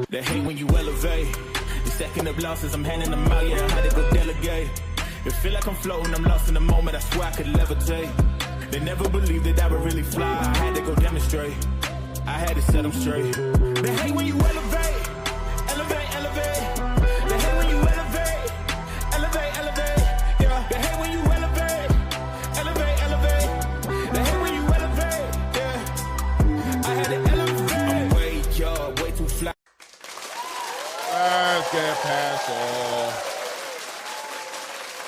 They hate when you elevate. The second of losses, I'm handing them out, yeah, I had to go delegate. It feel like I'm floating, I'm lost in the moment, I swear I could levitate. They never believed that I would really fly, I had to go demonstrate. I had to set them straight. They hate when you elevate, elevate, elevate. They hate when you elevate, elevate, elevate. Yeah, they hate when you elevate, elevate, elevate. They hate when you elevate, yeah. I had to elevate. I'm way too fly. Let's get past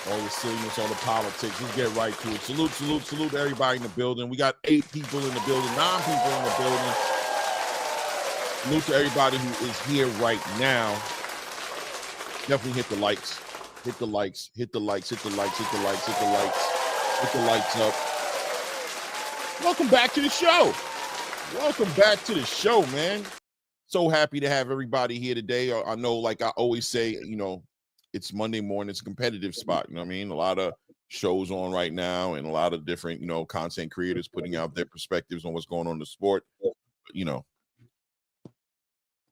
all the silliness, all the politics. Let's get right to it. Salute everybody in the building. We got 8 people in the building, 9 people in the building. Salute to everybody who is here right now. Definitely hit the likes. Hit the likes up. Welcome back to the show. Man. So happy to have everybody here today. I know, like I always say, it's Monday morning. It's a competitive spot. You know what I mean? A lot of shows on right now and a lot of different, content creators putting out their perspectives on what's going on in the sport.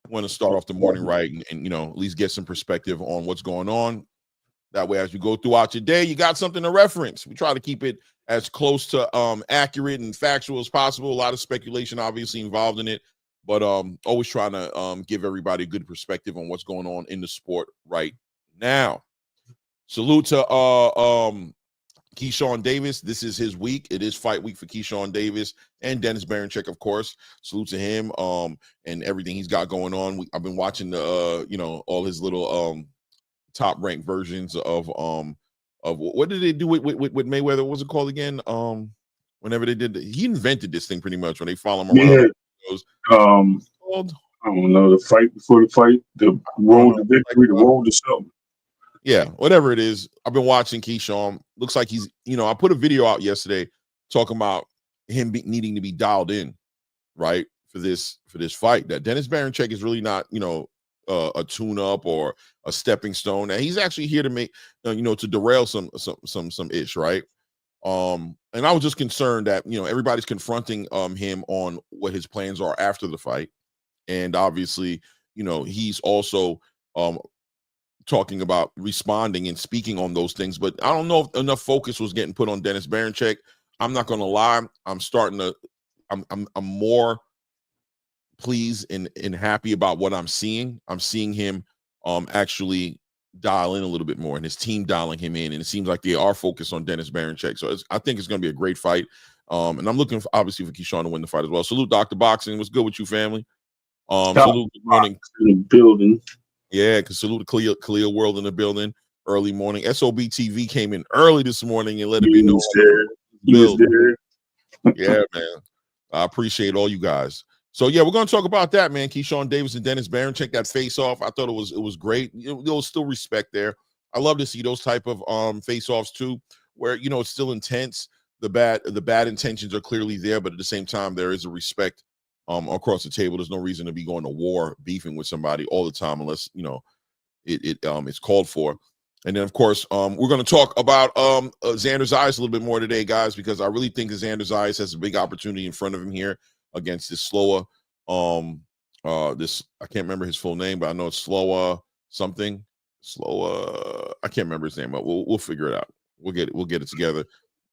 Want to start off the morning right and at least get some perspective on what's going on. That way, as you go throughout your day, you got something to reference. We try to keep it as close to accurate and factual as possible. A lot of speculation, obviously, involved in it. But always trying to give everybody a good perspective on what's going on in the sport right now. Salute to Keyshawn Davis. This is his week. It is fight week for Keyshawn Davis and Dennis Baranchyk, of course. Salute to him and everything he's got going on. I've been watching the all his little top ranked versions of what did they do with Mayweather? What was it called again? Whenever they did, he invented this thing pretty much when they follow him around. Yeah. I don't know, the fight before the fight, the road to victory, the road to something. Yeah, whatever it is. I've been watching Keyshawn. Looks like he's, I put a video out yesterday talking about him needing to be dialed in, right, for this fight. That Dennis Baranchyk is really not, a tune-up or a stepping stone. And he's actually here to make, to derail some ish, right? And I was just concerned that, everybody's confronting him on what his plans are after the fight. And obviously, he's also talking about responding and speaking on those things. But I don't know if enough focus was getting put on Dennis Baranchyk. I'm not going to lie. I'm more pleased and happy about what I'm seeing. I'm seeing him actually dial in a little bit more and his team dialing him in, and it seems like they are focused on Dennis Baranchyk. So I think it's going to be a great fight, and I'm looking obviously for Keyshawn to win the fight as well. Salute Dr. Boxing. What's good with you, family? Salute, good morning in the building. Yeah, because salute to Khalil World in the building. Early morning. SOB TV came in early this morning and let it be known. He was there. Yeah, man. I appreciate all you guys. So yeah, we're gonna talk about that, man. Keyshawn Davis and Dennis Baranchyk, that face off. I thought it was great. There was still respect there. I love to see those type of face offs too, where it's still intense. The bad intentions are clearly there, but at the same time, there is a respect across the table. There's no reason to be going to war, beefing with somebody all the time, unless it's called for. And then, of course, we're going to talk about Xander Zayas a little bit more today, guys, because I really think that Xander Zayas has a big opportunity in front of him here against this slower, this, I can't remember his full name, but I know it's slower something. Slower, I can't remember his name, but we'll figure it out. We'll get it together.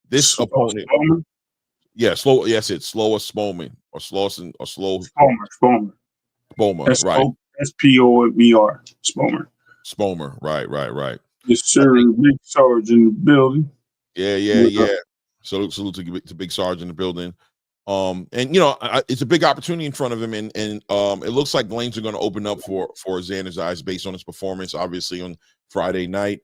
This opponent, yeah, slow. Yes, it's slower Spowman or Slawson or slow Spomer, right? Spomer, Spomer, right. Yes, sir. Big Sarge in the building. Yeah. Salute to Big Sarge in the building. And it's a big opportunity in front of him, and it looks like lanes are going to open up for Xander Zayas based on his performance. Obviously on Friday night,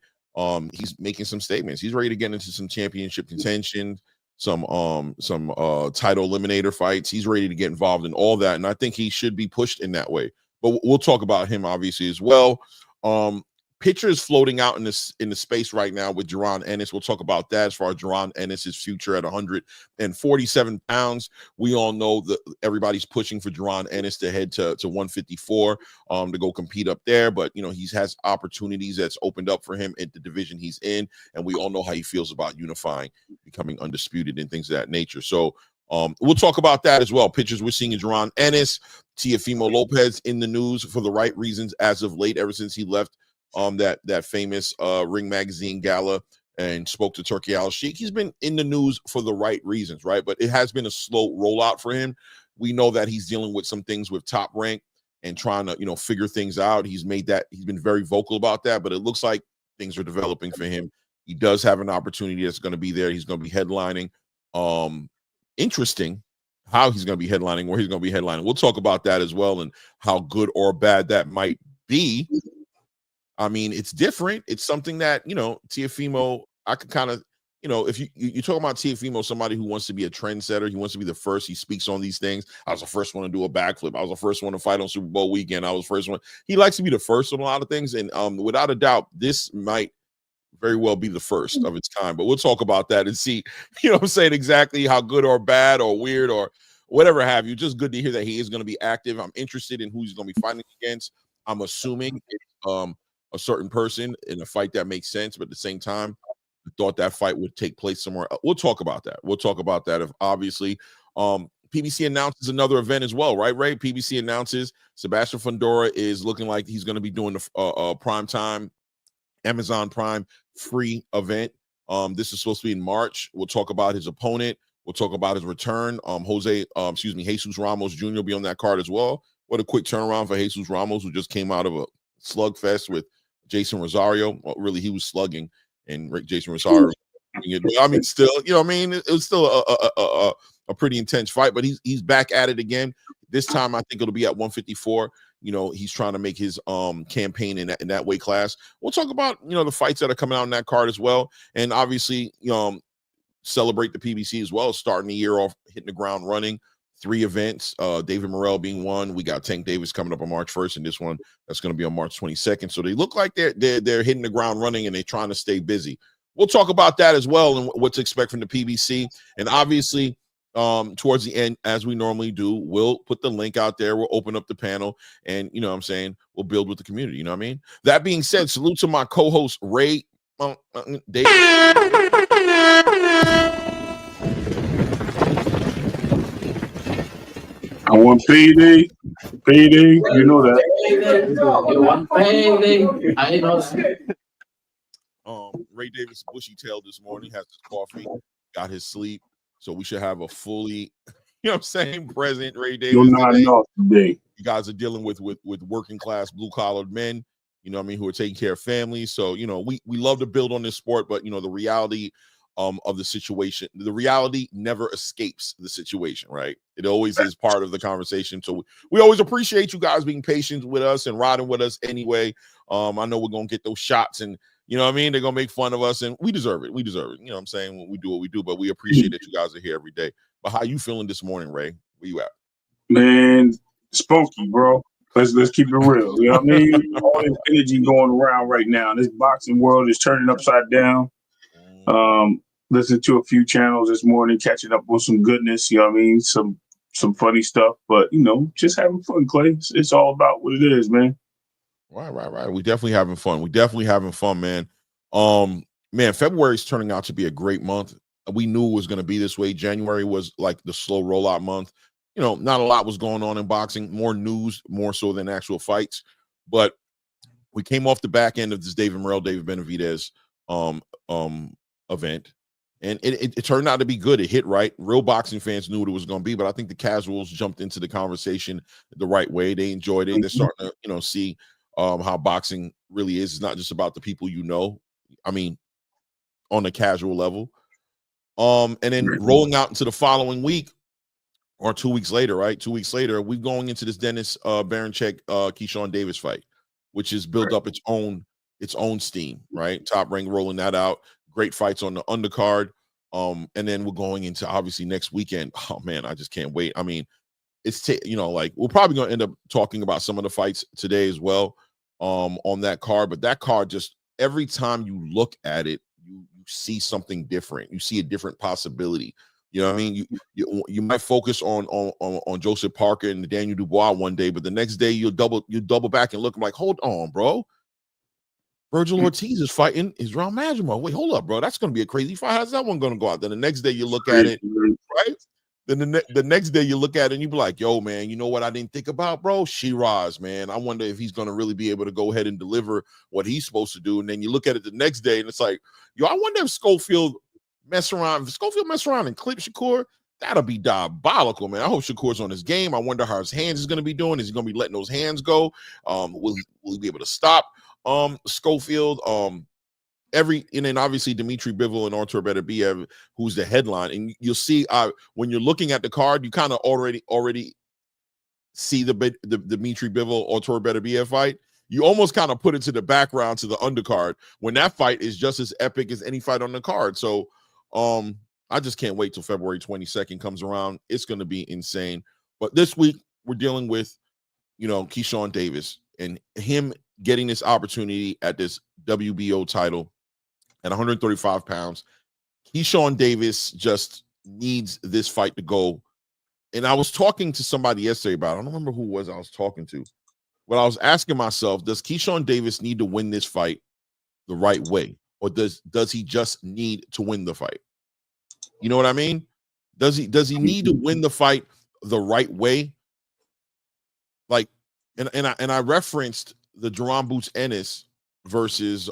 he's making some statements. He's ready to get into some championship contention, some title eliminator fights. He's ready to get involved in all that, and I think he should be pushed in that way. But we'll talk about him obviously as well. Pictures floating out in the space right now with Jaron Ennis. We'll talk about that as far as Jaron Ennis's future at 147 pounds. We all know that everybody's pushing for Jaron Ennis to head to 154 to go compete up there. But, you know, he has opportunities that's opened up for him in the division he's in. And we all know how he feels about unifying, becoming undisputed and things of that nature. So we'll talk about that as well. Pictures we're seeing in Jaron Ennis, Teofimo Lopez in the news for the right reasons as of late, ever since he left that famous Ring Magazine gala and spoke to Turki Al-Sheikh. He's been in the news for the right reasons, right? But it has been a slow rollout for him. We know that he's dealing with some things with Top Rank and trying to, you know, figure things out. He's been very vocal about that, but it looks like things are developing for him. He does have an opportunity that's going to be there. He's going to be headlining. Interesting how he's going to be headlining, where he's going to be headlining. We'll talk about that as well and how good or bad that might be. I mean, it's different. It's something that, you know, Teofimo, I could kind of, you know, if you talk about Teofimo, somebody who wants to be a trendsetter, he wants to be the first. He speaks on these things. I was the first one to do a backflip. I was the first one to fight on Super Bowl weekend. I was the first one. He likes to be the first on a lot of things. And without a doubt, this might very well be the first of its kind. But we'll talk about that and see, you know what I'm saying, exactly how good or bad or weird or whatever have you. Just good to hear that he is going to be active. I'm interested in who he's going to be fighting against. I'm assuming it's a certain person in a fight that makes sense, but at the same time, I thought that fight would take place somewhere else. We'll talk about that. We'll talk about that. If obviously, PBC announces another event as well, right, Ray? PBC announces Sebastian Fundora is looking like he's going to be doing the prime time Amazon Prime free event. This is supposed to be in March. We'll talk about his opponent. We'll talk about his return. Jesus Ramos Jr. will be on that card as well. What a quick turnaround for Jesus Ramos, who just came out of a slugfest with Jason Rosario. Well, really, he was slugging, and Jason Rosario. I mean, still, you know, what I mean, it was still a pretty intense fight, but he's back at it again. This time, I think it'll be at 154. You know, he's trying to make his campaign in that weight class. We'll talk about, you know, the fights that are coming out in that card as well, and obviously, celebrate the PBC as well, starting the year off hitting the ground running. 3 events, David Morrell being one. We got Tank Davis coming up on March 1st, and this one that's going to be on March 22nd. So they look like they're hitting the ground running, and they're trying to stay busy. We'll talk about that as well and what to expect from the PBC. And obviously, towards the end, as we normally do, we'll put the link out there. We'll open up the panel, and you know what I'm saying, we'll build with the community. You know what I mean? That being said, salute to my co-host Ray Davis. I want payday, you know that. You want payday, I know. Ray Davis bushy tailed this morning, has his coffee, got his sleep, so we should have a fully, you know what I'm saying, present Ray Davis. You're not enough today. You guys are dealing with working class, blue collared men, you know what I mean, who are taking care of families. So, you know, we love to build on this sport, but you know, the reality of the situation, the reality never escapes the situation, right? It always is part of the conversation. So we always appreciate you guys being patient with us and riding with us anyway. I know we're gonna get those shots, and you know what I mean, they're gonna make fun of us, and we deserve it. You know what I'm saying? When we do what we do, but we appreciate that you guys are here every day. But how you feeling this morning, Ray? Where you at? Man, spunky, bro. Let's keep it real. You know what I mean? All this energy going around right now. This boxing world is turning upside down. Listened to a few channels this morning, catching up on some goodness, you know what I mean? Some funny stuff, but you know, just having fun, Clay. It's all about what it is, man. Right. We definitely having fun, man. Man, February is turning out to be a great month. We knew it was going to be this way. January was like the slow rollout month. You know, not a lot was going on in boxing, more news, more so than actual fights. But we came off the back end of this David Benavidez event. And it turned out to be good. It hit right. Real boxing fans knew what it was going to be, but I think the casuals jumped into the conversation the right way. They enjoyed it. They're starting to, you know, see how boxing really is. It's not just about the people you know. I mean, on a casual level. And then rolling out into the following week or 2 weeks later, right? 2 weeks later, we're going into this Dennis Baranchyk Keyshawn Davis fight, which has built up its own steam, right? Top Rank rolling that out. Great fights on the undercard. And then we're going into obviously next weekend. Oh man, I just can't wait. I mean, it's like we're probably going to end up talking about some of the fights today as well. on that card, but that card just every time you look at it, you see something different. You see a different possibility. You know what I mean? You might focus on Joseph Parker and Daniel Dubois one day, but the next day you double back and look like, hold on, bro. Virgil Ortiz is fighting Israel Madrimov. Wait, hold up, bro. That's going to be a crazy fight. How's that one going to go out? Then the next day you look at it, right? Then the next day you look at it and you be like, yo, man, you know what I didn't think about, bro? Shiraz, man. I wonder if he's going to really be able to go ahead and deliver what he's supposed to do. And then you look at it the next day and it's like, yo, I wonder if Schofield mess around and clip Shakur. That'll be diabolical, man. I hope Shakur's on his game. I wonder how his hands is going to be doing. Is he going to be letting those hands go? Will he be able to stop Schofield? And then obviously Dmitry Bivol and Artur Beterbiev, who's the headline. And you'll see when you're looking at the card, you kind of already see the Dmitry Bivol Artur Beterbiev fight. You almost kind of put it to the background, to the undercard, when that fight is just as epic as any fight on the card. So I just can't wait till February 22nd comes around. It's going to be insane. But this week we're dealing with, Keyshawn Davis and him getting this opportunity at this WBO title at 135 pounds. Keyshawn Davis just needs this fight to go. And I was talking to somebody yesterday about it. I don't remember who it was I was talking to, but I was asking myself, does Keyshawn Davis need to win this fight the right way? Or does he just need to win the fight? You know what I mean? Does he need to win the fight the right way? Like, and I referenced the Jaron Boots Ennis versus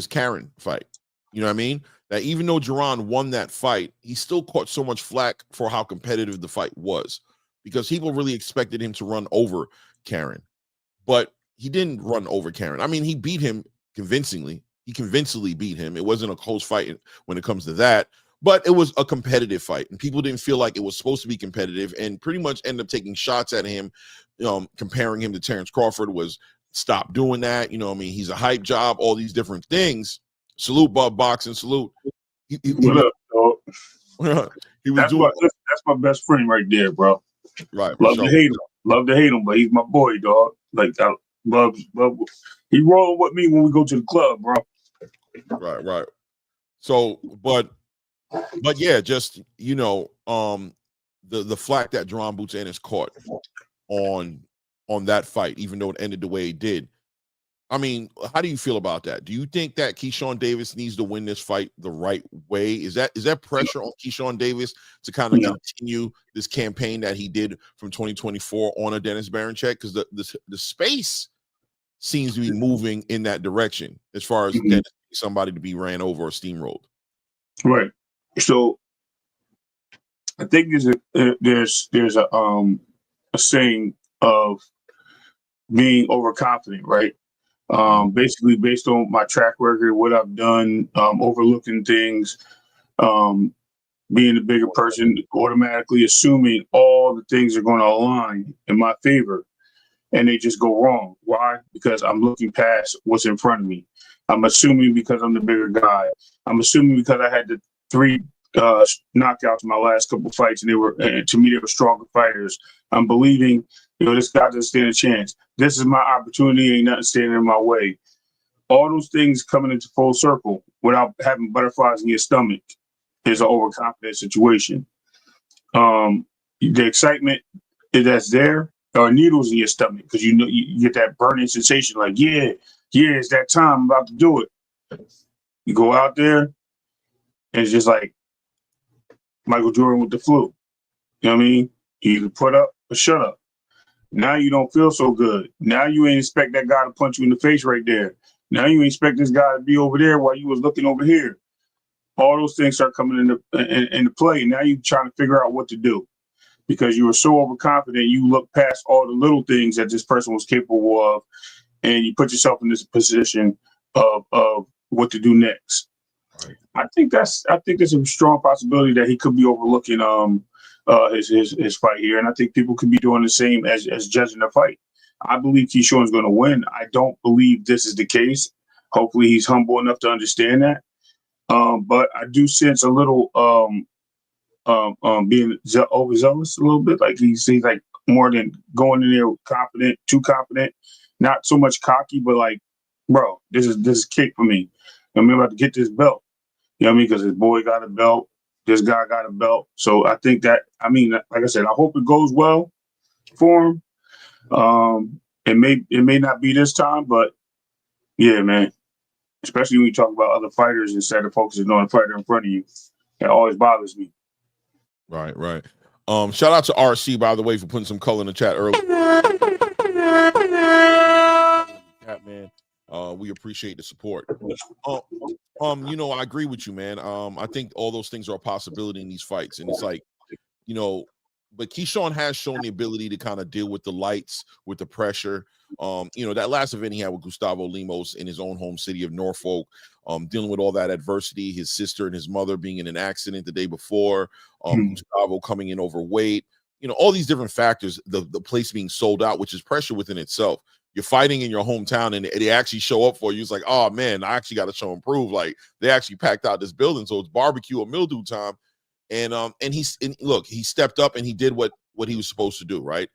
Karen fight. You know what I mean? That even though Jaron won that fight, he still caught so much flack for how competitive the fight was, because people really expected him to run over Karen, but he didn't run over Karen. I mean, he beat him convincingly. He convincingly beat him. It wasn't a close fight when it comes to that, but it was a competitive fight, and people didn't feel like it was supposed to be competitive, and pretty much ended up taking shots at him, comparing him to Terrence Crawford. Was stop doing that. I mean, he's a hype job, all these different things. Salute Bub Boxing, salute. What up, dog? That's my best friend right there, bro. Right. Love to hate him, but he's my boy, dog. Like, Bub, he rolling with me when we go to the club, bro. Right. So, but yeah, just the flack that Jaron Boots Ennis caught on that fight, even though it ended the way it did. I mean, how do you feel about that? Do you think that Keyshawn Davis needs to win this fight the right way? Is that pressure on Keyshawn Davis to kind of continue this campaign that he did from 2024 on a Dennis Baranchyk? Because the space seems to be moving in that direction as far as Dennis, somebody to be ran over or steamrolled. Right. So I think there's a saying of being overconfident, right? Basically based on my track record, what I've done, overlooking things, being the bigger person, automatically assuming all the things are going to align in my favor, and they just go wrong. Why? Because I'm looking past what's in front of me. I'm assuming because I'm the bigger guy. I'm assuming because I had the 3 knockouts in my last couple fights, and to me they were stronger fighters. I'm believing, this guy doesn't stand a chance. This is my opportunity. Ain't nothing standing in my way. All those things coming into full circle without having butterflies in your stomach is an overconfident situation. The excitement that's there are needles in your stomach, because you get that burning sensation, like, yeah, it's that time, I'm about to do it. You go out there, and it's just like Michael Jordan with the flu. You know what I mean? You either put up or shut up. Now you don't feel so good. Now you ain't expect that guy to punch you in the face right there. Now you ain't expect this guy to be over there while you was looking over here. All those things start coming into play. Now you're trying to figure out what to do, because you were so overconfident. You look past all the little things that this person was capable of, and you put yourself in this position of what to do next. Right. I think there's a strong possibility that he could be overlooking his fight here, and I think people could be doing the same as judging the fight. I believe Keyshawn's going to win. I don't believe this is the case. Hopefully, he's humble enough to understand that. But I do sense a little being overzealous a little bit. Like he's like more than going in there confident, too confident. not so much cocky, but like, bro, this is kick for me. I'm about to get this belt. You know what I mean? Because his boy got a belt. This guy got a belt. So I think that, I mean, like I said, I hope it goes well for him. It may not be this time, but yeah, man. Especially when you talk about other fighters instead of focusing on the fighter in front of you. That always bothers me. Right. Shout out to RC, by the way, for putting some color in the chat earlier. Man, we appreciate the support. You know, I agree with you, man. I think all those things are a possibility in these fights, and it's like, you know, but Keyshawn has shown the ability to kind of deal with the lights, with the pressure. You know, that last event he had with Gustavo Lemos in his own home city of Norfolk, dealing with all that adversity, his sister and his mother being in an accident the day before, Gustavo coming in overweight, you know, all these different factors, the place being sold out, which is pressure within itself. You're fighting in your hometown and they actually show up for you. It's like, oh man, I actually got to show and prove. Like, they actually packed out this building, so it's barbecue or mildew time. And look, he stepped up and he did what he was supposed to do, right?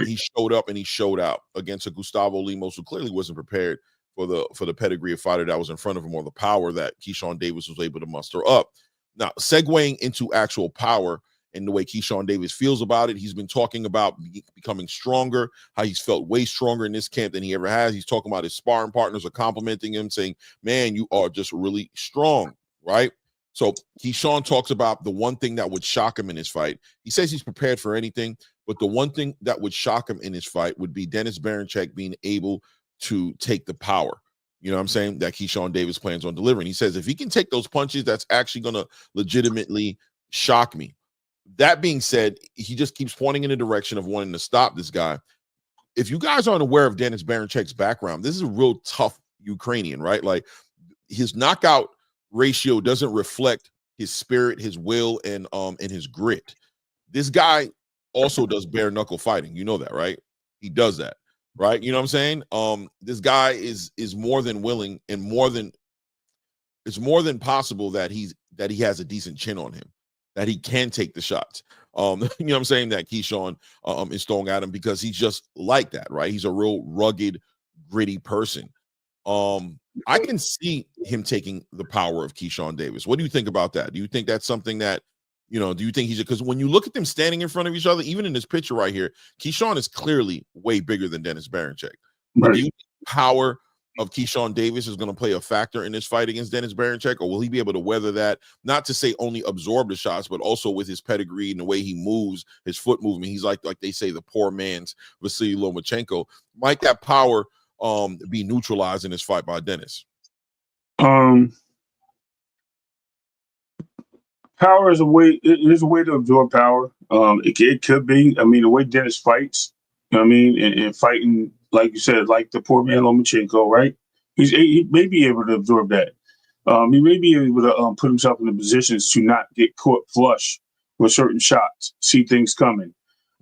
He showed up and he showed out against a Gustavo Lemos who clearly wasn't prepared for the pedigree of fighter that was in front of him, or the power that Keyshawn Davis was able to muster up. Now, segueing into actual power and the way Keyshawn Davis feels about it, he's been talking about becoming stronger, how he's felt way stronger in this camp than he ever has. He's talking about his sparring partners are complimenting him, saying, man, you are just really strong, right? So Keyshawn talks about the one thing that would shock him in his fight. He says he's prepared for anything, but the one thing that would shock him in his fight would be Dennis Baranchyk being able to take the power. You know what I'm saying? That Keyshawn Davis plans on delivering. He says if he can take those punches, that's actually going to legitimately shock me. That being said, he just keeps pointing in the direction of wanting to stop this guy. If you guys aren't aware of Dennis Barancyk's background, this is a real tough Ukrainian, right? Like, his knockout ratio doesn't reflect his spirit, his will, and his grit. This guy also does bare knuckle fighting. You know that, right? He does that, right? You know what I'm saying? This guy is more than willing, and it's more than possible that he has a decent chin on him, that he can take the shots. You know what I'm saying? That Keyshawn is throwing at him, because he's just like that, right? He's a real rugged, gritty person. I can see him taking the power of Keyshawn Davis. What do you think about that? Do you think that's something that, you know, do you think because when you look at them standing in front of each other, even in this picture right here, Keyshawn is clearly way bigger than Dennis Baranchyk. Right. Do you think the power of Keyshawn Davis is going to play a factor in this fight against Dennis Baranchyk, or will he be able to weather that? Not to say only absorb the shots, but also with his pedigree and the way he moves, his foot movement. He's like they say, the poor man's Vasily Lomachenko. Might that power be neutralized in this fight by Dennis? Power is a way. It is a way to absorb power. It could be. I mean, the way Dennis fights, you know what I mean, and fighting, like you said, like the poor man Lomachenko, right? He may be able to absorb that. He may be able to put himself in the positions to not get caught flush with certain shots, see things coming,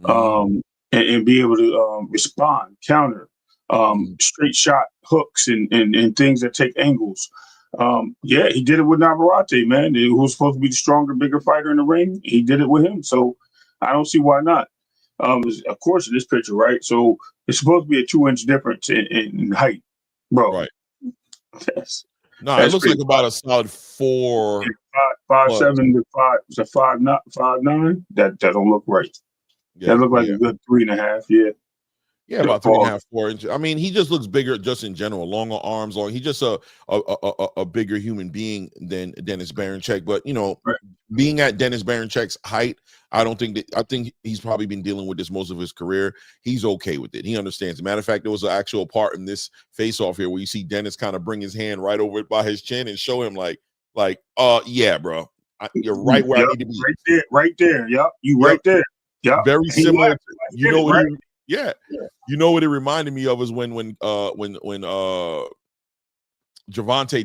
and be able to respond, counter, straight shot hooks and things that take angles. Yeah, he did it with Navarrete, man, who was supposed to be the stronger, bigger fighter in the ring. He did it with him, so I don't see why not. Of course, in this picture, right? So it's supposed to be a 2-inch difference in height, bro. Right. No, it looks like about a solid 4. 5'7" to 5'9". That don't look right. Yeah, that look like a good 3.5. Yeah. Yeah, about 3.5, 4 inches. I mean, he just looks bigger just in general. Longer arms, long. He's just a bigger human being than Dennis Baranchyk. But, you know, being at Dennis Barancyk's height, I think he's probably been dealing with this most of his career. He's okay with it. He understands. As a matter of fact, there was an actual part in this face-off here where you see Dennis kind of bring his hand right over it by his chin and show him like, yeah, bro, you're right where I need to be. Right there. Yep. Right there. Yeah. Very similar. You know what? Yeah. You know what it reminded me of is when Gervonta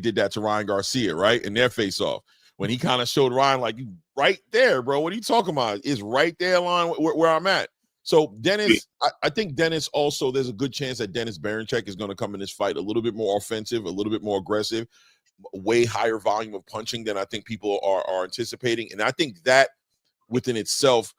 did that to Ryan Garcia, right? In their face-off. When he kind of showed Ryan, like, you right there, bro. What are you talking about? It's right there line where I'm at. So Dennis, I think Dennis also, there's a good chance that Dennis Baranchyk is going to come in this fight a little bit more offensive, a little bit more aggressive, way higher volume of punching than I think people are anticipating. And I think that within itself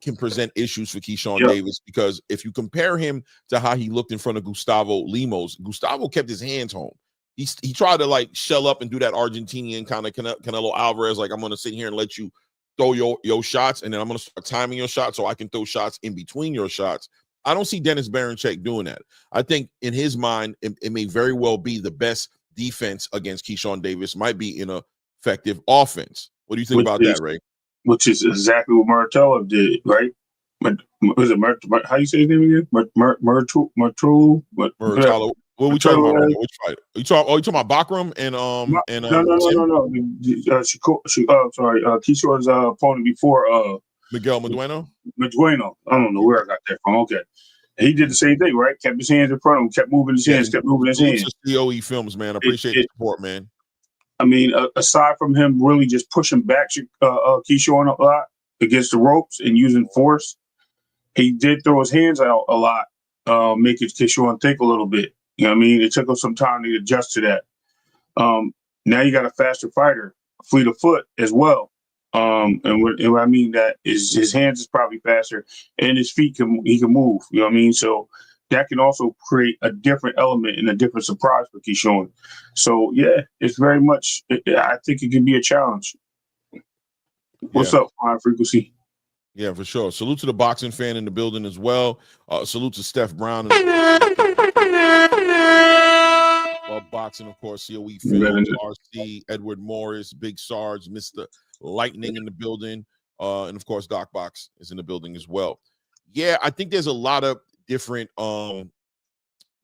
can present issues for Keyshawn Yep. Davis, because if you compare him to how he looked in front of Gustavo Lemos, Gustavo kept his hands home. He tried to like shell up and do that Argentinian kind of Canelo Alvarez, like, I'm going to sit here and let you throw your shots, and then I'm going to start timing your shots so I can throw shots in between your shots. I don't see Dennis Baranchyk doing that. I think in his mind, it may very well be the best defense against Keyshawn Davis might be in a effective offense. What do you think about that, Ray? Which is exactly what Martello did, right? Was it how you say his name again? Martello. What are we talking about? Which fight? You talking about Bakram and No. Keyshawn's opponent before Miguel Medueno. I don't know where I got that from. Okay. And he did the same thing, right? Kept his hands in front of him, kept moving his hands, kept moving his hands. COE Films, man. I appreciate the support, man. I mean, aside from him really just pushing back Keyshawn a lot against the ropes and using force, he did throw his hands out a lot, making Keyshawn think a little bit. You know what I mean? It took him some time to adjust to that. Now you got a faster fighter, fleet of foot as well. And what I mean that is his hands is probably faster, and his feet he can move. You know what I mean? So that can also create a different element and a different surprise for Keyshawn. So yeah, it's very much. I think it can be a challenge. What's up, Fine Frequency? Yeah, for sure. Salute to the boxing fan in the building as well. Salute to Steph Brown. Love boxing, of course. COE Films, RC, Edward Morris, Big Sarge, Mr. Lightning in the building. And of course, Doc Box is in the building as well. Yeah, I think there's a lot of different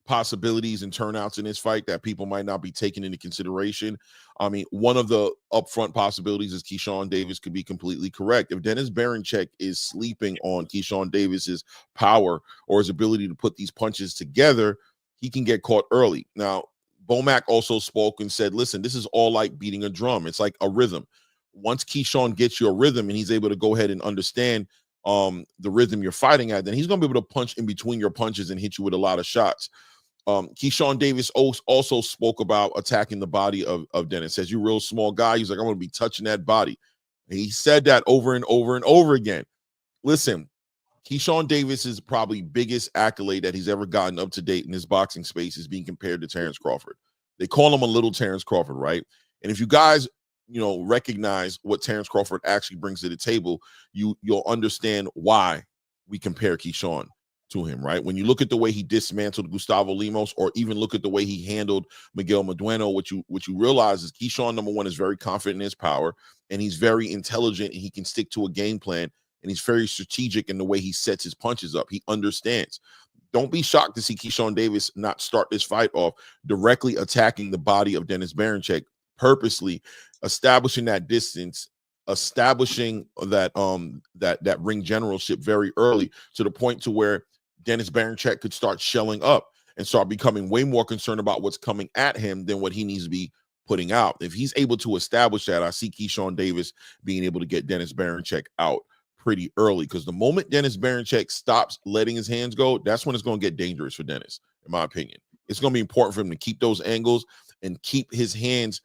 possibilities and turnouts in this fight that people might not be taking into consideration. I mean, one of the upfront possibilities is Keyshawn Davis could be completely correct. If Dennis Baranchyk is sleeping on Keyshawn Davis's power or his ability to put these punches together, he can get caught early. Now, Bomac also spoke and said, listen, this is all like beating a drum. It's like a rhythm. Once Keyshawn gets your rhythm and he's able to go ahead and understand the rhythm you're fighting at, then he's going to be able to punch in between your punches and hit you with a lot of shots. Keyshawn Davis also spoke about attacking the body of Dennis. Says, you real small guy. He's like, I'm going to be touching that body. And he said that over and over and over again. Listen, Keyshawn Davis's probably biggest accolade that he's ever gotten up to date in his boxing space is being compared to Terrence Crawford. They call him a little Terrence Crawford, right? And if you guys, recognize what Terrence Crawford actually brings to the table, you'll understand why we compare Keyshawn to him, right? When you look at the way he dismantled Gustavo Lemos, or even look at the way he handled Miguel Medueno, what you realize is Keyshawn, number one, is very confident in his power, and he's very intelligent, and he can stick to a game plan, and he's very strategic in the way he sets his punches up. He understands. Don't be shocked to see Keyshawn Davis not start this fight off directly attacking the body of Dennis Baranchyk, purposely establishing that distance, establishing that ring generalship very early, to the point to where Dennis Baranchyk could start shelling up and start becoming way more concerned about what's coming at him than what he needs to be putting out. If he's able to establish that, I see Keyshawn Davis being able to get Dennis Baranchyk out pretty early, because the moment Dennis Baranchyk stops letting his hands go, that's when it's going to get dangerous for Dennis, in my opinion. It's going to be important for him to keep those angles and keep his hands,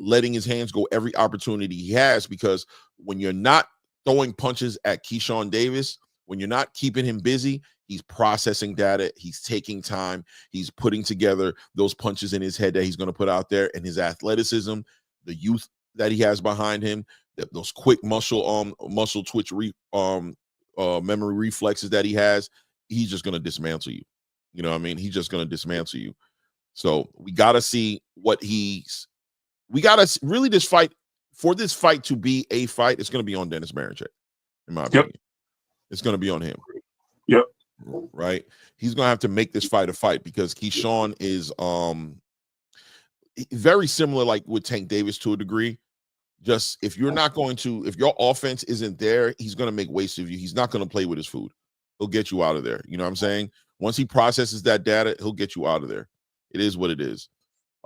letting his hands go every opportunity he has, because when you're not throwing punches at Keyshawn Davis, when you're not keeping him busy, he's processing data, he's taking time, he's putting together those punches in his head that he's going to put out there, and his athleticism, the youth that he has behind him, those quick muscle twitch memory reflexes that he has, he's just going to dismantle you. You know what I mean? He's just going to dismantle you. So we got to see what we got to really, this fight to be a fight, it's going to be on Dennis Baranchyk, in my opinion. It's going to be on him. Yep. Right. He's going to have to make this fight a fight, because Keyshawn is very similar, like with Tank Davis to a degree. Just if your offense isn't there, he's going to make waste of you. He's not going to play with his food. He'll get you out of there. You know what I'm saying? Once he processes that data, he'll get you out of there. It is what it is.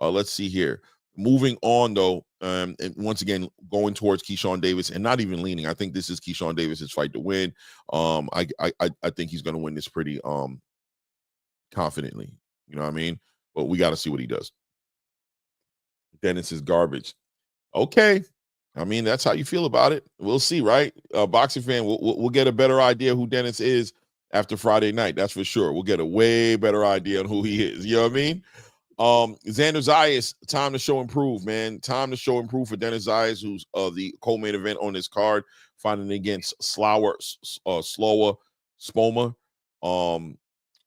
Let's see here. Moving on, though, and once again, going towards Keyshawn Davis, and not even leaning. I think this is Keyshawn Davis's fight to win. I think he's going to win this pretty confidently. You know what I mean? But we got to see what he does. Dennis is garbage. Okay. I mean, that's how you feel about it. We'll see, right? Boxing fan, we'll get a better idea who Dennis is after Friday night. That's for sure. We'll get a way better idea on who he is. You know what I mean? Xander Zayas, time to show improve, man. Time to show improve for Dennis Zayas, who's the co-main event on this card, fighting against slower Spomer.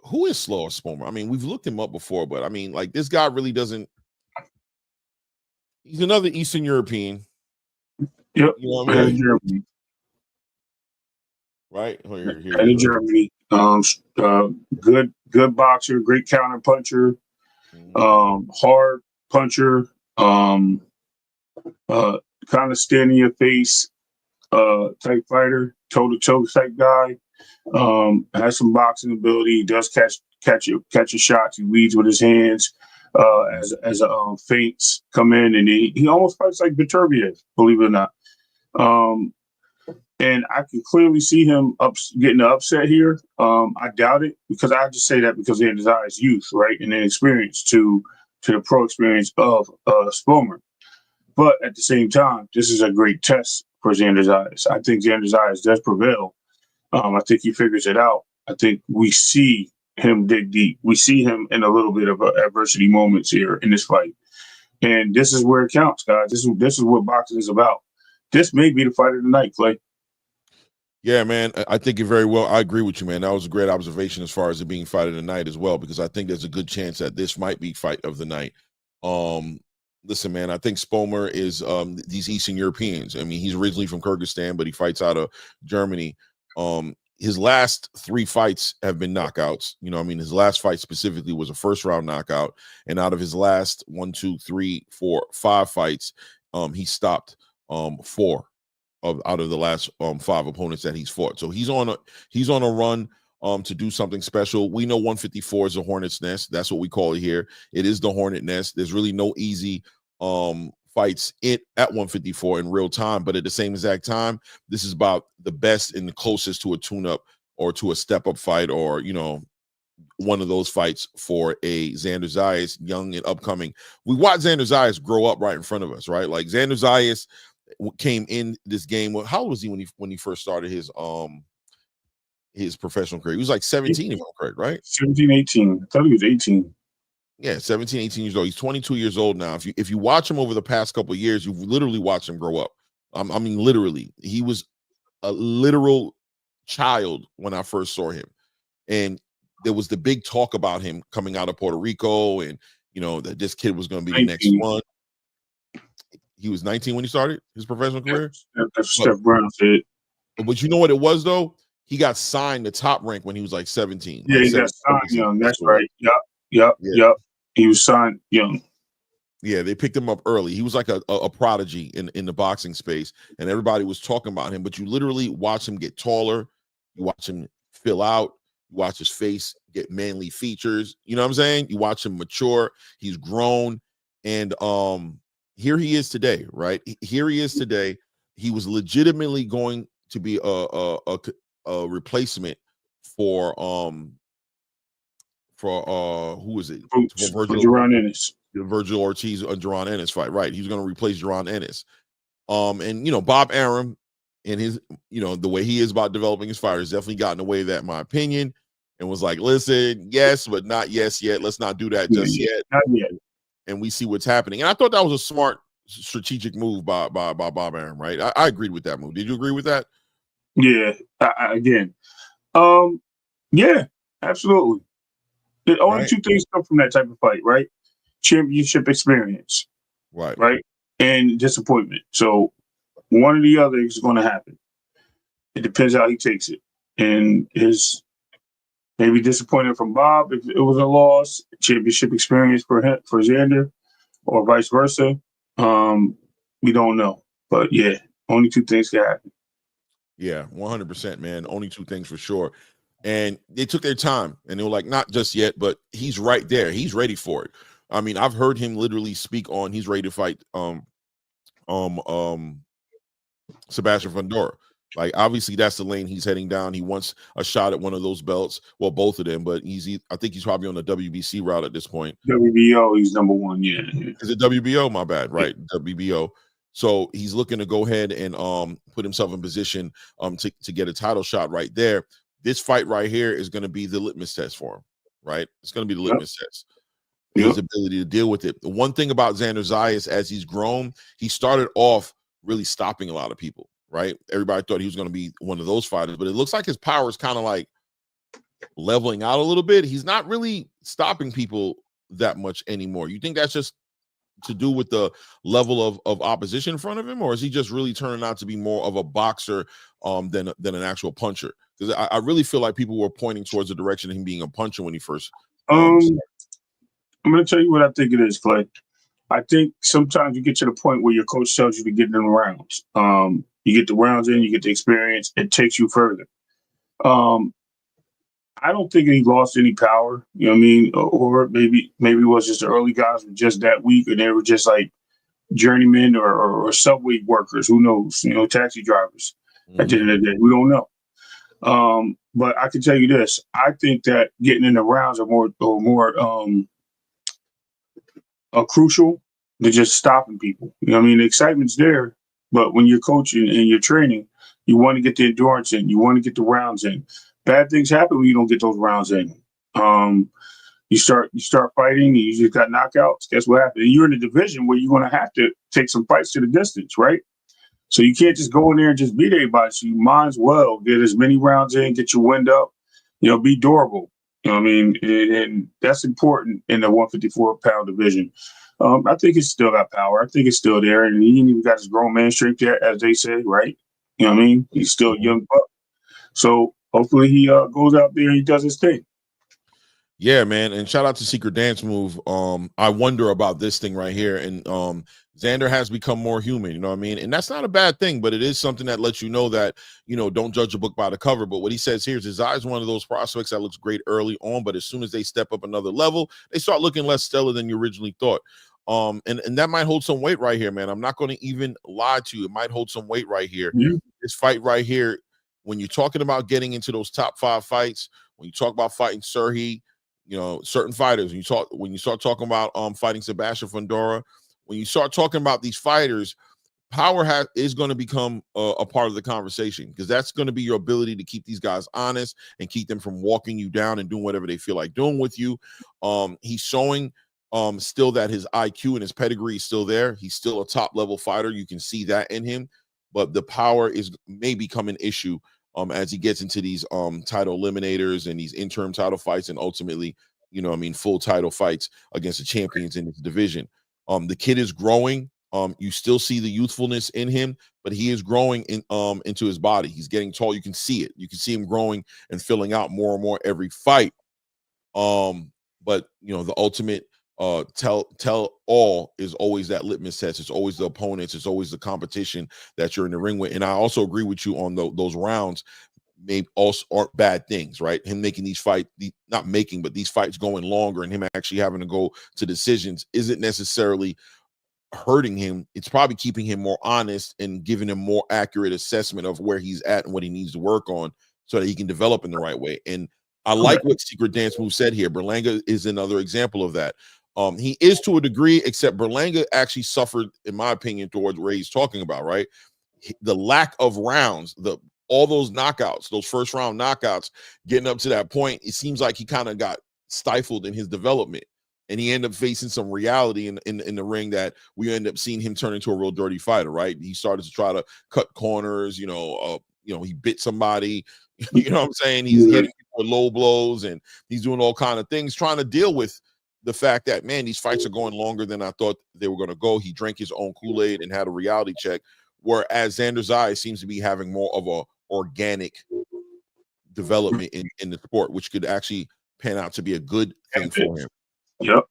Who is slower Spomer? I mean, we've looked him up before, but I mean, like, this guy really doesn't. He's another Eastern European. Yep. You know what I mean? Germany. Right? In Germany. Good boxer, great counter puncher, hard puncher, kind of stand in your face type fighter, toe-to-toe type guy. Has some boxing ability. He does catch your shots. He leads with his hands. As feints come in, and he almost fights like Beterbiev, believe it or not. And I can clearly see him getting the upset here. I doubt it, because I just say that because of his youth, right, and inexperience to the pro experience of Spomer. But at the same time, this is a great test for Xander Zayas. I think Xander Zayas does prevail. I think he figures it out. I think we see him dig deep. We see him in a little bit of adversity moments here in this fight. And this is where it counts, guys. This is what boxing is about. This may be the fight of the night, Clay. Yeah, man. I think it very well. I agree with you, man. That was a great observation as far as it being fight of the night as well, because I think there's a good chance that this might be fight of the night. Listen, man, I think Spomer is these Eastern Europeans. I mean, he's originally from Kyrgyzstan, but he fights out of Germany. His last 3 fights have been knockouts. You know, I mean, his last fight specifically was a first round knockout. And out of his last 1, 2, 3, 4, 5 fights, he stopped 4 out of the last 5 opponents that he's fought. So he's on a run to do something special. We know 154 is a hornet's nest. That's what we call it here. It is the hornet nest. There's really no easy fights at 154 in real time, but at the same exact time, this is about the best and the closest to a tune-up or to a step-up fight, or, you know, one of those fights for a Xander Zayas, young and upcoming. We watched Xander Zayas grow up right in front of us, right? Like, Xander Zayas came in this game. How old was he when he first started his professional career? He was like 17, if I'm correct, right? 17, 18. I thought he was 18. Yeah, 17, 18 years old. He's 22 years old now. If you watch him over the past couple of years, you've literally watched him grow up. I mean, literally. He was a literal child when I first saw him. And there was the big talk about him coming out of Puerto Rico, and, you know, that this kid was going to be the next one. He was 19 when he started his professional career? That's Steph Brown said. But you know what it was, though? He got signed to Top Rank when he was like 17. Yeah, like he got signed young. That's right. Yep. He was signed young. Yeah, they picked him up early. He was like a prodigy in the boxing space, and everybody was talking about him. But you literally watch him get taller. You watch him fill out. You watch his face get manly features. You know what I'm saying? You watch him mature. He's grown. And here he is today, right? Here he is today. He was legitimately going to be a replacement for who is it? For Jaron Ennis. Virgil Ortiz and Jaron Ennis fight, right? He's going to replace Jaron Ennis. And, you know, Bob Arum and his, you know, the way he is about developing his fighters definitely got in the way of that, in my opinion, and was like, listen, yes, but not yes yet. Let's not do that just yet. Not yet. And we see what's happening. And I thought that was a smart strategic move by Bob Arum, right? I agreed with that move. Did you agree with that? Yeah. Yeah, absolutely. The only 2 things come from that type of fight, right? Championship experience, right, and disappointment. So one or the other is going to happen. It depends how he takes it, and his maybe disappointed from Bob if it was a loss. Championship experience for him, for Xander, or vice versa. We don't know, but yeah, only 2 things can happen. Yeah, 100%, man. Only 2 things for sure. And they took their time, and they were like, not just yet, but he's right there. He's ready for it. I mean, I've heard him literally speak on he's ready to fight Sebastian Fundora. Like, obviously that's the lane he's heading down. He wants a shot at one of those belts. Well, both of them, but I think he's probably on the WBC route at this point. WBO, he's number 1, yeah. Is it WBO? My bad, right? WBO. So he's looking to go ahead and put himself in position to get a title shot right there. This fight right here is going to be the litmus test for him, right? It's going to be the litmus test. His ability to deal with it. The one thing about Xander Zayas, as he's grown, he started off really stopping a lot of people, right? Everybody thought he was going to be one of those fighters, but it looks like his power is kind of like leveling out a little bit. He's not really stopping people that much anymore. You think that's just to do with the level of opposition in front of him, or is he just really turning out to be more of a boxer than an actual puncher? Because I really feel like people were pointing towards the direction of him being a puncher when he first I'm going to tell you what I think it is, Clay. I think sometimes you get to the point where your coach tells you to get in the rounds. You get the rounds in, you get the experience, it takes you further. I don't think he lost any power, you know what I mean? Or maybe it was just the early guys were just that weak, and they were just like journeymen or subway workers, who knows, taxi drivers at the end of the day. We don't know. But I can tell you this. I think that getting in the rounds are more crucial than just stopping people. You know what I mean? The excitement's there, but when you're coaching and you're training, you want to get the endurance in. You want to get the rounds in. Bad things happen when you don't get those rounds in. You start fighting, and you just got knockouts. Guess what happened? You're in a division where you're going to have to take some fights to the distance, right? So you can't just go in there and just beat everybody. So you might as well get as many rounds in, get your wind up, be durable. You know what I mean? And that's important in the 154-pound division. I think it's still got power. I think it's still there. And he ain't even got his grown man strength yet, as they say, right? You know what I mean? He's still a young buck. So hopefully he goes out there and he does his thing. Yeah, man. And shout out to Secret Dance Move. I wonder about this thing right here. And Xander has become more human, you know what I mean? And that's not a bad thing, but it is something that lets you know that, don't judge a book by the cover. But what he says here is his eyes one of those prospects that looks great early on, but as soon as they step up another level, they start looking less stellar than you originally thought. And that might hold some weight right here, man. I'm not going to even lie to you. It might hold some weight right here. Yeah. This fight right here, when you're talking about getting into those top 5 fights, when you talk about fighting Serhi, certain fighters, when you start talking about fighting Sebastian Fundora, when you start talking about these fighters, power is going to become a part of the conversation, because that's going to be your ability to keep these guys honest and keep them from walking you down and doing whatever they feel like doing with you. He's showing still that his IQ and his pedigree is still there. He's still a top level fighter. You can see that in him, but the power may become an issue as he gets into these title eliminators and these interim title fights, and ultimately, full title fights against the champions in this division. The kid is growing. You still see the youthfulness in him, but he is growing into his body. He's getting tall. You can see it. You can see him growing and filling out more and more every fight. But the ultimate tell all is always that litmus test. It's always the opponents. It's always the competition that you're in the ring with. And I also agree with you on those rounds maybe also aren't bad things, right? Him making these fights, but these fights going longer and him actually having to go to decisions isn't necessarily hurting him. It's probably keeping him more honest and giving him more accurate assessment of where he's at and what he needs to work on so that he can develop in the right way. And I like what Secret Dance Move said here. Berlanga is another example of that. He is to a degree, except Berlanga actually suffered, in my opinion, towards where he's talking about, right? The lack of rounds, all those knockouts, those first round knockouts, getting up to that point, it seems like he kind of got stifled in his development. And he ended up facing some reality in the ring that we end up seeing him turn into a real dirty fighter, right? He started to try to cut corners, he bit somebody, you know what I'm saying? He's hitting with low blows and he's doing all kind of things, trying to deal with the fact that, man, these fights are going longer than I thought they were going to go. He drank his own Kool-Aid and had a reality check, whereas Xander Zayas seems to be having more of a organic development in the sport, which could actually pan out to be a good thing for him. Yep.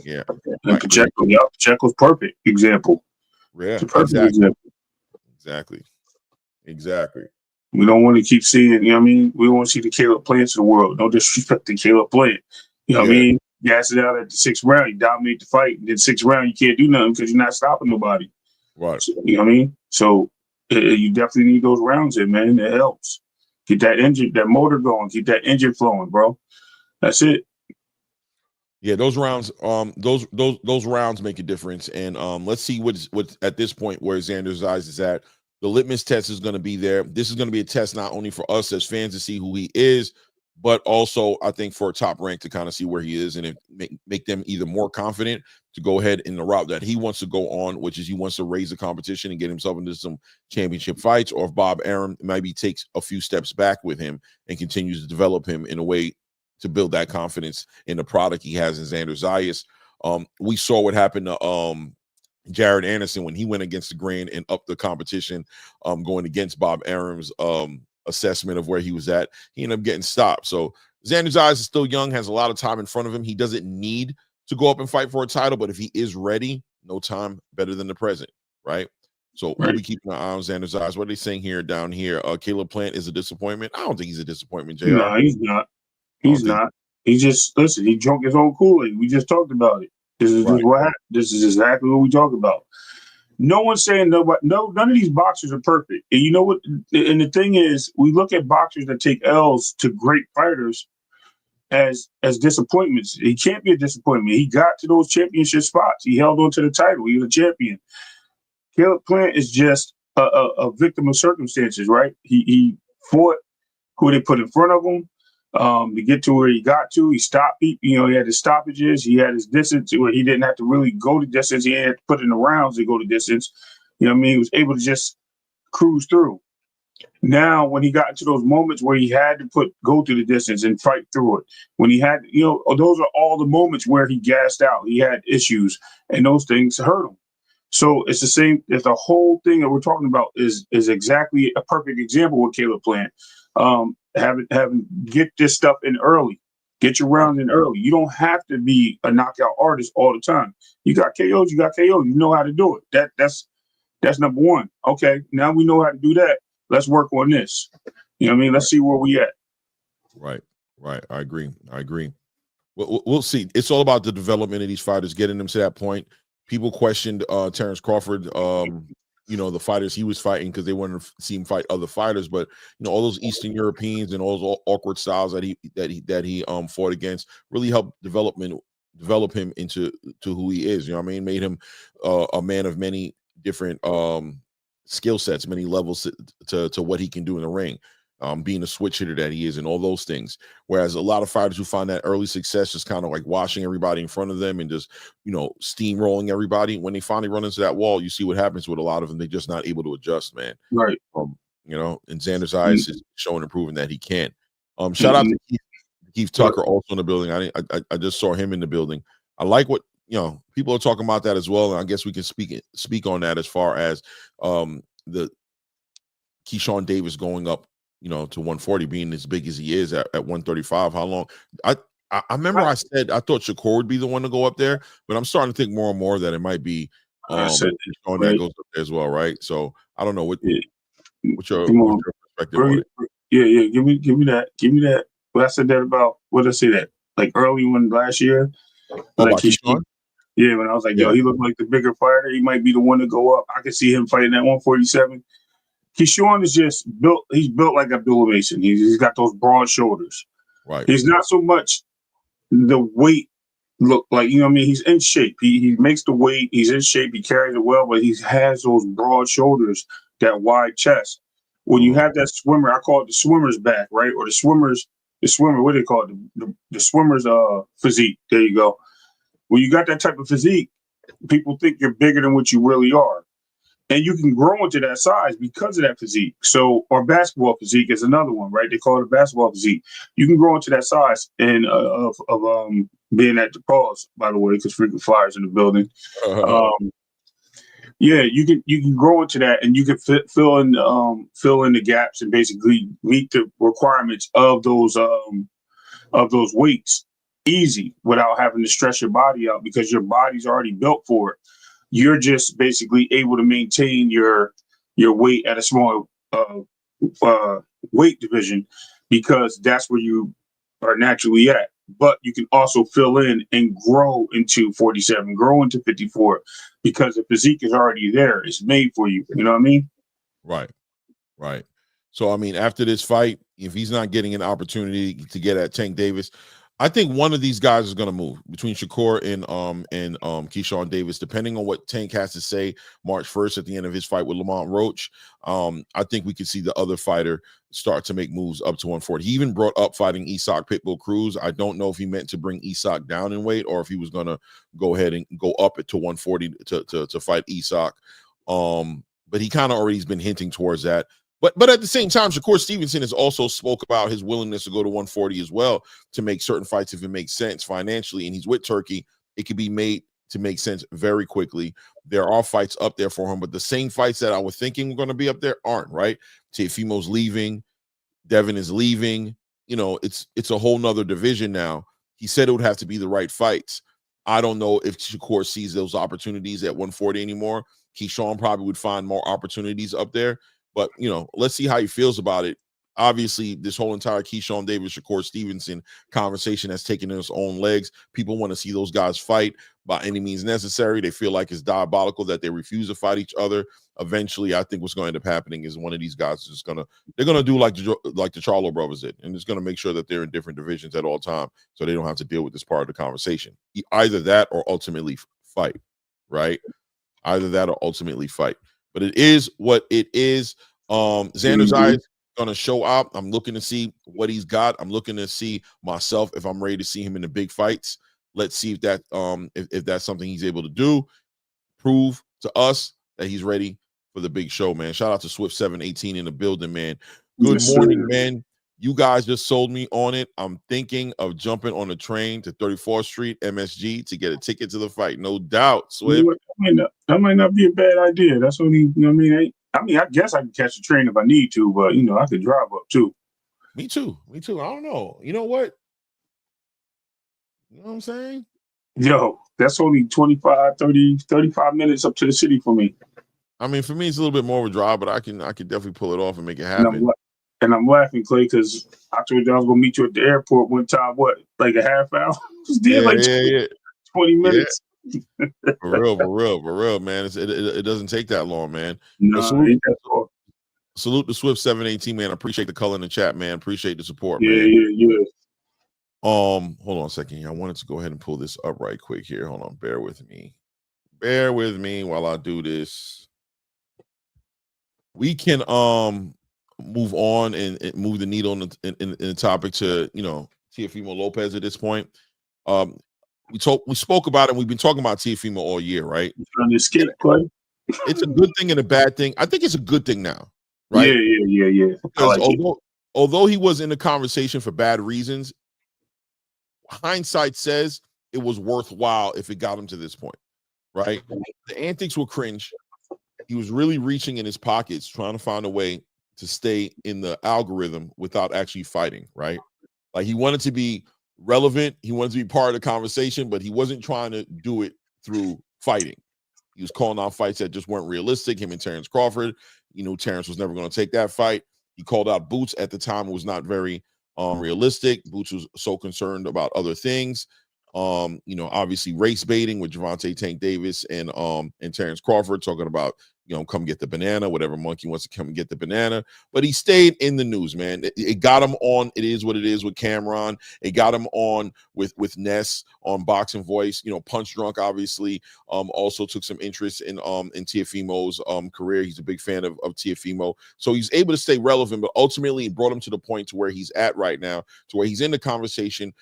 Yeah. And Pacheco's perfect example. Yeah. Exactly. We don't want to keep seeing, we don't want to see the Caleb Plants of the world. No disrespect to Caleb Plant. You know what I mean? Gas it out at the 6th round, you dominate the fight. And then 6th round, you can't do nothing because you're not stopping nobody. Right. So, you know what I mean? So you definitely need those rounds in, man. It helps. Get that motor going. Keep that engine flowing, bro. That's it. Yeah, those rounds, those rounds make a difference. And let's see what's at this point where Xander Zayas is at. The litmus test is going to be there. This is going to be a test not only for us as fans to see who he is, but also I think for a Top Rank to kind of see where he is and it make them either more confident to go ahead in the route that he wants to go on, which is he wants to raise the competition and get himself into some championship fights, or if Bob Arum maybe takes a few steps back with him and continues to develop him in a way to build that confidence in the product he has in Xander Zayas. We saw what happened to Jared Anderson when he went against the grain and upped the competition, going against Bob Arum's assessment of where he was at. He ended up getting stopped. So Xander Zayas is still young, has a lot of time in front of him. He doesn't need to go up and fight for a title, but if he is ready, no time better than the present, right? So we'll be keeping an eye on Xander Zayas. What are they saying here down here? Caleb Plant is a disappointment. I don't think he's a disappointment, JR. No, he's not. He's not. He just listen. He drunk his own Kool-Aid. We just talked about it. This is just what happened. This is exactly what we talk about. No one's saying nobody. No, none of these boxers are perfect. And you know what? And the thing is, we look at boxers that take L's to great fighters as disappointments. He can't be a disappointment. He got to those championship spots. He held on to the title. He was a champion. Caleb Plant is just a victim of circumstances, right? He fought who they put in front of him. To get to where he got to, he stopped. He had his stoppages. He had his distance where he didn't have to really go the distance. He had to put in the rounds to go the distance. You know what I mean? He was able to just cruise through. Now, when he got into those moments where he had to go through the distance and fight through it, when he had, those are all the moments where he gassed out. He had issues, and those things hurt him. So it's the same. If the whole thing that we're talking about is exactly a perfect example with Caleb Plant. Having get this stuff in early, get your rounds in early. You don't have to be a knockout artist all the time. You got KOs, you got KOs. You know how to do it. That's number one. Okay, now we know how to do that. Let's work on this. You know what I mean? Let's see where we at. Right. I agree. We'll see. It's all about the development of these fighters, getting them to that point. People questioned Terrence Crawford. The fighters he was fighting because they wanted to see him fight other fighters, but all those Eastern Europeans and all those awkward styles that he fought against really helped develop him into who he is. You know what I mean? Made him a man of many different skill sets, many levels to what he can do in the ring. Being a switch hitter that he is and all those things. Whereas a lot of fighters who find that early success just kind of like washing everybody in front of them and just, steamrolling everybody. When they finally run into that wall, you see what happens with a lot of them. They're just not able to adjust, man. Right. And Xander Zayas is showing and proving that he can. Shout out to Keith Tucker also in the building. I just saw him in the building. I like what, people are talking about that as well. And I guess we can speak on that as far as the Keyshawn Davis going up, to 140, being as big as he is at 135. How long? I remember I said I thought Shakur would be the one to go up there, but I'm starting to think more and more that it might be Keyshawn that goes up there as well, right? So I don't know what's your perspective on it. Yeah, give me that. But I said that about what did I say that? Like early last year. Like Keyshawn? Yeah, when I was like, yo, he looked like the bigger fighter. He might be the one to go up. I could see him fighting at 147. Keyshawn is just built. He's built like Abdullah Mason. He's got those broad shoulders. Right. He's not so much the weight look like, he's in shape. He makes the weight. He's in shape. He carries it well, but he has those broad shoulders, that wide chest. When you have that swimmer, I call it the swimmer's back, right? Or the swimmer, what do they call it? The swimmer's physique. There you go. When you got that type of physique, people think you're bigger than what you really are. And you can grow into that size because of that physique. So, or basketball physique is another one, right? They call it a basketball physique. You can grow into that size and of being at the pause, by the way, because frequent flyers in the building. You can grow into that, and you can fill in the gaps and basically meet the requirements of those weights easy without having to stress your body out because your body's already built for it. You're just basically able to maintain your weight at a small weight division because that's where you are naturally at. But you can also fill in and grow into 47, grow into 54 because the physique is already there. It's made for you. You know what I mean? Right. So, I mean, after this fight, if he's not getting an opportunity to get at Tank Davis, I think one of these guys is going to move between Shakur and Keyshawn Davis, depending on what Tank has to say March 1st at the end of his fight with Lamont Roach. I think we could see the other fighter start to make moves up to 140. He even brought up fighting Isak Pitbull Cruz. I don't know if he meant to bring Isak down in weight or if he was going to go ahead and go up it to 140 to fight Isak. But he kind of already has been hinting towards that. But at the same time, Shakur Stevenson has also spoke about his willingness to go to 140 as well to make certain fights if it makes sense financially. And he's with Turkey. It can be made to make sense very quickly. There are fights up there for him, but the same fights that I was thinking were going to be up there aren't, right? Teofimo's leaving. Devin is leaving. You know, it's a whole nother division now. He said it would have to be the right fights. I don't know if Shakur sees those opportunities at 140 anymore. Keyshawn probably would find more opportunities up there. But, you know, let's see how he feels about it. Obviously, this whole entire Keyshawn Davis, Shakur Stevenson conversation has taken its own legs. People want to see those guys fight by any means necessary. They feel like it's diabolical that they refuse to fight each other. Eventually, I think what's going to end up happening is one of these guys is they're going to do like the Charlo brothers did, and it's going to make sure that they're in different divisions at all time so they don't have to deal with this part of the conversation. Either that or ultimately fight, right? Either that or ultimately fight. But it is what it is. Xander Zayas going to show up. I'm looking to see what he's got. I'm looking to see myself if I'm ready to see him in the big fights. Let's see if that if that's something he's able to do. Prove to us that he's ready for the big show, man. Shout out to Swift 718 in the building, man. Good morning, man. You guys just sold me on it. I'm thinking of jumping on a train to 34th Street MSG to get a ticket to the fight. No doubt, Swift. That might not be a bad idea. That's only, you know what I mean? I guess I can catch a train if I need to, but, you know, I could drive up too. Me too. I don't know. You know what? You know what I'm saying? Yo, that's only 25, 30, 35 minutes up to the city for me. I mean, for me, it's a little bit more of a drive, but I can definitely pull it off and make it happen. And I'm laughing, Clay, because I told you I was going to meet you at the airport one time, like a half hour? 20 minutes. Yeah. For real, man. It doesn't take that long, man. No, salute to Swift 718, man. I appreciate the color in the chat, man. Appreciate the support, man. Yeah. Hold on a second here. I wanted to go ahead and pull this up right quick here. Hold on, bear with me while I do this. We can move on and move the needle in the topic to, you know, Teofimo Lopez at this point. We spoke about it. We've been talking about Teofimo all year, right? It's a good thing and a bad thing. I think it's a good thing now, right? Yeah. Because although he was in the conversation for bad reasons, hindsight says it was worthwhile if it got him to this point, right? The antics were cringe. He was really reaching in his pockets, trying to find a way to stay in the algorithm without actually fighting, right? Like, he wanted to be relevant. He wanted to be part of the conversation, but he wasn't trying to do it through fighting. He was calling out fights that just weren't realistic. Him and Terrence Crawford, you know, Terrence was never going to take that fight. He called out Boots at the time. It was not very realistic. Boots was so concerned about other things. You know, obviously race baiting with Gervonta Tank Davis and Terrence Crawford, talking about, you know, come get the banana, whatever monkey wants to come and get the banana. But he stayed in the news, man. It got him on It Is What It Is with Cameron. It got him on with Ness on Boxing Voice. You know, Punch Drunk obviously also took some interest in Teofimo's career. He's a big fan of Teofimo. So he's able to stay relevant, but ultimately it brought him to the point to where he's at right now, to where he's in the conversation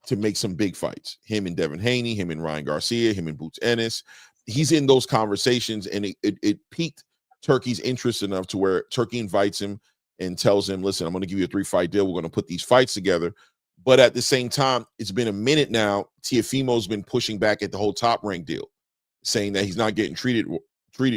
to make some big fights. Him and Devin Haney, him and Ryan Garcia, him and Boots Ennis. He's in those conversations, and it piqued Turkey's interest enough to where Turkey invites him and tells him, listen, I'm going to give you a 3-fight deal. We're going to put these fights together. But at the same time, it's been a minute now. Teofimo's been pushing back at the whole Top Rank deal, saying that he's not getting treated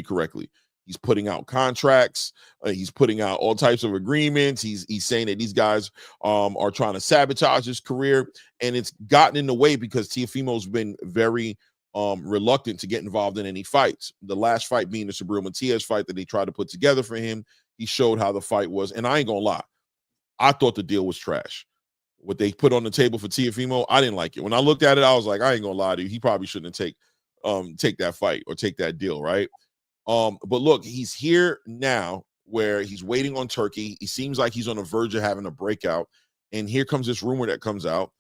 correctly. He's putting out contracts. He's putting out all types of agreements. He's saying that these guys are trying to sabotage his career, and it's gotten in the way because Teofimo's been very reluctant to get involved in any fights. The last fight being the Subriel Matias fight that they tried to put together for him. He showed how the fight was, and I ain't gonna lie, I thought the deal was trash. What they put on the table for Teofimo, I didn't like it. When I looked at it, I was like, I ain't gonna lie to you, he probably shouldn't take that fight or take that deal, right? But look, he's here now where he's waiting on Turkey. He seems like he's on the verge of having a breakout, and here comes this rumor that comes out.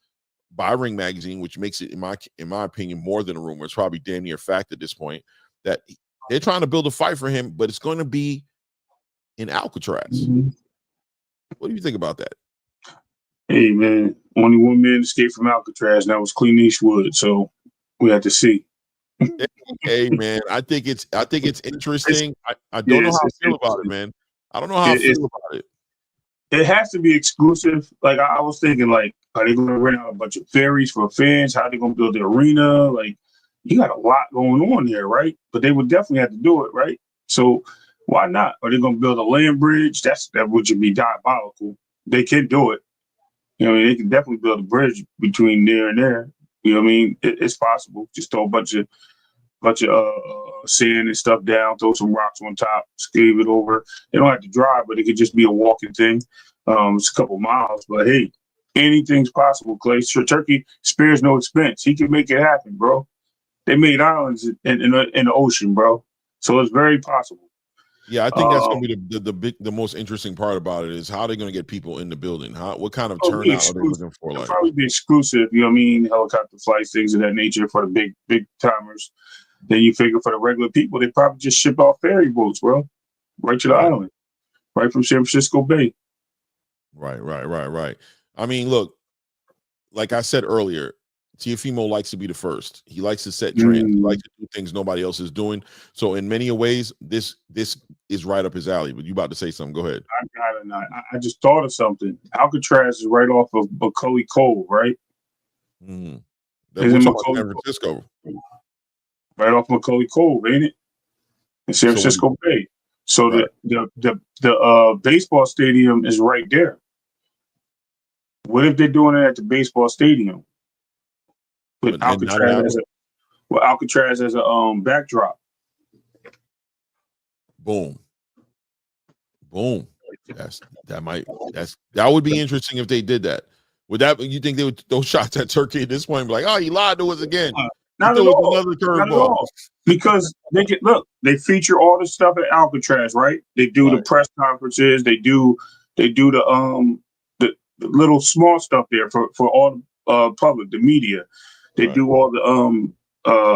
by Ring Magazine, which makes it, in my opinion, more than a rumor. It's probably damn near fact at this point that they're trying to build a fight for him, but it's going to be in Alcatraz. Mm-hmm. What do you think about that? Hey man, only one man escaped from Alcatraz, and that was Clint Eastwood. So we have to see. Hey man, I think it's interesting. I don't know how I feel about it, man. I don't know how I feel about it. It has to be exclusive. Like I was thinking, like, are they going to rent out a bunch of ferries for fans? How are they going to build the arena? Like, you got a lot going on here, right? But they would definitely have to do it, right? So why not? Are they going to build a land bridge? That would be diabolical. They can do it. You know, they can definitely build a bridge between there and there. You know what I mean? It's possible. Just throw a bunch of sand and stuff down, throw some rocks on top, scave it over. They don't have to drive, but it could just be a walking thing. It's a couple miles, but hey, anything's possible, Clay. Sure, Turkey spares no expense. He can make it happen, bro. They made islands in the ocean, bro. So it's very possible. Yeah, I think that's going to be the most interesting part about it is how they're going to get people in the building. What kind of turnout are they looking for? It'll probably be exclusive, you know what I mean? Helicopter flights, things of that nature for the big timers. Then you figure for the regular people, they probably just ship off ferry boats, bro, right to the island, right from San Francisco Bay. Right. I mean, look, like I said earlier, Teofimo likes to be the first. He likes to set trends. He likes to do things nobody else is doing. So in many ways, this is right up his alley. But you about to say something? Go ahead. I just thought of something. Alcatraz is right off of Macaulay Cove, right? Mm-hmm. Is in San Francisco. Right off Macaulay Cove, ain't it? In San Francisco Bay. So right. the baseball stadium is right there. What if they're doing it at the baseball stadium? With Alcatraz as a backdrop. Boom. That would be interesting if they did that. Would that, you think they would throw shots at Turkey at this point and be like, oh, he lied to us again? Not at all. Because they feature all the stuff at Alcatraz, right? They do the press conferences, they do the little small stuff there for all the public, the media. They do all the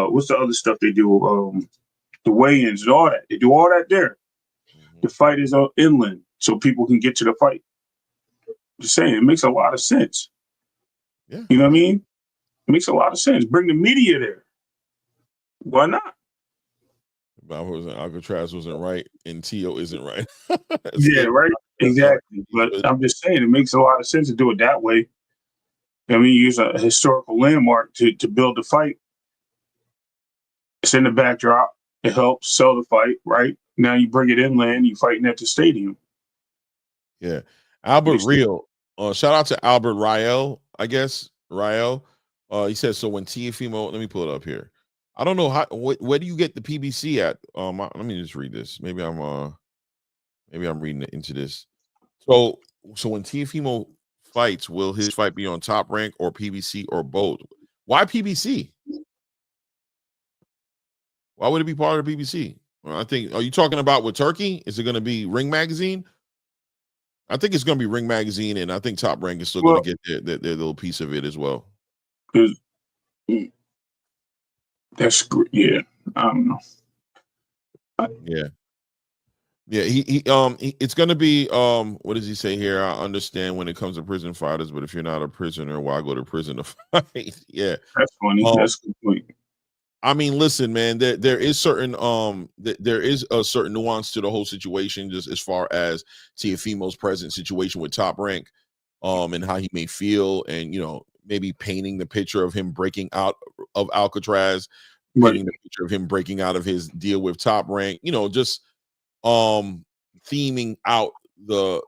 what's the other stuff they do? The weigh-ins and all that. They do all that there. Mm-hmm. The fight is inland, so people can get to the fight. Just saying, it makes a lot of sense. Yeah. You know what I mean? It makes a lot of sense. Bring the media there. Why not? Alcatraz wasn't right, and Tio isn't right. Yeah, right. Exactly. But I'm just saying, it makes a lot of sense to do it that way. I mean, use a historical landmark to build the fight. It's in the backdrop. It helps sell the fight, right? Now you bring it inland, you're fighting at the stadium. Yeah. Albert Real. Shout out to Albert Riel, I guess. Riel. He says, so when Teofimo, let me pull it up here. I don't know where do you get the PBC at? Let me just read this. Maybe I'm reading it into this. So when Teofimo fights, will his fight be on Top Rank or PBC or both? Why PBC? Why would it be part of the PBC? Well, I think, are you talking about with Turkey? Is it going to be Ring Magazine? I think it's going to be Ring Magazine, and I think Top Rank is still going to get their little piece of it as well. That's yeah. I don't know. Yeah. It's gonna be what does he say here? I understand when it comes to prison fighters, but if you're not a prisoner, why go to prison to fight? Yeah, that's funny. That's a good point. I mean, listen, man, there is certain there is a certain nuance to the whole situation, just as far as Teofimo's present situation with Top Rank, and how he may feel, and maybe painting the picture of him breaking out of Alcatraz, painting the picture of him breaking out of his deal with Top Rank, just theming out the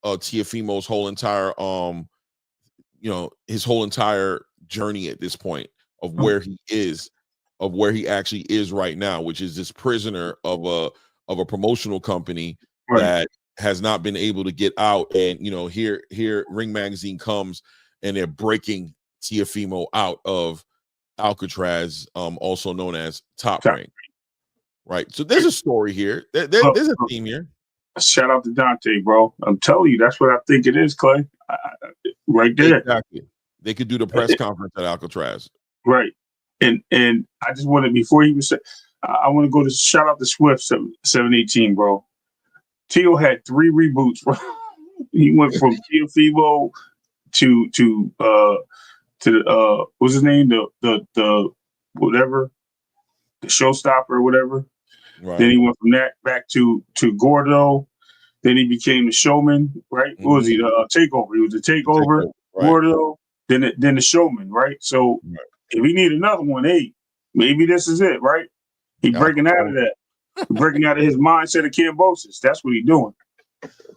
Teofimo's whole entire his whole entire journey at this point of where he is, of where he actually is right now, which is this prisoner of a promotional company that has not been able to get out. And here Ring Magazine comes and they're breaking Teofimo out of Alcatraz, also known as Top Rank. Right. So there's a story here. There's a theme here. Shout out to Dante, bro. I'm telling you, that's what I think it is, Clay. Right there. Exactly. They could do the press conference at Alcatraz. Right. And I just wanted, before he was, I want to go to shout out to Swift 718, bro. Teo had 3 reboots, bro. He went from Teofimo to what's his name? The whatever, the showstopper or whatever. Right. Then he went from that back to Gordo. Then he became the showman, right? Mm-hmm. What was he? The takeover. He was the takeover, right. Gordo, then the showman, right? So if he need another one, hey, maybe this is it, right? He breaking out of that. Breaking out of his mindset of Kambosos. That's what he's doing.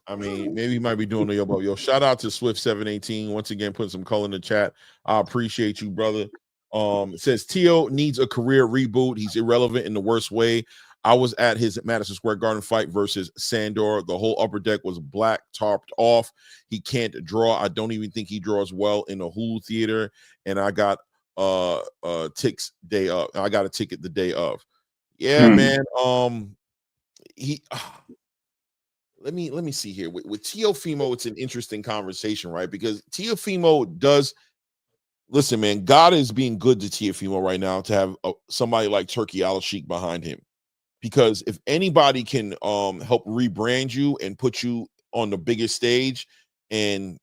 I mean, maybe he might be doing the yo. Shout out to Swift 718 once again, putting some color in the chat. I appreciate you, brother. It says Teo needs a career reboot. He's irrelevant in the worst way. I was at his Madison Square Garden fight versus Sandor. The whole upper deck was black, tarped off. He can't draw. I don't even think he draws well in the Hulu theater. And I got ticks day of. I got a ticket the day of. Yeah, man. Let me see here. With Teofimo, it's an interesting conversation, right? Because Teofimo does listen, man. God is being good to Teofimo right now to have somebody like Turkey Al-Sheikh behind him. Because if anybody can help rebrand you and put you on the biggest stage and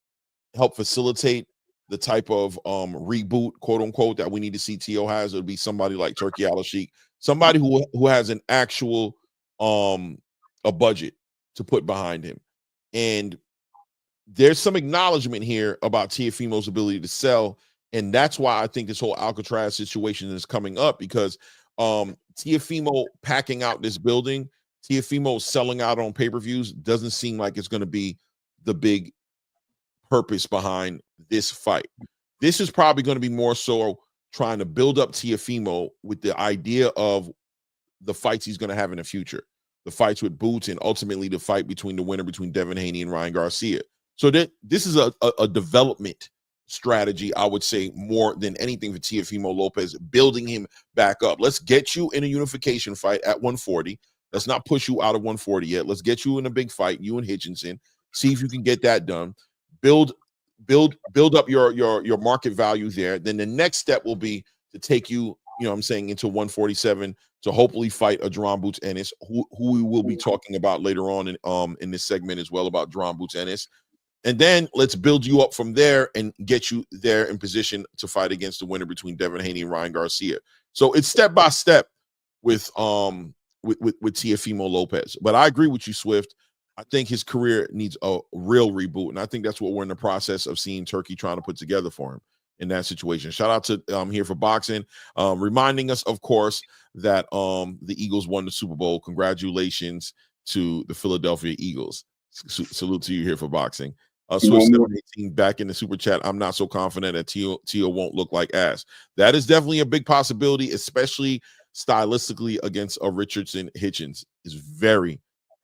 help facilitate the type of reboot, quote unquote, that we need to see Teo has, it would be somebody like Turkey Al-Sheikh, somebody who has an actual a budget to put behind him. And there's some acknowledgement here about Teofimo's ability to sell. And that's why I think this whole Alcatraz situation is coming up, because Teofimo packing out this building, Teofimo selling out on pay-per-views doesn't seem like it's going to be the big purpose behind this fight. This is probably going to be more so trying to build up Teofimo with the idea of the fights he's going to have in the future, the fights with Boots, and ultimately the fight between the winner between Devin Haney and Ryan Garcia. So that this is a development strategy, I would say, more than anything for Teofimo Lopez, building him back up. Let's get you in a unification fight at 140. Let's not push you out of 140 yet. Let's get you in a big fight, you and Hitchinson. See if you can get that done. Build up your market value there. Then the next step will be to take you, what I'm saying, into 147 to hopefully fight a Jaron Boots Ennis, who we will be talking about later on in this segment as well, about Jaron Boots Ennis. And then let's build you up from there and get you there in position to fight against the winner between Devin Haney and Ryan Garcia. So it's step by step with Teofimo Lopez. But I agree with you, Swift. I think his career needs a real reboot, and I think that's what we're in the process of seeing Turkey trying to put together for him in that situation. Shout out to Here for Boxing, reminding us, of course, that the Eagles won the Super Bowl. Congratulations to the Philadelphia Eagles. Salute to you, Here for Boxing. Swift 718 back in the super chat. I'm not so confident that Teo won't look like ass. That is definitely a big possibility, especially stylistically against a Richardson Hitchens. It's very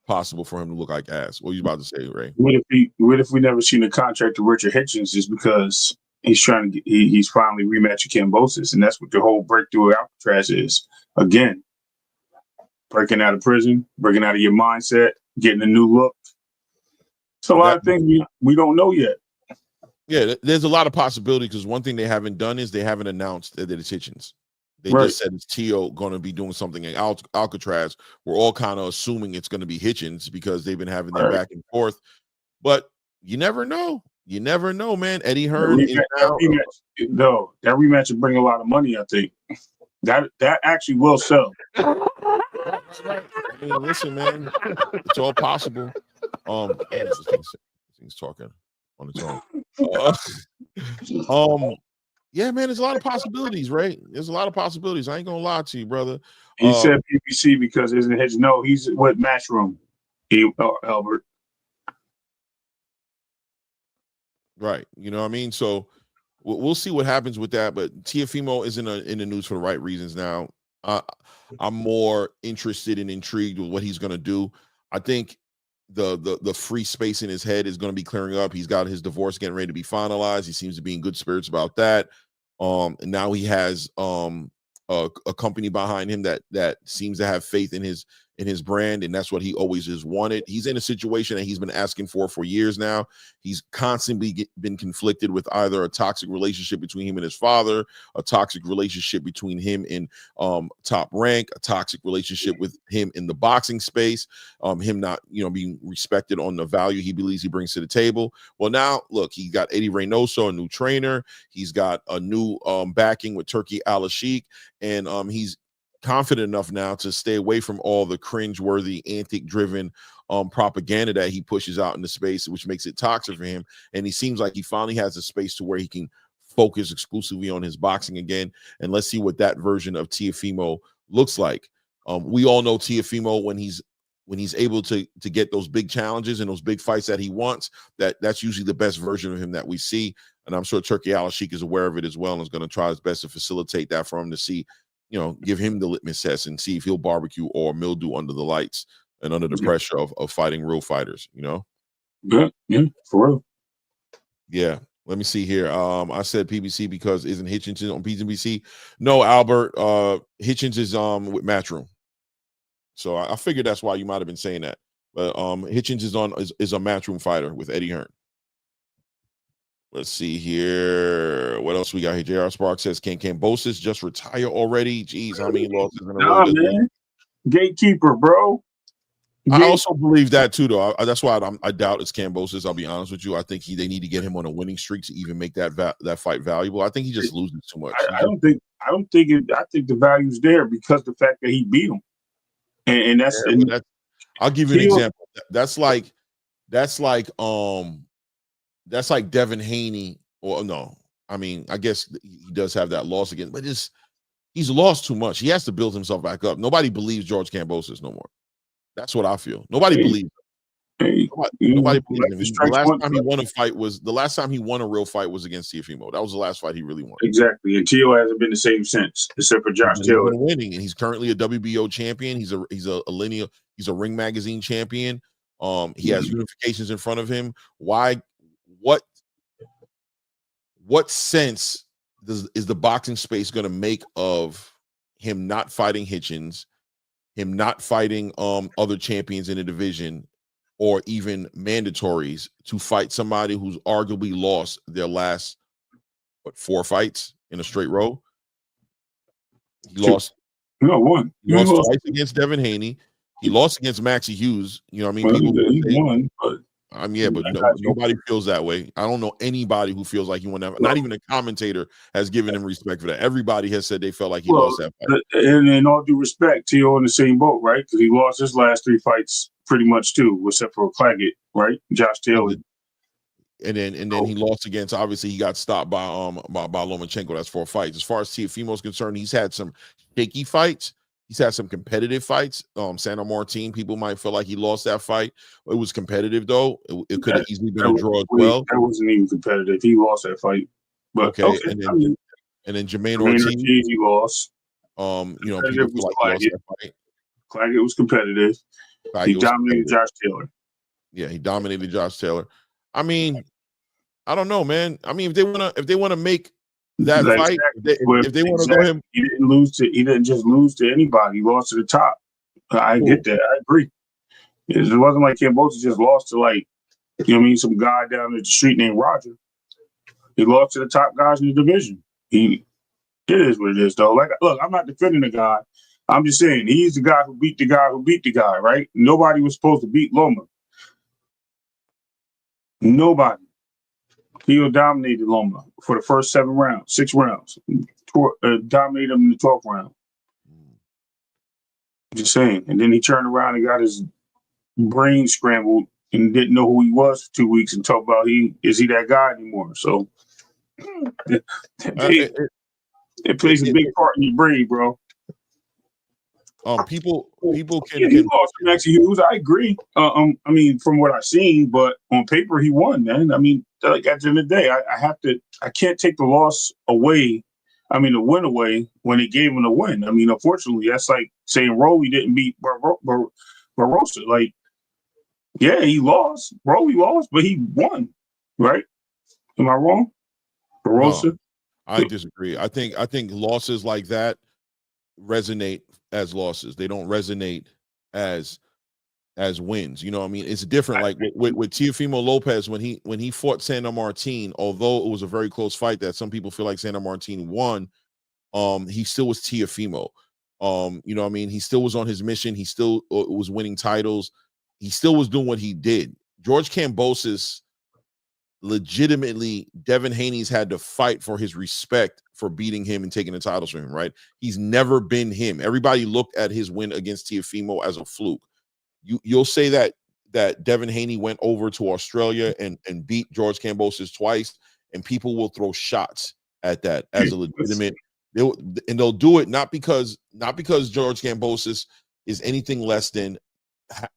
possible for him to look like ass. What are you about to say, Ray? What if we never seen a contract to Richard Hitchens just because he's trying to he's finally rematching Kambosos, and that's what the whole breakthrough of Alcatraz is. Again, breaking out of prison, breaking out of your mindset, getting a new look. It's a lot of things we don't know yet. Yeah, there's a lot of possibility, because one thing they haven't done is they haven't announced that it's Hitchens. They just said it's Teo going to be doing something in Alcatraz. We're all kind of assuming it's going to be Hitchens because they've been having that back and forth. But you never know. You never know, man. Eddie Hearn that rematch will bring a lot of money, I think. That actually will sell. I mean, listen, man, it's all possible. This thing's talking on its own. Yeah, man, there's a lot of possibilities, right? There's a lot of possibilities. I ain't gonna lie to you, brother. He said PPC because isn't his he's with Matchroom, Albert. Right. You know what I mean? So we'll see what happens with that. But Teofimo isn't in the news for the right reasons now. I'm more interested and intrigued with what he's going to do. I think the free space in his head is going to be clearing up. He's got his divorce getting ready to be finalized. He seems to be in good spirits about that. And now he has a company behind him that seems to have faith in his in his brand, and that's what he always has wanted. He's in a situation that he's been asking for years now. He's constantly been conflicted with either a toxic relationship between him and his father, a toxic relationship between him and Top Rank, a toxic relationship with him in the boxing space, him not being respected on the value he believes he brings to the table. Well, now look, he got Eddie Reynoso, a new trainer. He's got a new backing with Turki Al-Sheikh, and he's confident enough now to stay away from all the cringe-worthy, antic-driven propaganda that he pushes out in the space, which makes it toxic for him. And he seems like he finally has a space to where he can focus exclusively on his boxing again. And let's see what that version of Teofimo looks like. We all know Teofimo, when he's able to get those big challenges and those big fights that he wants, that's usually the best version of him that we see. And I'm sure Turki Al-Sheikh is aware of it as well and is going to try his best to facilitate that for him, to see, give him the litmus test and see if he'll barbecue or mildew under the lights and under the pressure of fighting real fighters, Yeah, for real. Yeah. Let me see here. I said PBC because isn't Hitchens on PBC? No, Albert. Hitchens is with Matchroom. So I figured that's why you might have been saying that. But Hitchens is a Matchroom fighter with Eddie Hearn. Let's see here. What else we got here? J.R. Sparks says, can Kambosos just retire already? Jeez, how many losses in a row? Man. Gatekeeper, bro. I also believe that too, though. That's why I doubt it's Kambosos. I'll be honest with you. I think they need to get him on a winning streak to even make that fight valuable. I think he just loses too much. I think the value's there because the fact that he beat him, and that's. I'll give you an example. That's like Devin Haney, or no. I mean, I guess he does have that loss again, but he's lost too much. He has to build himself back up. Nobody believes George Kambosos no more. That's what I feel. Nobody believes him. Nobody believes him. The last time he won a real fight was against Teofimo. That was the last fight he really won. Exactly. And Teo hasn't been the same since, except for Josh Taylor. Winning, and he's currently a WBO champion. He's a Ring Magazine champion. He has unifications in front of him. Why? What sense is the boxing space going to make of him not fighting Hitchens, him not fighting other champions in the division, or even mandatories, to fight somebody who's arguably lost their last 4 fights in a straight row? He lost. No, one. He lost twice against Devin Haney. He lost against Maxie Hughes. You know what I mean? Well, he won, but but nobody feels that way. I don't know anybody who feels like he won that. Not even a commentator has given him respect for that. Everybody has said they felt like he lost that fight. And in all due respect, Teo in the same boat, right? Because he lost his last 3 fights pretty much too, except for Claggett, right? Josh Taylor. And then he lost against, obviously he got stopped by Lomachenko. That's 4 fights. As far as Teofimo is concerned, he's had some shaky fights. He's had some competitive fights. Santa Martin, people might feel like he lost that fight. It was competitive, though. It could have easily been a draw as well. That wasn't even competitive. He lost that fight. But okay. And then Jermaine Ortiz, he lost. People feel like he lost that fight. Claggett was competitive. He dominated Josh Taylor. Yeah, he dominated Josh Taylor. I mean, I don't know, man. I mean, if they wanna make that fight, if they want to go him, he didn't just lose to anybody. He lost to the top. I get that. I agree. It wasn't like Kambosos just lost to some guy down the street named Roger. He lost to the top guys in the division. It is what it is, though. Look, I'm not defending the guy. I'm just saying he's the guy who beat the guy, right? Nobody was supposed to beat Loma. Nobody. He dominated Loma for the first 6 rounds. Dominated him in the 12th round. Just saying. And then he turned around and got his brain scrambled and didn't know who he was for 2 weeks and talked about is he that guy anymore? So it plays a big part in your brain, bro. People can. He lost to Maxie Hughes. I agree. I mean, from what I've seen, but on paper he won, man. I mean, like at the end of the day, I can't take the loss away. I mean, the win away when he gave him the win. I mean, unfortunately, that's like saying Rolly didn't beat Barossa. Like, yeah, he lost. Rolly lost, but he won, right? Am I wrong? Barossa? No, I disagree. I think losses like that resonate as losses. They don't resonate as wins. You know what I mean? It's different. Like with Teofimo Lopez when he fought Sandor Martin, although it was a very close fight that some people feel like Sandor Martin won, he still was Teofimo. You know what I mean? He still was on his mission. He still was winning titles. He still was doing what he did. George Kambosos, legitimately, Devin Haney's had to fight for his respect for beating him and taking the titles from him, right? He's never been him. Everybody looked at his win against Teofimo as a fluke. You'll say that Devin Haney went over to Australia and beat George Kambosos twice, and people will throw shots at that as a legitimate. They'll do it not because George Kambosos is anything less than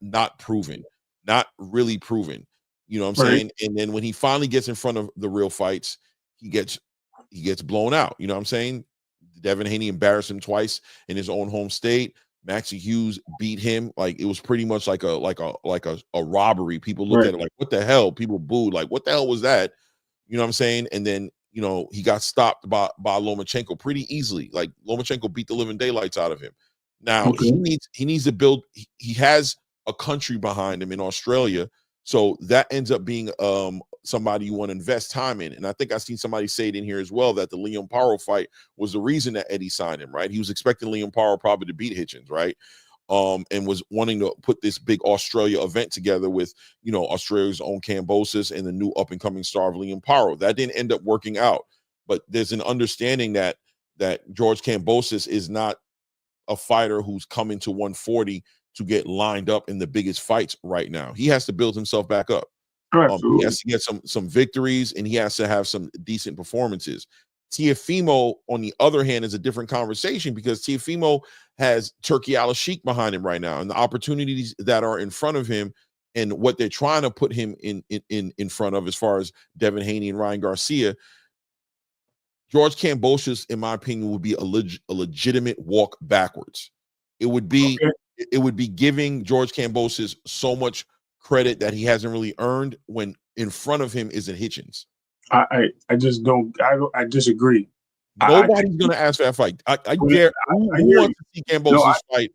not proven, not really proven. You know what I'm saying? And then when he finally gets in front of the real fights, he gets blown out. You know what I'm saying? Devin Haney embarrassed him twice in his own home state. Maxie Hughes beat him. Like, it was pretty much like a robbery. People looked at it like, what the hell? People booed, like, what the hell was that? You know what I'm saying? And then, you know, he got stopped by Lomachenko pretty easily. Like, Lomachenko beat the living daylights out of him. Now he needs to build. He has a country behind him in Australia, so that ends up being somebody you want to invest time in. And I think I seen somebody say it in here as well, that the Liam Paro fight was the reason that Eddie signed him, right? He was expecting Liam Paro probably to beat Hitchens, right? And was wanting to put this big Australia event together with, you know, Australia's own Kambosos and the new up-and-coming star of Liam Paro. That didn't end up working out. But there's an understanding that George Kambosos is not a fighter who's coming to 140 to get lined up in the biggest fights right now. He has to build himself back up. He has to get some victories, and he has to have some decent performances. Teofimo, on the other hand, is a different conversation because Teofimo has Turkey Al-Sheikh behind him right now, and the opportunities that are in front of him and what they're trying to put him in front of as far as Devin Haney and Ryan Garcia. George Kambosos, in my opinion, would be a legitimate walk backwards. It would be giving George Kambosos so much credit that he hasn't really earned when in front of him is Hitchens. I just don't. I disagree. Nobody's going to ask for that fight. I dare. Who wants to see Kambosos fight?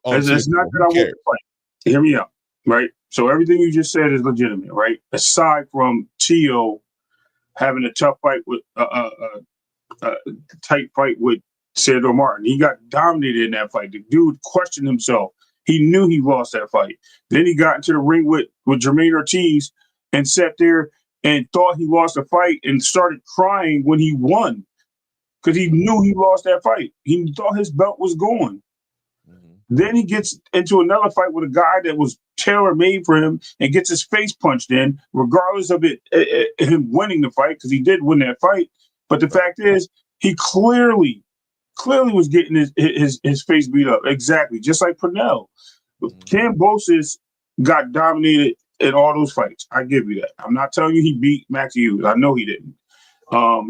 It's not that I want to fight. Hear me out, right? So everything you just said is legitimate, right? Aside from Teo having a tough fight with tight fight with Sandor Martin, he got dominated in that fight. The dude questioned himself. He knew he lost that fight. Then he got into the ring with Jermaine Ortiz and sat there and thought he lost the fight and started crying when he won because he knew he lost that fight. He thought his belt was gone. Then he gets into another fight with a guy that was tailor-made for him and gets his face punched in, regardless of him winning the fight, because he did win that fight. But the fact is, he clearly was getting his face beat up. Exactly, just like Pernell. Kambosos got dominated in all those fights. I give you that. I'm not telling you he beat Max Hughes. I know he didn't.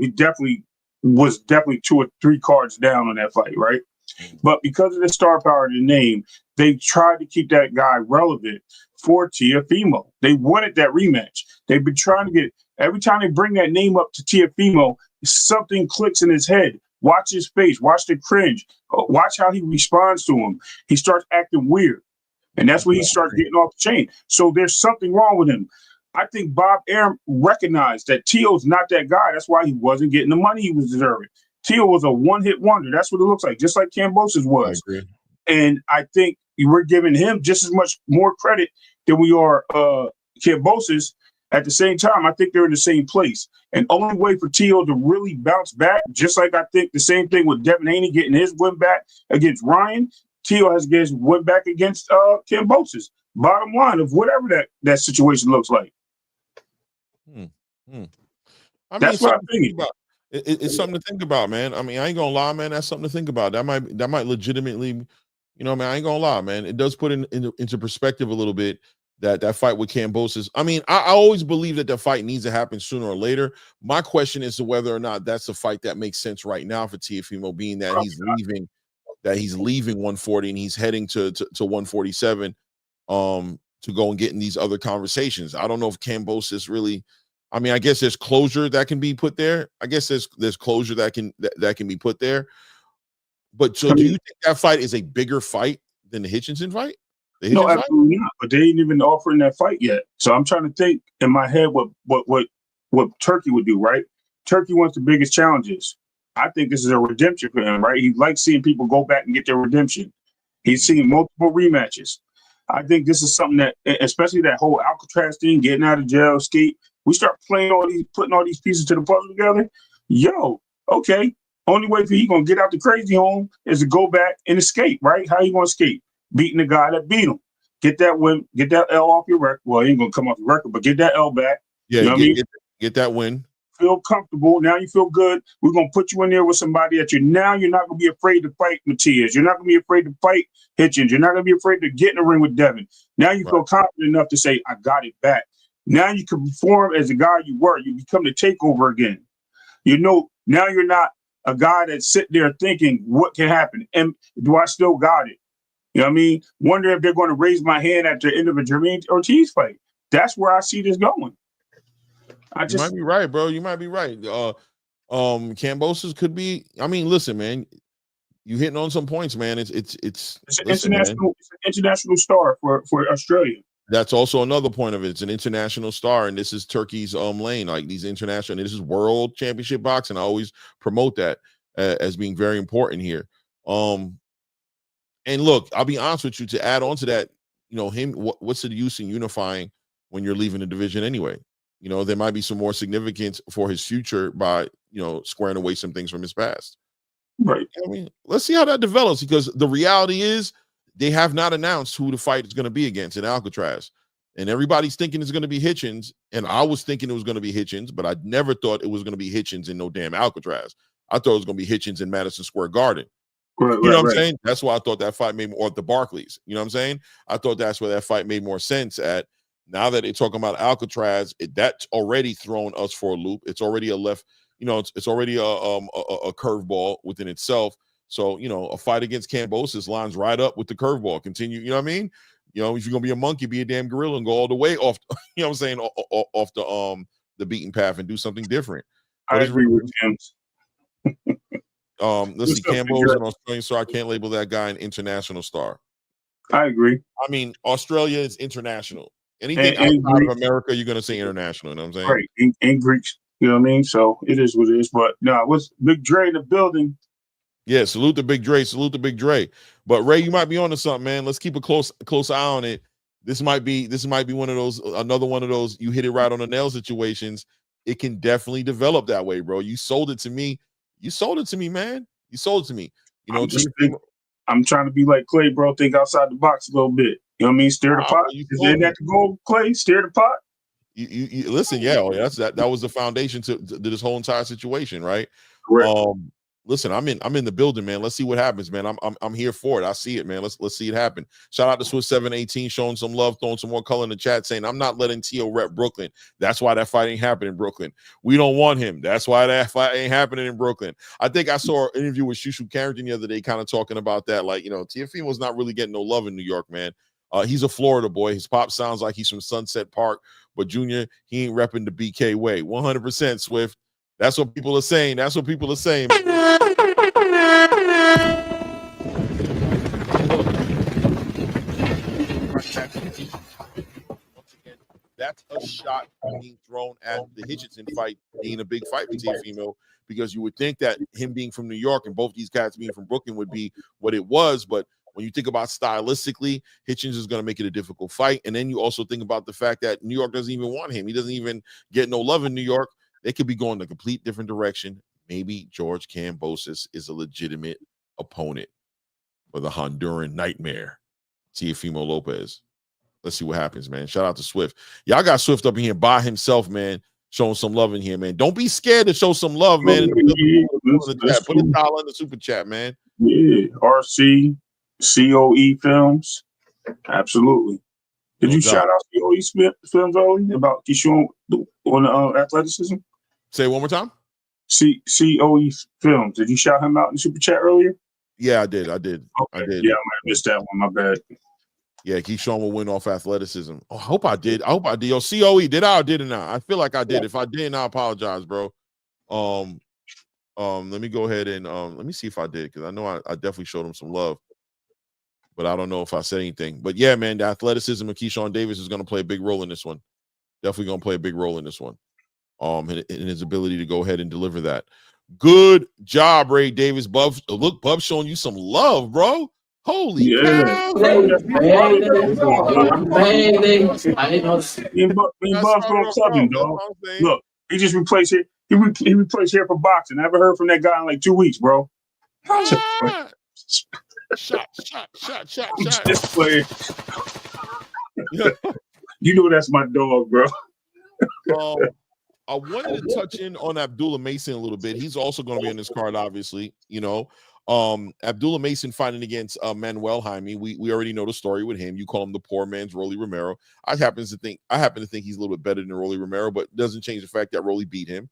He definitely was 2 or 3 cards down on that fight, right? But because of the star power of the name, they tried to keep that guy relevant for Teofimo. They wanted that rematch. They've been trying to get it. Every time they bring that name up to Teofimo, something clicks in his head. Watch his face. Watch the cringe. Watch how he responds to him. He starts acting weird. And that's when he starts getting off the chain. So there's something wrong with him. I think Bob Arum recognized that Teo's not that guy. That's why he wasn't getting the money he was deserving. Teo was a one-hit wonder. That's what it looks like, just like Kambosos was. I agree. And I think we're giving him just as much more credit than we are Kambosos. At the same time, I think they're in the same place. And only way for Teo to really bounce back, just like I think the same thing with Devin Haney getting his win back against Ryan, Teo has to get his win back against Kambosos. Bottom line of whatever that situation looks like. That's what I'm thinking about. It's something to think about, man. I mean, I ain't gonna lie, man. That's something to think about. That might legitimately, you know, man. I ain't gonna lie, man. It does put into perspective a little bit that fight with Kambosos. I mean, I always believe that fight needs to happen sooner or later. My question is to whether or not that's a fight that makes sense right now for Teofimo, being that he's leaving 140 and he's heading to 147 to go and get in these other conversations. I don't know if Kambosos really. I mean, I guess there's closure that can be put there. I guess there's closure that can be put there. But so, do you think that fight is a bigger fight than the Hitchinson fight? No, absolutely not. But they ain't even offering that fight yet. So I'm trying to think in my head what Turkey would do, right? Turkey wants the biggest challenges. I think this is a redemption for him, right? He likes seeing people go back and get their redemption. He's seen multiple rematches. I think this is something that, especially that whole Alcatraz thing, getting out of jail, escape. We start putting all these pieces to the puzzle together. Yo, okay. Only way for he gonna get out the crazy home is to go back and escape, right? How you gonna escape? Beating the guy that beat him. Get that win, get that L off your record. Well, he ain't gonna come off the record, but get that L back. Yeah, you know what I mean? Get that win. Feel comfortable. Now you feel good. We're gonna put you in there with somebody that you're not gonna be afraid to fight Matias. You're not gonna be afraid to fight Hitchens. You're not gonna be afraid to get in the ring with Devin. Now you feel confident enough to say, I got it back. Now you can perform as the guy you were. You become the takeover again. You know, now you're not a guy that's sitting there thinking, what can happen? And do I still got it? You know what I mean? Wonder if they're going to raise my hand at the end of a Jermaine Ortiz fight. That's where I see this going. You might be right, bro. You might be right. Kambosos could be. I mean, listen, man. You hitting on some points, man. It's an international star for Australia. That's also another point of it. It's an international star, and this is Turkey's lane. Like these international, and this is world championship boxing. I always promote that as being very important here. And look, I'll be honest with you. To add on to that, you know, what's the use in unifying when you're leaving the division anyway? You know, there might be some more significance for his future by, you know, squaring away some things from his past. Right. I mean, let's see how that develops, because the reality is they have not announced who the fight is going to be against in Alcatraz. And everybody's thinking it's going to be Hitchens. And I was thinking it was going to be Hitchens, but I never thought it was going to be Hitchens in no damn Alcatraz. I thought it was going to be Hitchens in Madison Square Garden. You know what I'm saying? That's why I thought that fight made more, or the Barclays. You know what I'm saying? I thought that's where that fight made more sense at. Now that they're talking about Alcatraz, that's already thrown us for a loop. It's already a left, you know, it's already a curveball within itself. So, you know, a fight against Kambosos lines right up with the curveball. Continue, you know what I mean? You know, if you're gonna be a monkey, be a damn gorilla and go all the way off, you know what I'm saying, off the beaten path and do something different. I agree with him. Let's see, Kambosos, an Australian star. I can't label that guy an international star. I agree. I mean, Australia is international. Anything outside of America, you're going to say international. You know what I'm saying? Right. And Greeks. You know what I mean? So it is what it is. But no, what's Big Dre in the building? Yeah, salute the Big Dre. Salute the Big Dre. But Ray, you might be onto something, man. Let's keep a close eye on it. This might be one of those, another one of those you hit it right on the nail situations. It can definitely develop that way, bro. You sold it to me. You sold it to me, man. You sold it to me. You know, I'm trying to be like Clay, bro. Think outside the box a little bit. You know what I mean? Stir the pot. Is that the goal, Clay? Stir the pot. You listen, yeah. That was the foundation to this whole entire situation, right? Correct. Listen, I'm in the building, man. Let's see what happens, man. I'm here for it. I see it, man. Let's see it happen. Shout out to Swiss 718 showing some love, throwing some more color in the chat, saying I'm not letting Tio rep Brooklyn. That's why that fight ain't happening in Brooklyn. We don't want him. That's why that fight ain't happening in Brooklyn. I think I saw an interview with Shushu Carrington the other day, kind of talking about that. Like, you know, Teofimo's not really getting no love in New York, man. He's a Florida boy. His pop sounds like he's from Sunset Park, but Junior, he ain't repping the BK way. 100% Swift. That's what people are saying. That's what people are saying. That's a shot being thrown at the Hitchens fight being a big fight for Teofimo, because you would think that him being from New York and both these guys being from Brooklyn would be what it was. But when you think about stylistically, Hitchens is going to make it a difficult fight. And then you also think about the fact that New York doesn't even want him. He doesn't even get no love in New York. They could be going a complete different direction. Maybe George Kambosos is a legitimate opponent for the Honduran nightmare, Teofimo Lopez. Let's see what happens, man. Shout out to Swift. Y'all got Swift up in here by himself, man, showing some love in here, man. Don't be scared to show some love, man. Put a dollar in the super chat, man. Yeah, RC, COE Films. Absolutely. Did you shout out COE Films earlier about Keyshawn on athleticism? Say it one more time. COE Films. Did you shout him out in the super chat earlier? Yeah, I did. Okay. I did. Yeah, I might have missed that one. My bad. Yeah, Keyshawn will win off athleticism. Oh, I hope I did. Yo, COE, did I or did it not? I feel like I did. If I didn't, I apologize, bro. Let me go ahead and let me see if I did, because I know I definitely showed him some love. but I don't know if I said anything. But yeah, man, the athleticism of Keyshawn Davis is going to play a big role in this one. Definitely going to play a big role in this one. In his ability to go ahead and deliver that. Good job, Ray Davis. Bub, look, Bub showing you some love, bro. Holy cow! I didn't know. Me and Bub's going Southern, dog. Look, he just replaced it. He replaced here for boxing. I haven't heard from that guy in like 2 weeks, bro. Shot. This player. You know that's my dog, bro. I wanted to touch in on Abdullah Mason a little bit. He's also going to be on this card, obviously. You know, Abdullah Mason fighting against Manuel Jaime. We already know the story with him. You call him the poor man's Rolly Romero. I happen to think he's a little bit better than Rolly Romero, but it doesn't change the fact that Rolly beat him.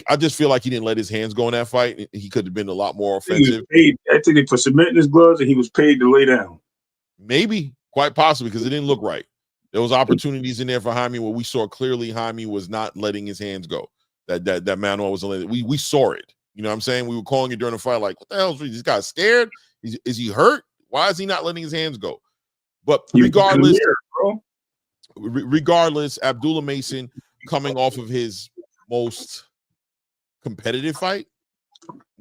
I just feel like he didn't let his hands go in that fight. He could have been a lot more offensive. I think they put cement in his gloves, and he was paid to lay down. Maybe, quite possibly, because it didn't look right. There was opportunities in there for Jaime where we saw clearly Jaime was not letting his hands go. That Manuel wasn't letting. We saw it. You know what I'm saying? We were calling it during the fight, like, what the hell is this guy scared? Is he hurt? Why is he not letting his hands go? But regardless, Abdullah Mason coming off of his most competitive fight.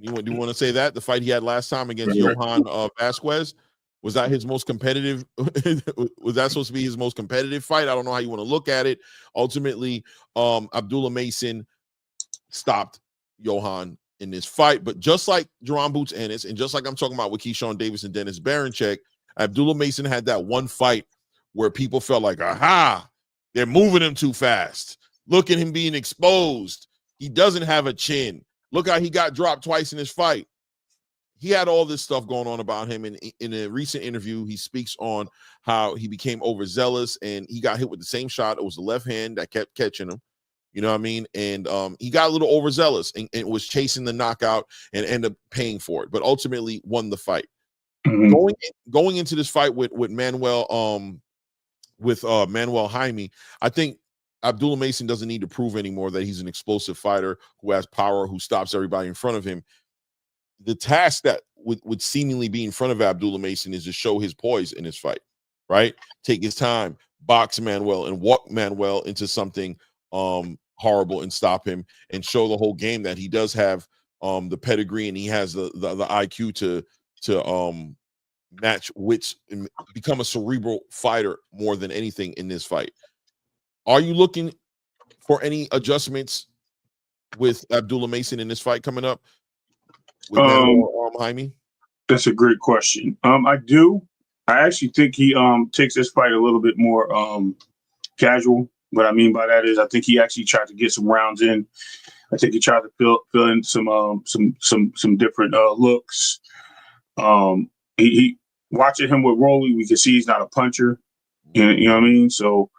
Do you want to say that? The fight he had last time against Johan Vasquez. Was that his most competitive? Was that supposed to be his most competitive fight? I don't know how you want to look at it. Ultimately, Abdullah Mason stopped Johan in this fight. But just like Jaron Boots Ennis, and just like I'm talking about with Keyshawn Davis and Dennis Baranchyk, Abdullah Mason had that one fight where people felt like, aha, they're moving him too fast. Look at him being exposed. He doesn't have a chin. Look how he got dropped twice in his fight. He had all this stuff going on about him. And in a recent interview, he speaks on how he became overzealous and he got hit with the same shot. It was the left hand that kept catching him. You know what I mean? And he got a little overzealous and was chasing the knockout and ended up paying for it, but ultimately won the fight. Mm-hmm. Going into this fight with Manuel Jaime, I think Abdullah Mason doesn't need to prove anymore that he's an explosive fighter who has power, who stops everybody in front of him. The task that would seemingly be in front of Abdullah Mason is to show his poise in his fight, right? Take his time, box Manuel and walk Manuel into something horrible and stop him and show the whole game that he does have the pedigree and he has the IQ to match wits and become a cerebral fighter more than anything in this fight. Are you looking for any adjustments with Abdullah Mason in this fight coming up? With Jaime? That's a great question. I do. I actually think he takes this fight a little bit more casual. What I mean by that is I think he actually tried to get some rounds in. I think he tried to fill in some different looks. He watching him with Rolly, we can see he's not a puncher. You know what I mean? So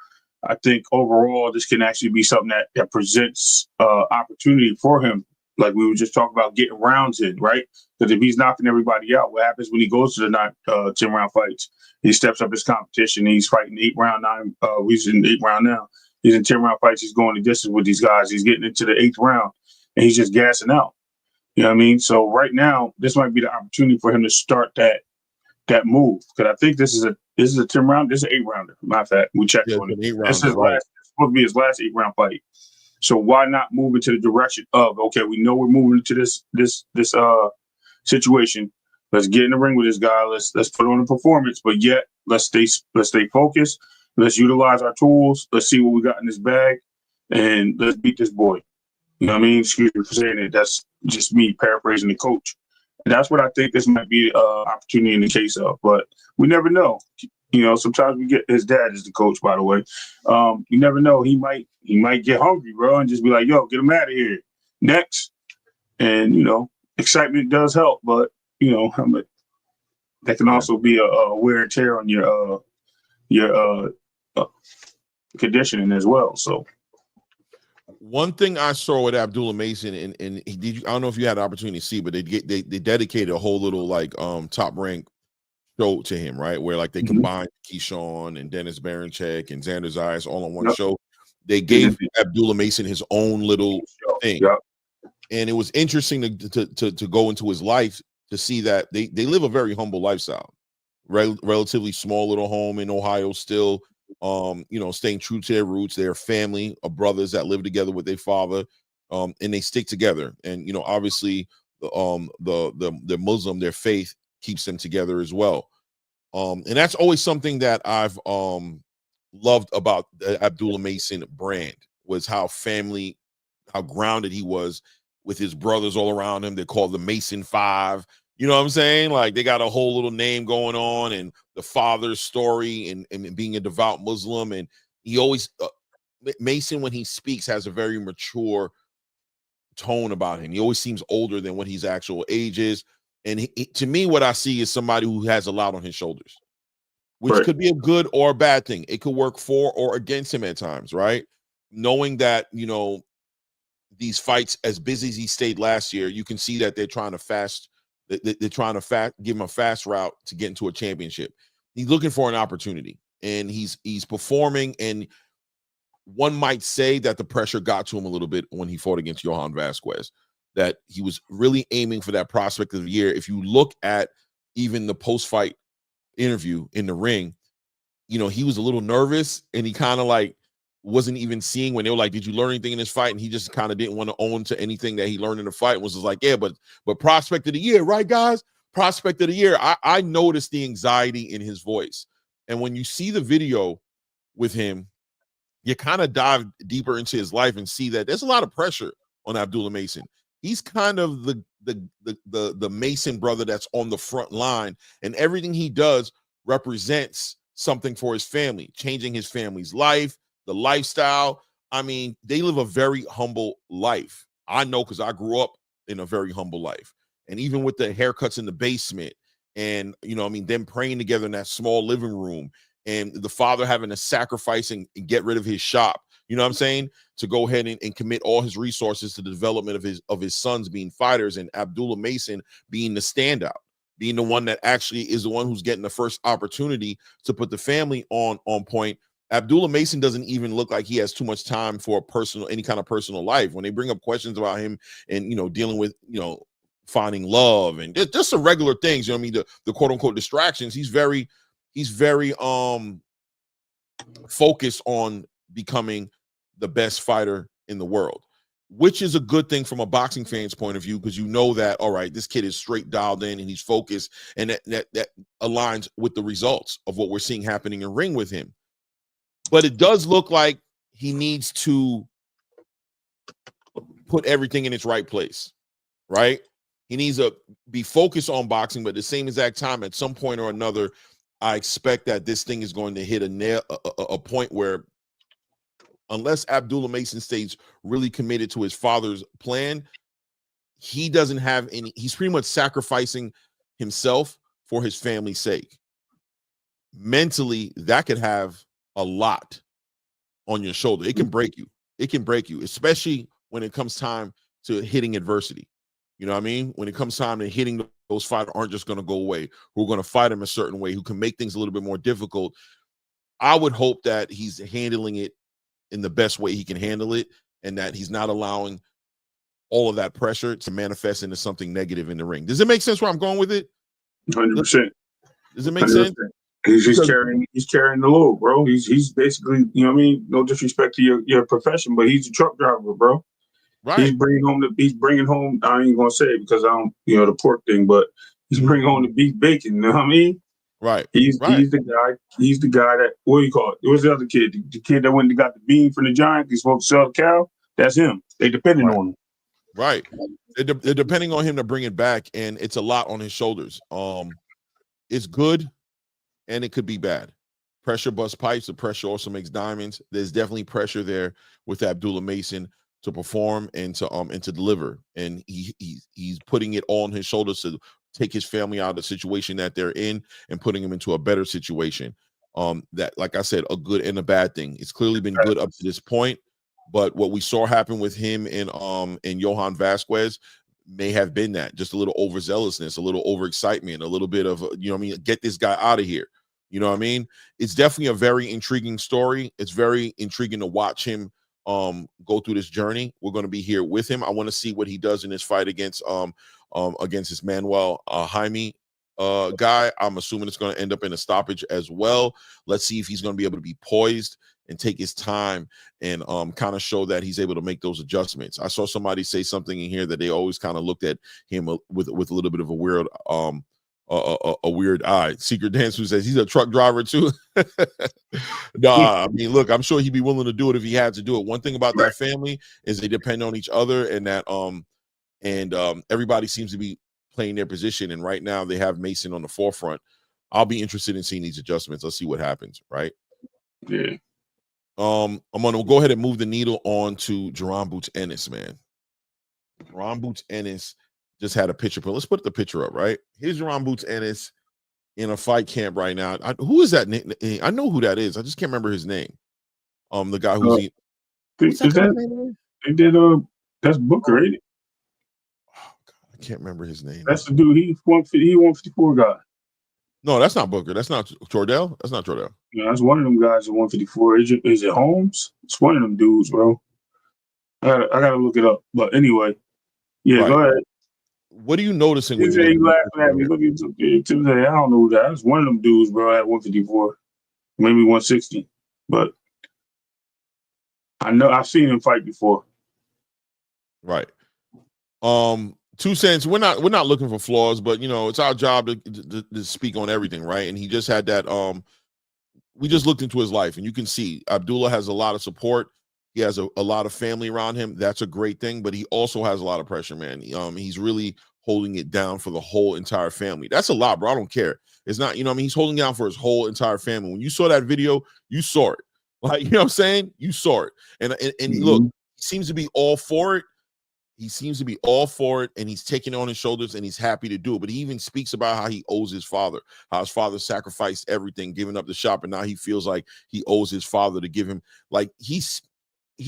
I think overall this can actually be something that presents opportunity for him. Like we were just talking about getting rounds in, right? Because if he's knocking everybody out, what happens when he goes to the 10-round fights? He steps up his competition. He's fighting 8-round, 9. He's in 8-round now. He's in 10-round fights. He's going the distance with these guys. He's getting into the 8th round, and he's just gassing out. You know what I mean? So right now, this might be the opportunity for him to start that move. Because I think this is a 10-round. This is an 8-rounder. Matter of fact, we checked on it. This is supposed to be his last 8-round fight. So why not move into the direction of, okay, we know we're moving into this situation. Let's get in the ring with this guy. Let's put on a performance, but yet let's stay focused. Let's utilize our tools. Let's see what we got in this bag, and let's beat this boy. You know what I mean? Excuse me for saying it. That's just me paraphrasing the coach. And that's what I think this might be opportunity in the case of. But we never know. You know, sometimes we get his dad is the coach, by the way. You never know. He might get hungry, bro, and just be like, yo, get him out of here. Next. And, you know, excitement does help, but, you know, that can also be a wear and tear on your conditioning as well. So one thing I saw with Abdullah Mason, and I don't know if you had the opportunity to see, but they dedicated a whole little like top rank show to him, right? Where like they combined Keyshawn and Dennis Baranchyk and Xander Zayas all on one show. They gave Abdullah Mason his own little thing. And it was interesting to go into his life to see that they live a very humble lifestyle. relatively small little home in Ohio still, staying true to their roots. They're a family of brothers that live together with their father, and they stick together. And, obviously the Muslim, their faith keeps them together as well. And that's always something that I've loved about the Abdullah Mason brand, was how grounded he was with his brothers all around him. They're called the Mason Five. You know what I'm saying? Like, they got a whole little name going on, and the father's story and being a devout Muslim. And he always, Mason, when he speaks, has a very mature tone about him. He always seems older than what his actual age is. And to me, what I see is somebody who has a lot on his shoulders, which could be a good or a bad thing. It could work for or against him at times, right? Knowing that, these fights, as busy as he stayed last year, you can see that they're trying to give him a fast route to get into a championship. He's looking for an opportunity, and he's performing. And one might say that the pressure got to him a little bit when he fought against Johan Vasquez, that he was really aiming for that prospect of the year. If you look at even the post-fight interview in the ring, he was a little nervous, and he kind of like wasn't even seeing when they were like, did you learn anything in this fight? And he just kind of didn't want to own to anything that he learned in the fight, and was just like, yeah, but prospect of the year, right, guys? Prospect of the year. I noticed the anxiety in his voice. And when you see the video with him, you kind of dive deeper into his life and see that there's a lot of pressure on Abdullah Mason. He's kind of the Mason brother that's on the front line, and everything he does represents something for his family, changing his family's life, the lifestyle. I mean, they live a very humble life. I know, because I grew up in a very humble life. And even with the haircuts in the basement, and them praying together in that small living room, and the father having to sacrifice and get rid of his shop, you know what I'm saying, to go ahead and commit all his resources to the development of his sons being fighters, and Abdullah Mason being the standout, being the one that actually is the one who's getting the first opportunity to put the family on point. Abdullah Mason doesn't even look like he has too much time for any kind of personal life. When they bring up questions about him and, dealing with, finding love and just some regular things, the quote unquote distractions, he's very focused on becoming the best fighter in the world, which is a good thing from a boxing fan's point of view, because that, all right, this kid is straight dialed in and he's focused, and that aligns with the results of what we're seeing happening in ring with him. But it does look like he needs to put everything in its right place, right? He needs to be focused on boxing, but at the same exact time, at some point or another, I expect that this thing is going to hit a point where, unless Abdullah Mason stays really committed to his father's plan, he doesn't have any. He's pretty much sacrificing himself for his family's sake. Mentally, that could have a lot on your shoulder. It can break you. It can break you, especially when it comes time to hitting adversity. You know what I mean? When it comes time to hitting, those fighters aren't just going to go away, who are going to fight him a certain way, who can make things a little bit more difficult. I would hope that he's handling it in the best way he can handle it, and that he's not allowing all of that pressure to manifest into something negative in the ring. Does it make sense where I'm going with it? 100%. Does it make sense? He's carrying the load, bro. He's basically, no disrespect to your profession, but he's a truck driver, bro. Right. He's bringing home. I ain't gonna say it because I don't, the pork thing, but he's bringing home the beef bacon. You know what I mean? Right. He's the guy. He's the guy that, what do you call it? What's the other kid? The kid that went and got the bean from the giant. He's supposed to sell the cow. That's him. They depending on him. Right. They're depending on him to bring it back, and it's a lot on his shoulders. It's good, and it could be bad. Pressure busts pipes. The pressure also makes diamonds. There's definitely pressure there with Abdullah Mason to perform and to deliver, and he's putting it all on his shoulders to take his family out of the situation that they're in and putting him into a better situation. That, like I said, a good and a bad thing. It's clearly been good up to this point, but what we saw happen with him and Johan Vasquez may have been that, just a little overzealousness, a little overexcitement, a little bit of, get this guy out of here. You know what I mean? It's definitely a very intriguing story. It's very intriguing to watch him go through this journey. We're going to be here with him. I want to see what he does in this fight against his Manuel Jaime. guy. I'm assuming it's going to end up in a stoppage as well. Let's see if he's going to be able to be poised and take his time and kind of show that he's able to make those adjustments. I saw somebody say something in here that they always kind of looked at him with a little bit of a weird a weird eye. Secret Dance, who says he's a truck driver too. Nah, I mean, look, I'm sure he'd be willing to do it if he had to do it. One thing about that family is they depend on each other, and that everybody seems to be playing their position. And right now they have Mason on the forefront. I'll be interested in seeing these adjustments. Let's see what happens, right? Yeah. I'm gonna go ahead and move the needle on to Jaron Boots Ennis, man. Jaron Boots Ennis just had a picture, but let's put the picture up, right? Here's Jaron Boots Ennis in a fight camp right now. Who is that? I know who that is. I just can't remember his name. The guy who's that's Booker, ain't it? Oh, God, I can't remember his name. That's the dude. He 154 guy. No, that's not Booker. That's not Jordell. That's not Jordell. Yeah, that's one of them guys at 154. Is it Holmes? It's one of them dudes, bro. I gotta look it up. But anyway, yeah, right. Go ahead. What are you noticing? He's laughing at me. Look at Tuesday. I don't know who that is. One of them dudes, bro, at 154, maybe 160. But I know I've seen him fight before. Right. 2 cents. We're not looking for flaws, but it's our job to speak on everything, right? And he just had that. We just looked into his life, and you can see Abdullah has a lot of support. He has a lot of family around him. That's a great thing, but he also has a lot of pressure, man. He's really holding it down for the whole entire family. That's a lot, bro. I don't care. It's not, he's holding down for his whole entire family. When you saw that video, you saw it. Like, you know what I'm saying? You saw it. And look, he seems to be all for it. He seems to be all for it, and he's taking it on his shoulders, and he's happy to do it. But he even speaks about how he owes his father, how his father sacrificed everything, giving up the shop, and now he feels like he owes his father to give him, like, he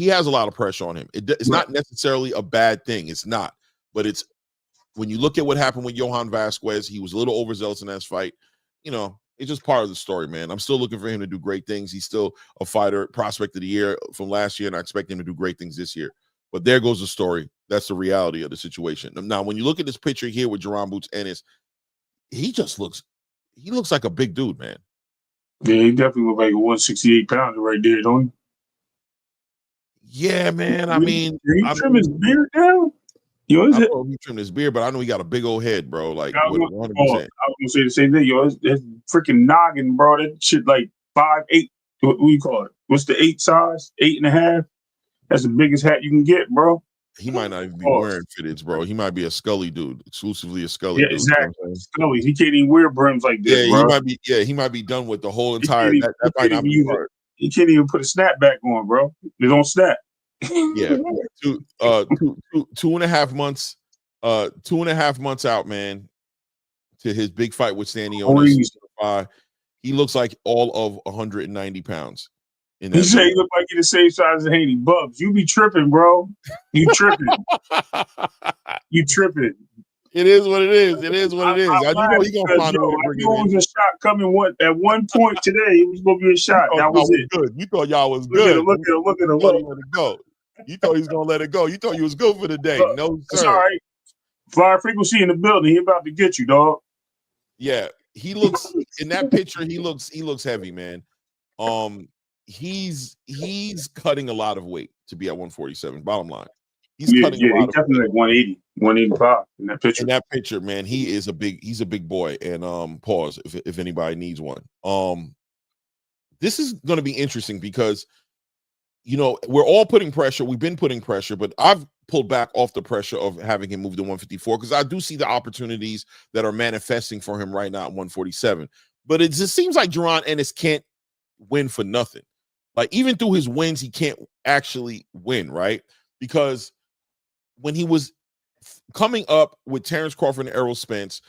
has a lot of pressure on him. It's not necessarily a bad thing. It's not. But it's when you look at what happened with Johan Vasquez, he was a little overzealous in that fight. It's just part of the story, man. I'm still looking for him to do great things. He's still a fighter, prospect of the year from last year, and I expect him to do great things this year. But there goes the story. That's the reality of the situation. Now, when you look at this picture here with Jaron Boots Ennis, he looks like a big dude, man. Yeah, he definitely looks like a 168 pounder right there, don't he? Yeah, man. I mean, did he trim his beard down? I don't know if he trimmed his beard, but I know he got a big old head, bro. Like, 100%. I was gonna say the same thing, yo. That's freaking noggin, bro. That shit like 5'8". What do you call it? What's the 8 size? 8.5. That's the biggest hat you can get, bro. He might not even be wearing fitteds, bro. He might be a Scully dude, exclusively a Scully dude. Exactly. You know Scully. He can't even wear brims like this, bro. He might be done with the whole entire. That might not be hard. He can't even put a snapback on, bro. They don't snap. Yeah, 2.5 months. 2.5 months out, man, to his big fight with Stanionis. He looks like all of 190 pounds. He said he look like he the same size as Haney. Bubs, you be tripping, bro. You tripping. You tripping. It is what it is. It is what it is. I know he gonna find a way to bring it in. I knew it was a shot coming at one point today. It was gonna be a shot. That was it. Good. You thought y'all was good. Look at him. Let it go. You thought he was gonna let it go. You thought you was good for the day. No, sir. It's all right. Flyer Frequency in the building. He about to get you, dog. Yeah, he looks in that picture. He looks heavy, man. He's cutting a lot of weight to be at 147. Bottom line, he's cutting a lot. He's definitely like 180, 185 in that picture. In that picture, man, he's a big boy. And pause if anybody needs one. This is going to be interesting because we're all putting pressure. We've been putting pressure, but I've pulled back off the pressure of having him move to 154 because I do see the opportunities that are manifesting for him right now at 147. But it just seems like Jaron Ennis can't win for nothing. Like, even through his wins, he can't actually win, right? Because when he was coming up with Terrence Crawford and Errol Spence,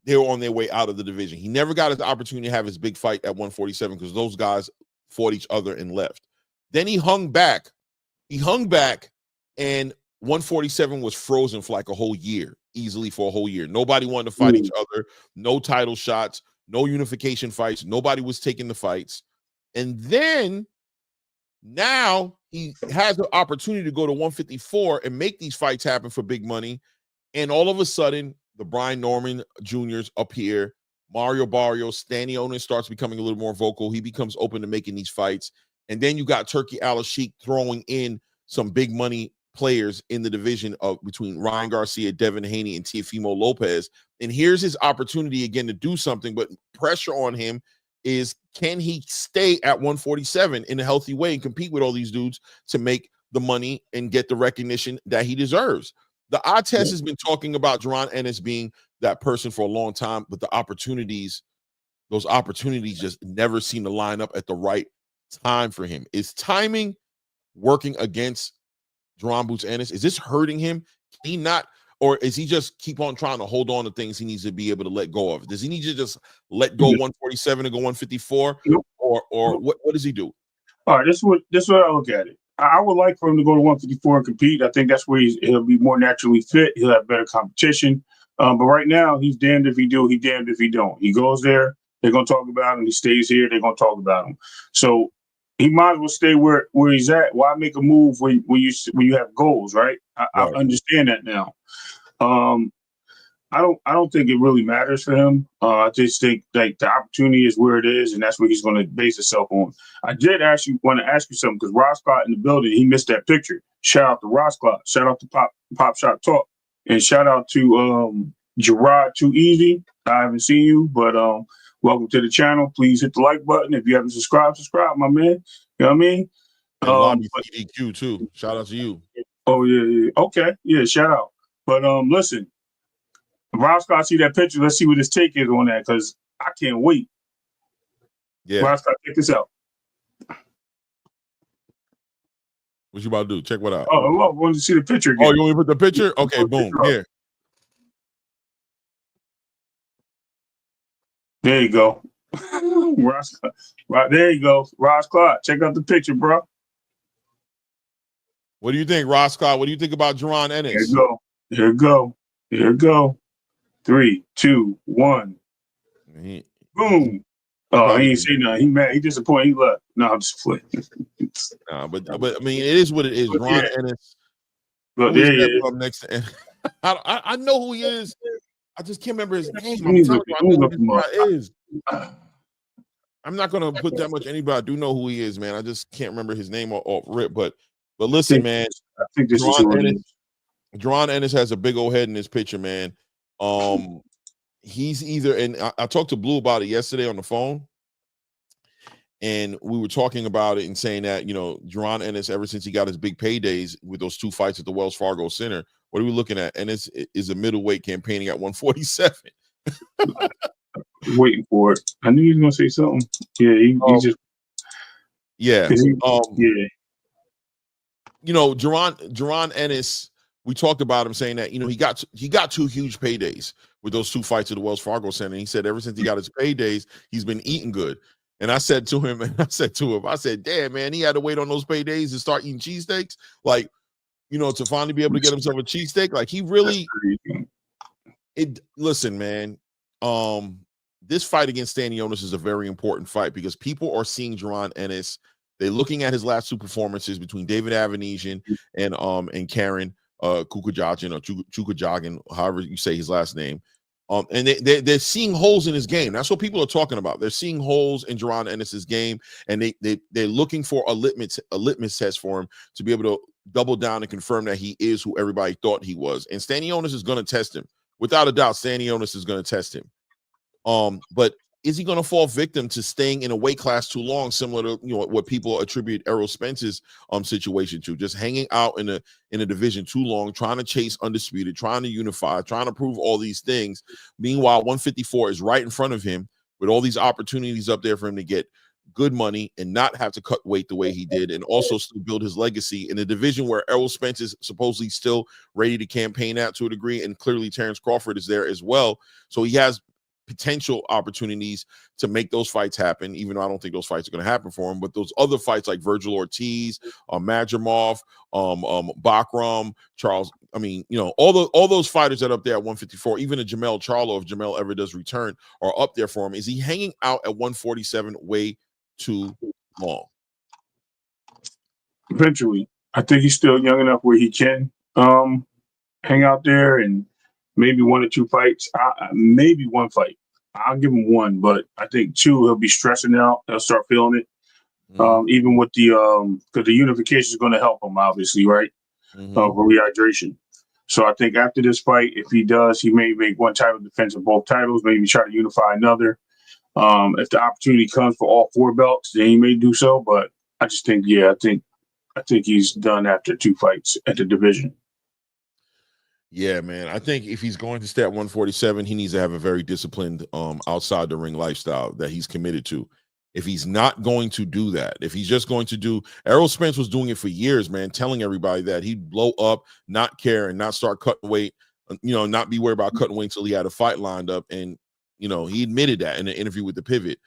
they were on their way out of the division. He never got his opportunity to have his big fight at 147 because those guys fought each other and left. Then he hung back. And 147 was frozen for like a whole year, easily for a whole year. Nobody wanted to fight each other. No title shots, no unification fights. Nobody was taking the fights. And then now he has the opportunity to go to 154 and make these fights happen for big money. And all of a sudden, the Brian Norman Juniors up here, Mario Barrios, Stanionis starts becoming a little more vocal. He becomes open to making these fights. And then you got Turkey Al-Sheikh throwing in some big money players in the division of between Ryan Garcia, Devin Haney, and Teofimo Lopez. And here's his opportunity again to do something, but pressure on him is, can he stay at 147 in a healthy way and compete with all these dudes to make the money and get the recognition that he deserves? The eye test has been talking about Jaron Ennis being that person for a long time, but those opportunities just never seem to line up at the right time for him. Is timing working against Jaron Boots Ennis? Is this hurting him? Can he not, or is he just keep on trying to hold on to things he needs to be able to let go of? Does he need to just let go 147 and go 154? Or what does he do? All right, this is what I look at it. I would like for him to go to 154 and compete. I think that's where he'll be more naturally fit. He'll have better competition. But right now, he's damned if he do, he damned if he don't. He goes there, they're going to talk about him. He stays here, they're going to talk about him. So he might as well stay where he's at. Why make a move when you have goals, right? I understand that now. I don't think it really matters for him. I just think like the opportunity is where it is, and that's where he's going to base himself on. I did want to ask you something, because Ross Scott in the building, he missed that picture. Shout out to Ross Scott. Shout out to Pop Shot Talk, and shout out to Gerard Too Easy. I haven't seen you, but welcome to the channel. Please hit the like button. If you haven't subscribed, my man. You know what I mean? And Lobby CDQ too. Shout out to you. Oh yeah. Okay. Yeah. Shout out. But listen. Rob Scott, see that picture. Let's see what his take is on that, because I can't wait. Yeah. Rob Scott, check this out. What you about to do? Check what out. Oh, I wanted to see the picture again. Oh, you want me to put the picture? Okay, boom. Here. There you go. Rob Scott. Right, there you go. Rob Scott, check out the picture, bro. What do you think, Rob Scott? What do you think about Jaron Ennis? Here you go. Here you go. Here you go. 3, 2, 1. Boom. Oh, he ain't say nothing. He mad. He disappointed. He left. No, I'm just playing. Nah, but I mean, it is what it is. Jaron Ennis. But there he is. Up next to, I know who he is. I just can't remember his name. I'm telling you, I know who he is. I'm not gonna put that much anybody. I do know who he is, man. I just can't remember his name off rip. But listen, man. I think this is Jaron Ennis has a big old head in this picture, man. He's either, and I talked to Blue about it yesterday on the phone, and we were talking about it and saying that, you know, Jaron Ennis, ever since he got his big paydays with those 2 fights at the Wells Fargo Center, what are we looking at? Ennis is a middleweight campaigning at 147. Waiting for it. I knew he was gonna say something. Yeah, he just. Yeah. Yeah. You know, Jaron Ennis, we talked about him saying that, you know, he got 2 huge paydays with those 2 fights at the Wells Fargo Center. And he said ever since he got his paydays, he's been eating good. And I said to him, damn, man, he had to wait on those paydays to start eating cheesesteaks. Like, you know, to finally be able to get himself a cheesesteak. Like, he really, listen, man, this fight against Stanionis is a very important fight, because people are seeing Jaron Ennis. They're looking at his last 2 performances between David Avanesian and Karen Kukajagan, or Chukajagan, however you say his last name. And they're seeing holes in his game. That's what people are talking about. They're seeing holes in Jaron Ennis's game, and they're looking for a litmus test for him to be able to double down and confirm that he is who everybody thought he was. And Stanionis is going to test him. Without a doubt, Stanionis is going to test him. But is he going to fall victim to staying in a weight class too long, similar to, you know, what people attribute Errol Spence's situation to, just hanging out in a division too long, trying to chase undisputed, trying to unify, trying to prove all these things. Meanwhile, 154 is right in front of him with all these opportunities up there for him to get good money and not have to cut weight the way he did, and also still build his legacy in a division where Errol Spence is supposedly still ready to campaign at to a degree, and clearly Terrence Crawford is there as well. So he has potential opportunities to make those fights happen, even though I don't think those fights are going to happen for him. But those other fights like Virgil Ortiz, Madrimov, Bakram, Charles, I mean, you know, all those fighters that are up there at 154, even a Jamel Charlo, if Jamel ever does return, are up there for him. Is he hanging out at 147 way too long? Eventually. I think he's still young enough where he can hang out there, and maybe 1 or 2 fights. Maybe 1 fight. I'll give him 1, but I think 2 he'll be stressing out. He'll start feeling it. Even with the because the unification is going to help him, obviously, right? For rehydration. So I think after this fight, if he does, he may make 1 title defense of both titles, maybe try to unify another. If the opportunity comes for all 4 belts, then he may do so. But I just think, I think he's done after 2 fights at the division. Yeah, man. I think if he's going to stay at 147, he needs to have a very disciplined outside the ring lifestyle that he's committed to. If he's not going to do that, if he's just going to do, Errol Spence was doing it for years, man, telling everybody that he'd blow up, not care, and not start cutting weight, not be worried about cutting weight until he had a fight lined up. And, he admitted that in an interview with The Pivot.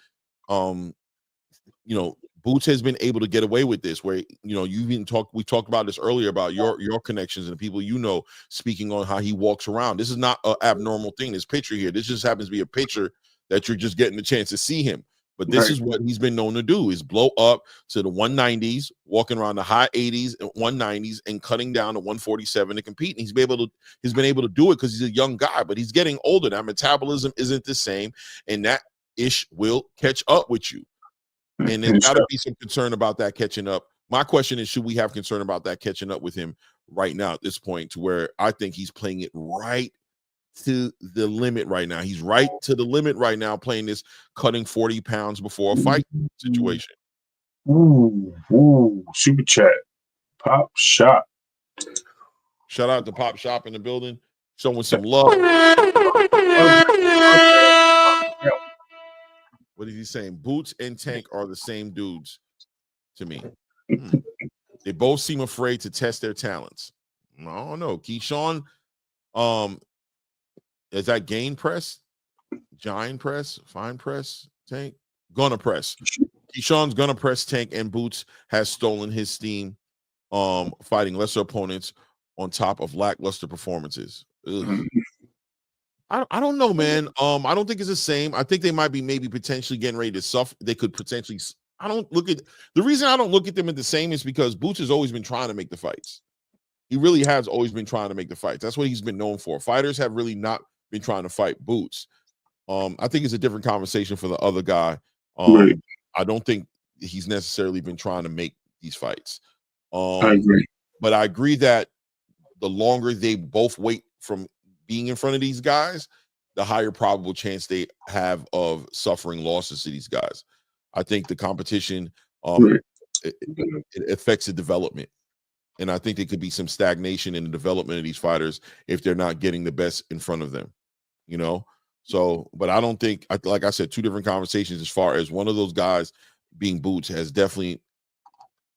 Boots has been able to get away with this where, we talked about this earlier about your connections and the people speaking on how he walks around. This is not an abnormal thing, this picture here. This just happens to be a picture that you're just getting the chance to see him. But this is what he's been known to do, is blow up to the 190s, walking around the high 80s and 190s and cutting down to 147 to compete. And he's been able to do it because he's a young guy, but he's getting older. That metabolism isn't the same, and that ish will catch up with you. And there's got to be some concern about that catching up. My question is, should we have concern about that catching up with him right now at this point, to where I think he's playing it right to the limit right now. He's right to the limit right now, playing this cutting 40 pounds before a fight situation. Ooh, super chat. Pop Shop. Shout out to Pop Shop in the building, showing some love. What is he saying? Boots and Tank are the same dudes to me. They both seem afraid to test their talents. I don't know. Keyshawn, is that gain press? Giant press? Fine press? Tank? Gonna press. Keyshawn's gonna press Tank, and Boots has stolen his steam fighting lesser opponents on top of lackluster performances. I don't know, man. I don't think it's the same. I think they might be maybe potentially getting ready to suffer. They could potentially. The reason I don't look at them as the same is because Boots has always been trying to make the fights. He really has always been trying to make the fights. That's what he's been known for. Fighters have really not been trying to fight Boots. I think it's a different conversation for the other guy. I don't think he's necessarily been trying to make these fights. I agree. But I agree that the longer they both wait from being in front of these guys, the higher probable chance they have of suffering losses to these guys. I think the competition it affects the development. And I think there could be some stagnation in the development of these fighters if they're not getting the best in front of them, So, but I don't think, like I said, 2 different conversations as far as one of those guys being Boots has definitely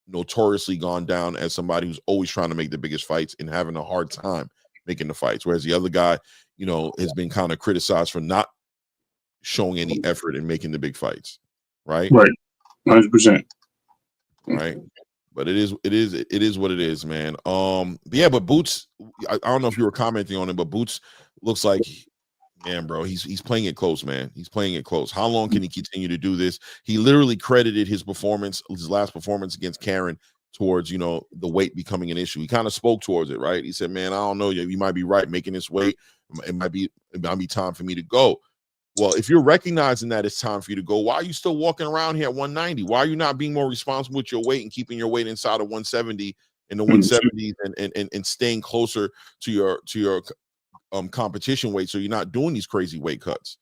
notoriously gone down as somebody who's always trying to make the biggest fights and having a hard time making the fights. Whereas the other guy, has been kind of criticized for not showing any effort in making the big fights. Right. 100%. Right. But it is what it is, man. But Boots, I don't know if you were commenting on it, but Boots looks like, man, bro, he's playing it close, man. He's playing it close. How long can he continue to do this? He literally credited his last performance against Karen towards, the weight becoming an issue. He kind of spoke towards it, right? He said, man, I don't know, you might be right making this weight. It might be time for me to go. Well, if you're recognizing that it's time for you to go, why are you still walking around here at 190? Why are you not being more responsible with your weight and keeping your weight inside of 170 in the 170s and staying closer to your competition weight, so you're not doing these crazy weight cuts?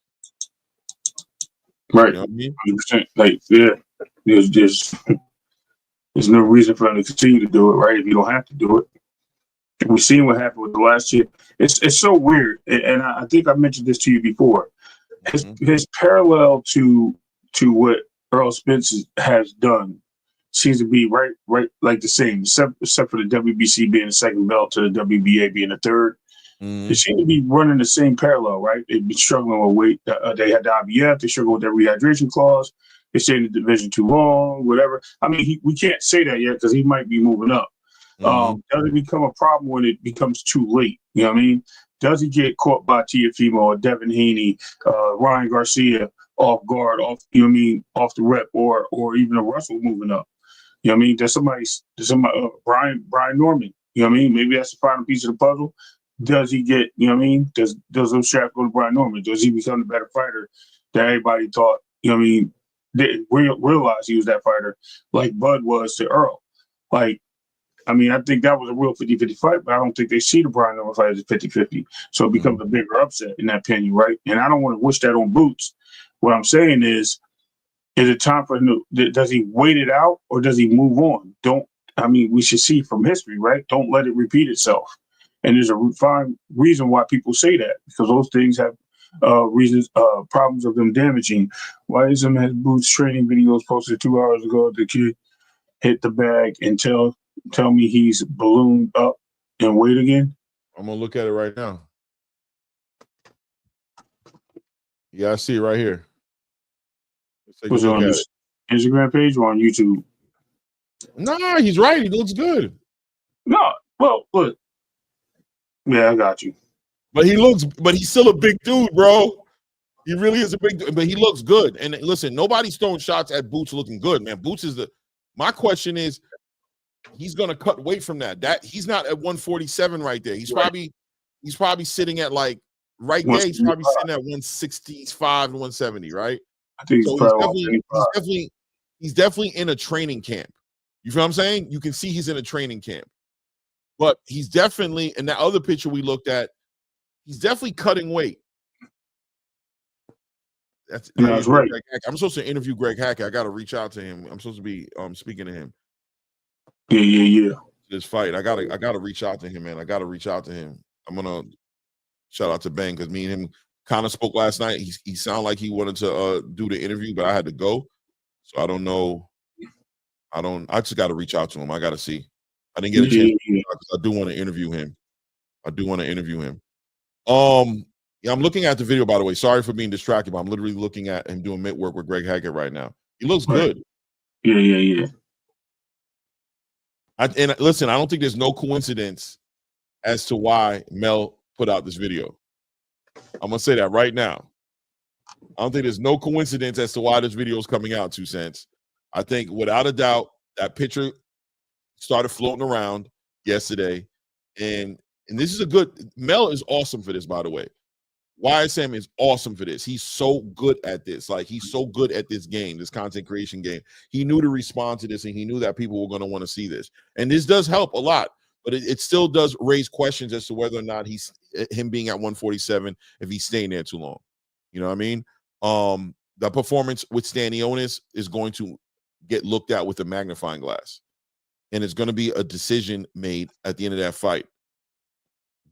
Right. You know what I mean? 100%. Like, there's no reason for them to continue to do it, right? If you don't have to do it. We've seen what happened with the last year. It's so weird, and I think I mentioned this to you before. His parallel to what Errol Spence has done seems to be right like the same, except for the WBC being the second belt to the WBA being the third. They seem to be running the same parallel, right? They've been struggling with weight. They had the IBF. They struggled with their rehydration clause. They stayed in the division too long, whatever. I mean, we can't say that yet because he might be moving up. Does it become a problem when it becomes too late? You know what I mean? Does he get caught by Teofimo or Devin Haney, Ryan Garcia off guard, off the rep, or even a Russell moving up? You know what I mean? There's somebody, Brian Norman. You know what I mean? Maybe that's the final piece of the puzzle. does he get, you know what I mean? Does those straps go to Brian Norman? Does he become the better fighter that everybody thought, you know what I mean, didn't realize he was that fighter like Bud was to Earl? Like, I mean, I think that was a real 50-50 fight, but I don't think they see the Brian Norman fight as a 50-50. So it becomes a bigger upset in that opinion, right? And I don't want to wish that on Boots. What I'm saying is it time for him to, does he wait it out or does he move on? We should see from history, right? Don't let it repeat itself. And there's a fine reason why people say that, because those things have problems of them damaging. Why isn't has Boots training videos posted 2 hours ago? The kid hit the bag and tell me he's ballooned up and wait again? I'm gonna look at it right now. Yeah, I see it right here. Let's take a look at it. Instagram page or on YouTube? Nah, he's right. He looks good. No, well, look. Yeah, I got you. But he's still a big dude, bro. He really is a big dude, but he looks good. And listen, nobody's throwing shots at Boots looking good, man. Boots is my question is, he's gonna cut weight from that. He's not at 147 right there. He's probably sitting at like right there. He's probably sitting at 165 and 170, right? I think he's definitely in a training camp. You feel what I'm saying? You can see he's in a training camp. But he's definitely, in that other picture we looked at, he's definitely cutting weight. That's right. I'm supposed to interview Greg Hackett. I got to reach out to him. I'm supposed to be speaking to him. Yeah. This fight, I gotta reach out to him, man. I gotta reach out to him. I'm gonna shout out to Ben because me and him kind of spoke last night. He sounded like he wanted to do the interview, but I had to go, so I don't know. I just got to reach out to him. I got to see. I didn't get a chance because I do want to interview him. Yeah, I'm looking at the video, by the way. Sorry for being distracted, but I'm literally looking at him doing mitt work with Greg Hackett right now. He looks good. Yeah. And listen, I don't think there's no coincidence as to why Mel put out this video. I'm gonna say that right now. I don't think there's no coincidence as to why this video is coming out. 2 cents. I think without a doubt that started floating around yesterday, and this is Mel is awesome for this, by the way. YSM is awesome for this. He's so good at this. Like, he's so good at this game, this content creation game. He knew to respond to this, and he knew that people were going to want to see this. And this does help a lot, but it still does raise questions as to whether or not him being at 147, if he's staying there too long. You know what I mean? The performance with Stanionis is going to get looked at with a magnifying glass. And it's going to be a decision made at the end of that fight.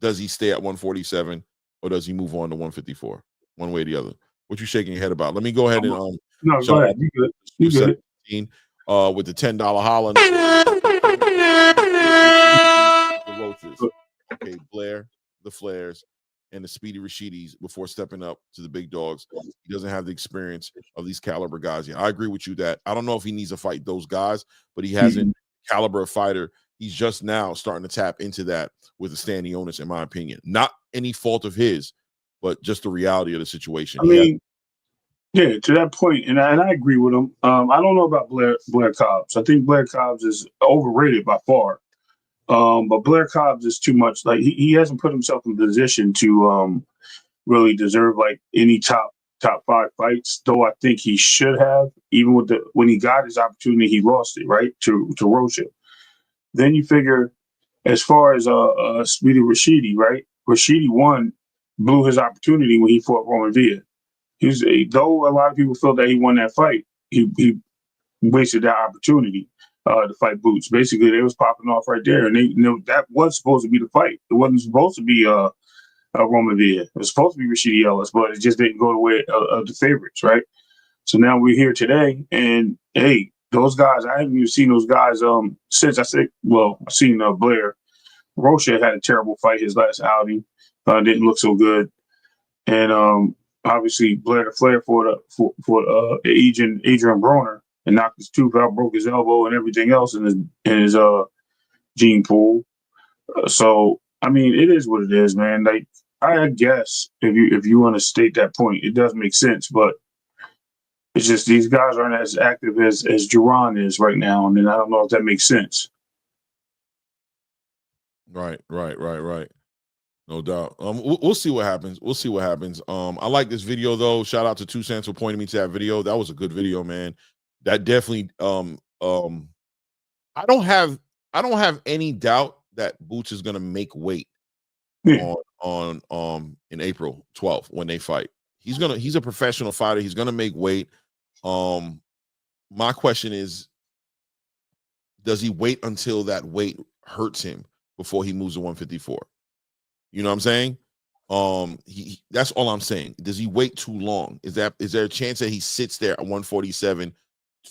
Does he stay at 147 or does he move on to 154? One way or the other. What you shaking your head about? Let me go ahead and no, go ahead. You good. With the $10 holla. The Roaches. Okay, Blair, the Flares, and the Speedy Rashidis before stepping up to the big dogs. He doesn't have the experience of these caliber guys yet. I agree with you that I don't know if he needs to fight those guys, but he hasn't caliber fighter. He's just now starting to tap into that with the Stanionis, in my opinion. Not any fault of his, but just the reality of the situation. I mean, yeah, to that point, and I agree with him. I don't know about Blair Cobbs. I think Blair Cobbs is overrated by far. But Blair Cobbs is too much. Like, he hasn't put himself in position to really deserve like any top 5 fights. Though I think he should have. Even with when he got his opportunity, he lost it, right, to Rocha. Then you figure, as far as Speedy Rashidi, right? Rashidi blew his opportunity when he fought Roman Villa. Though a lot of people feel that he won that fight, he wasted that opportunity to fight Boots. Basically, they was popping off right there, and that was supposed to be the fight. It wasn't supposed to be Roman Villa. It was supposed to be Rashidi Ellis, but it just didn't go the way of the favorites, right? So now we're here today, and hey, those guys, I haven't even seen those guys since I've seen Blair. Rocha had a terrible fight his last outing. Didn't look so good. And obviously Blair the Flair for Adrian Broner and knocked his tooth out, broke his elbow and everything else in his gene pool. So I mean, it is what it is, man. Like, I guess if you want to state that point, it does make sense, but it's just these guys aren't as active as Jaron is right now, and then I don't know if that makes sense. Right. No doubt. We'll see what happens. We'll see what happens. I like this video though. Shout out to 2 Cents for pointing me to that video. That was a good video, man. That definitely. I don't have any doubt that Boots is gonna make weight on in April 12th when they fight. He's a professional fighter. He's gonna make weight. My question is, does he wait until that weight hurts him before he moves to 154? You know what I'm saying? That's all I'm saying. Does he wait too long? Is there a chance that he sits there at 147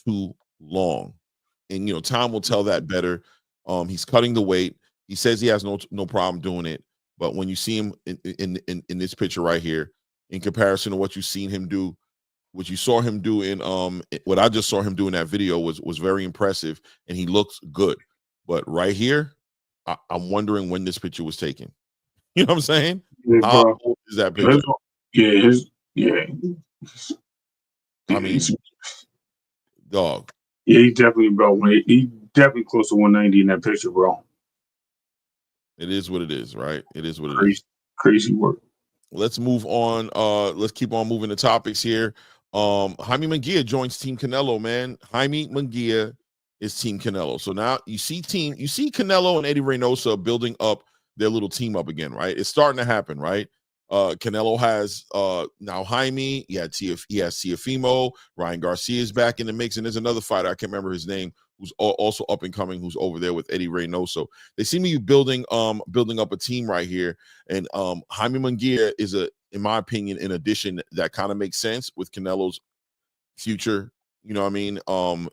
too long? And time will tell that better. He's cutting the weight. He says he has no problem doing it. But when you see him in this picture right here, in comparison to what you've seen him do, what you saw him do in what I just saw him do in that video was very impressive, and he looks good. But right here, I'm wondering when this picture was taken. You know what I'm saying? Yeah, how old is that picture? I mean, dog. Yeah, he definitely close to 190 in that picture, bro. It is what it is, right? It is what it is. Crazy work. Let's move on. Let's keep on moving the topics here. Jaime Munguia joins Team Canelo, man. Jaime Munguia is Team Canelo. So now you see Canelo and Eddie Reynoso building up their little team up again, right? It's starting to happen, right? Canelo has now Jaime. He has Teofimo. Ryan Garcia is back in the mix, and there's another fighter, I can't remember his name, who's also up and coming, who's over there with Eddie Reynoso. They seem to be building up a team right here, and Jaime Munguia is in my opinion, an addition that kind of makes sense with Canelo's future,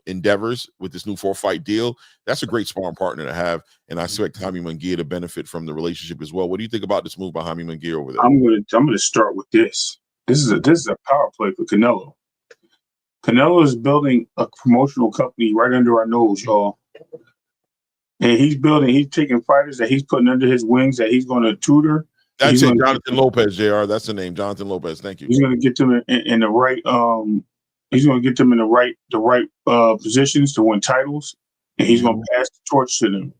endeavors with this new 4-fight deal. That's a great sparring partner to have, and I expect Jaime Munguia to benefit from the relationship as well. What do you think about this move by Jaime Munguia over there? I'm gonna start with this. This is a power play for Canelo. Canelo is building a promotional company right under our nose, y'all. And he's taking fighters that he's putting under his wings that he's going to tutor. That's it, Jonathan Lopez, JR. That's the name, Jonathan Lopez. Thank you. He's going to get them in the right. He's going to get them in the right positions to win titles, and he's going to pass the torch to them.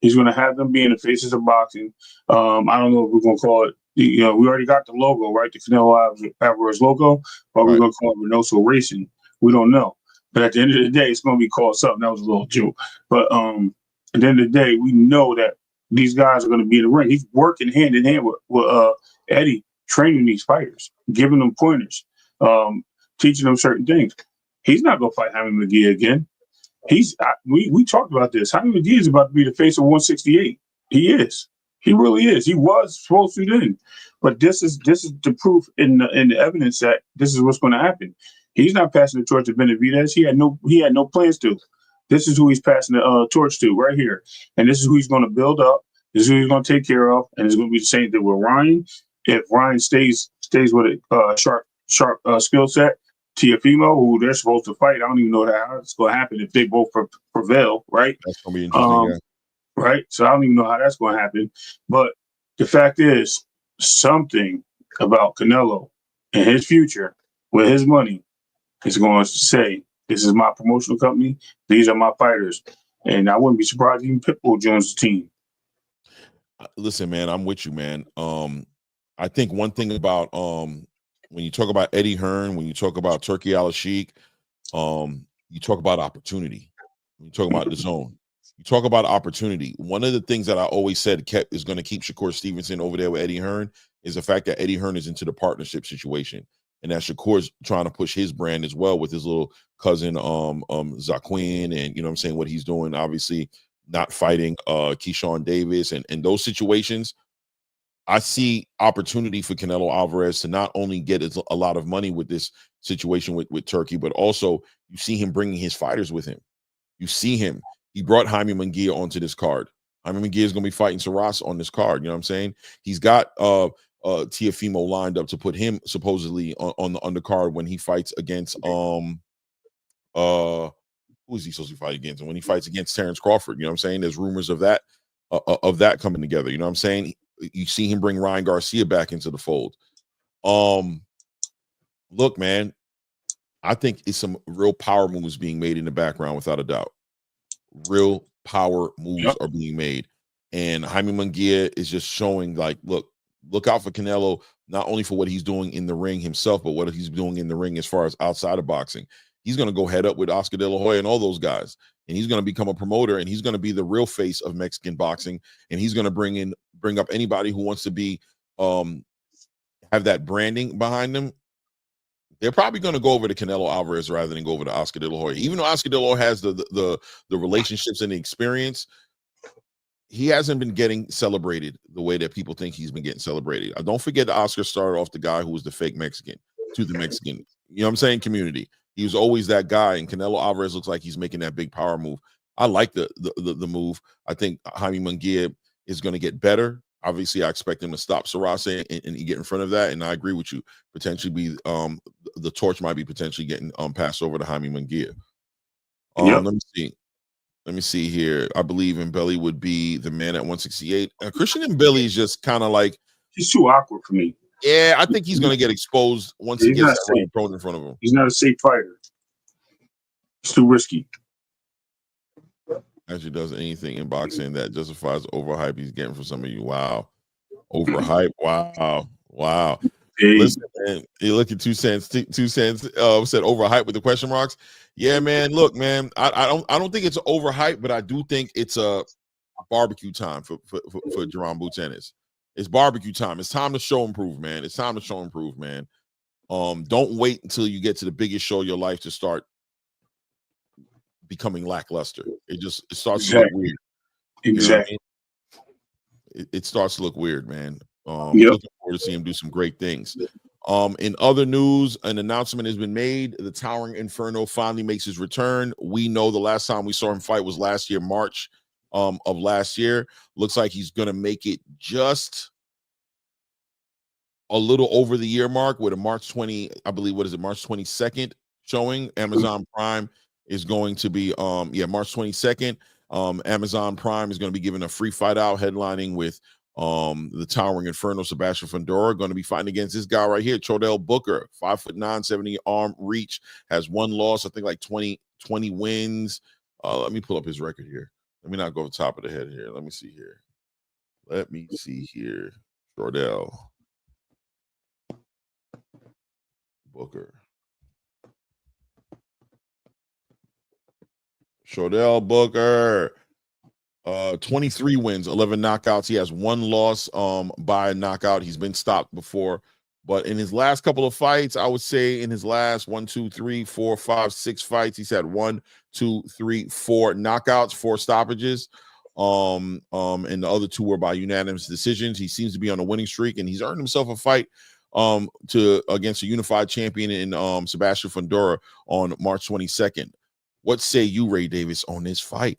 He's going to have them being the faces of boxing. I don't know if we're going to call it. We already got the logo, right? The Canelo Alvarez logo, but we're going to call it Reynoso Racing. We don't know. But at the end of the day, it's going to be called something. That was a little joke. But at the end of the day, we know that these guys are going to be in the ring. He's working hand in hand with Eddie, training these fighters, giving them pointers, teaching them certain things. He's not going to fight Jaime Munguia again. We talked about this. Jaime Munguia is about to be the face of 168. He is. He really is. He was supposed to then. But this is the proof in the evidence that this is what's going to happen. He's not passing the torch to Benavidez. He had no plans to. This is who he's passing the torch to right here. And this is who he's going to build up. This is who he's going to take care of. And it's going to be the same thing with Ryan. If Ryan stays with a sharp skill set, Teofimo, who they're supposed to fight, I don't even know how it's going to happen if they both prevail, right? That's going to be interesting, right? So I don't even know how that's going to happen. But the fact is, something about Canelo and his future with his money is going to say, this is my promotional company. These are my fighters. And I wouldn't be surprised if even Pitbull joins the team. Listen, man, I'm with you, man. I think one thing about when you talk about Eddie Hearn, when you talk about Turki Al-Sheikh, you talk about opportunity. When you talk about the zone, you talk about opportunity. One of the things that I always said is going to keep Shakur Stevenson over there with Eddie Hearn is the fact that Eddie Hearn is into the partnership situation. And that Shakur's trying to push his brand as well with his little cousin, Zaquin, and you know what I'm saying, what he's doing, obviously not fighting Keyshawn Davis and those situations. I see opportunity for Canelo Alvarez to not only get a lot of money with this situation with Turki, but also you see him bringing his fighters with him. You see him. He brought Jaime Munguia onto this card. Jaime Munguia is going to be fighting Saras on this card. You know what I'm saying? He's got Teofimo lined up to put him supposedly on the undercard when he fights against who is he supposed to fight against? And when he fights against Terrence Crawford, you know what I'm saying? There's rumors of that coming together. You know what I'm saying? You see him bring Ryan Garcia back into the fold. Look, man, I think it's some real power moves being made in the background, without a doubt. Real power moves are being made. And Jaime Munguia is just showing, like, look, look out for Canelo, not only for what he's doing in the ring himself, but what he's doing in the ring as far as outside of boxing. He's going to go head up with Oscar De La Hoya and all those guys, and he's going to become a promoter, and he's going to be the real face of Mexican boxing, and he's going to bring up anybody who wants to be have that branding behind them. They're probably going to go over to Canelo Alvarez rather than go over to Oscar De La Hoya. Even though Oscar De La Hoya has the relationships and the experience, he hasn't been getting celebrated the way that people think he's been getting celebrated. Don't forget that Oscar started off the guy who was the fake Mexican to the Mexican, you know what I'm saying, community. He was always that guy, and Canelo Alvarez looks like he's making that big power move. I like the move. I think Jaime Munguia is going to get better. Obviously, I expect him to stop Sarase and get in front of that. And I agree with you. Potentially be the torch might be potentially getting passed over to Jaime Munguia. Let me see. Let me see here. I believe Mbelly would be the man at 168. Christian Mbelly is just kind of like, he's too awkward for me. Yeah, I think he's going to get exposed once he gets that right opponent in front of him. He's not a safe fighter. It's too risky. Actually does anything in boxing that justifies the overhype he's getting from some of you. Wow. Overhype. Wow. Hey. Listen, man, you look at 2 cents. 2 cents said overhype with the question marks. Yeah, man. Look, man, I don't think it's overhype, but I do think it's a barbecue time for Jaron Boots Ennis. It's barbecue time. It's time to show and prove, man. It's time to show and prove, man. Don't wait until you get to the biggest show of your life to start becoming lackluster. It starts to look weird. Exactly. You know what I mean? It starts to look weird, man. Looking forward to seeing him do some great things. In other news, an announcement has been made. The Towering Inferno finally makes his return. We know the last time we saw him fight was last year, March of last year. Looks like he's going to make it just a little over the year mark with a March 20, I believe, March 22nd showing. Amazon Prime is going to be March 22nd. Amazon Prime is going to be giving a free fight out, headlining with the Towering Inferno, Sebastian Fundora, going to be fighting against this guy right here, Chodell Booker, 5'9", 70 arm reach, has 1 loss, I think like 20 wins. Let me pull up his record here. Let me not go to the top of the head here. Let me see here. Chodell Booker. 23 wins, 11 knockouts. He has 1 loss by a knockout. He's been stopped before, but in his last couple of fights, I would say in his last 1, 2, 3, 4, 5, 6 fights, he's had 1, 2, 3, 4 knockouts, 4 stoppages. And the other 2 were by unanimous decisions. He seems to be on a winning streak, and he's earned himself a fight against a unified champion in Sebastian Fundora on March 22nd. What say you, Ray Davis, on this fight?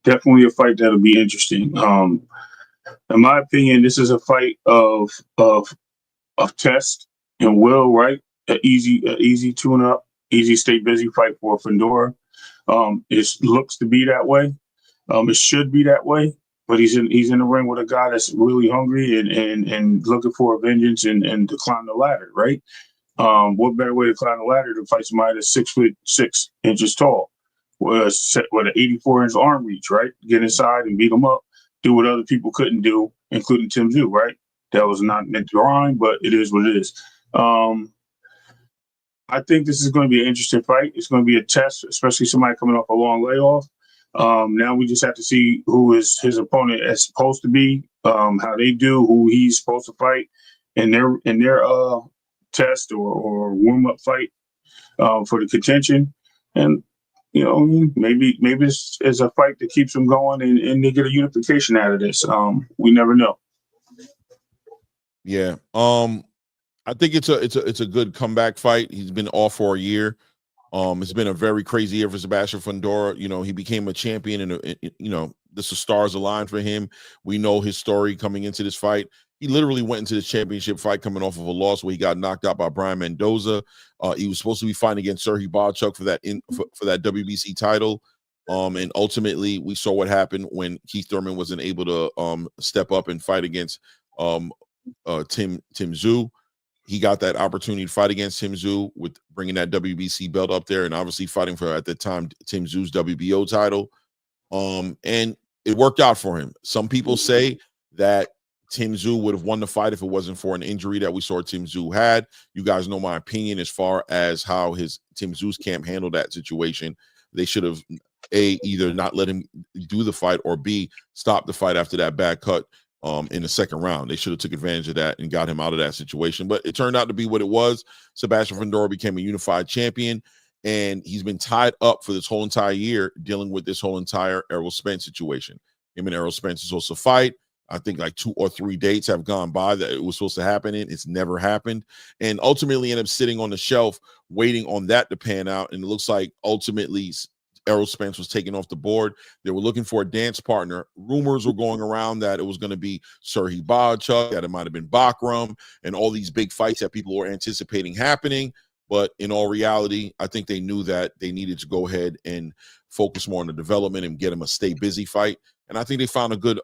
Definitely a fight that'll be interesting. In my opinion, this is a fight of test and will, right? An easy tune-up, easy stay busy fight for Fundora. It looks to be that way. It should be that way, but he's in the ring with a guy that's really hungry and looking for a vengeance and to climb the ladder, right? What better way to climb the ladder than fight somebody that's 6'6" tall, with an 84-inch arm reach, right? Get inside and beat them up, do what other people couldn't do, including Tim Zhu, right? That was not meant to rhyme, but it is what it is. I think this is going to be an interesting fight. It's going to be a test, especially somebody coming off a long layoff. Now we just have to see who is his opponent is supposed to be, how they do, who he's supposed to fight in their test or warm-up fight for the contention. And maybe it's a fight that keeps them going and they get a unification out of this. We never know. Yeah. I think it's a good comeback fight. He's been off for a year. It's been a very crazy year for Sebastian Fundora. He became a champion and the stars aligned for him. We know his story coming into this fight. He literally went into the championship fight coming off of a loss where he got knocked out by Brian Mendoza. He was supposed to be fighting against Sergey Baranchyk for that WBC title. And ultimately we saw what happened when Keith Thurman wasn't able to step up and fight against Tim Zhu. He got that opportunity to fight against Tim Zhu with bringing that WBC belt up there and obviously fighting for, at the time, Tim Zhu's WBO title. And it worked out for him. Some people say that Tim Tszyu would have won the fight if it wasn't for an injury that we saw Tim Tszyu had. You guys know my opinion as far as how Tim Tszyu's camp handled that situation. They should have either not let him do the fight, or B, stop the fight after that bad cut in the second round. They should have took advantage of that and got him out of that situation. But it turned out to be what it was. Sebastian Fundora became a unified champion, and he's been tied up for this whole entire year dealing with this whole entire Errol Spence situation. Him and Errol Spence are supposed to fight. I think like 2 or 3 dates have gone by that it was supposed to happen in. It's never happened. And ultimately ended up sitting on the shelf waiting on that to pan out. And it looks like ultimately Errol Spence was taken off the board. They were looking for a dance partner. Rumors were going around that it was going to be Serhii Baranchyk, that it might have been Bakram, and all these big fights that people were anticipating happening. But in all reality, I think they knew that they needed to go ahead and focus more on the development and get him a stay busy fight. And I think they found a good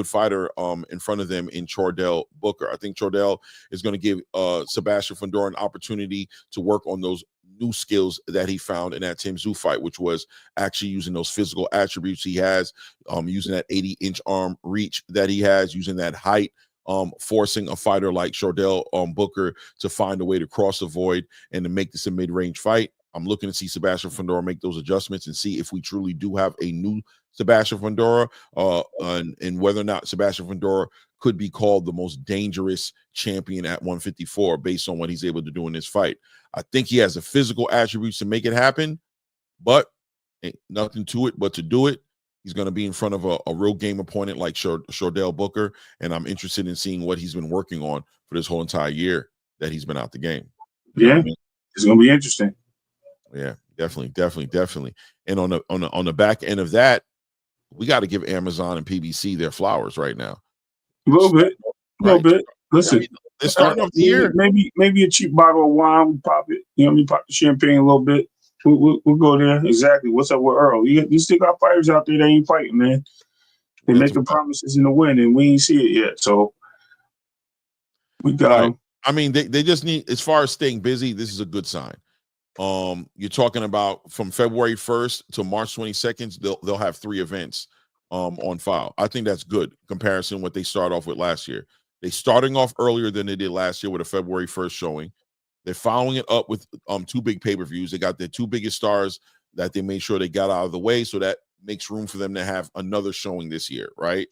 fighter in front of them in Chordell Booker. I think Chordell is going to give Sebastian Fundora an opportunity to work on those new skills that he found in that Tim Tszyu fight, which was actually using those physical attributes he has, using that 80-inch arm reach that he has, using that height, forcing a fighter like Chordell Booker to find a way to cross the void and to make this a mid-range fight. I'm looking to see Sebastian Fundora make those adjustments and see if we truly do have a new Sebastian Fundora, and whether or not Sebastian Fundora could be called the most dangerous champion at 154 based on what he's able to do in this fight. I think he has the physical attributes to make it happen, but ain't nothing to it but to do it. He's going to be in front of a real game opponent like Chordell Booker, and I'm interested in seeing what he's been working on for this whole entire year that he's been out the game. You know what I mean? It's going to be interesting. Yeah, definitely. And on the back end of that, we got to give Amazon and PBC their flowers right now. A little bit. Listen, they're starting off the year. Maybe a cheap bottle of wine. We pop it. You know, we pop the champagne a little bit. We'll go there. Exactly. What's up with Earl? You still got fighters out there that ain't fighting, man. They're making promises in the win, and we ain't see it yet. So we got them. I mean, they just need, as far as staying busy, this is a good sign. You're talking about from February 1st to March 22nd, they'll have 3 events on file. I think that's good comparison what they start off with last year. They starting off earlier than they did last year with a February 1st showing. They're following it up with 2 big pay-per-views. They got their 2 biggest stars that they made sure they got out of the way, so that makes room for them to have another showing this year, right?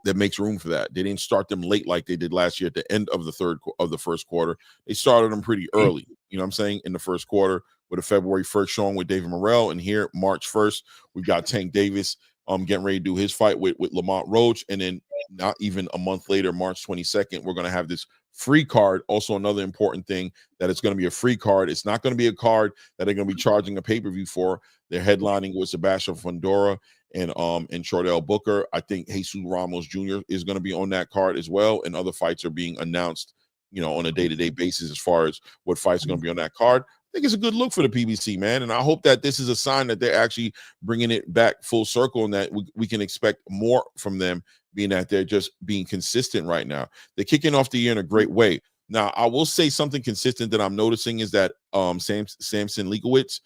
That makes room for that. They didn't start them late like they did last year at the end of the first quarter. They started them pretty early, you know what I'm saying, in the first quarter with a February 1st showing with David Morrell. And here, March 1st, we've got Tank Davis getting ready to do his fight with Lamont Roach. And then not even a month later, March 22nd, we're going to have this free card. Also, another important thing, that it's going to be a free card. It's not going to be a card that they're going to be charging a pay-per-view for. They're headlining with Sebastian Fundora and Chordell Booker. I think Jesus Ramos Jr. is going to be on that card as well. And other fights are being announced, you know, on a day-to-day basis as far as what fights are going to be on that card. I think it's a good look for the PBC, man. And I hope that this is a sign that they're actually bringing it back full circle, and that we can expect more from them, being that they're just being consistent right now. They're kicking off the year in a great way. Now, I will say something consistent that I'm noticing is that Samson Lekowitz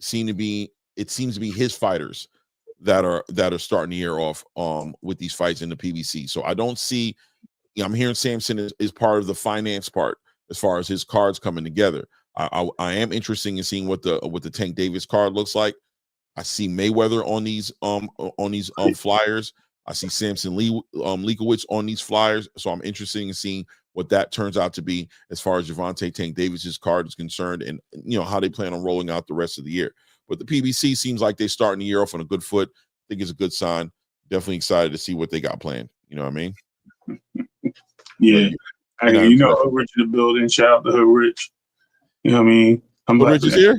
seems to be his fighters that are starting the year off with these fights in the PBC. So I don't see, you know, I'm hearing Samson is part of the finance part as far as his cards coming together. I am interested in seeing what the Tank Davis card looks like. I see Mayweather on these flyers. I see Samson Lekowitz on these flyers. So I'm interested in seeing what that turns out to be as far as Gervonta Tank Davis's card is concerned, and you know how they plan on rolling out the rest of the year. But the PBC seems like they're starting the year off on a good foot. I think it's a good sign. Definitely excited to see what they got planned. You know what I mean? Yeah. Hey, you know, Hood Rich in the building. Shout out to Hood Rich. You know what I mean? Hood Rich is here?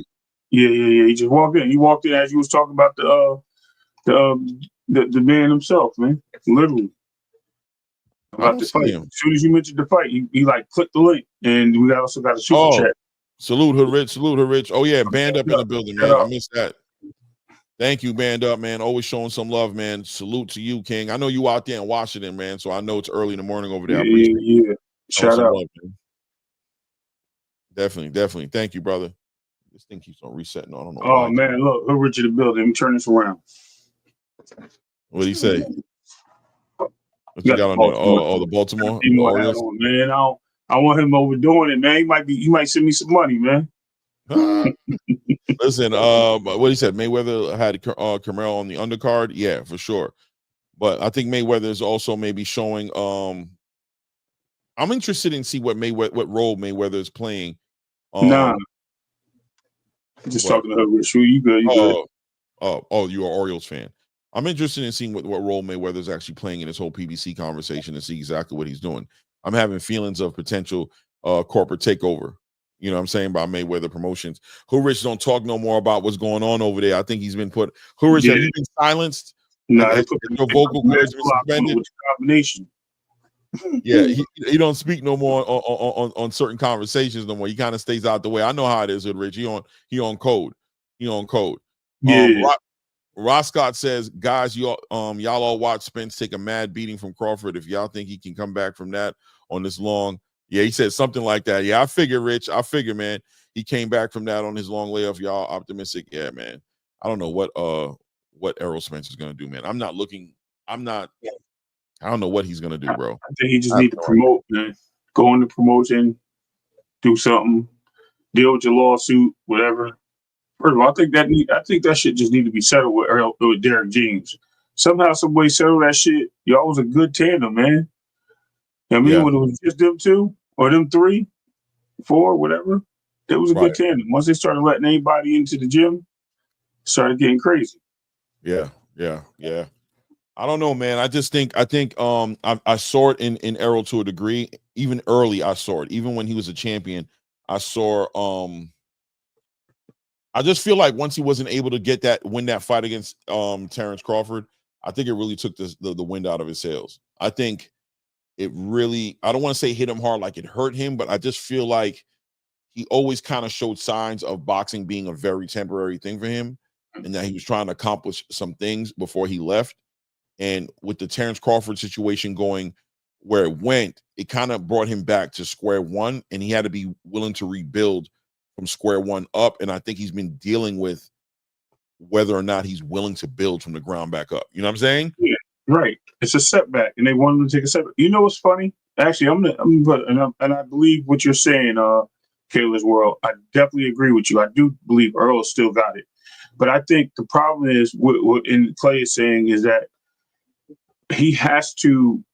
Yeah. He just walked in. He walked in as you was talking about the man himself, man. Literally. About the fight. As soon as you mentioned the fight, he like clicked the link, and we also got a super chat. Salute Hood Rich. Oh yeah, Band Up in the building, man. I missed that. Thank you, Band Up, man. Always showing some love, man. Salute to you, King. I know you out there in Washington, man, so I know it's early in the morning over there. Yeah. Shout out. Love, definitely. Thank you, brother. This thing keeps on resetting. I don't know. Oh man, look, Hood Rich in the building. Let me turn this around. What did he say? What you got on the Baltimore the Orioles? Man, I want him overdoing it, man. He might send me some money, man. Listen, what he said, Mayweather had Camaro on the undercard. Yeah, for sure. But I think Mayweather is also maybe showing. I'm interested in see what role Mayweather is playing. Just talking to her. Rich. You good? You good? You're an Orioles fan. I'm interested in seeing what role Mayweather is actually playing in this whole PBC conversation and see exactly what he's doing. I'm having feelings of potential corporate takeover. You know what I'm saying, about Mayweather Promotions. Who Rich don't talk no more about what's going on over there. I think he's been put. Who Rich, have you been silenced? No, your vocal cords been suspended. Combination. Yeah, he don't speak no more on certain conversations no more. He kind of stays out the way. I know how it is with Rich. He on code. Yeah. Ross Scott says, guys, y'all all watch Spence take a mad beating from Crawford. If y'all think he can come back from that on this long, yeah, he said something like that. Yeah, I figure, Rich. Man, he came back from that on his long layoff. Y'all optimistic? Yeah, man. I don't know what Errol Spence is gonna do, man. I don't know what he's gonna do, bro. I think he just need to promote, man. Go into promotion, do something, deal with your lawsuit, whatever. First of all, I think that shit just need to be settled with Derek James. Somehow, some way, settle that shit. Y'all was a good tandem, man. I mean, when it was just them two or them 3, 4, whatever, it was a good tandem. Once they started letting anybody into the gym, it started getting crazy. Yeah. I don't know, man. I think I saw it in Errol to a degree. Even early, I saw it. Even when he was a champion, I saw. I just feel like once he wasn't able to win that fight against Terrence Crawford, I think it really took the wind out of his sails. I think it really, I don't want to say hit him hard like it hurt him, but I just feel like he always kind of showed signs of boxing being a very temporary thing for him, and that he was trying to accomplish some things before he left. And with the Terrence Crawford situation going where it went, it kind of brought him back to square one, and he had to be willing to rebuild from square one up. And I think he's been dealing with whether or not he's willing to build from the ground back up. You know what I'm saying? Yeah, right. It's a setback, and they want him to take a setback. You know what's funny? Actually, I'm gonna put, and I believe what you're saying, Kayla's World. I definitely agree with you. I do believe Earl still got it, but I think the problem is what Clay is saying is that he has to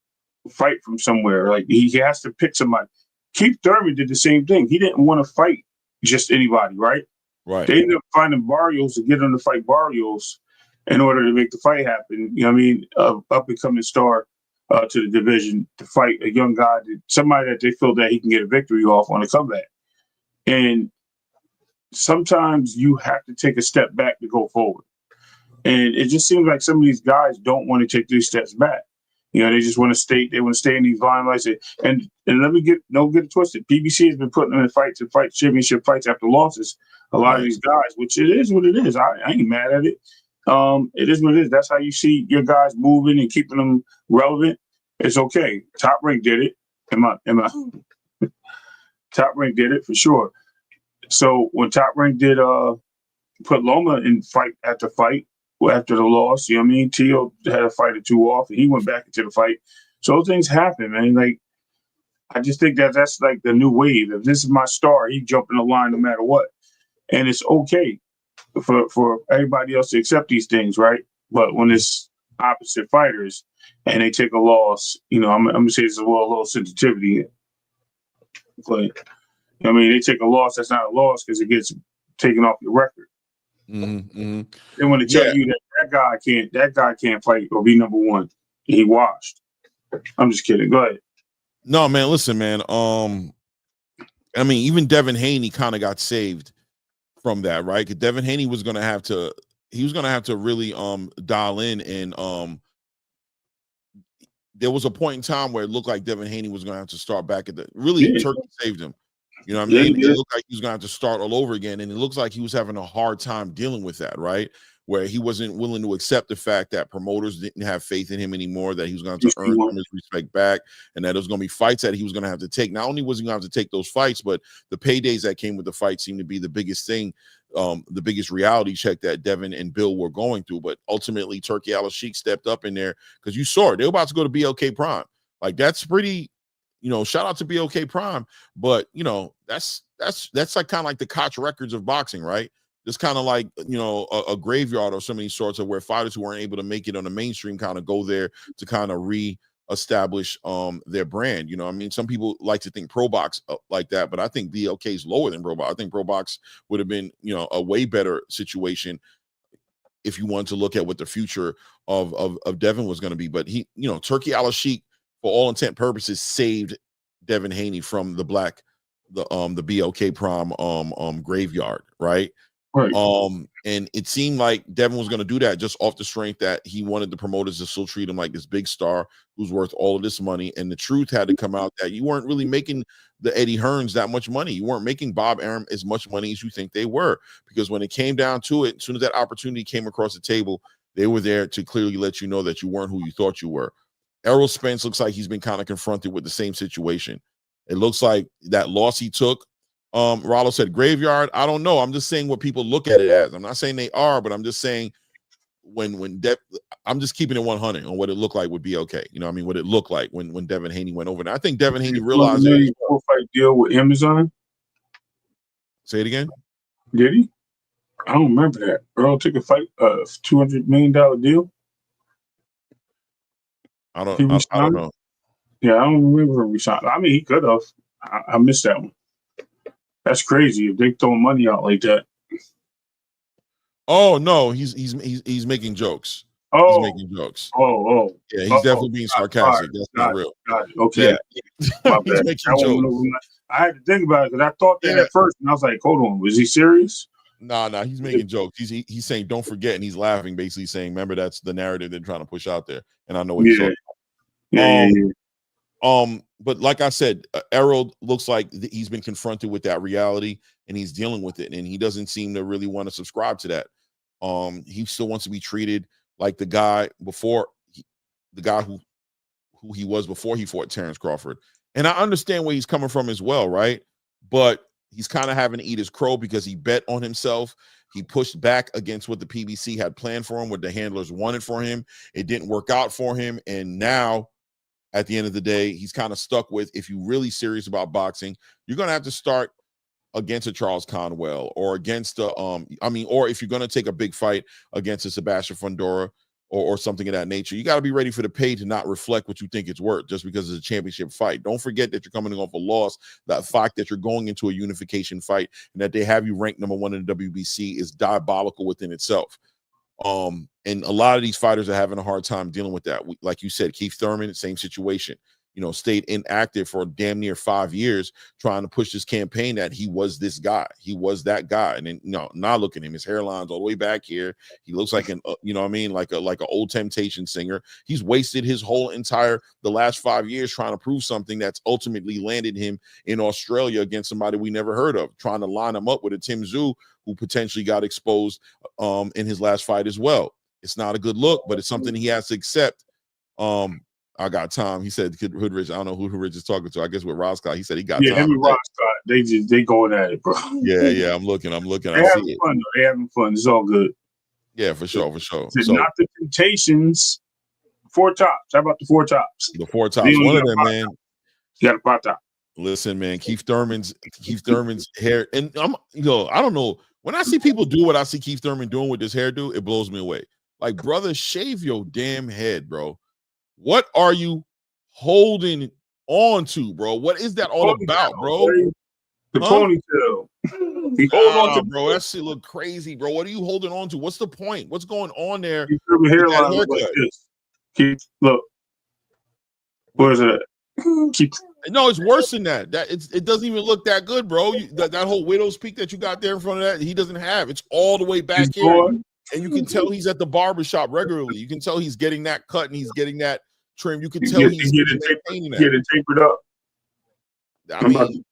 fight from somewhere. Like he has to pick somebody. Keith Thurman did the same thing. He didn't want to fight just anybody, right? Right. They ended up finding Barrios to get him to fight Barrios in order to make the fight happen. You know what I mean? Up and coming star to the division to fight a young guy, somebody that they feel that he can get a victory off on a comeback. And sometimes you have to take a step back to go forward. And it just seems like some of these guys don't want to take these steps back. You know, they just want to stay. They want to stay in these limelights. And let me get it twisted. PBC has been putting them in fights and fight championship fights after losses. A lot of these guys, which it is what it is. I ain't mad at it. It is what it is. That's how you see your guys moving and keeping them relevant. It's okay. Top Rank did it. Top Rank did it for sure. So when Top Rank did put Loma in fight after fight, after the loss, you know what I mean? Teo had a fight or 2 off, and he went back into the fight. So those things happen, man. Like, I just think that's like the new wave. If this is my star, he jump in the line no matter what. And it's okay for everybody else to accept these things, right? But when it's opposite fighters and they take a loss, you know, I'm going to say there's a little sensitivity here. But, I mean, they take a loss, that's not a loss because it gets taken off your record. Mm-hmm. They want to tell you that guy can't fight or be number one. He washed. I'm just kidding. Go ahead. No, man. Listen, man. I mean, even Devin Haney kind of got saved from that, right? Because Devin Haney was gonna have to really dial in, and there was a point in time where it looked like Devin Haney was gonna have to start back at Turkey saved him. You know what I mean? It looked like he was going to have to start all over again. And it looks like he was having a hard time dealing with that, right? Where he wasn't willing to accept the fact that promoters didn't have faith in him anymore, that he was going to have to earn his respect back, and that there was going to be fights that he was going to have to take. Not only was he going to have to take those fights, but the paydays that came with the fight seemed to be the biggest thing the biggest reality check that Devin and Bill were going through. But ultimately, Turkey Al-Sheikh stepped up in there because you saw it. They were about to go to BLK Prime. Like, that's pretty, shout out to BLK Prime. But, that's like kind of like the Koch records of boxing, right? Just kind of like, a graveyard or so many sorts of where fighters who weren't able to make it on the mainstream kind of go there to kind of establish their brand. Some people like to think Pro Box like that, but I think BLK is lower than Pro Box. I think Pro Box would have been, a way better situation if you want to look at what the future of Devin was going to be. But he, Turkey Al-Sheikh, for all intent purposes, saved Devin Haney from the BLK Prime graveyard, right? Right. And it seemed like Devin was going to do that just off the strength that he wanted the promoters to still treat him like this big star who's worth all of this money. And the truth had to come out that you weren't really making the Eddie Hearns that much money. You weren't making Bob Arum as much money as you think they were, because when it came down to it, as soon as that opportunity came across the table, they were there to clearly let you know that you weren't who you thought you were. Errol Spence looks like he's been kind of confronted with the same situation. It looks like that loss he took, Rollo said graveyard. I don't know. I'm just saying what people look at it as. I'm not saying they are, but I'm just saying I'm just keeping it 100 on what it looked like would be okay. What it looked like when Devin Haney went over. And I think Devin Haney realized it. Fight deal with Amazon. Say it again. Did he? I don't remember that. Earl took a fight, $200 million deal. I don't know. Yeah, I don't remember him resigning. He could have. I missed that one. That's crazy if they throw money out like that. Oh no, he's making jokes. Oh, he's making jokes. Yeah, he's definitely being sarcastic. That's not real. Got it. Okay. Yeah. He's making jokes. I had to think about it because I thought that at first, and I was like, "Hold on, was he serious?" Nah, he's making jokes. He's saying, "Don't forget," and he's laughing, basically saying, "Remember, that's the narrative they're trying to push out there." And I know what he's talking about. But like I said, Errol looks like he's been confronted with that reality and he's dealing with it, and he doesn't seem to really want to subscribe to that. He still wants to be treated like the guy who he was before he fought Terrence Crawford. And I understand where he's coming from as well, right? But he's kind of having to eat his crow because he bet on himself. He pushed back against what the PBC had planned for him, what the handlers wanted for him. It didn't work out for him, and now, at the end of the day, he's kind of stuck with, if you're really serious about boxing, you're going to have to start against a Charles Conwell or against or if you're going to take a big fight against a Sebastian Fundora or something of that nature, you got to be ready for the pay to not reflect what you think it's worth just because it's a championship fight. Don't forget that you're coming off a loss. That fact that you're going into a unification fight and that they have you ranked number 1 in the WBC is diabolical within itself. And a lot of these fighters are having a hard time dealing with that. Like you said, Keith Thurman, same situation, stayed inactive for damn near 5 years trying to push this campaign that he was this guy. He was that guy. And then, now look at him. His hairline's all the way back here. He looks like like an old Temptation singer. He's wasted his the last 5 years trying to prove something that's ultimately landed him in Australia against somebody we never heard of, trying to line him up with a Tim Tszyu who potentially got exposed in his last fight as well. It's not a good look, but it's something he has to accept. I got Tom. He said Hood Rich. I don't know who Hood Rich is talking to. I guess with Roscott. He said he got Tom. Yeah, him and Roscott. They going at it, bro. Yeah. I'm looking. They I having see fun, though. They having fun. It's all good. Yeah, for sure. So, not the Temptations. 4 Tops. How about the 4 Tops? The 4 Tops. One of them, man. You got a 5 top. Listen, man. Keith Thurman's hair, and I don't know. When I see people do what I see Keith Thurman doing with this hairdo, it blows me away. Like, brother, shave your damn head, bro. What are you holding on to, bro? What is that all about, bro? The ponytail. Bro, that shit look crazy, bro. What are you holding on to? What's the point? What's going on there? Hairline like this. Look. What is it? No, it's worse than that. It doesn't even look that good, bro. That whole widow's peak that you got there in front of that, he doesn't have. It's all the way back here. And you can tell he's at the barbershop regularly. You can tell he's getting that cut and he's getting that trim. You can tell he's getting it tapered up. I mean,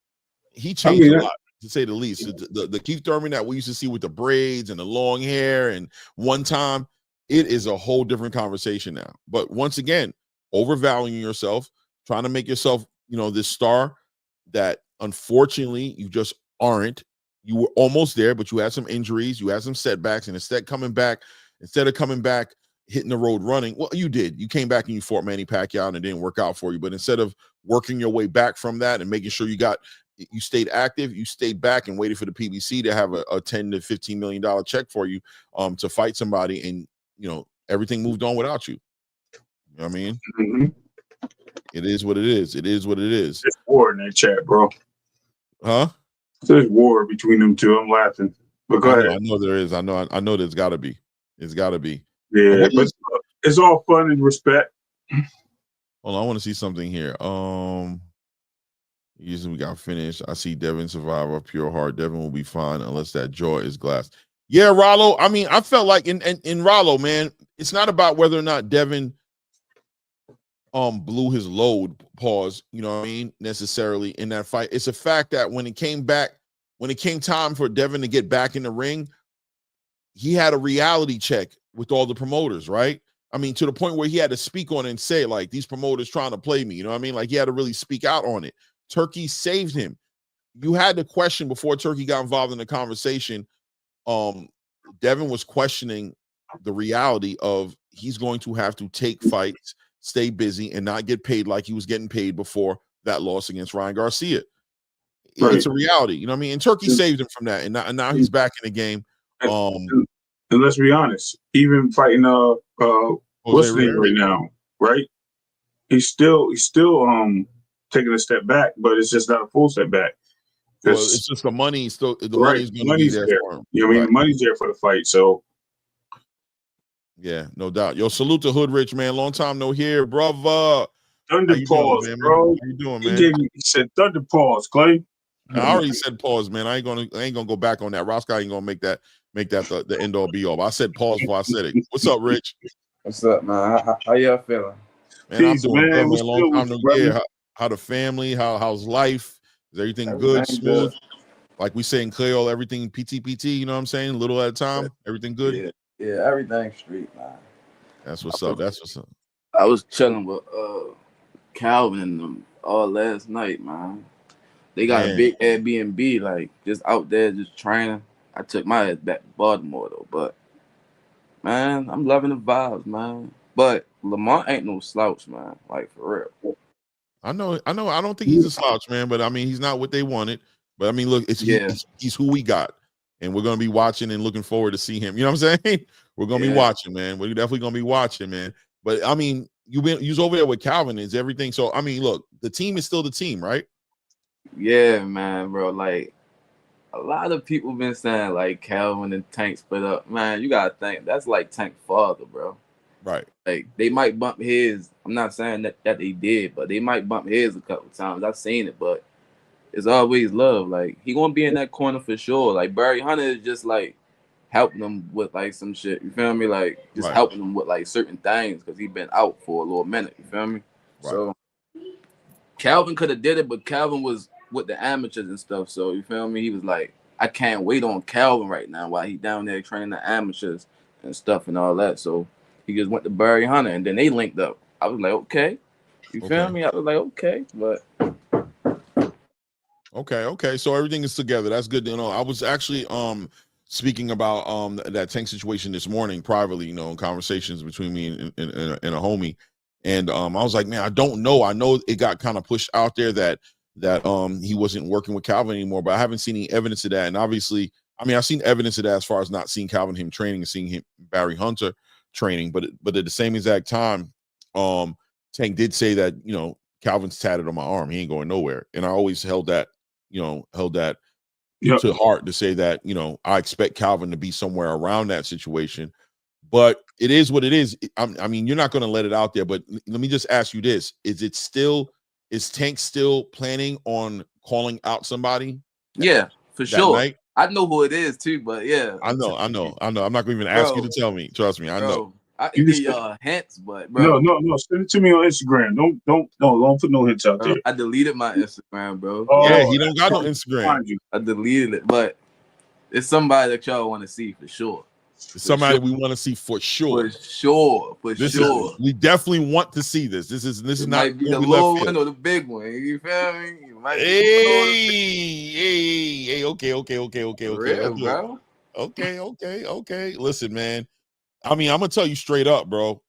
he changed a lot, to say the least. The Keith Thurman that we used to see with the braids and the long hair and one time, it is a whole different conversation now. But once again, overvaluing yourself, trying to make yourself, this star that unfortunately you just aren't. You were almost there, but you had some injuries, you had some setbacks, and instead of coming back, hitting the road running, well, you did. You came back and you fought Manny Pacquiao, and it didn't work out for you. But instead of working your way back from that and making sure you stayed active, you stayed back and waited for the PBC to have a $10 to $15 million check for you to fight somebody, and everything moved on without you. You know what I mean? Mm-hmm. It is what it is. It is what it is. There's war in that chat, bro. Huh? There's war between them two. I'm laughing. But go ahead. I know there is. I know there's got to be. It's got to be. Yeah, but it's all fun and respect. Hold on, I want to see something here. Usually we got finished. I see Devin survive a pure heart. Devin will be fine unless that jaw is glass. Yeah, Rollo. I mean, I felt like in Rollo, man, it's not about whether or not Devin blew his load, pause, you know what I mean, necessarily in that fight. It's a fact that when it came time for Devin to get back in the ring, he had a reality check with all the promoters, right? I mean, to the point where he had to speak on it and say, like, these promoters trying to play me, you know what I mean? Like, he had to really speak out on it. Turkey saved him. You had to question before Turkey got involved in the conversation. Devin was questioning the reality of he's going to have to take fights, stay busy, and not get paid like he was getting paid before that loss against Ryan Garcia. Right. It's a reality, you know what I mean? And Turkey saved him from that, and now he's back in the game. And let's be honest, even fighting what's his name right now, right? He's still taking a step back, but it's just not a full step back. Well, it's just the money. Money's going to be there for him. You know what I mean? The money's there for the fight. So, yeah, no doubt. Yo, salute to Hood Rich, man. Long time no hear, brother. Thunder pause, doing, bro. How you doing, man? He said thunder pause, Clay. I already said pause, man. I ain't gonna go back on that. Roscoe ain't gonna make that the end all be all. But I said pause before I said it. What's up, Rich? What's up, man? How y'all feeling? Man, I'm doing good, man. Long time no hear. How the family? How's life? Is everything good, smooth? Good. Like we say in Creole, everything PT, you know what I'm saying? A little at a time. Everything good? Yeah, everything straight, man. That's what's up. I was chilling with Calvin and them all last night, man. They got a big Airbnb, like just out there just training. I took my ass back to Baltimore though, but man, I'm loving the vibes, man. But Lamont ain't no slouch, man. Like for real. I know. I don't think he's a slouch, man. But I mean, he's not what they wanted. But I mean, look, he's who we got, and we're gonna be watching and looking forward to see him. You know what I'm saying? We're gonna be watching, man. We're definitely gonna be watching, man. But I mean, you was over there with Calvin. Is everything? So I mean, look, the team is still the team, right? Yeah, man, bro. Like a lot of people been saying like Calvin and Tank split up. Man, you gotta think that's like Tank's father, bro. Right. Like they might bump heads. I'm not saying that they did, but they might bump heads a couple times. I've seen it, but it's always love. Like he gonna be in that corner for sure. Like Barry Hunter is just like helping them with like some shit. You feel me? Like just helping them with like certain things because he been out for a little minute. You feel me? Right. So Calvin could have did it, but Calvin was with the amateurs and stuff. So you feel me? He was like, I can't wait on Calvin right now while he down there training the amateurs and stuff and all that. So he just went to Barry Hunter and then they linked up. I was like, okay. You feel me? I was like, okay, but okay. So everything is together. That's good to know. I was actually speaking about that Tank situation this morning privately, you know, in conversations between me and a homie. And I was like, man, I don't know. I know it got kind of pushed out there that he wasn't working with Calvin anymore, but I haven't seen any evidence of that. And obviously, I mean, I've seen evidence of that as far as not seeing Calvin him training and seeing him Barry Hunter training, but at the same exact time, Tank did say that, you know, Calvin's tatted on my arm. He ain't going nowhere. And I always held that to heart to say that, you know, I expect Calvin to be somewhere around that situation. But it is what it is. I mean, you're not going to let it out there. But let me just ask you this: is Tank still planning on calling out somebody? Yeah, for sure. Night? I know who it is too, but yeah. I know. I'm not going to even ask you to tell me. Trust me, I know. I can give y'all hints, but bro. No. Send it to me on Instagram. Don't put no hints out there. I deleted my Instagram, bro. Yeah, he don't got no Instagram. I deleted it, but it's somebody that y'all want to see for sure. Somebody we want to see for sure. For sure. We definitely want to see this. This is not might be the little one or the big one. You feel me? Okay. Real, bro. Okay. Listen, man. I mean, I'm gonna tell you straight up, bro.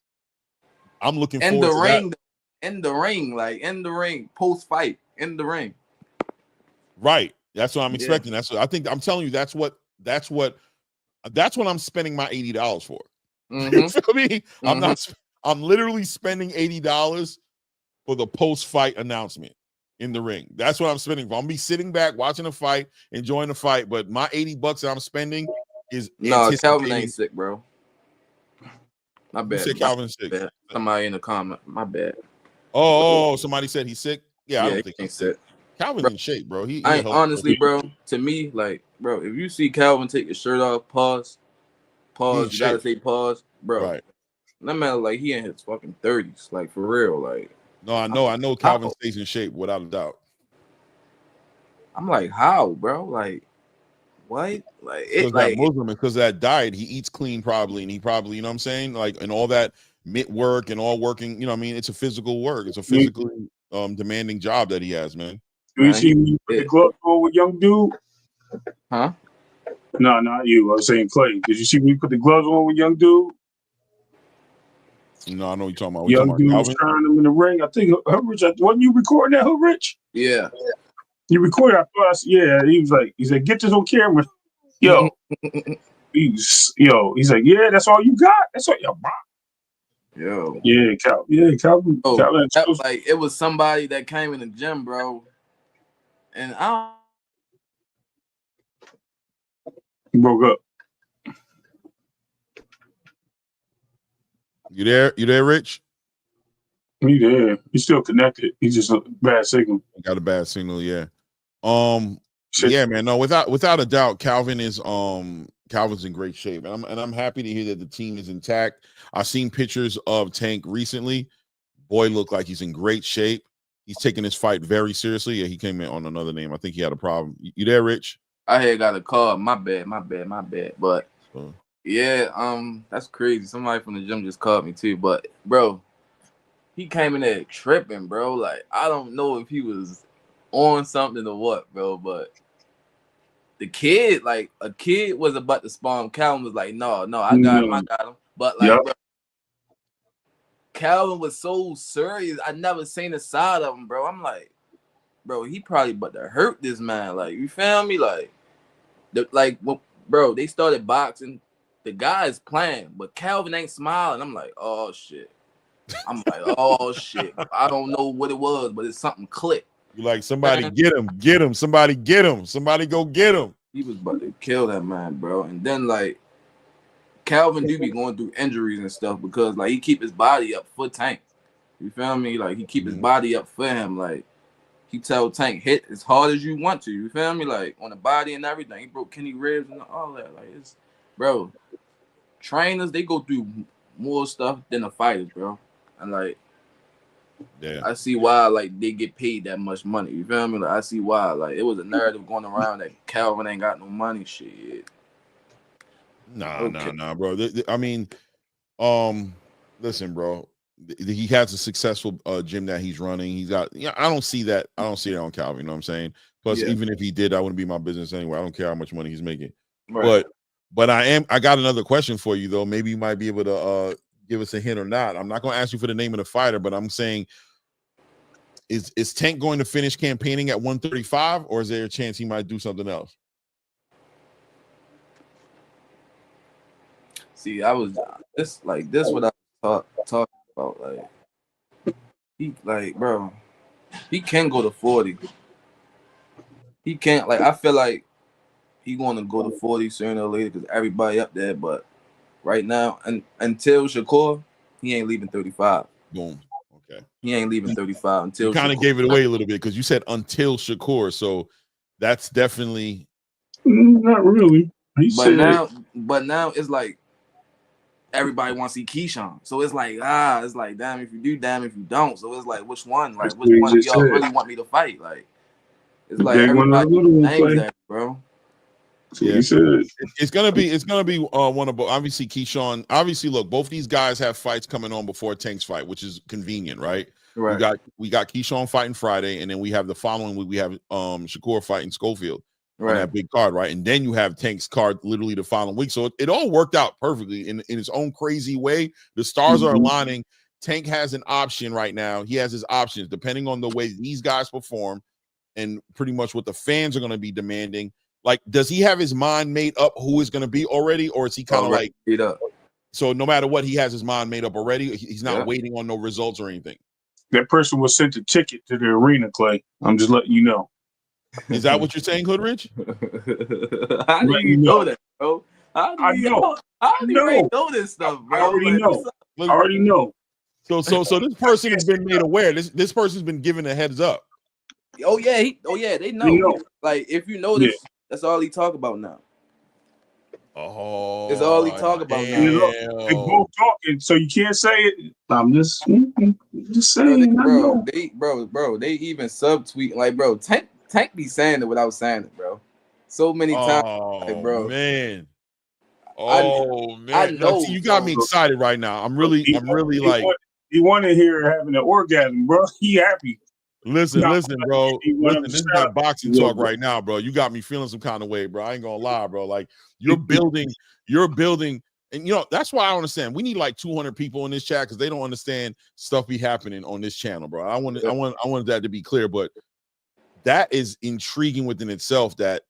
I'm looking In forward the to ring, that. in the ring, like in the ring, post fight, in the ring. Right. That's what I'm Yeah. expecting. That's what I think. I'm telling you, that's what I'm spending my $80 for. You feel me? I'm literally spending $80 for the post-fight announcement in the ring. That's what I'm spending for. I'm gonna be sitting back watching the fight, enjoying the fight, but my $80 that I'm spending is No, Calvin ain't sick, bro. My Who bad. said Calvin's sick? Somebody in the comment. My bad. Oh, somebody said he's sick. Yeah, I don't think he ain't he's sick. sick. Calvin's in shape, bro. He I ain't, honestly, bro. To me, like, bro, if you see Calvin take his shirt off, pause. You gotta say pause, bro. Right. That man, like, he in his fucking 30s, like, for real, like. No, I know Calvin stays in shape without a doubt. I'm like, how, bro? Like, what? Like, Because that Muslim, because that diet, he eats clean probably, and he probably, you know what I'm saying, like, and all that mitt work and all working, you know what I mean? It's a physical work. It's a physically demanding job that he has, man. Do you see me put the gloves on with young dude? Huh? No, not you. I was saying Clay. Did you see me put the gloves on with young dude? No, I know what you're talking about. Young dude was trying him in the ring. I think Rich, wasn't you recording that, Rich? Yeah. You recorded. I thought, yeah. He said, get this on camera. Yo, he's like, yeah, that's all you got. That's all you got. Yo. Yeah, Calvin. Oh, Calvin. Like, it was somebody that came in the gym, bro. And He broke up. You there, Rich? He there. He's still connected. He's just a bad signal. Got a bad signal, yeah. Yeah, man. No, without a doubt, Calvin's in great shape, and I'm happy to hear that the team is intact. I've seen pictures of Tank recently. Boy, looked like he's in great shape. He's taking his fight very seriously. Yeah, he came in on another name. I think he had a problem. You there, Rich? I had got a call. My bad. But yeah, that's crazy. Somebody from the gym just called me too. But bro, he came in there tripping, bro. Like, I don't know if he was on something or what, bro. But the kid, like, a kid was about to spawn. Calvin was like, no, I got him. But like, bro, Calvin was so serious. I never seen the side of him, bro. I'm like, bro, he probably about to hurt this man. Like, you feel me? Like, bro, they started boxing. The guy is playing, but Calvin ain't smiling. I'm like, oh shit. I don't know what it was, but it's something clicked. You like, somebody get him, somebody get him, somebody go get him. He was about to kill that man, bro. And then, like, Calvin do be going through injuries and stuff because, like, he keep his body up for Tank. You feel me? Like, he keep his body up for him. Like, he tell Tank, hit as hard as you want to. You feel me? Like, on the body and everything. He broke Kenny ribs and all that. Like, it's, bro, trainers, they go through more stuff than the fighters, bro. And, like, yeah, I see why, like, they get paid that much money. You feel me? Like, I see why. Like, it was a narrative going around that Calvin ain't got no money. Shit. Nah, bro. I mean, listen, bro. He has a successful gym that he's running. He's got, I don't see that on Calvin. You know what I'm saying? Plus, even if he did, I wouldn't be my business anyway. I don't care how much money he's making. Right. But I got another question for you though. Maybe you might be able to give us a hint or not. I'm not going to ask you for the name of the fighter, but I'm saying, is Tank going to finish campaigning at 135, or is there a chance he might do something else? See, I was this what I talking about. Like, he, like, bro, he can go to 40. He can't, like, I feel like he going to go to 40 sooner or later because everybody up there. But right now, and until Shakur, he ain't leaving 35. Boom. Okay. He ain't leaving 35 until. You kind of gave it away a little bit because you said until Shakur, so that's definitely not really. But now it's like everybody wants to see Keyshawn, so it's like damn if you do, damn if you don't. So it's like, which one? Like, which one do y'all really want me to fight? Like, it's like everybody names that, bro. Yeah, it's gonna be one of both. Obviously, Keyshawn. Obviously, look, both these guys have fights coming on before Tank's fight, which is convenient, right? Right. We got Keyshawn fighting Friday, and then we have the following week we have Shakur fighting Schofield. on that big card, right? And then you have Tank's card literally the following week. So it all worked out perfectly in its own crazy way. The stars are aligning. Tank has an option right now. He has his options depending on the way these guys perform and pretty much what the fans are going to be demanding. Like, does he have his mind made up who is going to be already, or is he kind of like, so no matter what, he has his mind made up already? He's not waiting on no results or anything. That person was sent a ticket to the arena, Clay. I'm just letting you know. Is that what you're saying, Hoodrich? How do you know that, bro? How do you know this stuff, bro? I already know. So this person has been made aware. This person's been given a heads up. Oh yeah, they know. Like, if you know this, that's all he talk about now. Oh, it's all he talk about now. They both talking, so you can't say it. I'm just saying, bro. They even subtweet, like, bro. Tank be saying it without saying it, bro. So many times, like, bro. Man. I know. See, you got me excited right now. I'm really like. He wanted here having an orgasm, bro. He happy. Listen, bro. Listen, this is not boxing talk right now, bro. You got me feeling some kind of way, bro. I ain't gonna lie, bro. Like, you're building, and that's why I understand. We need like 200 people in this chat because they don't understand stuff be happening on this channel, bro. I wanted that to be clear, but that is intriguing within itself that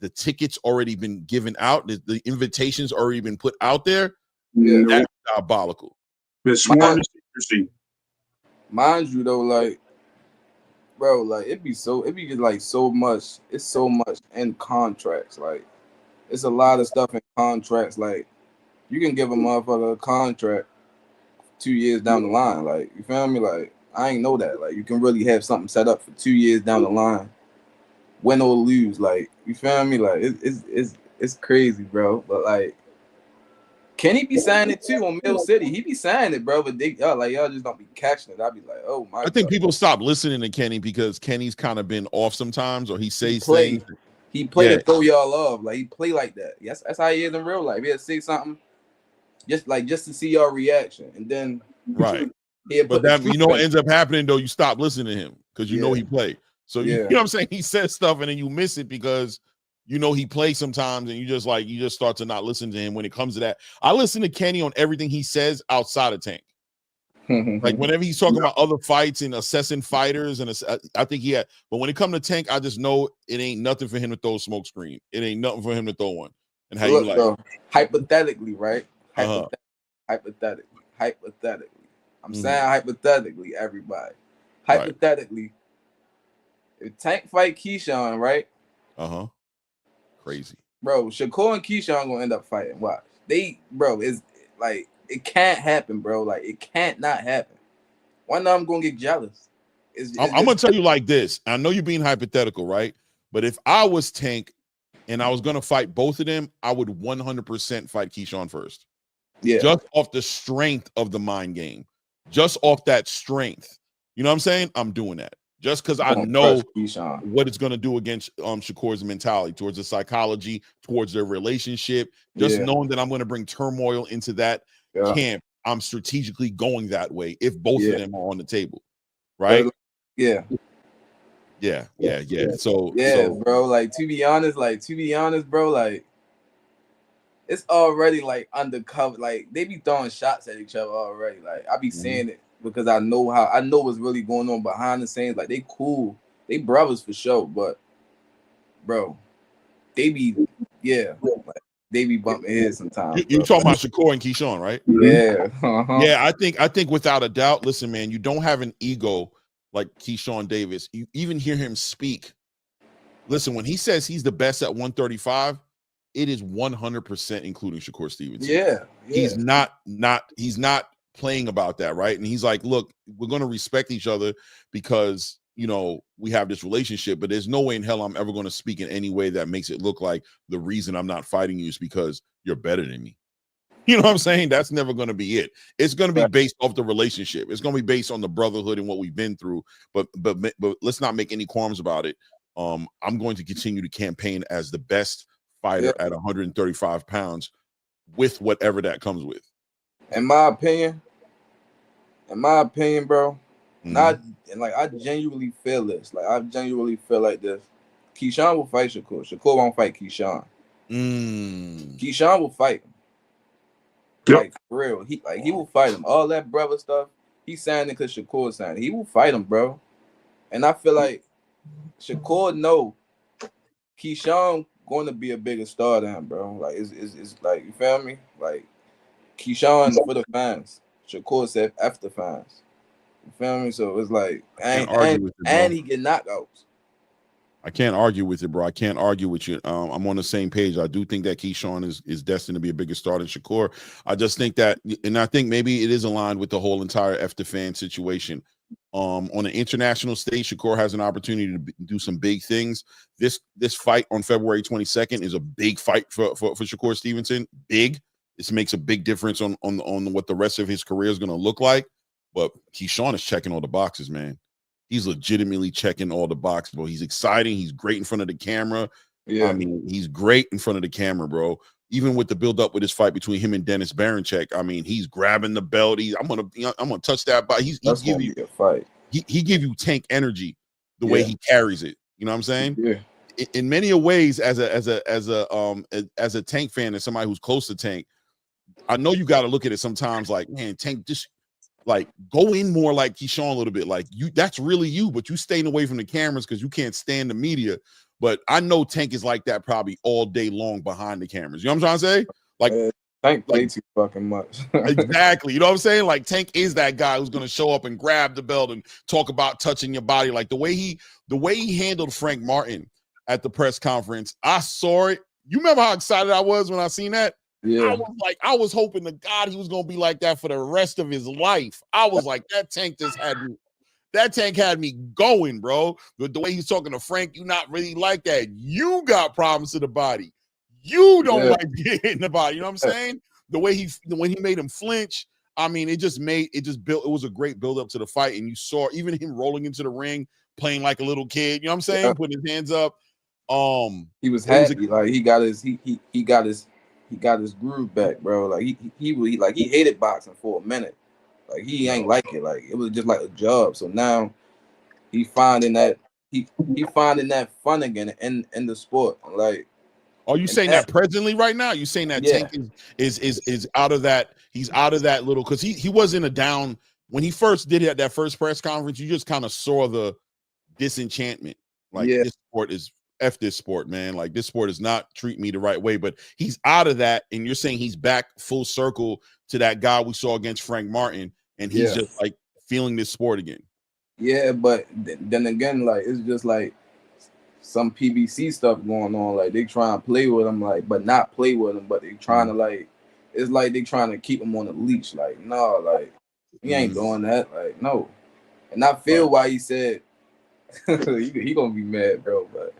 the tickets already been given out, the invitations already been put out there. Yeah, that's diabolical. It's sworn to secrecy. Mind you, though, like, bro, like, it be just like so much. It's so much in contracts. Like, it's a lot of stuff in contracts. Like, you can give a motherfucker a contract 2 years down the line. Like, you feel me? Like, I ain't know that. Like, you can really have something set up for 2 years down the line, win or lose. Like, you feel me? Like, it's crazy, bro. But, like, can he be signing it too on Mill City? He be signing it, bro. But y'all just don't be catching it. I'd be like, oh my. I think people stop listening to Kenny because Kenny's kind of been off sometimes, or he says things. He play to throw y'all off. Like, he play like that. Yes, that's how he is in real life. He'll say something just to see your reaction, and then right. But that what ends up happening though, you stop listening to him because you know he play. So you know what I'm saying? He says stuff and then you miss it because he plays sometimes, and you just start to not listen to him when it comes to that. I listen to Kenny on everything he says outside of Tank. Like, whenever he's talking about other fights and assessing fighters, and I think but when it comes to Tank, I just know it ain't nothing for him to throw a smoke screen. It ain't nothing for him to throw one. And how you like bro, hypothetically, right? Hypothetically. I'm saying hypothetically, everybody. Hypothetically, if Tank fight Keyshawn, right? Crazy. Bro, Shakur and Keyshawn gonna end up fighting. Watch. It's like, it can't happen, bro. Like, it can't not happen. One of them gonna get jealous. I'm gonna tell you like this. I know you're being hypothetical, right? But if I was Tank and I was gonna fight both of them, I would 100% fight Keyshawn first. Yeah. Just off the strength of the mind game. Just off that strength. You know what I'm saying? I'm doing that. Just because I know what it's going to do against Shakur's mentality, towards the psychology, towards their relationship. Just knowing that I'm going to bring turmoil into that camp. I'm strategically going that way if both of them are on the table. Right? Yeah. So bro, like, to be honest, bro, like, it's already like undercover. Like, they be throwing shots at each other already. Like, I be seeing it. Because I know what's really going on behind the scenes. Like, they cool. They brothers for sure. But, bro, they be bumping heads sometimes. You're talking about Shakur and Keyshawn, right? Yeah. Yeah, I think without a doubt, listen, man, you don't have an ego like Keyshawn Davis. You even hear him speak. Listen, when he says he's the best at 135, it is 100% including Shakur Stevenson. Yeah. He's not playing about that, right? And he's like, look, we're going to respect each other because we have this relationship, but there's no way in hell I'm ever going to speak in any way that makes it look like the reason I'm not fighting you is because you're better than me. You know what I'm saying? That's never going to be it. It's going to be based off the relationship. It's going to be based on the brotherhood and what we've been through, but let's not make any qualms about it. I'm going to continue to campaign as the best fighter at 135 pounds with whatever that comes with. In my opinion, bro, I genuinely feel this. Like, I genuinely feel like this. Keyshawn will fight Shakur. Shakur won't fight Keyshawn. Keyshawn will fight him. Yep. Like, for real. He will fight him. All that brother stuff, he signed it because Shakur signed it. He will fight him, bro. And I feel like Shakur know Keyshawn going to be a bigger star than him, bro. Like, it's like, you feel me? Like, Keyshawn for the fans. Shakur said F the fans. You feel me? So it's like, and he get knockouts. I can't argue with it, bro. I can't argue with you. I'm on the same page. I do think that Keyshawn is destined to be a bigger star than Shakur. I just think that, and I think maybe it is aligned with the whole entire F the fan situation. On an international stage, Shakur has an opportunity to do some big things. This fight on February 22nd is a big fight for Shakur Stevenson. Big. This makes a big difference on what the rest of his career is going to look like. But Keyshawn is checking all the boxes, man. He's legitimately checking all the boxes, bro. He's exciting. He's great in front of the camera. Yeah. I mean, he's great in front of the camera, bro. Even with the build up with his fight between him and Dennis Baranchyk, I mean, he's grabbing the belt. I'm gonna touch that body. That's gonna be a fight. He give you tank energy the way he carries it. You know what I'm saying? Yeah. In many ways, as a Tank fan and somebody who's close to Tank, I know you got to look at it sometimes like, man, Tank just like go in more like Keyshawn a little bit. Like that's really you, but you staying away from the cameras because you can't stand the media. But I know Tank is like that probably all day long behind the cameras. You know what I'm trying to say? Like Tank play too fucking much. Exactly. You know what I'm saying? Like Tank is that guy who's gonna show up and grab the belt and talk about touching your body. Like the way he handled Frank Martin at the press conference. I saw it. You remember how excited I was when I seen that? Yeah. I was hoping to God he was gonna be like that for the rest of his life. I was like, that Tank had me going, bro. The way he's talking to Frank, you not really like that. You got problems to the body. You don't like getting hit in the body. You know what I'm saying? When he made him flinch, I mean, it was a great build up to the fight. And you saw even him rolling into the ring, playing like a little kid. You know what I'm saying? Yeah. Putting his hands up. He was happy. Like he got his groove back, bro. Like he hated boxing for a minute. Like he ain't like it. Like it was just like a job. So now he finding that fun again in the sport. Like, are you saying that presently right now? You saying that Tank is out of that? He's out of that little because he wasn't a down when he first did it at that first press conference. You just kind of saw the disenchantment. Like this sport is F this sport, man. Like this sport is not treat me the right way. But he's out of that, and you're saying he's back full circle to that guy we saw against Frank Martin, and he's just like feeling this sport again. Yeah, but then again, like it's just like some PBC stuff going on. Like they trying to play with him, like but not play with him, but they trying to like it's like they trying to keep him on a leash. Like no, like he ain't doing that. Like no, and I feel why he said he gonna be mad, bro, but.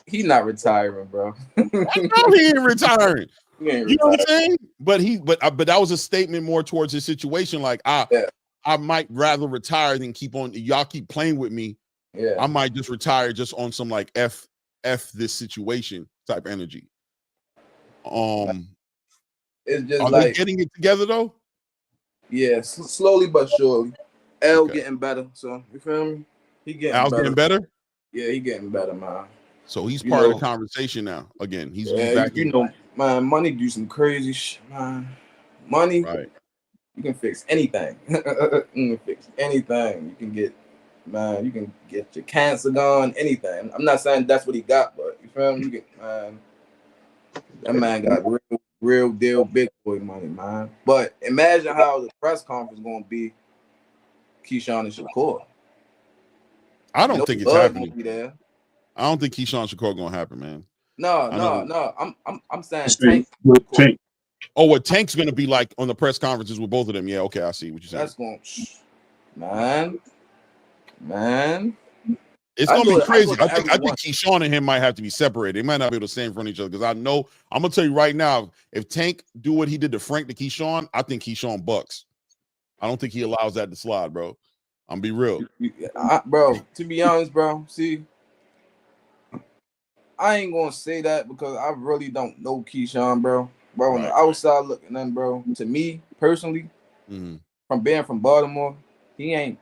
He not retiring, bro. I know he ain't retiring. You know what I'm saying? But that was a statement more towards his situation. Like I might rather retire than keep on. Y'all keep playing with me. Yeah, I might just retire just on some like F this situation type energy. It's just are they getting it together though? Yeah, slowly but surely. L getting better. So you feel me? He getting better. Yeah, he getting better, man. So he's part of the conversation now. Again, he's back. Man, money do some crazy shit, man. Money, you can fix anything. You can fix anything. You can get your cancer gone, anything. I'm not saying that's what he got, but you feel me? That man got real deal big boy money, man. But imagine how the press conference going to be Keyshawn and Shakur. I don't think it's happening. I don't think Keyshawn Shakur gonna happen, man. No. I'm saying Tank. Oh, what Tank's gonna be like on the press conferences with both of them? Yeah, okay, I see what you're saying. That's going, man. It's gonna be crazy. I think Keyshawn and him might have to be separated. They might not be able to stay in front of each other because I know I'm gonna tell you right now, if Tank do what he did to Frank to Keyshawn, I think Keyshawn bucks. I don't think he allows that to slide, bro. I'm be real, bro. To be honest, bro. See. I ain't gonna say that because I really don't know Keyshawn, bro. On the outside looking in, bro. To me personally, from being from Baltimore, he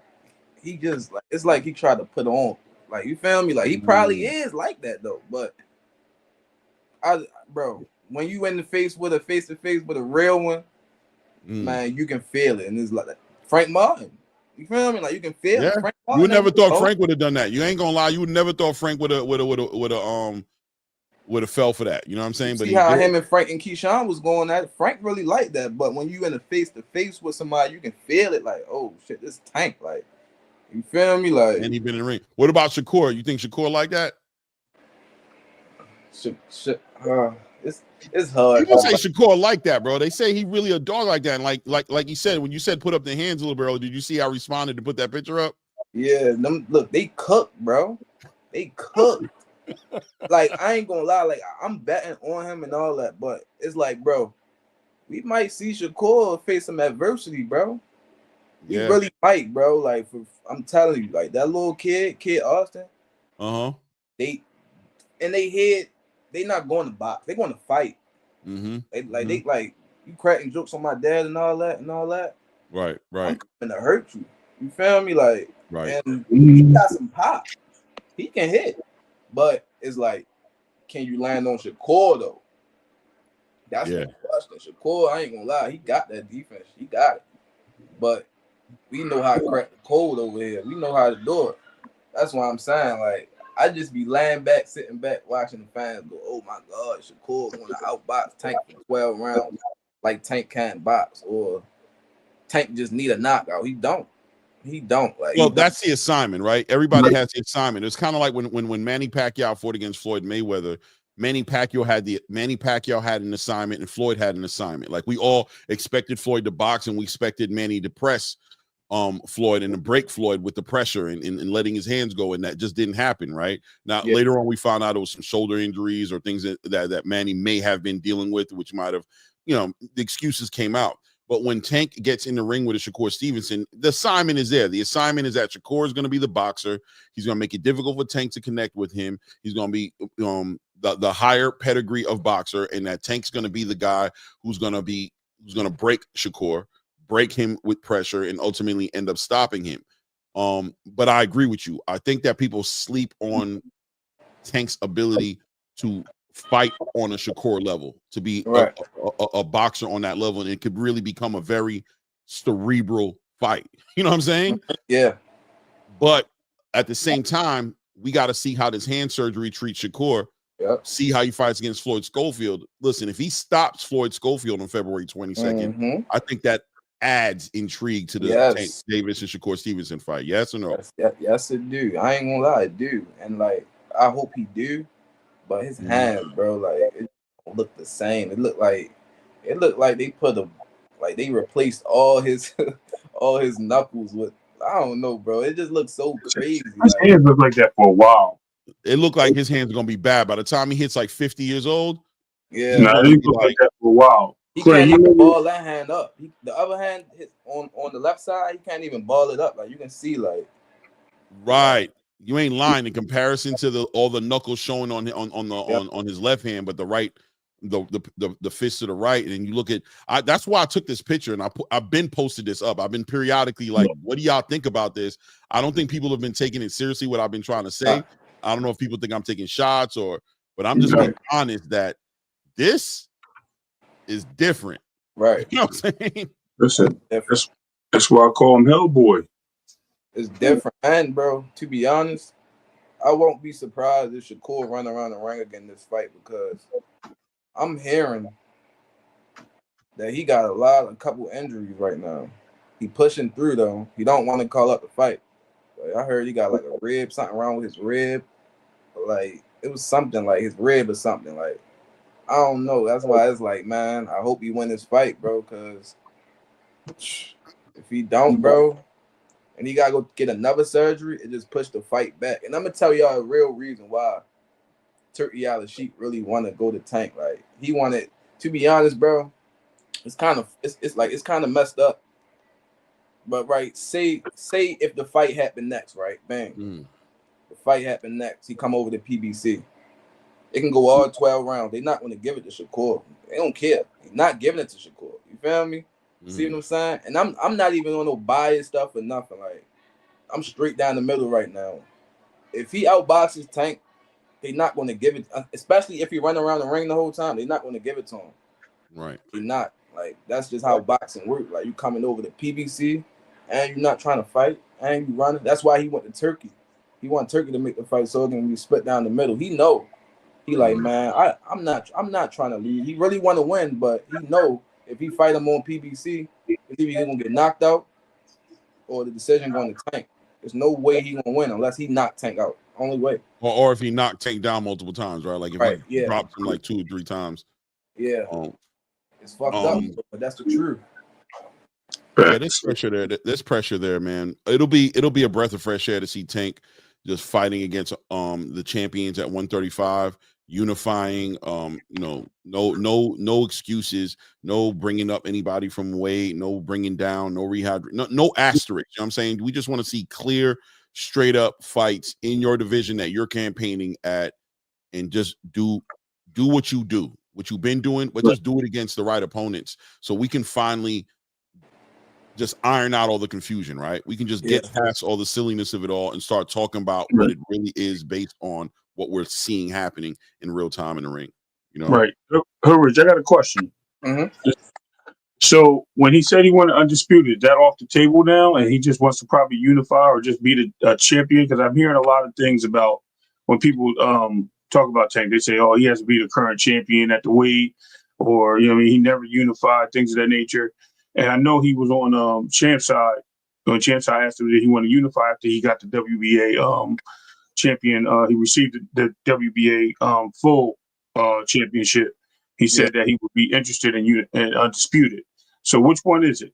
just like it's like he tried to put on Like, you feel me? Like, he probably is like that though. But bro, when you in the face with a face-to-face with a real one, man, you can feel it. And it's like Frank Martin. You feel me? Like, you can feel it. Frank Martin, you would never thought Frank would have done that. You ain't gonna lie. You would never thought Frank would have fell for that. You know what I'm saying? But see how him and Frank and Keyshawn was going at it. Frank really liked that. But when you in a face-to-face with somebody, you can feel it. Like, oh shit, this Tank. Like, you feel me? Like, and he been in the ring. What about Shakur? You think Shakur like that? It's hard. People say Shakur like that, bro. They say he really a dog like that. And like you said, when you said put up the hands a little bit earlier, did you see how I responded to put that picture up? Yeah, look, they cooked, bro. They cooked. Like, I ain't gonna lie, like, I'm betting on him and all that, but it's like, bro, we might see Shakur face some adversity, bro. We really might, bro. Like, I'm telling you, like, that little kid Austin. They not going to box. They going to fight. They you cracking jokes on my dad and all that. Right. I'm coming to hurt you. You feel me? Like, right. And he got some pop. He can hit, but it's like, can you land on Shakur though? That's the question. Shakur, I ain't gonna lie, he got that defense. He got it, but we know how to crack the code over here. We know how to do it. That's why I'm saying, like, I just be laying back, sitting back, watching the fans go, oh my God, Shakur going to outbox Tank for 12 rounds like Tank can't box, or Tank just need a knockout. He don't. Like, well, that's the assignment, right? Everybody has the assignment. It's kind of like when Manny Pacquiao fought against Floyd Mayweather. Manny Pacquiao had an assignment and Floyd had an assignment. Like, we all expected Floyd to box and we expected Manny to press Floyd and to break Floyd with the pressure and letting his hands go, and that just didn't happen, right? Now later on we found out it was some shoulder injuries or things that Manny may have been dealing with, which might have, the excuses came out. But when Tank gets in the ring with a Shakur Stevenson, the assignment is there. The assignment is that Shakur is going to be the boxer. He's going to make it difficult for Tank to connect with him. He's going to be the higher pedigree of boxer, and that Tank's going to be the guy who's going to break Shakur, break him with pressure, and ultimately end up stopping him. But I agree with you. I think that people sleep on Tank's ability to fight on a Shakur level, to be a boxer on that level, and it could really become a very cerebral fight. You know what I'm saying? Yeah. But at the same time, we got to see how this hand surgery treats Shakur. See how he fights against Floyd Schofield. Listen, if he stops Floyd Schofield on February 22nd, I think that adds intrigue to the Tank Davis and Shakur Stevenson fight. Yes or no? Yes, it do. I ain't gonna lie, it do. And like, I hope he do. But his hands, bro, like, it don't look the same. It looked like they replaced all his knuckles with, I don't know, bro. It just looks so crazy. His hands look like that for a while. It looked like his hands are gonna be bad by the time he hits like 50 years old. Yeah, no, it look like that for a while. He can't even ball that hand up. The other hand on the left side, he can't even ball it up. Like, you can see, like, right. You ain't lying in comparison to all the knuckles showing on his left hand, but the right, the fist to the right. And you look at, that's why I took this picture, and I've been posted this up. I've been periodically like, what do y'all think about this? I don't think people have been taking it seriously, what I've been trying to say. I don't know if people think I'm taking shots but I'm just being honest that this is different. Right. You know what I'm saying? Listen, that's why I call him Hellboy. It's different. And, bro, to be honest, I won't be surprised if Shakur run around the ring again this fight, because I'm hearing that he got a couple injuries right now. He pushing through, though. He don't want to call up the fight. Like, I heard he got like a rib, something wrong with his rib. Like, it was something like his rib or something. Like, I don't know. That's why it's like, man, I hope he win this fight, bro, because if he don't, bro, and he got to go get another surgery, it just pushed the fight back. And I'm going to tell y'all a real reason why Turkey Al-Sheikh really want to go to Tank. Like, he wanted, to be honest, bro, it's kind of messed up. But, right, say if the fight happened next, right, bang. The fight happened next. He come over to PBC. It can go all 12 rounds. They're not going to give it to Shakur. They don't care. He's not giving it to Shakur. You feel me? See what I'm saying? And I'm not even on no bias stuff or nothing. Like, I'm straight down the middle right now. if he outboxes Tank, they're not going to give it, especially if he run around the ring the whole time. They're not going to give it to him. Right. They're not. Like, that's just how boxing works. Like, you coming over to PBC, and you're not trying to fight, and you running. That's why he went to Turkey. He wanted Turkey to make the fight so it can be split down the middle. He know. He like, man, I'm not trying to lose. He really want to win, but he know if he fight him on PBC, it's either gonna get knocked out or the decision going to Tank. There's no way he gonna win unless he knock Tank out. Only way. Or if he knocked Tank down multiple times, right? Like if he drops him like 2 or 3 times. Yeah. It's fucked up, but that's the truth. Yeah, there's pressure there. There's pressure there, man. It'll be a breath of fresh air to see Tank just fighting against the champions at 135, unifying. No excuses, no bringing up anybody from weight, no bringing down, no rehab, no asterisk. You know what I'm saying? We just want to see clear, straight up fights in your division that you're campaigning at, and just do what you do, what you've been doing, but just do it against the right opponents, so we can finally just iron out all the confusion, right? We can just get past all the silliness of it all and start talking about what it really is based on what we're seeing happening in real time in the ring. You know, right? Rich, I got a question. Mm-hmm. So when he said he wanted undisputed, is that off the table now, and he just wants to probably unify or just be the champion? Because I'm hearing a lot of things about when people talk about Tank, they say, "Oh, he has to be the current champion at the weight," or he never unified, things of that nature. And I know he was on Champ's side. When Champ's side asked him did he want to unify after he got the WBA champion. He received the WBA full championship. He said that he would be interested in undisputed. So which one is it?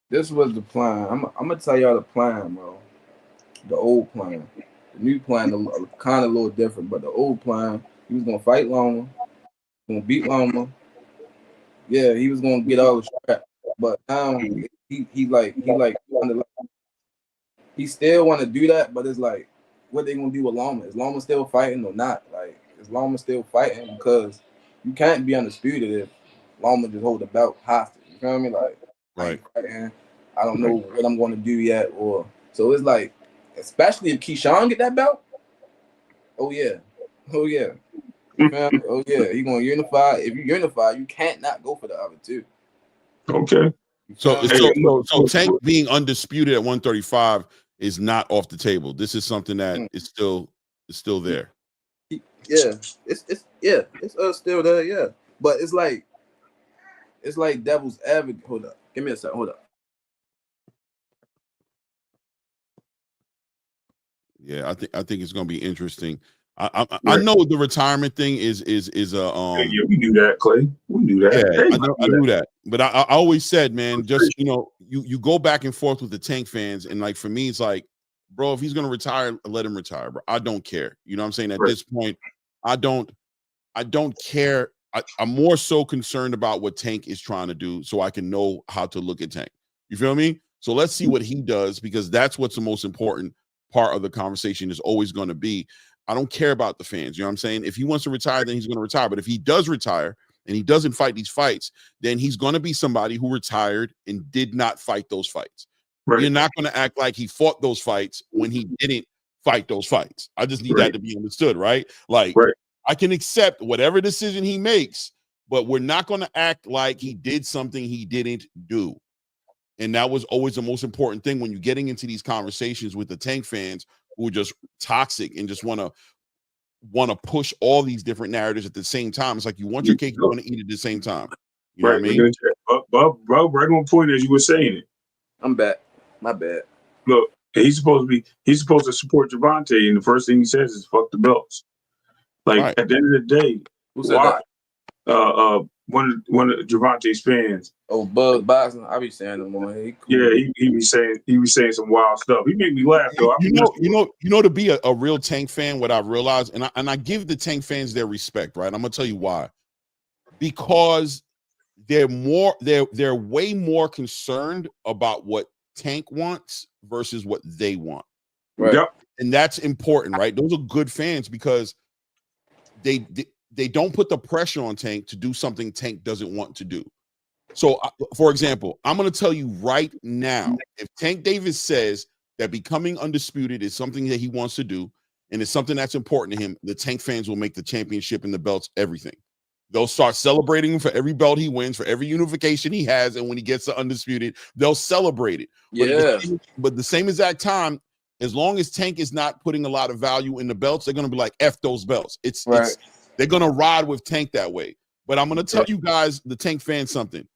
This was the plan. I'm gonna tell y'all the plan, bro. The old plan. The new plan kind of a little different, but the old plan, he was gonna fight Loma, gonna beat Loma. Yeah, he was gonna get all the strap. But now he still want to do that, but it's like, what they gonna do with Loma? Is Loma still fighting or not? Like, is Loma still fighting? Because you can't be undisputed if Loma just hold the belt hostage. You feel me? Like, right? I don't know what I'm gonna do yet, or so it's like, especially if Keyshawn get that belt. Oh yeah. Oh yeah, he gonna unify. If you unify, you can't not go for the other two. Okay. So Tank being undisputed at 135 is not off the table. This is something that is still there. It's still there. Yeah, but it's like devil's advocate. Hold up, give me a second. Hold up. Yeah, I think it's gonna be interesting. I know the retirement thing is yeah, we knew that, Clay. We knew that. Yeah, I knew that. But I always said, man, just you go back and forth with the Tank fans, and like for me, it's like, bro, if he's gonna retire, let him retire, bro. I don't care. You know what I'm saying? At this point, I don't care. I'm more so concerned about what Tank is trying to do, so I can know how to look at Tank. You feel me? So let's see what he does, because that's what's the most important part of the conversation is always going to be. I don't care about the fans. You know what I'm saying? If he wants to retire, then he's going to retire. But if he does retire and he doesn't fight these fights, then he's going to be somebody who retired and did not fight those fights. Right. You're not going to act like he fought those fights when he didn't fight those fights. I just need that to be understood, right? Like, I can accept whatever decision he makes, but we're not going to act like he did something he didn't do. And that was always the most important thing when you're getting into these conversations with the Tank fans who are just toxic and just want to push all these different narratives at the same time. It's like you want your cake, you want to eat it at the same time. You know what I mean? Bro, right on point as you were saying it. I'm back. My bad. Look, he's supposed to support Gervonta, and the first thing he says is "fuck the belts." Like at the end of the day, why? One of Gervonta's fans. Oh, Buzz Boxing. I be saying him on here. Cool. Yeah, he be saying some wild stuff. He made me laugh though. You know, to be a real Tank fan, what I realized, and I give the Tank fans their respect, right? I'm gonna tell you why. Because they're way more concerned about what Tank wants versus what they want. Right. Yep. And that's important, right? Those are good fans because they don't put the pressure on Tank to do something Tank doesn't want to do. So, for example, I'm going to tell you right now, if Tank Davis says that becoming undisputed is something that he wants to do, and it's something that's important to him, the Tank fans will make the championship and the belts everything. They'll start celebrating him for every belt he wins, for every unification he has, and when he gets the undisputed, they'll celebrate it. But the same exact time, as long as Tank is not putting a lot of value in the belts, they're going to be like, F those belts. They're going to ride with Tank that way. But I'm going to tell you guys, the Tank fans, something.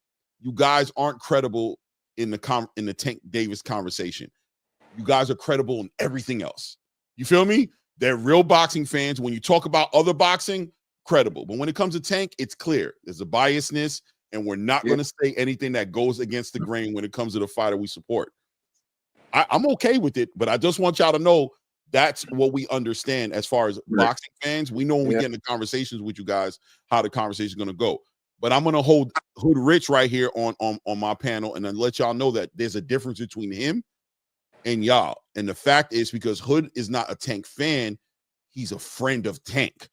You guys aren't credible in the Tank Davis conversation. You guys are credible in everything else. You feel me? They're real boxing fans. When you talk about other boxing, credible. But when it comes to Tank, it's clear. There's a biasness, and we're not going to say anything that goes against the grain when it comes to the fighter we support. I'm okay with it, but I just want y'all to know that's what we understand as far as boxing fans. We know when we get into conversations with you guys how the conversation is going to go. But I'm going to hold Hood Rich right here on my panel and then let y'all know that there's a difference between him and y'all. And the fact is, because Hood is not a Tank fan, he's a friend of Tank.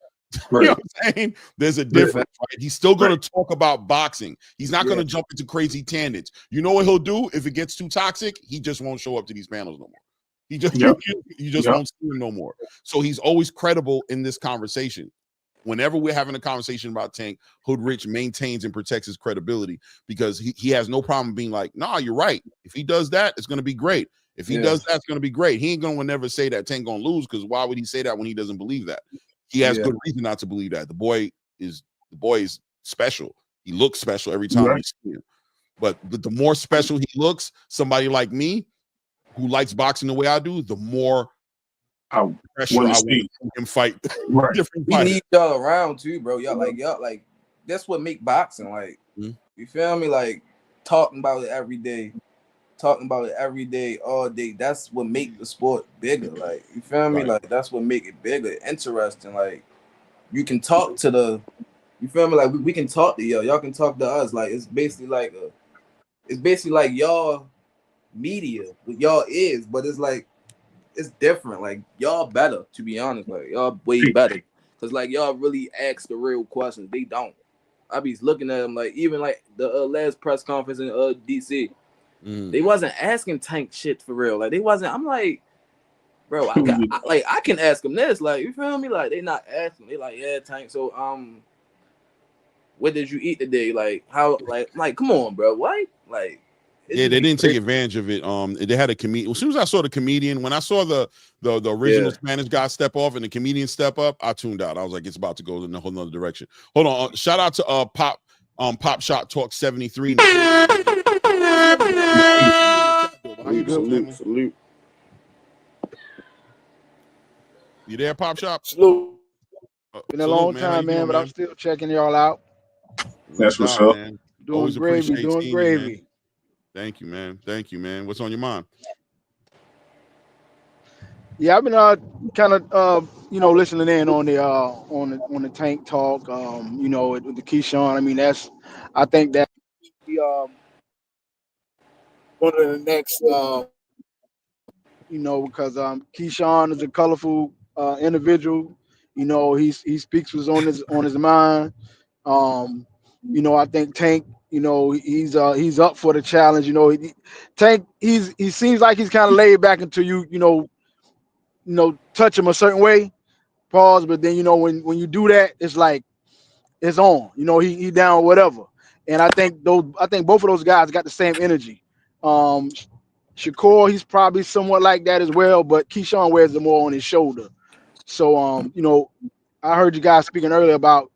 You know what I'm saying? There's a difference, right? He's still going to talk about boxing. He's not going to jump into crazy tangents. You know what he'll do? If it gets too toxic, he just won't show up to these panels no more. He just you just won't see him no more. So he's always credible in this conversation. Whenever we're having a conversation about Tank, Hood Rich maintains and protects his credibility because he has no problem being like, nah, you're right. If he does that, it's going to be great. If he does that, it's going to be great. He ain't going to never say that Tank going to lose, because why would he say that when he doesn't believe that? He has good reason not to believe that. The boy is special. He looks special every time we see him. But the more special he looks, somebody like me who likes boxing the way I do, the more pressure I want to see him fight. Different we need y'all around too, bro. Y'all like that's what make boxing like. You feel me? Like talking about it every day, all day. That's what make the sport bigger. Like, you feel me? Like, that's what make it bigger, interesting. Like, you can talk to the, you feel me? Like, we can talk to y'all can talk to us. Like, it's basically like y'all media with y'all is, but it's like, it's different. Like, y'all better, to be honest. Like, y'all way better. Because, like, y'all really ask the real questions. They don't. I be looking at them, like, even, like, the last press conference in D.C., they wasn't asking Tank shit for real. Like, they wasn't. I'm like, bro, I can ask them this. Like, you feel me? Like, they not asking. They like, yeah, Tank. So, what did you eat today? Like, how? Like, come on, bro. What? Like, they didn't take advantage of it. They had a comedian. As soon as I saw the comedian, when I saw the original Spanish guy step off and the comedian step up, I tuned out. I was like, it's about to go in a whole nother direction. Hold on. Shout out to Pop Shot Talk 73. Salute. You there, Pop Shop? Salute. Been a long man. time, man, but I'm still checking y'all out. That's what's up. Man. Doing gravy. Man. Thank you, man. What's on your mind? Yeah, I've been kind of listening in on the Tank talk. With the Keyshawn. I mean, I think that one of the next because Keyshawn is a colorful individual. He speaks what's on his mind. I think Tank, he's up for the challenge. Tank, he seems like he's kind of laid back until you touch him a certain way, pause. But then when you do that, it's like it's on. He down whatever. And I think both of those guys got the same energy. Shakur, he's probably somewhat like that as well, but Keyshawn wears it more on his shoulder. So I heard you guys speaking earlier about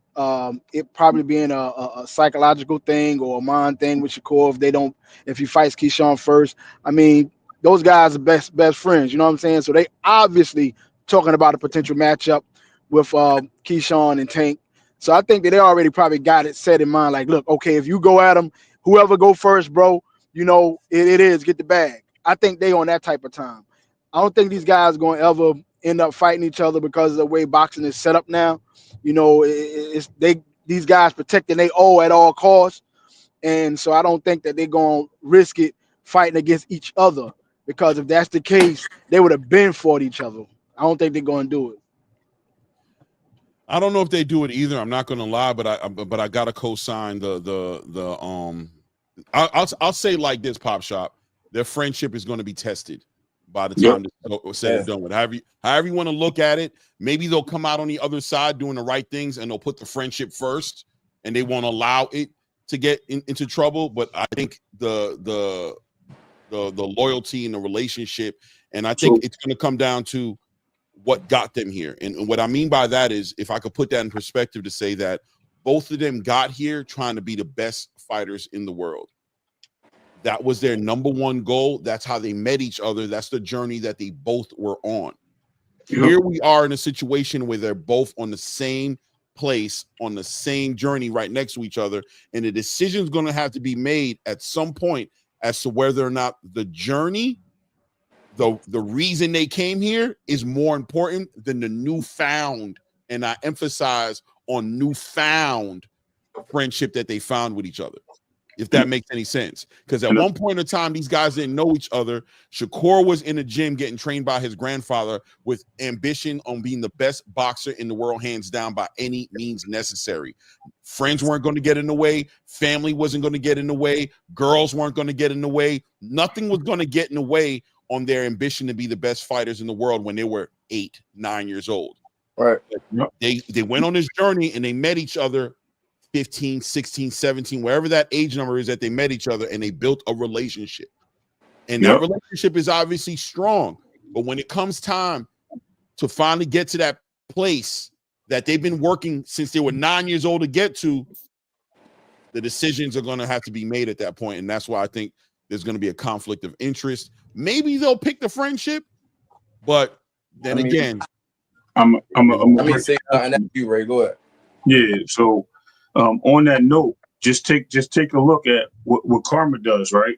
it probably being a psychological thing or a mind thing with Shakur if he fights Keyshawn first. I mean, those guys are best friends, you know what I'm saying? So they obviously talking about a potential matchup with Keyshawn and Tank. So I think that they already probably got it set in mind, like, look, okay, if you go at him, whoever go first, bro, it is get the bag. I think they on that type of time. I don't think these guys are going to ever end up fighting each other because of the way boxing is set up now. These guys protecting they owe at all costs. And so I don't think that they're going to risk it fighting against each other, because if that's the case, they would have been fought each other. I don't think they're going to do it. I don't know if they do it either. I'm not going to lie, but I got to co-sign I'll say like this, Pop Shop. Their friendship is going to be tested by the time it's said and done with. However you want to look at it, maybe they'll come out on the other side doing the right things and they'll put the friendship first and they won't allow it to get into trouble. But I think the loyalty and the relationship, and I think it's going to come down to what got them here. And what I mean by that is, if I could put that in perspective, to say that both of them got here trying to be the best fighters in the world. That was their number one goal. That's how they met each other. That's the journey that they both were on. Yep. Here we are in a situation where they're both on the same place, on the same journey, right next to each other. And the decision is going to have to be made at some point as to whether or not the journey, the reason they came here, is more important than the newfound, and I emphasize on newfound, friendship that they found with each other. If that makes any sense. Because at one point in time, these guys didn't know each other. Shakur was in the gym getting trained by his grandfather with ambition on being the best boxer in the world, hands down, by any means necessary. Friends weren't going to get in the way. Family wasn't going to get in the way. Girls weren't going to get in the way. Nothing was going to get in the way on their ambition to be the best fighters in the world when they were 8, 9 years old. Right. They went on this journey and they met each other 15, 16, 17, wherever that age number is that they met each other, and they built a relationship. And that relationship is obviously strong. But when it comes time to finally get to that place that they've been working since they were 9 years old to get to, the decisions are going to have to be made at that point. And that's why I think there's going to be a conflict of interest. Maybe they'll pick the friendship, but then again, I'm say you, Ray. Go ahead. Yeah. So on that note, just take a look at what karma does, right?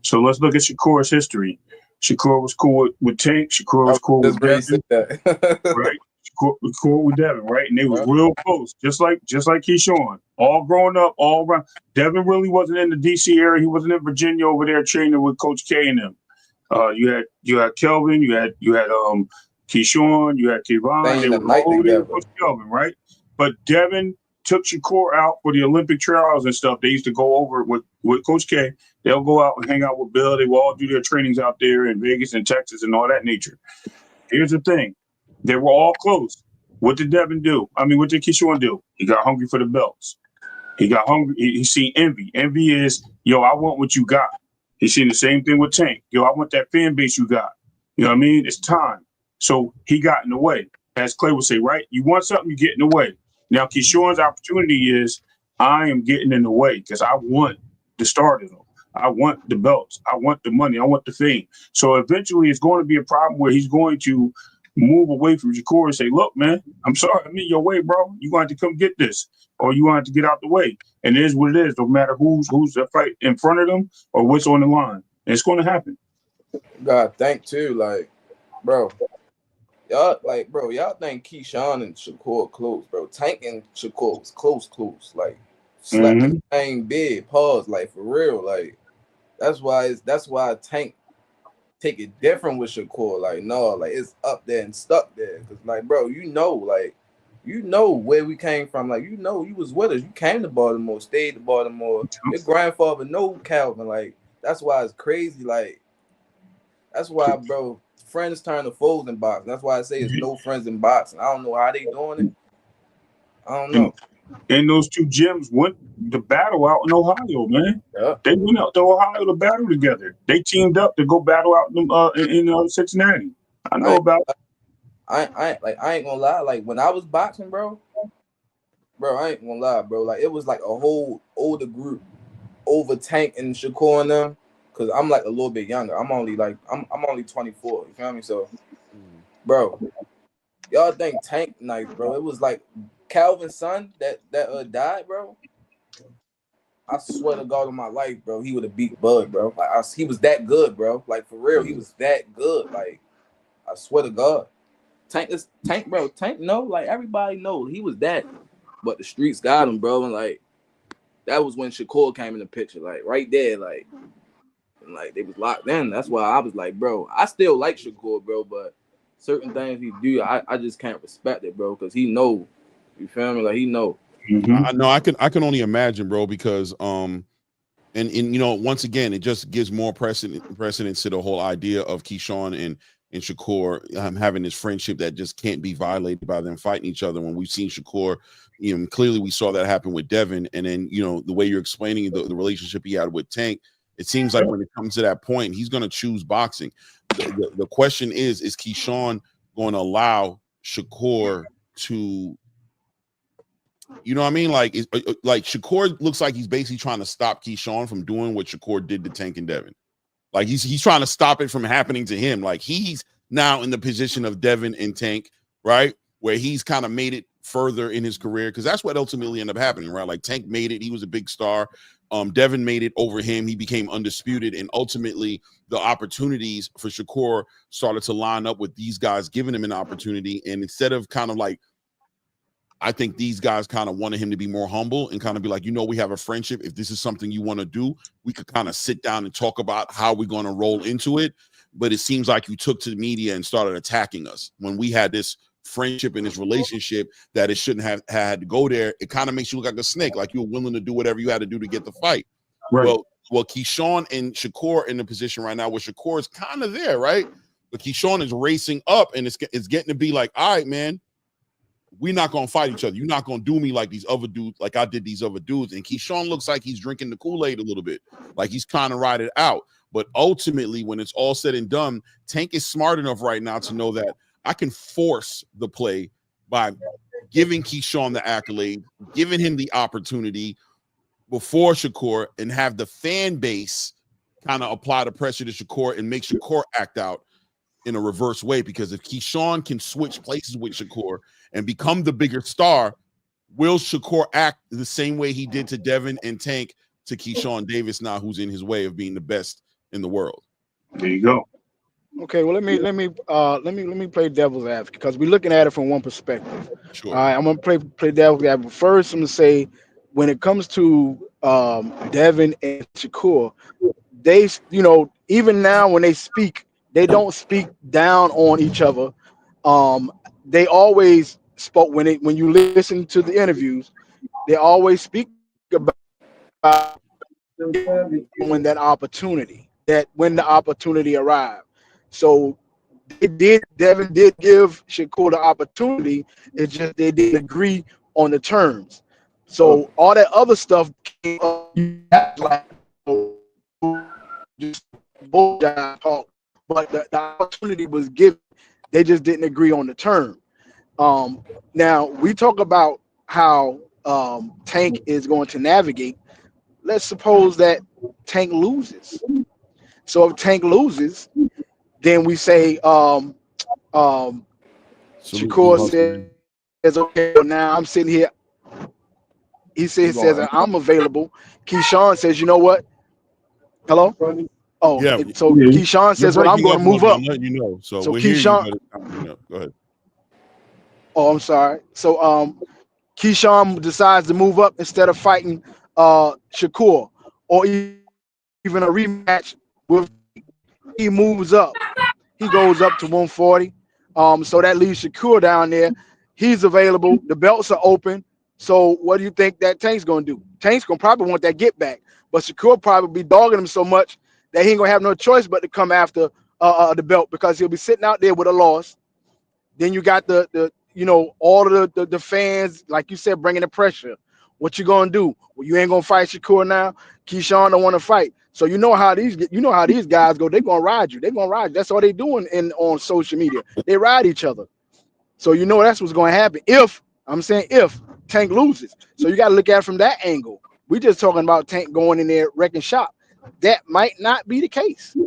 So let's look at Shakur's history. Shakur was cool with Tank. Shakur was cool with Devin, right? Shakur was cool with Devin, right? And they was real close, just like Keyshawn. All growing up, all around. Devin really wasn't in the DC area. He wasn't in Virginia over there training with Coach K and them. You had Kelvin. You had Keyshawn. You had Kevon. They were all over there with Coach Kelvin, right? But Devin took Shakur out for the Olympic trials and stuff. They used to go over with Coach K. They'll go out and hang out with Bill. They will all do their trainings out there in Vegas and Texas and all that nature. Here's the thing. They were all close. What did Devin do? I mean, what did Keyshawn do? He got hungry for the belts. He got hungry. He seen envy. Envy is, yo, I want what you got. He seen the same thing with Tank. Yo, I want that fan base you got. You know what I mean? It's time. So he got in the way. As Clay would say, right? You want something, you get in the way. Now, Keyshawn's opportunity is, I am getting in the way because I want the stardom. I want the belts. I want the money. I want the fame. So eventually it's going to be a problem where he's going to move away from Shakur and say, look, man, I'm sorry. I'm in your way, bro. You're going to have to come get this, or you want to get out the way. And it is what it is. No matter who's the fight in front of them or what's on the line. And it's going to happen. God, think too, like, bro. Y'all think Keyshawn and Shakur close, bro. Tank and Shakur was close. Like, slapped the same big pause, like, for real. Like, that's why Tank take it different with Shakur. Like, no, like, it's up there and stuck there. Because, like, bro, you know where we came from. Like, you know, you was with us. You came to Baltimore, stayed to Baltimore. Your grandfather know Calvin. Like, that's why it's crazy. Like, that's why, bro, friends turn to foes in boxing. That's why I say it's no friends in boxing. I don't know how they doing it. I don't know. And those two gyms went to battle out in Ohio, man. Yeah. They went out to Ohio to battle together. They teamed up to go battle out in Cincinnati. I know about it. I ain't gonna lie. Like, when I was boxing, bro, I ain't gonna lie, bro. Like, it was like a whole older group over Tank and Shakur and them. Cause I'm like a little bit younger. I'm only 24. You feel me? So, bro, y'all think Tank nice, bro? It was like Calvin's son that died, bro. I swear to God on my life, bro, he would have beat Bud, bro. Like, he was that good, bro. Like, for real, he was that good. Like, I swear to God, Tank, bro. Tank, no, like, everybody knows he was that, but the streets got him, bro. And like, that was when Shakur came in the picture, like right there, like. Like, they was locked in. That's why I was like, bro, I still like Shakur, bro, but certain things he do, I just can't respect it, bro, because he know. You feel me? Like, he know. I know. I can only imagine, bro, because And you know, once again, it just gives more precedence to the whole idea of Keyshawn and Shakur having this friendship that just can't be violated by them fighting each other. When we've seen Shakur, you know, clearly we saw that happen with Devin, and then, you know, the way you're explaining the relationship he had with Tank, it seems like when it comes to that point, he's going to choose boxing. The question is Keyshawn going to allow Shakur to, you know what I mean? Like Shakur looks like he's basically trying to stop Keyshawn from doing what Shakur did to Tank and Devin. Like he's trying to stop it from happening to him. Like he's now in the position of Devin and Tank, right? Where he's kind of made it further in his career, because that's what ultimately ended up happening, right? Like Tank made it, he was a big star. Devin made it over him, he became undisputed, and ultimately the opportunities for Shakur started to line up with these guys giving him an opportunity. And instead of kind of like, I think these guys kind of wanted him to be more humble and kind of be like, you know, we have a friendship. If this is something you want to do, we could kind of sit down and talk about how we're going to roll into it. But it seems like you took to the media and started attacking us when we had this friendship and this relationship that it shouldn't have had to go there. It kind of makes you look like a snake, like you were willing to do whatever you had to do to get the fight. Right. Well, Keyshawn and Shakur are in the position right now where Shakur is kind of there, right? But Keyshawn is racing up, and it's getting to be like, all right, man, we're not going to fight each other. You're not going to do me like these other dudes, like I did these other dudes. And Keyshawn looks like he's drinking the Kool-Aid a little bit, like he's trying to ride it out. But ultimately, when it's all said and done, Tank is smart enough right now to know that I can force the play by giving Keyshawn the accolade, giving him the opportunity before Shakur, and have the fan base kind of apply the pressure to Shakur and make Shakur act out in a reverse way. Because if Keyshawn can switch places with Shakur and become the bigger star, will Shakur act the same way he did to Devin and Tank to Keyshawn Davis now, who's in his way of being the best in the world? There you go. Okay, well let me play devil's advocate, because we're looking at it from one perspective. Sure. All right, I'm gonna play devil's advocate. First, I'm gonna say when it comes to Devin and Shakur, they, you know, even now when they speak, they don't speak down on each other. They always spoke when you listen to the interviews, they always speak about when that opportunity, that when the opportunity arrived. So Devin did give Shakur the opportunity. It's just they didn't agree on the terms. So all that other stuff came up, like just bullshit talk. But the opportunity was given. They just didn't agree on the term. Now we talk about how Tank is going to navigate. Let's suppose that Tank loses. So if Tank loses, then we say Shakur says, okay, now I'm sitting here. He says I'm available. Keyshawn says, you know what? Hello? Oh, yeah. So Keyshawn says, well, I'm going to move up. I'm letting you know. So we're Keyshawn, go ahead. Oh, I'm sorry. So Keyshawn decides to move up instead of fighting Shakur, or even a rematch with, he moves up. He goes up to 140. So that leaves Shakur down there. He's available. The belts are open. So what do you think that Tank's gonna do? Tank's gonna probably want that get back, but Shakur probably be dogging him so much that he ain't gonna have no choice but to come after the belt, because he'll be sitting out there with a loss. Then you got the you know, all of the fans, like you said, bringing the pressure. What you gonna do? Well, you ain't gonna fight Shakur now. Keyshawn don't want to fight. So you know how these guys go. They're gonna ride you. They're gonna ride. That's all they doing on social media. They ride each other. So you know that's what's gonna happen if Tank loses. So you got to look at it from that angle. We just talking about Tank going in there wrecking shop. That might not be the case.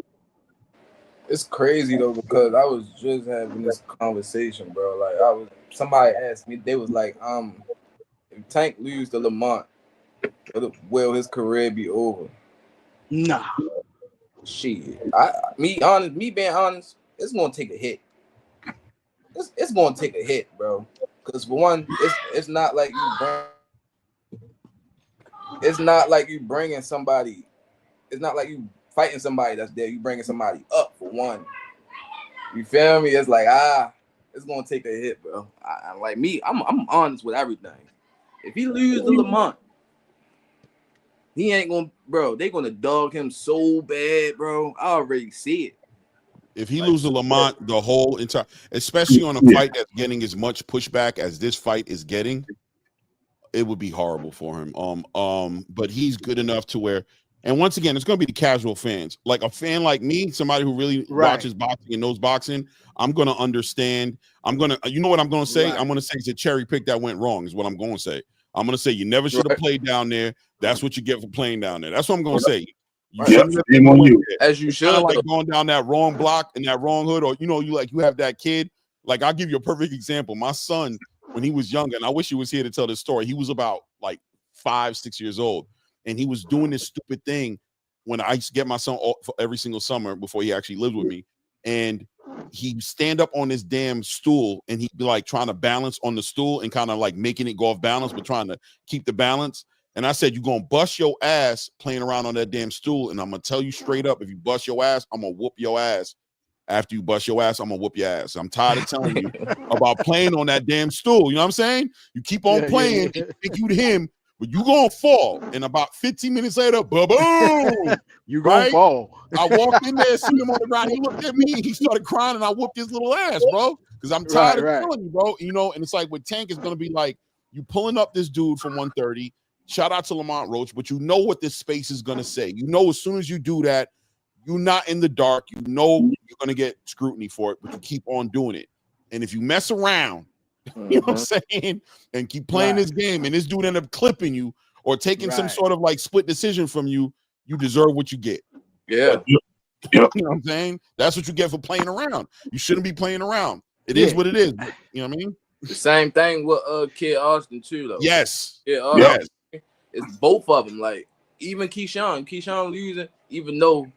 It's crazy though, because I was just having this conversation, bro. Like somebody asked me, they was like, if Tank loses to Lamont, will his career be over? Nah. Shit. Me being honest, it's gonna take a hit. It's gonna take a hit, bro. Because for one, it's not like you bringing somebody. It's not like you fighting somebody that's there. You bringing somebody up for one. You feel me? It's like it's gonna take a hit, bro. I'm honest with everything. If he loses to Lamont, he ain't gonna, bro. They gonna dog him so bad, bro. I already see it. If he loses Lamont, the whole entire, especially on a fight that's getting as much pushback as this fight is getting, it would be horrible for him. But he's good enough to where, and once again, it's going to be the casual fans. Like a fan like me, somebody who really watches boxing and knows boxing, I'm going to understand. You know what I'm going to say? I'm going to say it's a cherry pick that went wrong is what I'm going to say. I'm going to say you never should have played down there. That's what you get for playing down there. That's what I'm going to say. As you should, like going down that wrong block and that wrong hood, or you have that kid. Like I'll give you a perfect example. My son, when he was younger, and I wish he was here to tell this story. He was about like 5-6 years old, and he was doing this stupid thing when I used to get my son for every single summer before he actually lived with me, and he'd stand up on this damn stool, and he'd be like trying to balance on the stool and kind of like making it go off balance, but trying to keep the balance. And I said, you're going to bust your ass playing around on that damn stool. And I'm going to tell you straight up, if you bust your ass, I'm going to whoop your ass. After you bust your ass, I'm going to whoop your ass. I'm tired of telling you about playing on that damn stool. You know what I'm saying? You keep on playing, and you think you him, but you going to fall. And about 15 minutes later, boom! You going to fall. I walked in there, seen him on the ground. He looked at me, and he started crying, and I whooped his little ass, bro. Because I'm tired of telling you, bro. And it's like with Tank, it's going to be like you pulling up this dude from 130. Shout out to Lamont Roach, but you know what this space is going to say. You know, as soon as you do that, you're not in the dark. You know you're going to get scrutiny for it, but you keep on doing it. And if you mess around, you know what I'm saying, and keep playing this game, and this dude end up clipping you or taking some sort of like split decision from you, you deserve what you get. Yeah. You know what I'm saying? That's what you get for playing around. You shouldn't be playing around. It is what it is. But, you know what I mean? The same thing with Kid Austin too, though. Yes. Yes. It's both of them. Like even Keyshawn losing, even though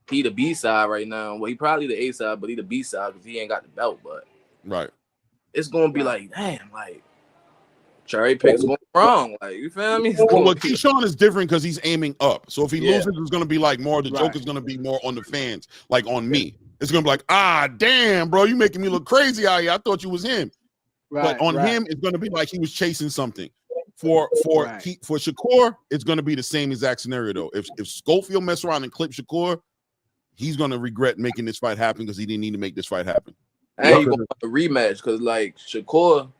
he the B side right now. Well, he probably the A side, but he the B side because he ain't got the belt. But it's gonna be like, damn, like cherry picks going wrong. Like you feel me? Well, Keyshawn is different because he's aiming up. So if he loses, it's gonna be like more. The joke is gonna be more on the fans, like on me. It's gonna be like, damn, bro, you making me look crazy out here. I thought you was him. But on him, it's gonna be like he was chasing something. For Shakur, it's going to be the same exact scenario though. If Schofield mess around and clip Shakur, he's going to regret making this fight happen because he didn't need to make this fight happen. I ain't going to rematch because like Shakur,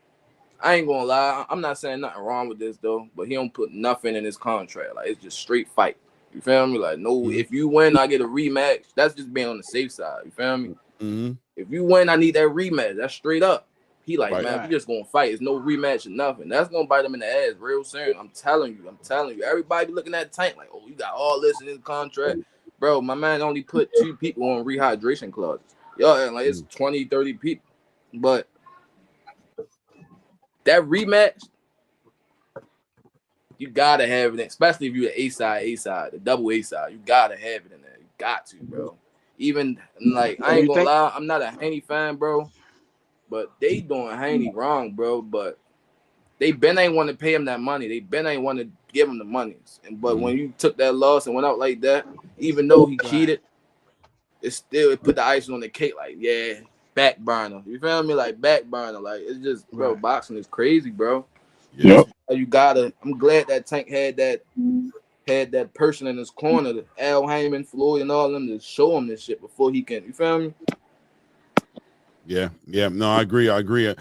I ain't gonna lie. I'm not saying nothing wrong with this though, but he don't put nothing in his contract. Like it's just straight fight. You feel me? Like no, if you win, I get a rematch. That's just being on the safe side. You feel me? If you win, I need that rematch. That's straight up. He like, man, we just gonna fight. It's no rematch or nothing. That's gonna bite him in the ass real soon. I'm telling you. Everybody looking at Tank like, oh, you got all this in his contract. Bro, my man only put 2 people on rehydration clauses. Y'all like it's 20, 30 people. But that rematch, you gotta have it, especially if you're the A side, the double A side. You gotta have it in there. You got to, bro. Even like I ain't gonna lie, I'm not a Haney fan, bro. But they doing Haney wrong, bro. But they been ain't want to pay him that money. They been ain't want to give him the money. But when you took that loss and went out like that, even though he cheated, it put the icing on the cake. Like, back burner. You feel me? Like back burner. Like it's just, bro. Boxing is crazy, bro. You gotta. I'm glad that Tank had that person in his corner, Al Heyman, Floyd, and all them to show him this shit before he can. You feel me? Yeah. No, I agree. And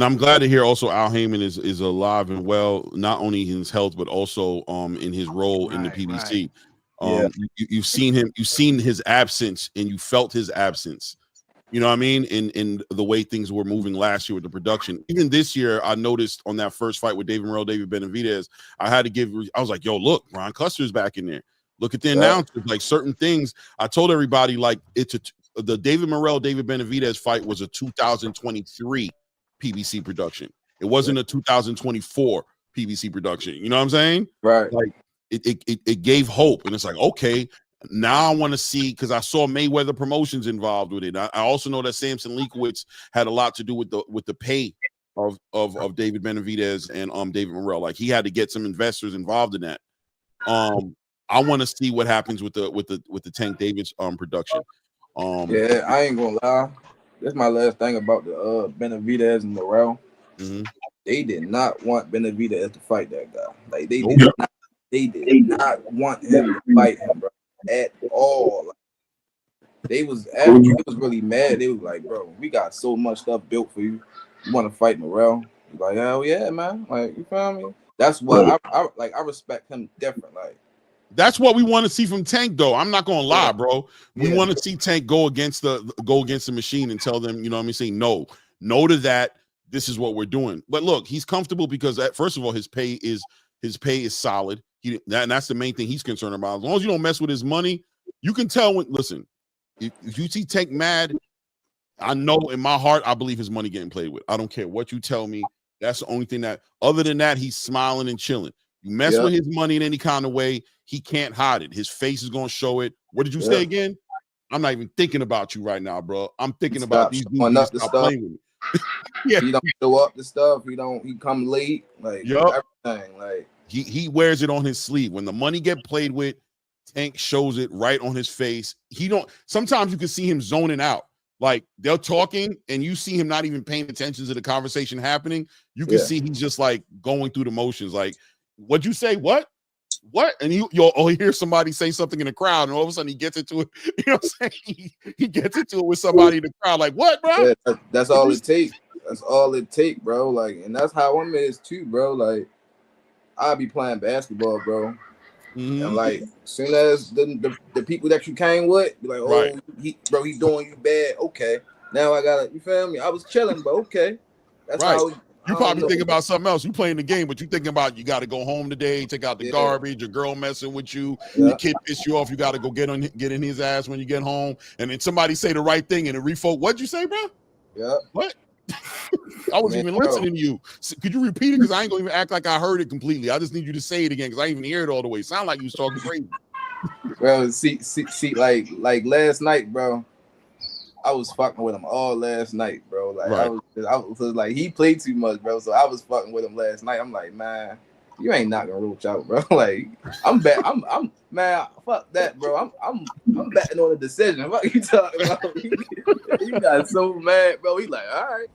I'm glad to hear also Al Heyman is alive and well, not only in his health but also in his role in the PBC. You've seen him, you've seen his absence, and you felt his absence. You know what I mean? In the way things were moving last year with the production. Even this year, I noticed on that first fight with David Benavidez, I was like, yo, look, Ron Custer's back in there. Look at the announcers, like certain things. I told everybody like the David Benavidez fight was a 2023 PBC production. It wasn't a 2024 PBC production. You know what I'm saying? Right. Like it gave hope, and it's like, okay, now I want to see, because I saw Mayweather Promotions involved with it. I also know that Samson Leakowitz had a lot to do with the pay of David Benavidez and David Morrell. Like he had to get some investors involved in that. I want to see what happens with the Tank Davis production. I ain't gonna lie. That's my last thing about the Benavidez and Morrell. They did not want Benavidez to fight that guy. Like they Nope. did not want him to fight him, bro, at all. Like, it was really mad. They was like, bro, we got so much stuff built for you. You want to fight Morrell? He's like, hell yeah, man. Like, you feel me? That's what I respect him different. Like, that's what we want to see from Tank, though. I'm not gonna lie, bro. We want to see Tank go against the machine and tell them, you know what I mean, say no to that. This is what we're doing. But look, he's comfortable because first of all, his pay is solid. And that's the main thing he's concerned about. As long as you don't mess with his money, you can tell when. Listen, if you see Tank mad, I know in my heart I believe his money getting played with. I don't care what you tell me. That's the only thing that. Other than that, he's smiling and chilling. You mess with his money in any kind of way, he can't hide it. His face is gonna show it. What did you say again? I'm not even thinking about you right now, bro. I'm thinking about these dudes. Stop playing with me. He don't show up the stuff. He come late. Like everything. Like he wears it on his sleeve. When the money get played with, Tank shows it right on his face. Sometimes you can see him zoning out. Like they're talking and you see him not even paying attention to the conversation happening. You can see he's just like going through the motions. Like, what'd you say? What? And you'll hear somebody say something in the crowd, and all of a sudden he gets into it. You know what I'm saying? He gets into it with somebody in the crowd. Like, what, bro? Yeah, that's all it takes. That's all it takes, bro. Like, and that's how I'm is too, bro. Like, I'll be playing basketball, bro. And like, as soon as the people that you came with, be like, oh, he doing you bad. Okay, now I gotta, you feel me? I was chilling, but okay, that's how. You probably think about something else. You playing the game, but you thinking about you got to go home today, take out the garbage. Your girl messing with you. Your kid pissed you off. You got to go get in his ass when you get home. And then somebody say the right thing and it refolk. What'd you say, bro? Yeah. What? I wasn't even listening to you. Could you repeat it? Because I ain't gonna even act like I heard it completely. I just need you to say it again because I didn't even hear it all the way. Sound like you was talking crazy. Bro, see, like last night, bro. I was fucking with him all last night, bro. Like I was like he played too much, bro. So I was fucking with him last night. I'm like, man, you ain't knocking Roach out, bro. Like I'm bet, I'm man, fuck that, bro. I'm betting on the decision. What you talking about? He got so mad, bro. He like, all right.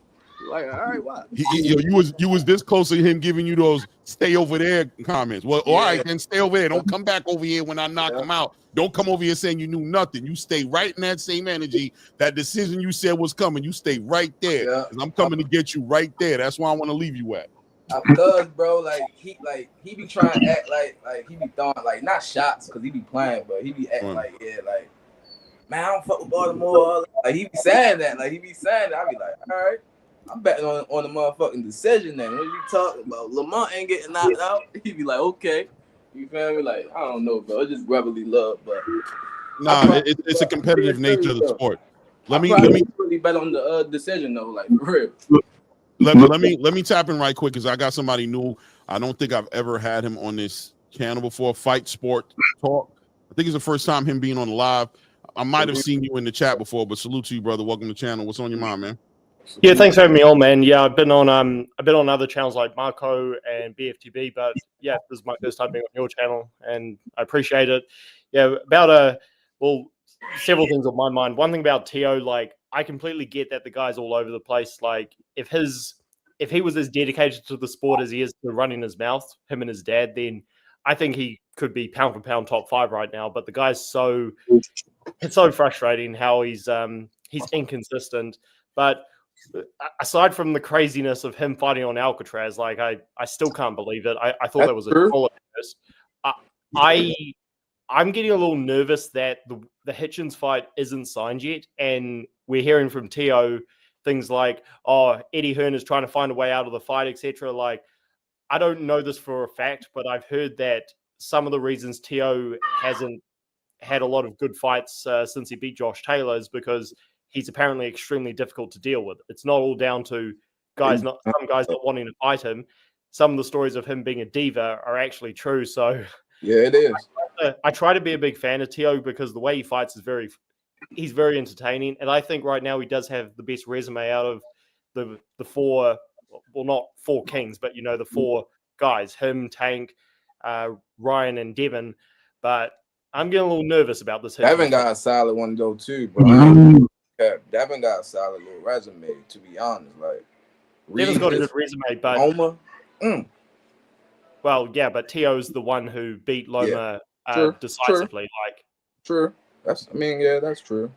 Like, all right, what? You was this close to him giving you those stay over there comments. Well, all right, then stay over there. Don't come back over here when I knock him out. Don't come over here saying you knew nothing. You stay right in that same energy. That decision you said was coming. You stay right there. Yeah. I'm coming to get you right there. That's why I want to leave you at. Because, bro, like he be trying to act like he be throwing like not shots because he be playing, but he be acting like man, I don't fuck with Baltimore. Like he be saying that. I be like, all right. I'm betting on the motherfucking decision then. When you talk about Lamont ain't getting knocked out, he be like, okay. You feel me? Like, I don't know, bro. It's just brotherly love, but it's a competitive nature of the sport. Let me really bet on the decision though, like for real. Let me tap in right quick because I got somebody new. I don't think I've ever had him on this channel before. Fight Sport Talk. I think it's the first time him being on the live. I might have seen you in the chat before, but salute to you, brother. Welcome to the channel. What's on your mind, man? Yeah, thanks for having me on, man. Yeah, I've been on other channels like Marco and BFTB, but yeah, this is my first time being on your channel, and I appreciate it. Yeah, several things on my mind. One thing about Teo, like I completely get that the guy's all over the place. Like if he was as dedicated to the sport as he is to running his mouth, him and his dad, then I think he could be pound for pound top 5 right now. But the guy's it's so frustrating how he's inconsistent, but. Aside from the craziness of him fighting on Alcatraz, like I still can't believe it. I thought that was a troll at first. I'm getting a little nervous that the Hitchens fight isn't signed yet, and we're hearing from Teo things like, "Oh, Eddie Hearn is trying to find a way out of the fight, etc." Like, I don't know this for a fact, but I've heard that some of the reasons Teo hasn't had a lot of good fights since he beat Josh Taylor is because he's apparently extremely difficult to deal with. It's not all down to some guys not wanting to fight him. Some of the stories of him being a diva are actually true. So yeah, it is. I try to be a big fan of Teo because the way he fights is he's very entertaining. And I think right now he does have the best resume out of the four, well, not four kings, but the four guys, him, Tank, Ryan, and Devin. But I'm getting a little nervous about this. Devin got a solid one though too, bro. Devin got a solid little resume, to be honest. Like Devin's got a good resume, but Loma. Well, yeah, but Teo's the one who beat Loma decisively. True. That's true.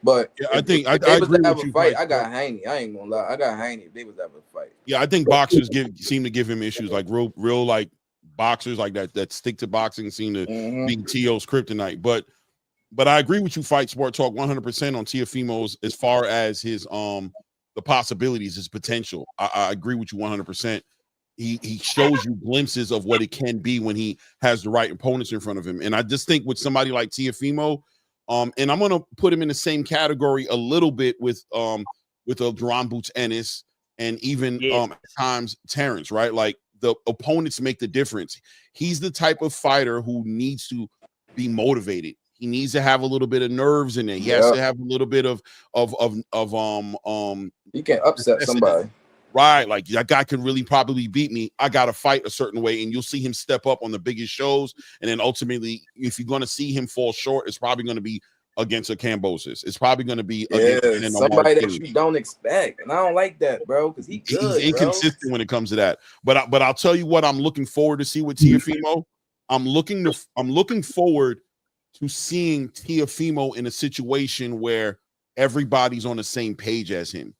But yeah, I think I was agree to have with a you. fight, I got Haney. I ain't gonna lie. I got Haney if they was to have a fight. Yeah, I think boxers seem to give him issues, like real like boxers like that stick to boxing seem to be Teo's kryptonite. But I agree with you, Fight Sport Talk 100% on Teofimo's as far as his the possibilities, his potential. I agree with you 100%. He shows you glimpses of what it can be when he has the right opponents in front of him. And I just think with somebody like Teofimo, and I'm gonna put him in the same category a little bit with Jaron Boots Ennis and even at times Terrence, right? Like the opponents make the difference. He's the type of fighter who needs to be motivated. He needs to have a little bit of nerves in there. He has to have a little bit of he can upset somebody. Right, like that guy could really probably beat me. I got to fight a certain way, and you'll see him step up on the biggest shows. And then ultimately, if you're going to see him fall short, it's probably going to be against a Kambosos. It's probably going to be against somebody that you don't expect, and I don't like that, bro, because he's inconsistent when it comes to that. But I'll tell you what, I'm looking forward to see with Teofimo. I'm looking forward to seeing Teofimo in a situation where everybody's on the same page as him.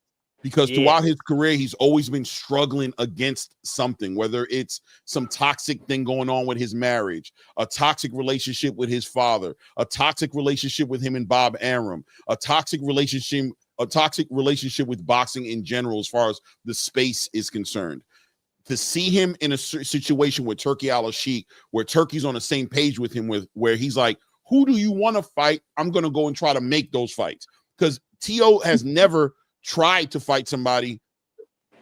Because throughout his career, he's always been struggling against something, whether it's some toxic thing going on with his marriage, a toxic relationship with his father, a toxic relationship with him and Bob Arum, a toxic relationship with boxing in general, as far as the space is concerned. To see him in a situation with Turki Al-Sheikh, where Turkey's on the same page with him, where he's like, who do you want to fight? I'm going to go and try to make those fights. Because Teo has never tried to fight somebody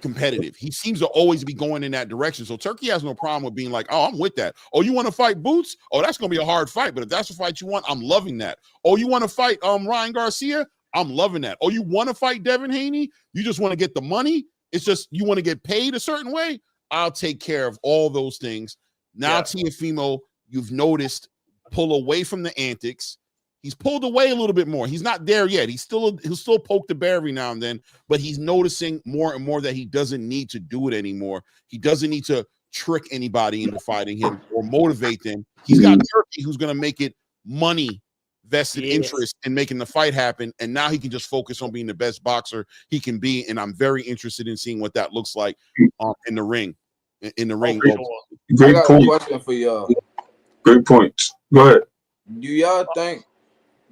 competitive. He seems to always be going in that direction. So Turkey has no problem with being like, oh, I'm with that. Oh, you want to fight Boots? Oh, that's going to be a hard fight. But if that's the fight you want, I'm loving that. Oh, you want to fight Ryan Garcia? I'm loving that. Oh, you want to fight Devin Haney? You just want to get the money? It's just you want to get paid a certain way? I'll take care of all those things. Now, Teofimo, you've noticed, pull away from the antics. He's pulled away a little bit more. He's not there yet. He'll still poke the bear every now and then, but he's noticing more and more that he doesn't need to do it anymore. He doesn't need to trick anybody into fighting him or motivate them. He's got Turkey, who's going to make it money vested interest in making the fight happen, and now he can just focus on being the best boxer he can be. And I'm very interested in seeing what that looks like in the ring. In the ring. I got a question for y'all. Great points. Go ahead. Do y'all think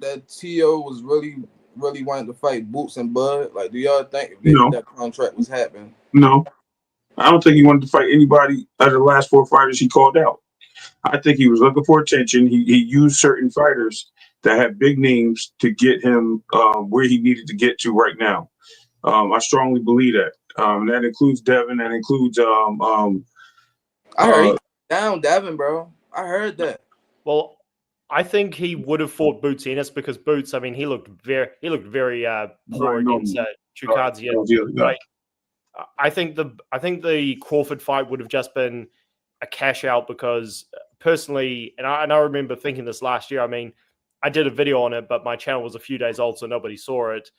that Teo was really wanting to fight Boots and Bud? Like, do y'all think if that contract was happening? No. I don't think he wanted to fight anybody out of the last 4 fighters he called out. I think he was looking for attention. He used certain fighters that had big names to get him where he needed to get to right now. I strongly believe that. That includes Devin. That includes I heard he down Devin, bro. I heard that. Well, I think he would have fought Boots Ennis because Boots, I mean, he looked very poor against Chukadze. Right. I think the Crawford fight would have just been a cash out because personally, and I remember thinking this last year. I mean, I did a video on it, but my channel was a few days old, so nobody saw it.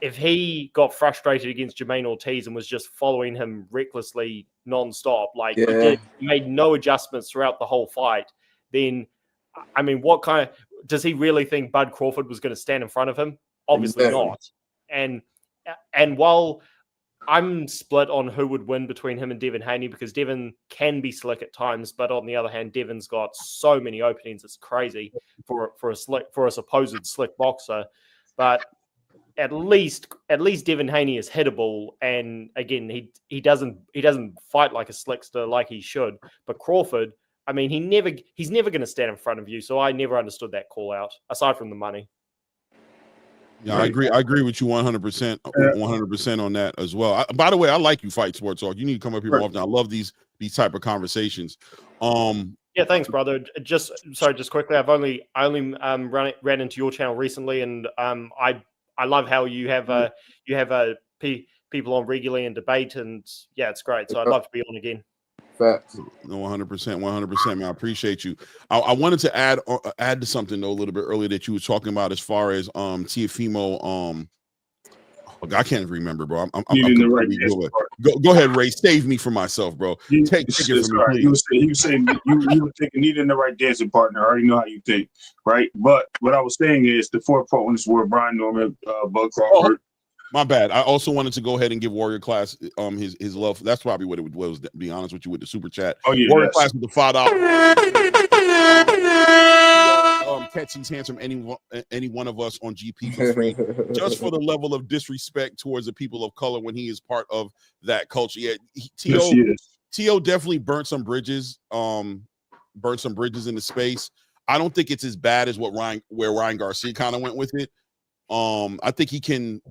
If he got frustrated against Jermaine Ortiz and was just following him recklessly nonstop, like he made no adjustments throughout the whole fight, then I mean, what kind of does he really think Bud Crawford was going to stand in front of him? Obviously not. And while I'm split on who would win between him and Devin Haney because Devin can be slick at times, but on the other hand, Devin's got so many openings. It's crazy for a supposed slick boxer. But at least Devin Haney is hittable, and again, he doesn't fight like a slickster like he should. But Crawford, I mean, he's never going to stand in front of you. So I never understood that call out, aside from the money. Yeah, I agree with you 100% on that as well. By the way, I like you, Fight Sports Talk. You need to come up here more often. I love these type of conversations. Yeah, thanhanks, brother. Just quickly, I only ran into your channel recently, and I love how you have people on regularly and debate, and yeah, it's great. So I'd love to be on again. Facts. No, 100%, man. I appreciate you. I wanted to add to something though a little bit earlier that you were talking about as far as Teofimo. Look, I can't remember, bro. I'm Needed the right completely dancing go ahead, Ray. Save me from myself, bro. Take it from me, please. He was saying you were thinking needing the right dancing partner. I already know how you think, right? But what I was saying is the 4 opponents were Brian Norman, Bud Crawford. My bad. I also wanted to go ahead and give Warrior Class his love. That's probably what it was. To be honest with you, with the super chat. Oh yeah, Warrior Class with the $5. Catch these hands from any one of us on GP for free, just for the level of disrespect towards the people of color when he is part of that culture. Yeah, T.O. definitely burnt some bridges. In the space. I don't think it's as bad as where Ryan Garcia kind of went with it. I think he can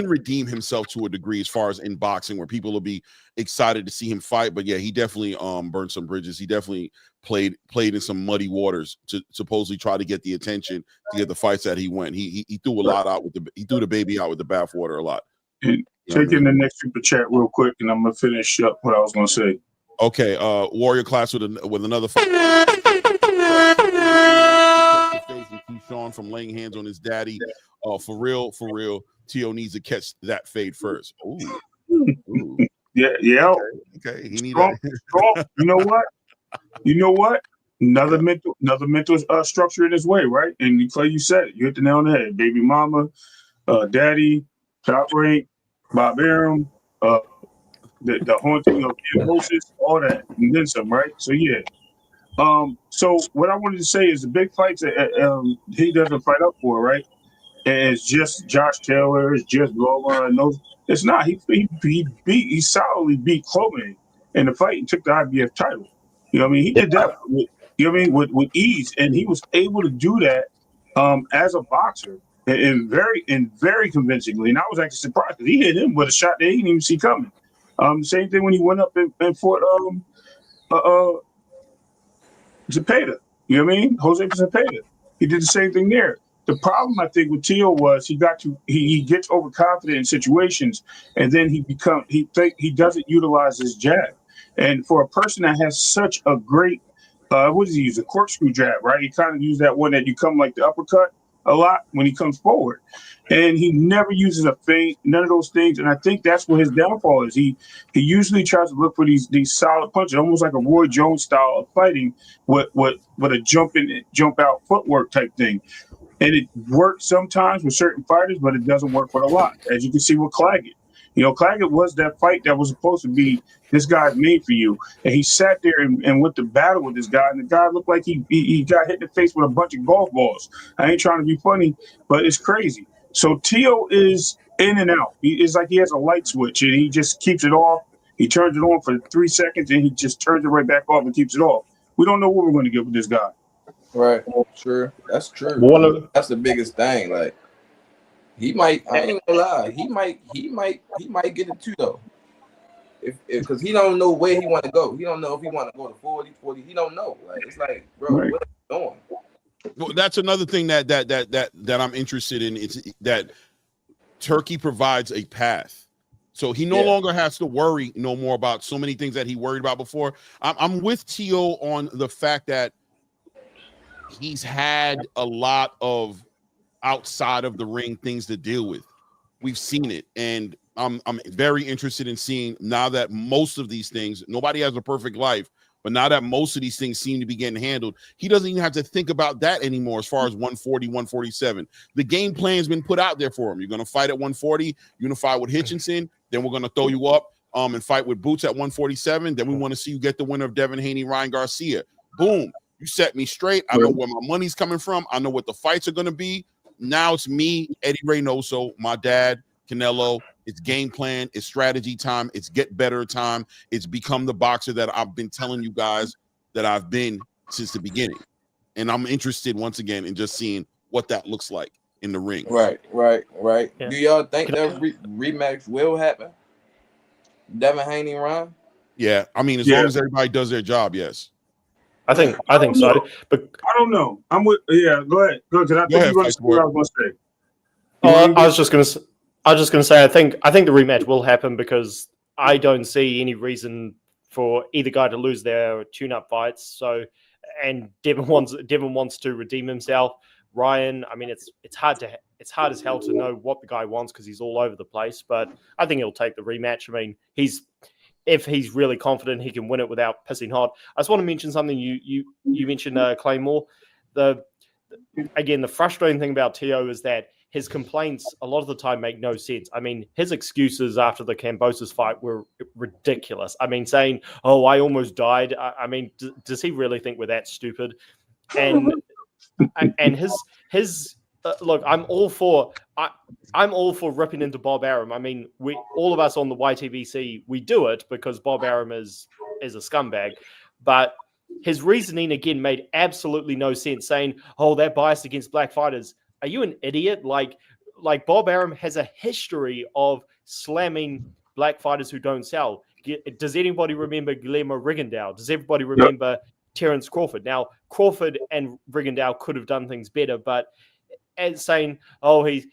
redeem himself to a degree as far as in boxing, where people will be excited to see him fight. But yeah, he definitely burned some bridges. He definitely played in some muddy waters to supposedly try to get the attention to get the fights that he went. He threw a lot out he threw the baby out with the bathwater a lot. Taking the next super chat real quick, and I'm gonna finish up what I was gonna say. Okay, Warrior Class with another fight. Keyshawn from laying hands on his daddy. For real, T.O. needs to catch that fade first. Ooh. Yeah. Okay. He needs strong. You know what? Another mental structure in his way, right? And Clay, you said it. You hit the nail on the head. Baby mama, daddy, top rank, Bob Arum, the haunting of Kambosos, all that, and then some, right? So yeah. So what I wanted to say is the big fights that he doesn't fight up for, right? And it's just Josh Taylor, it's just Loma. No, it's not. He solidly beat Cloman in the fight and took the IBF title. You know what I mean? He did that with ease, and he was able to do that as a boxer and very convincingly. And I was actually surprised because he hit him with a shot that he didn't even see coming. Same thing when he went up and fought Zepeda. You know what I mean? Jose Zepeda. He did the same thing there. The problem, I think, with Tio was he gets overconfident in situations, and then he doesn't utilize his jab. And for a person that has such a great, what does he use? A corkscrew jab, right? He kind of used that one that you come like the uppercut a lot when he comes forward. And he never uses a feint, none of those things. And I think that's what his downfall is. He usually tries to look for these solid punches, almost like a Roy Jones style of fighting with a jump out footwork type thing. And it works sometimes with certain fighters, but it doesn't work with a lot. As you can see with Claggett. You know, Claggett was that fight that was supposed to be this guy's made for you. And he sat there and went to battle with this guy. And the guy looked like he got hit in the face with a bunch of golf balls. I ain't trying to be funny, but it's crazy. So Tio is in and out. It's like he has a light switch and he just keeps it off. He turns it on for 3 seconds and he just turns it right back off and keeps it off. We don't know what we're going to get with this guy. Right. True. That's true. That's the biggest thing. Like he might. I ain't gonna lie. He might get it too though. Because he don't know where he want to go. He don't know if he want to go to 40. He don't know. Like it's like, bro, right. What are you doing? Well, that's another thing that I'm interested in. It's that Turkey provides a path. So he no longer has to worry no more about so many things that he worried about before. I'm with Tio on the fact that he's had a lot of outside of the ring things to deal with. We've seen it, and I'm very interested in seeing now that most of these things, nobody has a perfect life, but now that most of these things seem to be getting handled, he doesn't even have to think about that anymore as far as 140, 147. The game plan's been put out there for him. You're going to fight at 140, you're going to fight with Hitchinson, then we're going to throw you up and fight with Boots at 147. Then we want to see you get the winner of Devin Haney, Ryan Garcia. Boom. You set me straight. I know where my money's coming from. I know what the fights are going to be. Now it's me, Eddie Reynoso, my dad, Canelo. It's game plan. It's strategy time. It's get better time. It's become the boxer that I've been telling you guys that I've been since the beginning. And I'm interested once again in just seeing what that looks like in the ring. Right. Yeah. Do y'all think that rematch will happen? Devin Haney, Ryan? Yeah. I mean, as long as everybody does their job, yes. I think so. But I don't know. I'm with. Yeah, go ahead. Go ahead. I think you're going to say what I was going to say. I was just going to say I think the rematch will happen because I don't see any reason for either guy to lose their tune-up fights. So, and Devin wants to redeem himself. Ryan, I mean, it's hard it's hard as hell to know what the guy wants because he's all over the place. But I think he'll take the rematch. I mean, if he's really confident he can win it without pissing hot. I just want to mention something you mentioned, Claymore. The frustrating thing about Teo is that his complaints a lot of the time make no sense. I mean, his excuses after the Kambosos fight were ridiculous. I mean, saying, "Oh, I almost died." I mean, does he really think we're that stupid? And his look, I'm all for ripping into Bob Arum. I mean, all of us on the YTBC, we do it because Bob Arum is a scumbag, but his reasoning again made absolutely no sense. Saying, "Oh, they're biased against black fighters." Are you an idiot? Like Bob Arum has a history of slamming black fighters who don't sell. Does anybody remember Guillermo Rigondeaux? Does everybody remember Terence Crawford? Now, Crawford and Rigondeaux could have done things better, but as saying, "Oh, he's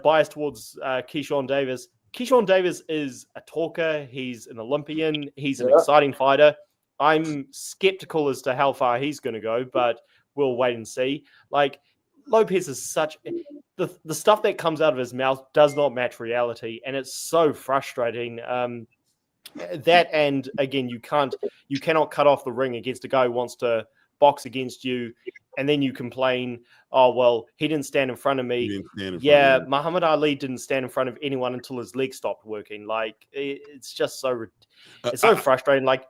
biased towards Keyshawn Davis." Keyshawn Davis is a talker. He's an Olympian. He's an exciting fighter. I'm skeptical as to how far he's going to go, but we'll wait and see. Like, Lopez is such the stuff that comes out of his mouth does not match reality, and it's so frustrating. That, and again, you cannot cut off the ring against a guy who wants to box against you, and then you complain, "Oh, well, he didn't stand in front of me." Muhammad Ali didn't stand in front of anyone until his leg stopped working. Like, it's just so frustrating. Like,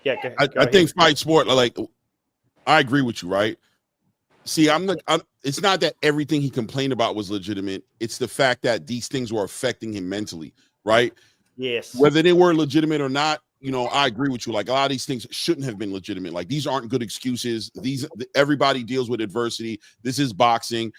I think fight sport, like, I agree with you, right? See, it's not that everything he complained about was legitimate. It's the fact that these things were affecting him mentally, right? Yes. Whether they were legitimate or not, I agree with you. Like, a lot of these things shouldn't have been legitimate. Like, these aren't good excuses. Everybody deals with adversity. This is boxing.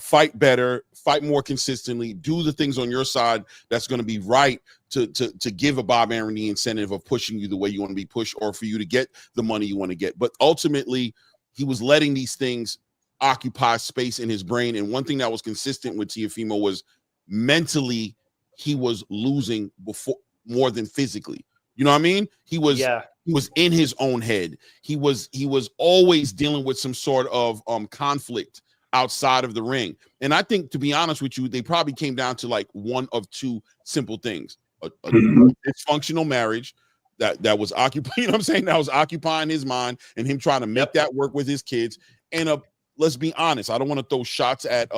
Fight better, fight more consistently, do the things on your side that's going to be right to give a Bob Arum the incentive of pushing you the way you want to be pushed, or for you to get the money you want to get. But ultimately, he was letting these things occupy space in his brain. And one thing that was consistent with Teofimo was mentally he was losing before more than physically. You know what I mean? He was in his own head. He was always dealing with some sort of conflict outside of the ring. And I think, to be honest with you, they probably came down to like one of two simple things: a dysfunctional marriage that was occupying, you know what I'm saying, that was occupying his mind, and him trying to make that work with his kids. And let's be honest, I don't want to throw shots at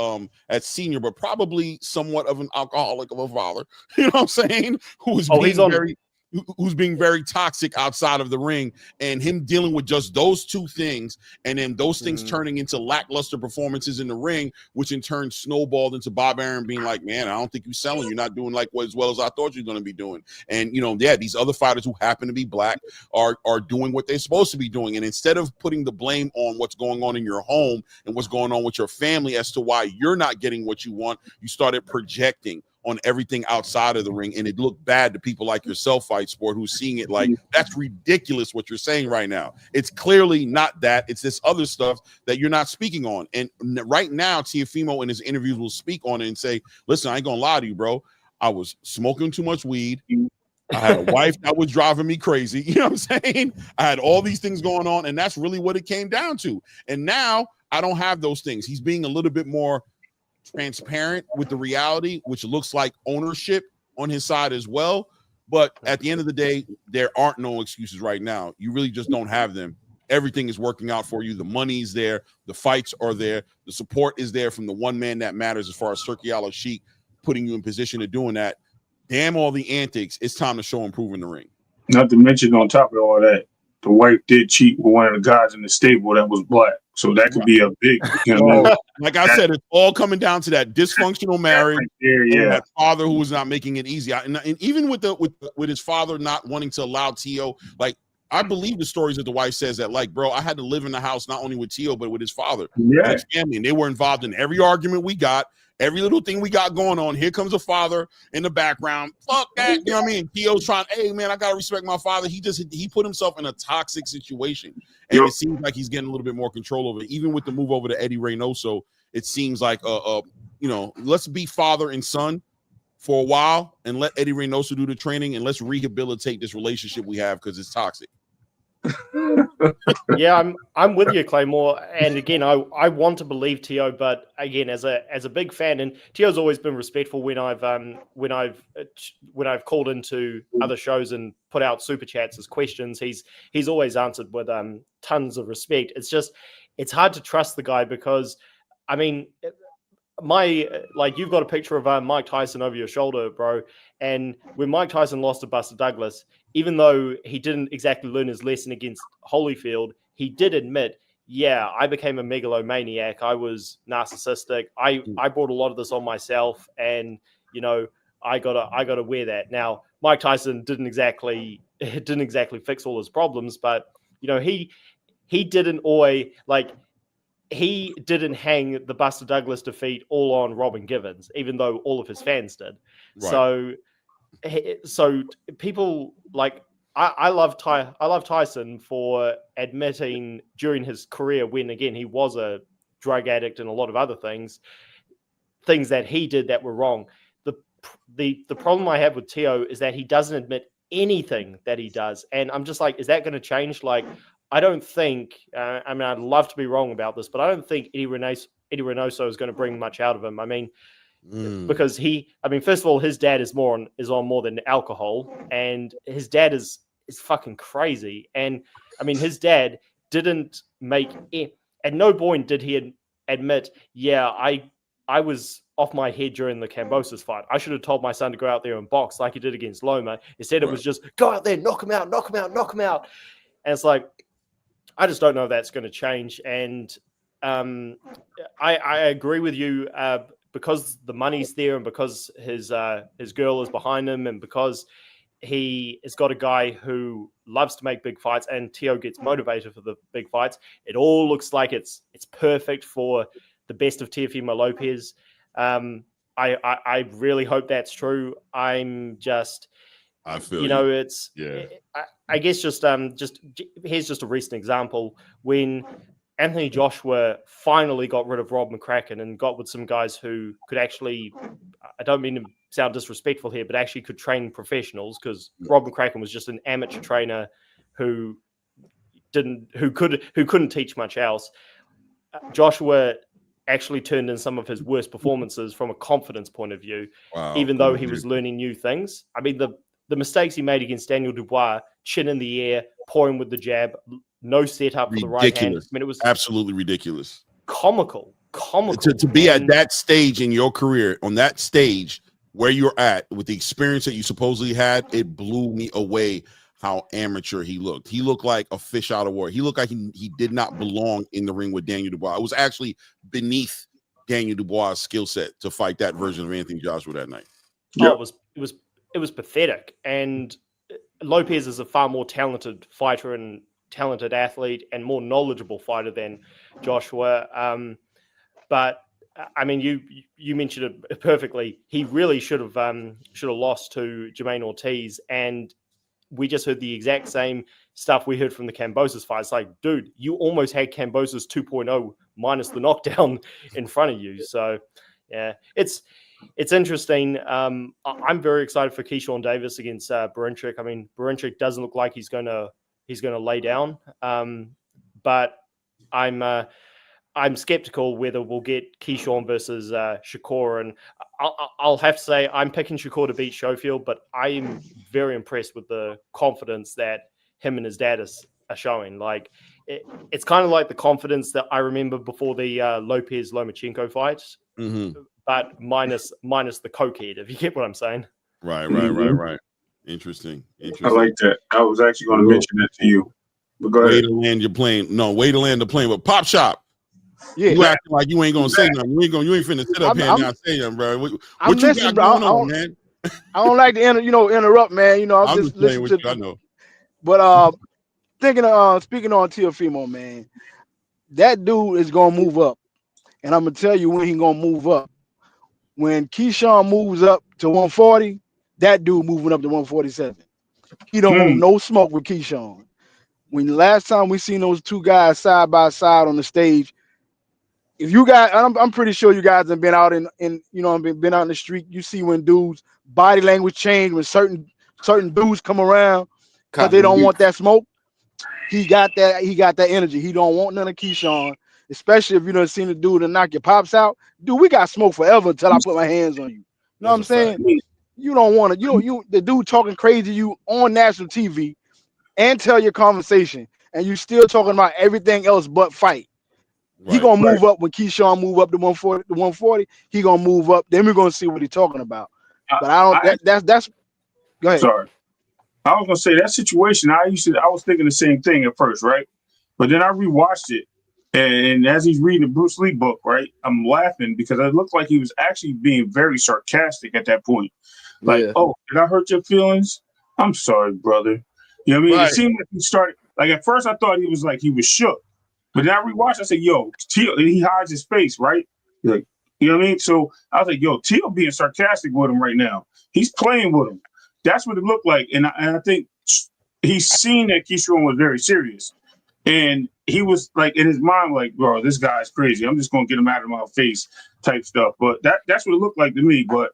Senior, but probably somewhat of an alcoholic of a father, you know what I'm saying, who's being very toxic outside of the ring, and him dealing with just those two things, and then those things turning into lackluster performances in the ring, which in turn snowballed into Bob Arum being like, "Man, I don't think you're selling. You're not doing like as well as I thought you're going to be doing." And these other fighters who happen to be black are doing what they're supposed to be doing. And instead of putting the blame on what's going on in your home and what's going on with your family as to why you're not getting what you want, you started projecting on everything outside of the ring, and it looked bad to people like yourself, Fight Sport, who's seeing it like, "That's ridiculous what you're saying right now. It's clearly not that. It's this other stuff that you're not speaking on." And right now, Teofimo in his interviews will speak on it and say, "Listen, I ain't gonna lie to you, bro. I was smoking too much weed. I had a wife that was driving me crazy. You know what I'm saying? I had all these things going on, and that's really what it came down to. And now I don't have those things." He's being a little bit more transparent with the reality, which looks like ownership on his side as well. But at the end of the day, there aren't no excuses right now. You really just don't have them. Everything is working out for you. The money's there. The fights are there. The support is there from the one man that matters as far as Cirque Sheik putting you in position of doing that. Damn all the antics. It's time to show and prove in the ring. Not to mention, on top of all that, the wife did cheat with one of the guys in the stable that was black. So that could be a big, like I said, it's all coming down to that dysfunctional marriage, and that father who was not making it easy. And even with his father not wanting to allow Teo, like, I believe the stories that the wife says that, like, bro, I had to live in the house not only with Teo but with his father and his family, and they were involved in every argument we got. Every little thing we got going on. Here comes a father in the background. Fuck that. You know what I mean? Teo's trying, "Hey, man, I got to respect my father." He put himself in a toxic situation. And it seems like he's getting a little bit more control over it. Even with the move over to Eddie Reynoso, it seems like, let's be father and son for a while and let Eddie Reynoso do the training, and let's rehabilitate this relationship we have because it's toxic. Yeah, I'm with you, Claymore. And again, I want to believe Teo, but again, as a big fan, and Teo's always been respectful when I've called into other shows and put out super chats as questions. He's always answered with tons of respect. It's hard to trust the guy because, I mean, you've got a picture of Mike Tyson over your shoulder, bro. And when Mike Tyson lost to Buster Douglas, even though he didn't exactly learn his lesson against Holyfield, he did admit, yeah, I became a megalomaniac. I was narcissistic. I brought a lot of this on myself, and I gotta wear that. Now, Mike Tyson didn't exactly fix all his problems, but he didn't always he didn't hang the Buster Douglas defeat all on Robin Givens, even though all of his fans did. Right. So people I love Tyson for admitting during his career, when again he was a drug addict and a lot of other things that he did that were wrong. The problem I have with Teo is that he doesn't admit anything that he does, and I'm just like, is that going to change? I don't think. I mean, I'd love to be wrong about this, but I don't think Eddie Reynoso is going to bring much out of him. I mean, because first of all, his dad is on more than alcohol, and his dad is fucking crazy. And I mean, his dad didn't make it. At no point did he admit, yeah, I was off my head during the Kambosos fight. I should have told my son to go out there and box like he did against Loma. Instead, it was just go out there, knock him out. And it's like, I just don't know if that's going to change. And I agree with you because the money's there, and because his girl is behind him, and because he has got a guy who loves to make big fights, and Teo gets motivated for the big fights. It all looks like it's perfect for the best of Teofimo Lopez. I really hope that's true. I feel it's I guess just here's just a recent example when Anthony Joshua finally got rid of Rob McCracken and got with some guys who could actually, I don't mean to sound disrespectful here, but actually could train professionals, because Rob McCracken was just an amateur trainer who couldn't teach much else. Joshua actually turned in some of his worst performances from a confidence point of view, even though he was learning new things. I mean, the mistakes he made against Daniel Dubois, chin in the air, pouring with the jab, no setup for the right hand. I mean, it was absolutely ridiculous. Comical. To be at that stage in your career, on that stage where you're at, with the experience that you supposedly had, it blew me away how amateur he looked. He looked like a fish out of water. He looked like he did not belong in the ring with Daniel Dubois. It was actually beneath Daniel Dubois' skill set to fight that version of Anthony Joshua that night. Yep. Oh, it was pathetic. And Lopez is a far more talented fighter and talented athlete and more knowledgeable fighter than Joshua. But I mean, you mentioned it perfectly. He really should have lost to Jermaine Ortiz, and we just heard the exact same stuff we heard from the Kambosos fight. It's like, dude, you almost had Kambosos 2.0 minus the knockdown in front of you. So, yeah, it's interesting. I'm very excited for Keyshawn Davis against Baranchyk. I mean, Baranchyk doesn't look like he's gonna lay down, but I'm skeptical whether we'll get Keyshawn versus Shakur, and I'll have to say I'm picking Shakur to beat Schofield, but I am very impressed with the confidence that him and his dad are showing. Like it's kind of like the confidence that I remember before the Lopez Lomachenko fight, but minus the cokehead, if you get what I'm saying. Right. Interesting. I like that. I was actually going to mention that to you. But go ahead. Way to land your plane. No, way to land the plane. But Pop Shop. Yeah, you acting like you ain't gonna say nothing. You ain't finna sit up here and not say nothing, bro. What you got going on, man? I don't like to interrupt, man. I'm just playing with you. I know. But speaking on Teofimo, man, that dude is gonna move up, and I'm gonna tell you when he's gonna move up. When Keyshawn moves up to 140, that dude moving up to 147. He don't want no smoke with Keyshawn. When the last time we seen those two guys side by side on the stage. If you guys, I'm pretty sure you guys have been out been out in the street. You see when dudes' body language change when certain dudes come around because they don't want that smoke. He got that energy. He don't want none of Keyshawn, especially if you done seen the dude and knock your pops out. Dude, we got smoke forever until I put my hands on you. You know what I'm saying? You don't want to, the dude talking crazy to you on national TV and tell your conversation, and you still talking about everything else but fight. He gonna move up when Keyshawn move up to 140. He gonna move up. Then we're gonna see what he's talking about. But I don't. That's. Go ahead. Sorry, I was gonna say that situation. I was thinking the same thing at first, right? But then I rewatched it, and as he's reading the Bruce Lee book, right, I'm laughing because it looked like he was actually being very sarcastic at that point. Like, oh, did I hurt your feelings? I'm sorry, brother. You know what I mean? Right. It seemed like he started. Like at first, I thought he was shook. But then I rewatched. I said, "Yo, Teal," and he hides his face, right? Like, you know what I mean? So I was like, "Yo, Teal being sarcastic with him right now. He's playing with him." That's what it looked like, and I think he's seen that Keyshawn was very serious, and he was like in his mind, like, "Bro, this guy's crazy. I'm just gonna get him out of my face," type stuff. But that's what it looked like to me. But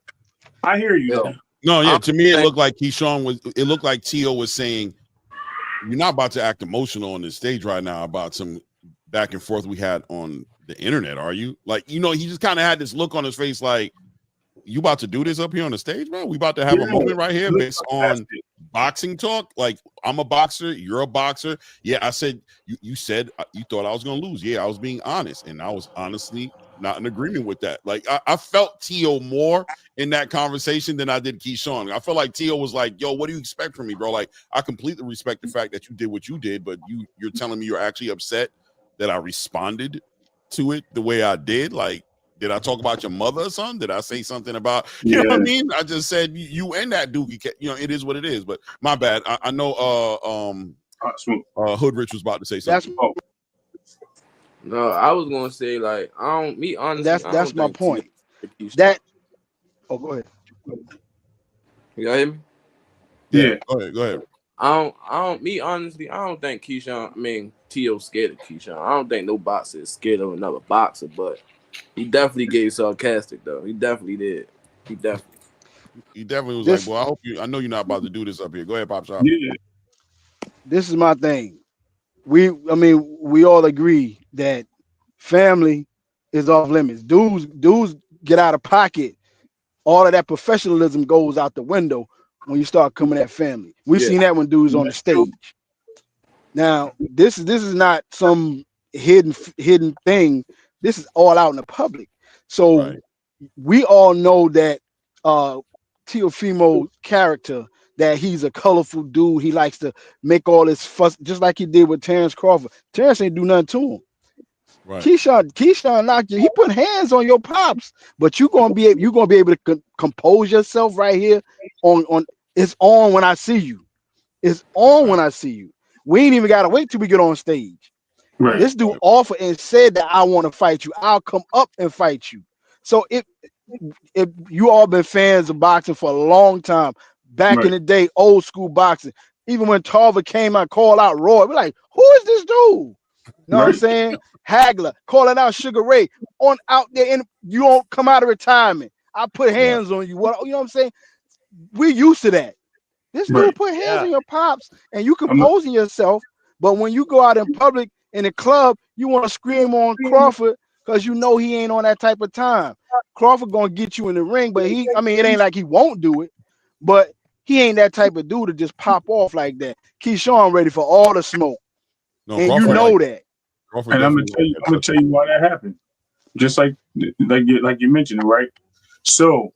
I hear you though. No, yeah. To me, it looked like Keyshawn was. It looked like Teal was saying, "You're not about to act emotional on this stage right now about some back and forth we had on the internet, are you?" Like, he just kind of had this look on his face like, "You about to do this up here on the stage, bro? We about to have a moment right here based on boxing talk. Like, I'm a boxer, you're a boxer. Yeah, I said you said you thought I was gonna lose. Yeah, I was being honest, and I was honestly not in agreement with that. Like, I felt Teo more in that conversation than I did Keyshawn. I felt like Teo was like, "Yo, what do you expect from me, bro? Like, I completely respect the fact that you did what you did, but you're telling me you're actually upset that I responded to it the way I did. Like, did I talk about your mother or something? Did I say something about, you know what I mean? I just said you and that dude, it is what it is. But my bad. I know Hood Rich was about to say something. No, I was gonna say, like, honestly, that's my point. Go ahead. You got hear me? Yeah. Go ahead. Honestly, I don't think Teo scared of Keyshawn. I don't think no boxer is scared of another boxer, but he definitely gave sarcastic though. He definitely did. He definitely was like, "Well, I know you're not about to do this up here. Go ahead, Pop Shop." Yeah. This is my thing. We all agree that family is off limits. Dudes get out of pocket. All of that professionalism goes out the window when you start coming at family. We've seen that when dudes on the stage. Now, this is not some hidden thing. This is all out in the public. So we all know that Teofimo's character, that he's a colorful dude. He likes to make all this fuss, just like he did with Terrence Crawford. Terrence ain't do nothing to him. Right. Keyshawn knocked you. He put hands on your pops, but you're gonna be able to compose yourself right here. On it's on when I see you. It's on when I see you. We ain't even gotta wait till we get on stage. Right. This dude offered and said that I want to fight you. I'll come up and fight you. So if you all been fans of boxing for a long time, back in the day, old school boxing, even when Tarver came out, called out Roy, we're like, who is this dude? You know what I'm saying? Hagler calling out Sugar Ray on out there, and you don't come out of retirement. I put hands on you. What, you know what I'm saying? We used to that. This dude put hands on your pops, and you composing yourself. But when you go out in public in a club, you want to scream on Crawford because you know he ain't on that type of time. Crawford gonna get you in the ring, but it ain't like he won't do it, but he ain't that type of dude to just pop off like that. Keyshawn ready for all the smoke, and Crawford, you know that. And I'm gonna tell you why that happened. Just like you mentioned, right? So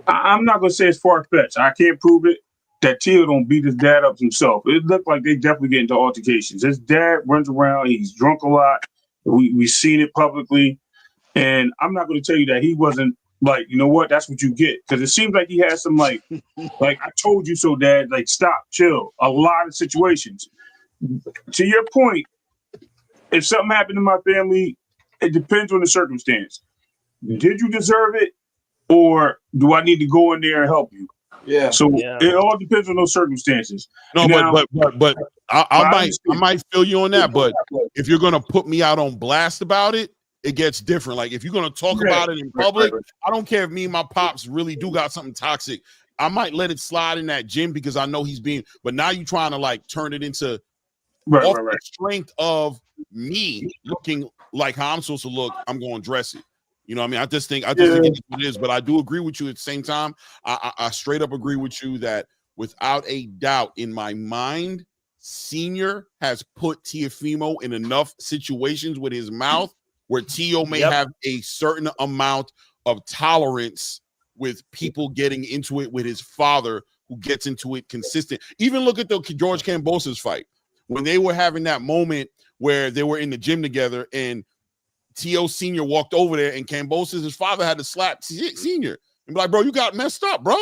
I'm not gonna say it's far-fetched. I can't prove it that Teal don't beat his dad up himself. It looked like they definitely get into altercations. His dad runs around, he's drunk a lot. We've seen it publicly. And I'm not gonna tell you that he wasn't like, you know what, that's what you get. Because it seems like he has some like I told you so, Dad, like stop, chill. A lot of situations. To your point, if something happened in my family, it depends on the circumstance. Did you deserve it, or do I need to go in there and help you? Yeah. So it all depends on those circumstances. No, now, but I might feel you on that. But if you're gonna put me out on blast about it, it gets different. Like if you're gonna talk about it in public, I don't care if me and my pops really do got something toxic. I might let it slide in that gym because I know he's being. But now you trying to like turn it into Off the strength of me looking like how I'm supposed to look, I'm going to dress it. You know what I mean? I just think it is what it is. But I do agree with you at the same time. I straight up agree with you that without a doubt in my mind, Senior has put Teofimo in enough situations with his mouth where Teo may have a certain amount of tolerance with people getting into it with his father, who gets into it consistent. Even look at the George Kambosos fight when they were having that moment where they were in the gym together and Teo Senior walked over there and Kambosos, his father, had to slap Senior and be like, bro, you got messed up, bro.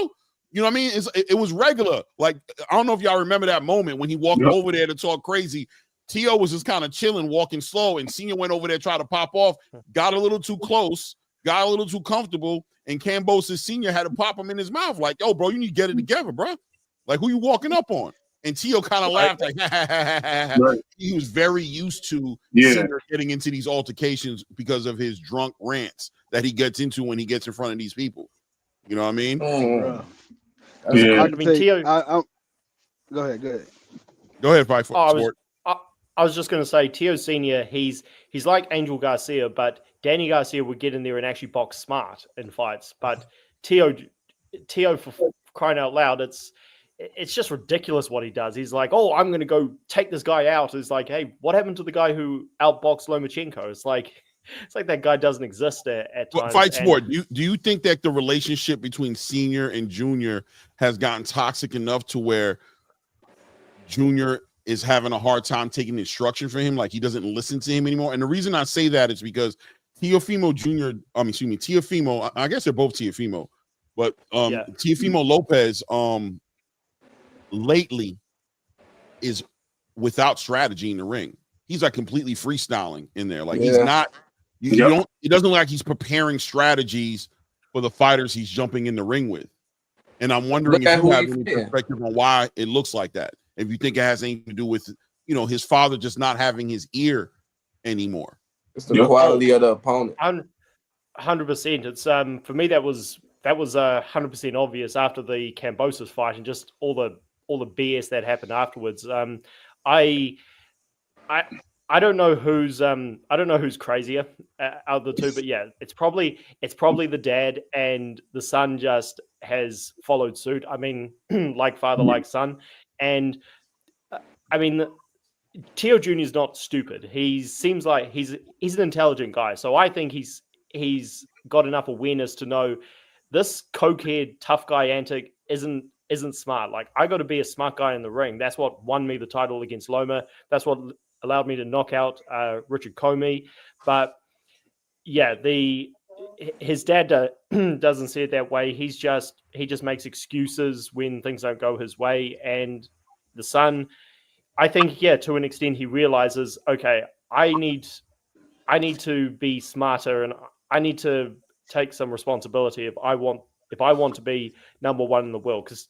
You know what I mean? It was regular. Like, I don't know if y'all remember that moment when he walked over there to talk crazy. Teo was just kind of chilling, walking slow, and Senior went over there, tried to pop off, got a little too close, got a little too comfortable, and Kambosos Senior had to pop him in his mouth like, yo, bro, you need to get it together, bro. Like, who you walking up on? And Teo kind of laughed like, right. He was very used to Senior getting into these altercations because of his drunk rants that he gets into when he gets in front of these people. You know what I mean? I mean, Teo. Go ahead. Go ahead, Fight Sport. I was just going to say, Teo Senior. He's like Angel Garcia, but Danny Garcia would get in there and actually box smart in fights. But Teo, for crying out loud, it's just ridiculous what he does. He's like, oh, I'm going to go take this guy out. It's like, hey, what happened to the guy who outboxed Lomachenko? It's like that guy doesn't exist at times. Fight Sport, do you think that the relationship between Senior and Junior has gotten toxic enough to where Junior is having a hard time taking instruction from him? Like, he doesn't listen to him anymore. And the reason I say that is because Teofimo, I guess they're both Teofimo, but Teofimo Lopez lately is without strategy in the ring. He's like completely freestyling in there. Like, he's not, it doesn't look like he's preparing strategies for the fighters he's jumping in the ring with. And I'm wondering if you have any perspective on why it looks like that. If you think it has anything to do with, his father just not having his ear anymore. It's the quality of the opponent. 100%. It's for me that was 100% obvious after the Kambosos fight and just all the BS that happened afterwards. I don't know who's crazier out of the two, but yeah, it's probably the dad, and the son just has followed suit. I mean, like father, like son. And I mean, Teo Jr. is not stupid. He seems like he's an intelligent guy. So I think he's got enough awareness to know this cokehead tough guy antic isn't smart. Like, I got to be a smart guy in the ring. That's what won me the title against Loma. That's what allowed me to knock out Richard Comey. But yeah, his dad doesn't see it that way. He just makes excuses when things don't go his way. And the son, I think, to an extent, he realizes, okay, I need to be smarter, and I need to take some responsibility if I want to be number one in the world. Because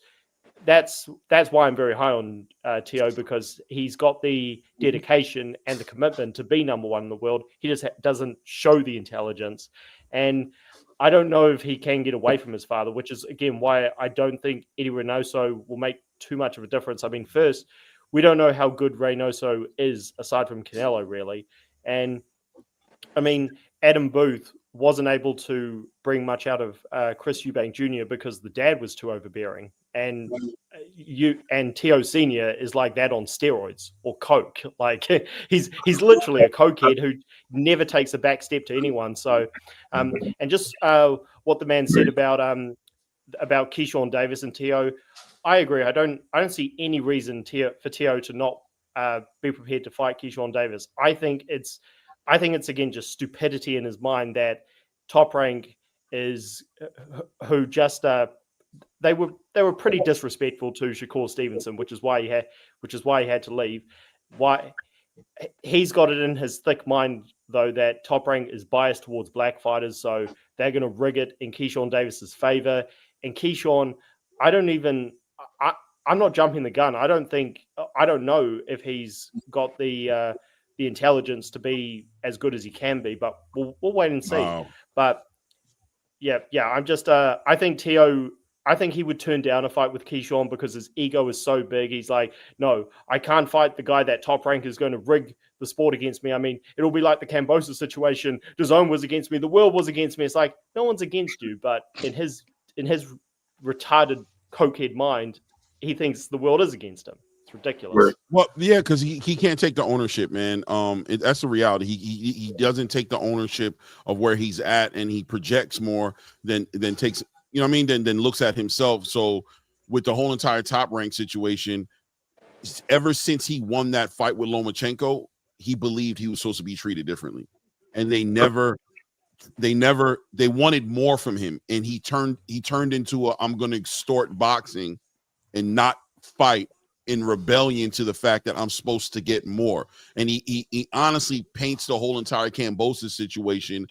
that's why I'm very high on Teo, because he's got the dedication and the commitment to be number one in the world. He just doesn't show the intelligence. And I don't know if he can get away from his father, which is, again, why I don't think Eddie Reynoso will make too much of a difference. I mean, first, we don't know how good Reynoso is aside from Canelo, really. And, I mean, Adam Booth wasn't able to bring much out of Chris Eubank Jr. because the dad was too overbearing. And Teo Senior is like that on steroids or coke. Like, he's literally a cokehead who never takes a back step to anyone. So, and just what the man said about Keyshawn Davis and Teo, I agree. I don't see any reason for Teo to not be prepared to fight Keyshawn Davis. I think it's again just stupidity in his mind that Top Rank is who just they were pretty disrespectful to Shakur Stevenson, which is why he had to leave. Why he's got it in his thick mind though that Top Rank is biased towards black fighters, so they're going to rig it in Keyshawn Davis's favor. And Keyshawn, I'm not jumping the gun. I don't know if he's got the intelligence to be as good as he can be, but we'll wait and see. Wow. But yeah, I'm just I think Teo I think he would turn down a fight with Keyshawn because his ego is so big. He's like, no, I can't fight the guy that Top Rank is going to rig the sport against me. I mean, it'll be like the Kambosos situation. DAZN was against me. The world was against me. It's like, no one's against you. But in his retarded cokehead mind, he thinks the world is against him. It's ridiculous. Right. Well, yeah, because he can't take the ownership, man. That's the reality. He doesn't take the ownership of where he's at, and he projects more than takes. You know what I mean? Then looks at himself. So with the whole entire Top Rank situation, ever since he won that fight with Lomachenko, he believed he was supposed to be treated differently, and they wanted more from him, and he turned into I'm going to extort boxing and not fight in rebellion to the fact that I'm supposed to get more. And he honestly paints the whole entire Kambosos situation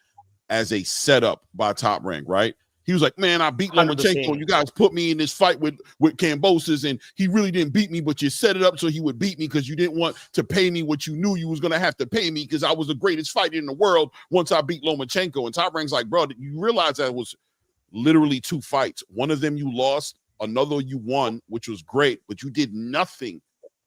as a setup by Top Rank, right? He was like, man, I beat Lomachenko, and you guys put me in this fight with Kambosos, and he really didn't beat me, but you set it up so he would beat me because you didn't want to pay me what you knew you was going to have to pay me because I was the greatest fighter in the world once I beat Lomachenko. And Top Rank's like, bro, you realize that was literally 2 fights. One of them you lost, another you won, which was great, but you did nothing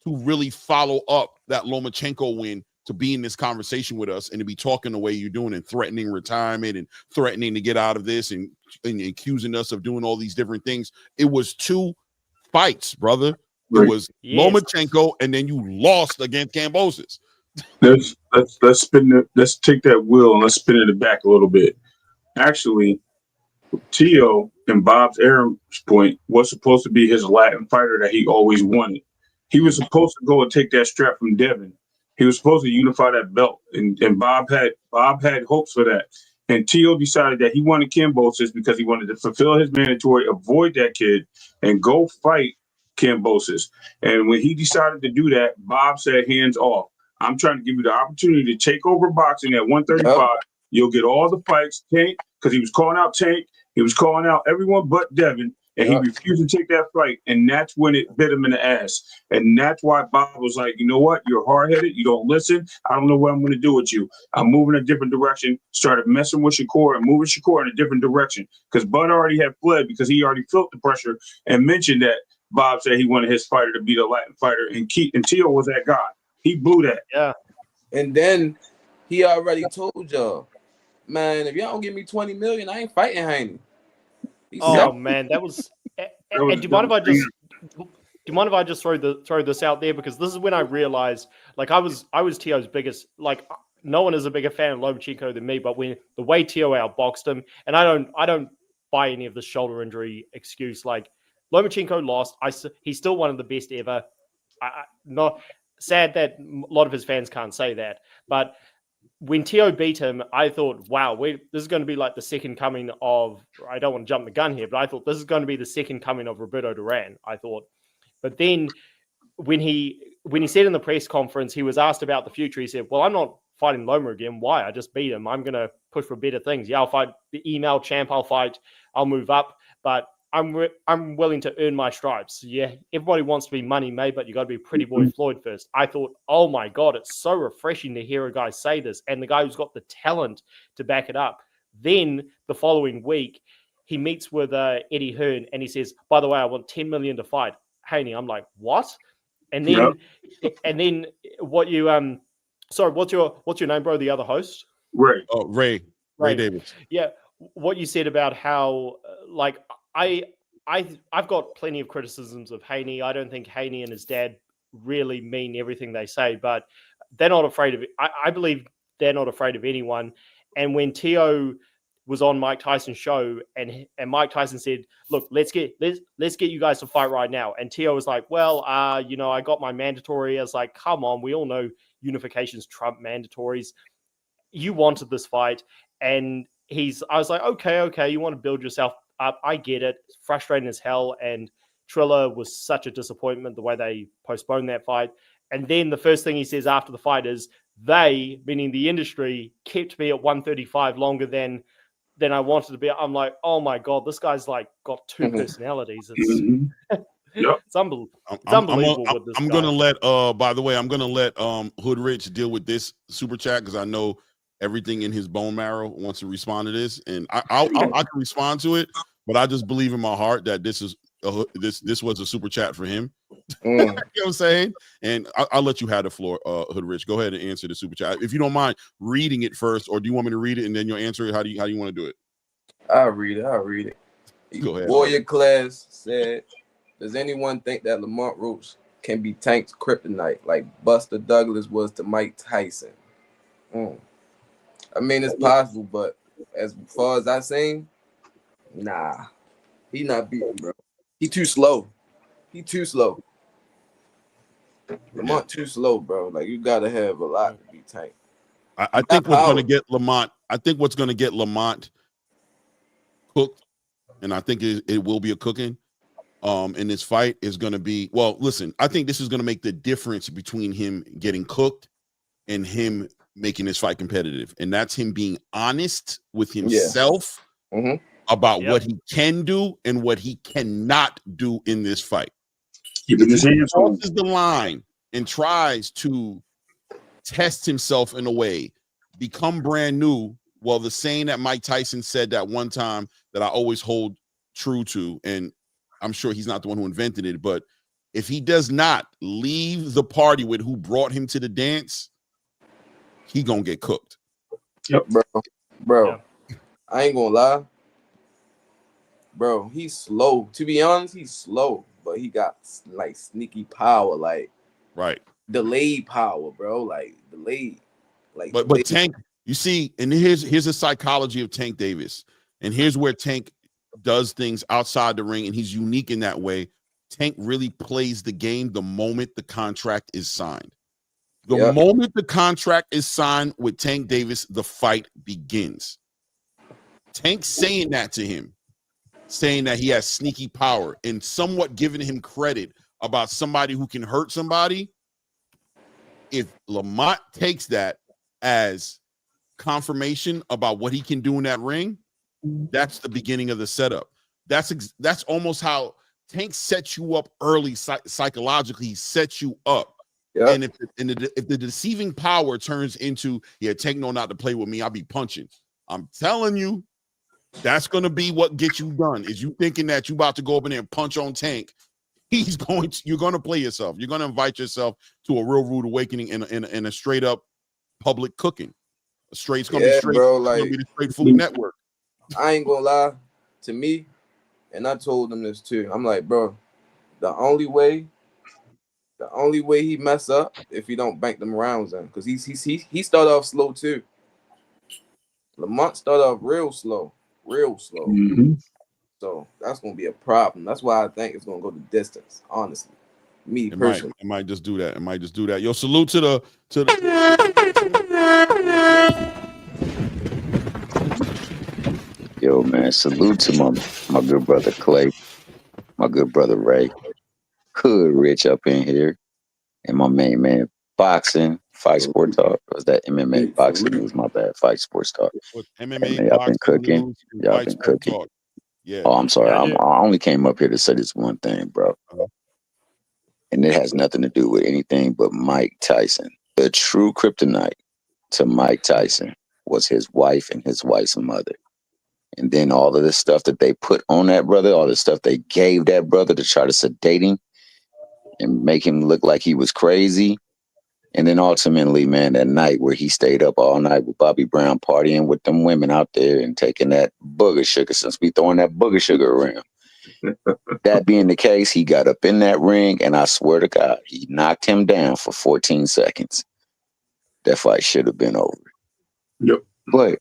to really follow up that Lomachenko win to be in this conversation with us and to be talking the way you're doing and threatening retirement and threatening to get out of this and accusing us of doing all these different things. It was 2 fights, brother. It was Lomachenko, and then you lost against Kambosos. Let's take that wheel and let's spin it back a little bit. Actually, Teo and Bob's Aaron's point was supposed to be his Latin fighter that he always wanted. He was supposed to go and take that strap from Devin. He was supposed to unify that belt, and Bob had hopes for that. And Teo decided that he wanted Kambosos because he wanted to fulfill his mandatory, avoid that kid, and go fight Kambosos. And when he decided to do that, Bob said, hands off. I'm trying to give you the opportunity to take over boxing at 135. Yep. You'll get all the fights. Tank, because he was calling out Tank. He was calling out everyone but Devin. And he refused to take that fight, and that's when it bit him in the ass. And that's why Bob was like, you know what? You're hard-headed. You don't listen. I don't know what I'm going to do with you. I'm moving a different direction. Started messing with Shakur and moving Shakur in a different direction because Bud already had fled because he already felt the pressure and mentioned that Bob said he wanted his fighter to be the Latin fighter, and Teo was that guy. He blew that. Yeah. And then he already told y'all, man, if y'all don't give me $20 million, I ain't fighting Haney. Man, that was. And do you mind if I just throw this out there, because this is when I realized, like, I was Teo's biggest, like, no one is a bigger fan of Lomachenko than me, but when the way Teo outboxed him, and I don't buy any of the shoulder injury excuse. Like, Lomachenko lost. He's still one of the best ever. Not sad that a lot of his fans can't say that, but when Teo beat him, I thought, wow, this is going to be like the second coming of, I don't want to jump the gun here, but I thought this is going to be the second coming of Roberto Duran, I thought. But then when he said in the press conference, he was asked about the future. He said, well, I'm not fighting Loma again. Why? I just beat him. I'm going to push for better things. Yeah, I'll fight the email champ. I'll move up, but I'm willing to earn my stripes. Yeah, everybody wants to be Money May, but you got to be Pretty Boy Floyd first. I thought, oh my God, it's so refreshing to hear a guy say this, and the guy who's got the talent to back it up. Then the following week, he meets with Eddie Hearn, and he says, by the way, I want $10 million to fight Haney. I'm like, what? And then what you sorry, what's your name, bro? The other host? Ray. Oh, Ray Davis. Yeah, what you said about how like. I've got plenty of criticisms of Haney. I don't think Haney and his dad really mean everything they say, but they're not afraid of it. I believe they're not afraid of anyone. And when Teo was on Mike Tyson's show, and Mike Tyson said, "Look, let's get you guys to fight right now," and Teo was like, "Well, I got my mandatory." I was like, "Come on, we all know unifications trump mandatories. You wanted this fight," and I was like, "Okay, you want to build yourself up. I get it. It's frustrating as hell." And Triller was such a disappointment the way they postponed that fight. And then the first thing he says after the fight is, they, meaning the industry, kept me at 135 longer than I wanted to be. I'm like, oh my God, this guy's like got 2 personalities. It's unbelievable. I'm gonna let by the way, I'm gonna let Hood Rich deal with this super chat because I know everything in his bone marrow wants to respond to this, and I can respond to it. but I just believe in my heart that this was a super chat for him. You know what I'm saying? And I'll let you have the floor, Hood Rich. Go ahead and answer the super chat if you don't mind reading it first, or do you want me to read it and then you'll answer it? How do you want to do it? I'll read it. Go ahead. Warrior Class said, "Does anyone think that Lamont Roach can be Tank's kryptonite like Buster Douglas was to Mike Tyson?" I mean, it's possible, but as far as I seen, nah, he not beating, bro. He too slow. Lamont too slow, bro. Like, you gotta have a lot to be Tank. I think what's going to get Lamont. I think what's going to get Lamont cooked, and I think it will be a cooking. In this fight is going to be, well, listen, I think this is going to make the difference between him getting cooked and him making this fight competitive. And that's him being honest with himself about what he can do and what he cannot do in this fight. Keeping his hands on the line and tries to test himself in a way, become brand new. Well, the saying that Mike Tyson said that one time that I always hold true to, and I'm sure he's not the one who invented it, but if he does not leave the party with who brought him to the dance, he gonna get cooked. Yep, bro. Yeah. I ain't gonna lie, bro. He's slow. To be honest, he's slow, but he got like sneaky power, like delayed power, bro. Like delayed, like. But Tank, you see, and here's the psychology of Tank Davis, and here's where Tank does things outside the ring, and he's unique in that way. Tank really plays the game the moment the contract is signed. The moment the contract is signed with Tank Davis, the fight begins. Tank saying that to him, saying that he has sneaky power and somewhat giving him credit about somebody who can hurt somebody. If Lamont takes that as confirmation about what he can do in that ring, that's the beginning of the setup. That's almost how Tank sets you up early psychologically. He sets you up. Yep. And if the deceiving power turns into, Tank know not to play with me, I'll be punching. I'm telling you, that's going to be what gets you done. Is you thinking that you about to go up in there and punch on Tank. You're going to play yourself. You're going to invite yourself to a real rude awakening in a straight up public cooking. It's going to be straight, bro, like, the Straight Food Network. I ain't gonna lie, to me, and I told him this too. I'm like, bro, the only way he mess up if he don't bank them rounds in, because he started off slow too. Lamont started off real slow. So that's gonna be a problem. That's why I think it's gonna go the distance. Honestly, me personally, it might just do that. Yo, salute to the. Yo, man, salute to my good brother Clay, my good brother Ray, Hood Rich up in here, and my main man, Boxing, Fight Sport Talk. Was that MMA Boxing News? My bad, Fight Sports Talk. MMA, y'all been cooking. Y'all been cooking. Talk. Yeah. Oh, I'm sorry. I only came up here to say this one thing, bro. And it has nothing to do with anything but Mike Tyson. The true kryptonite to Mike Tyson was his wife and his wife's mother. And then all of the stuff that they put on that brother, all the stuff they gave that brother to try to sedate him and make him look like he was crazy. And then ultimately, man, that night where he stayed up all night with Bobby Brown partying with them women out there and taking that booger sugar, since we throwing that booger sugar around. That being the case, he got up in that ring, and I swear to God, he knocked him down for 14 seconds. That fight should have been over. Yep. But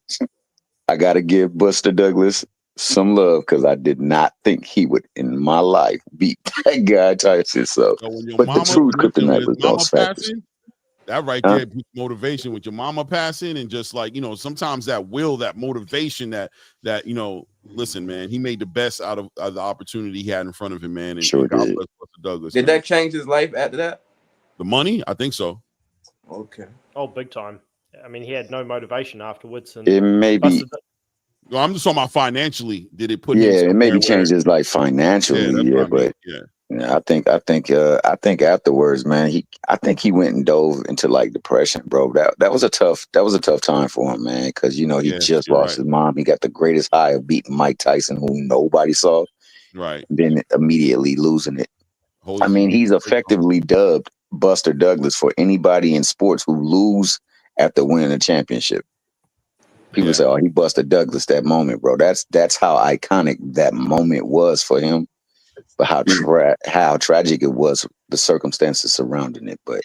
I got to give Buster Douglas some love, because I did not think he would, in my life, beat that guy Tyson. So but the true kryptonite was those factors. That right there, motivation with your mama passing, and just like, sometimes that will, that motivation, that listen, man, he made the best out of the opportunity he had in front of him, man. And sure God did. bless Buster Douglas. Did that change his life after that? The money, I think so. Okay. Oh, big time. I mean, he had no motivation afterwards. And it may be. Well, I'm just talking about financially. Did it put? Yeah, it maybe changed his life financially. Yeah, but Yeah, I think afterwards, man, I think he went and dove into like depression, bro. That was a tough time for him, man, because he Yes, just you're lost right. his mom. He got the greatest high of beating Mike Tyson, who nobody saw, Right. then immediately losing it. Hold I mean, he's effectively dubbed Buster Douglas for anybody in sports who lose after winning a championship. People say, "Oh, he busted Douglas that moment, bro." That's how iconic that moment was for him. But how tragic it was, the circumstances surrounding it. But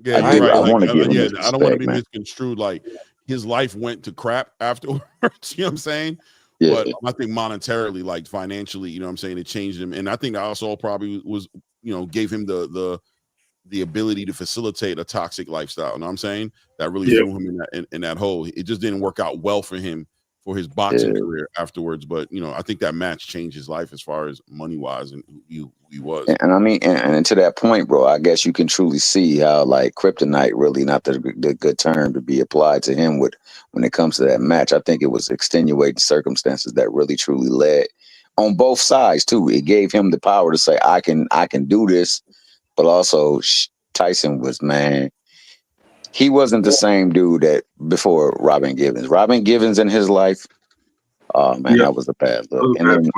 Yeah, you're right. I Like, want to give him his I don't want to respect, be man. misconstrued. Like his life went to crap afterwards. You know what I'm saying? Yeah. But I think monetarily, like financially, you know what I'm saying, it changed him. And I think that also probably was, gave him the ability to facilitate a toxic lifestyle. You know what I'm saying? That really threw him in that hole. It just didn't work out well for him for his boxing career afterwards. But I think that match changed his life as far as money wise and who he was. And I mean, and to that point, bro, I guess you can truly see how like kryptonite really not the good term to be applied to him when it comes to that match. I think it was extenuating circumstances that really truly led on both sides too. It gave him the power to say, I can do this, but also Tyson was, man, he wasn't the same dude that before Robin Givens. Robin Givens in his life, oh man, that was a bad look. And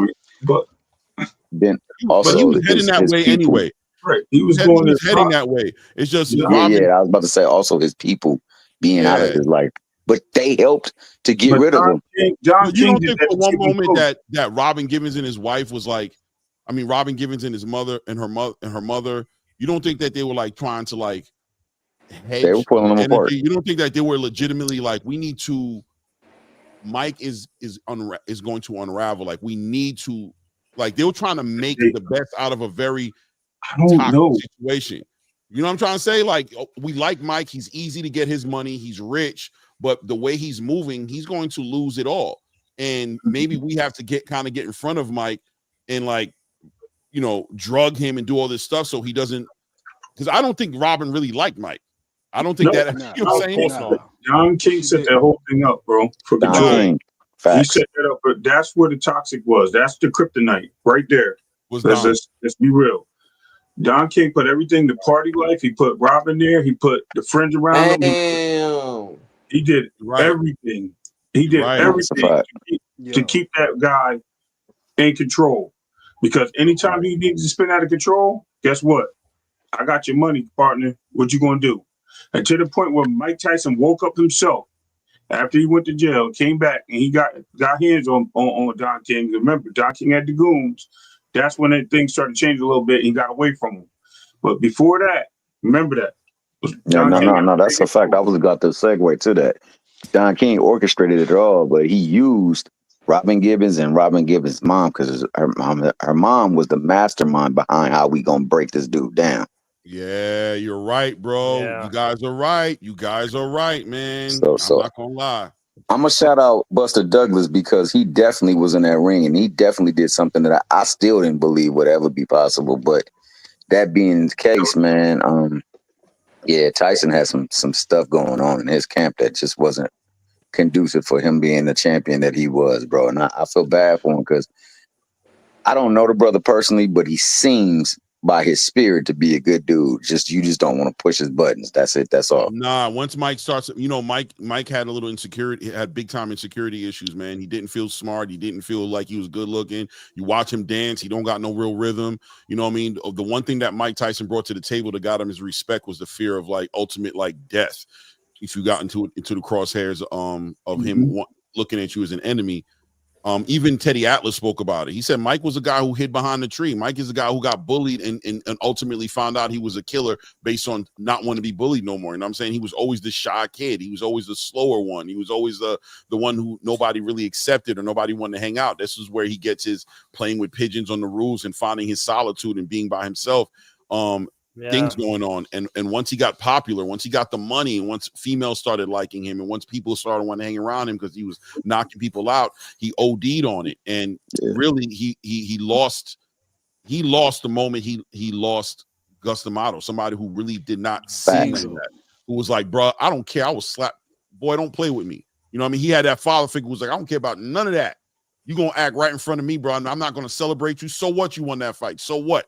then also, but he was heading that way people, anyway. Right, he was heading that way. It's just Robin, I was about to say also his people being out of his life, but they helped to get rid of him. You don't think for one moment that Robin Givens and his wife was like, I mean, Robin Givens and his mother and her mother. You don't think that they were like trying to like hedge? They were pulling them apart. You don't think that they were legitimately like, we need to? Mike is going to unravel. Like we need to. Like they were trying to make the best out of a very toxic situation. You know what I'm trying to say? Like we like Mike. He's easy to get his money. He's rich, but the way he's moving, he's going to lose it all. And maybe we have to get in front of Mike and like, drug him and do all this stuff so he doesn't. Because I don't think Robin really liked Mike. I don't think that. You know what I'm saying? Don King set that whole thing up, bro. For the joy. He set that up, but that's where the toxic was. That's the kryptonite right there. Let's be real. Don King put everything, the party life. He put Robin there. He put the friends around him. He did everything. He did everything to keep that guy in control. Because anytime he needs to spin out of control, guess what? I got your money, partner. What you gonna do? And to the point where Mike Tyson woke up himself after he went to jail, came back, and he got hands on Don King. Remember, Don King had the goons. That's when things started changing a little bit. And he got away from him. But before that, remember that. No, that's a fact. I was about to segue to that. Don King orchestrated it all, but he used Robin Givens and Robin Givens' mom because her mom was the mastermind behind how we gonna break this dude down. Yeah, you're right, bro. Yeah. You guys are right, man. So I'm not gonna lie. I'm gonna shout out Buster Douglas because he definitely was in that ring and he definitely did something that I still didn't believe would ever be possible. But that being the case, man, Tyson had some stuff going on in his camp that just wasn't conducive for him being the champion that he was, bro. And I feel bad for him because I don't know the brother personally, but he seems by his spirit to be a good dude. You just don't want to push his buttons. That's it. That's all. Nah, once Mike starts, Mike had a little insecurity, had big time insecurity issues, man. He didn't feel smart. He didn't feel like he was good looking. You watch him dance, he don't got no real rhythm. You know what I mean? The one thing that Mike Tyson brought to the table that got him his respect was the fear of like ultimate like death. If you got into the crosshairs of him looking at you as an enemy. Even Teddy Atlas spoke about it. He said Mike was a guy who hid behind the tree. Mike is a guy who got bullied and ultimately found out he was a killer based on not wanting to be bullied no more. You know what I'm saying? He was always the shy kid. He was always the slower one. He was always the one who nobody really accepted or nobody wanted to hang out. This is where he gets his playing with pigeons on the roofs and finding his solitude and being by himself. Things going on. And once he got popular, once he got the money, and once females started liking him, and once people started wanting to hang around him because he was knocking people out, he OD'd on it. And really he lost the moment he lost Gus D'Amato, somebody who really did not see that, who was like, bro, I don't care. I was slapped. Boy, don't play with me. You know what I mean? He had that father figure who was like, I don't care about none of that. You're gonna act right in front of me, bro. I'm not gonna celebrate you. So what? You won that fight. So what?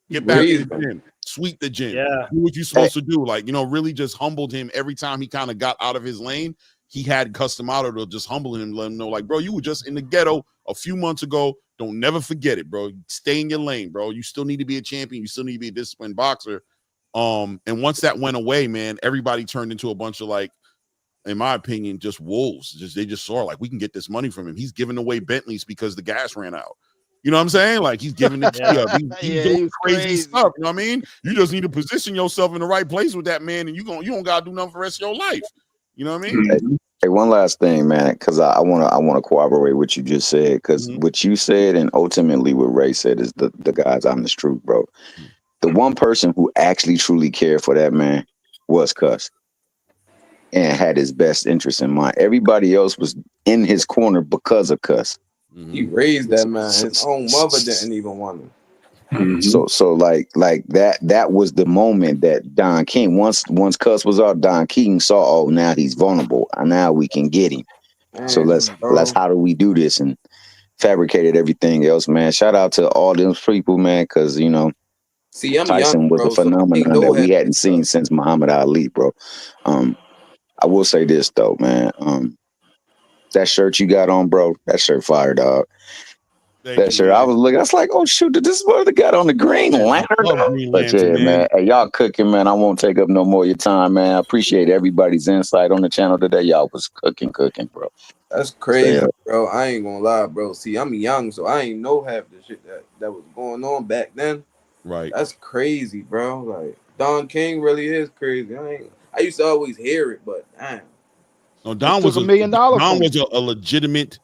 Get back to Raised the gym. Sweep the gym. Yeah. Do what you're supposed to do. Like, really just humbled him every time he kind of got out of his lane. He had custom auto to just humble him and let him know, like, bro, you were just in the ghetto a few months ago. Don't never forget it, bro. Stay in your lane, bro. You still need to be a champion. You still need to be a disciplined boxer. And once that went away, man, everybody turned into a bunch of, like, in my opinion, just wolves. They just saw, like, we can get this money from him. He's giving away Bentleys because the gas ran out. You know what I'm saying? Like, he's giving it to He's doing crazy stuff. You know what I mean? You just need to position yourself in the right place with that man, and you don't gotta do nothing for the rest of your life. You know what I mean? Hey, one last thing, man, because I wanna corroborate what you just said, because what you said and ultimately what Ray said is the guy's honest truth, bro. The one person who actually truly cared for that man was Cuss and had his best interest in mind. Everybody else was in his corner because of Cuss. He raised that man. His own mother didn't even want him. So like that was the moment that Don King, once Cuss was out, Don King saw, oh, now he's vulnerable. Now we can get him. Man, so let's how do we do this? And fabricated everything else, man. Shout out to all those people, man, because Tyson young, was a phenomenon that we hadn't seen since Muhammad Ali, bro. I will say this though, man. That shirt you got on, bro, that shirt fire, dog. That shirt, man. I was like, oh shoot, this is what they got on the Green Lantern. But yeah, man. Hey, y'all cooking, man. I won't take up no more of your time, man. I appreciate everybody's insight on the channel today. Y'all was cooking, bro. That's crazy, bro. I ain't gonna lie, bro. See, I'm young, so I ain't know half the shit that was going on back then. Right. That's crazy, bro. Like, Don King really is crazy. I used to always hear it, but damn. No, Don was $1 million. Don was a legitimate.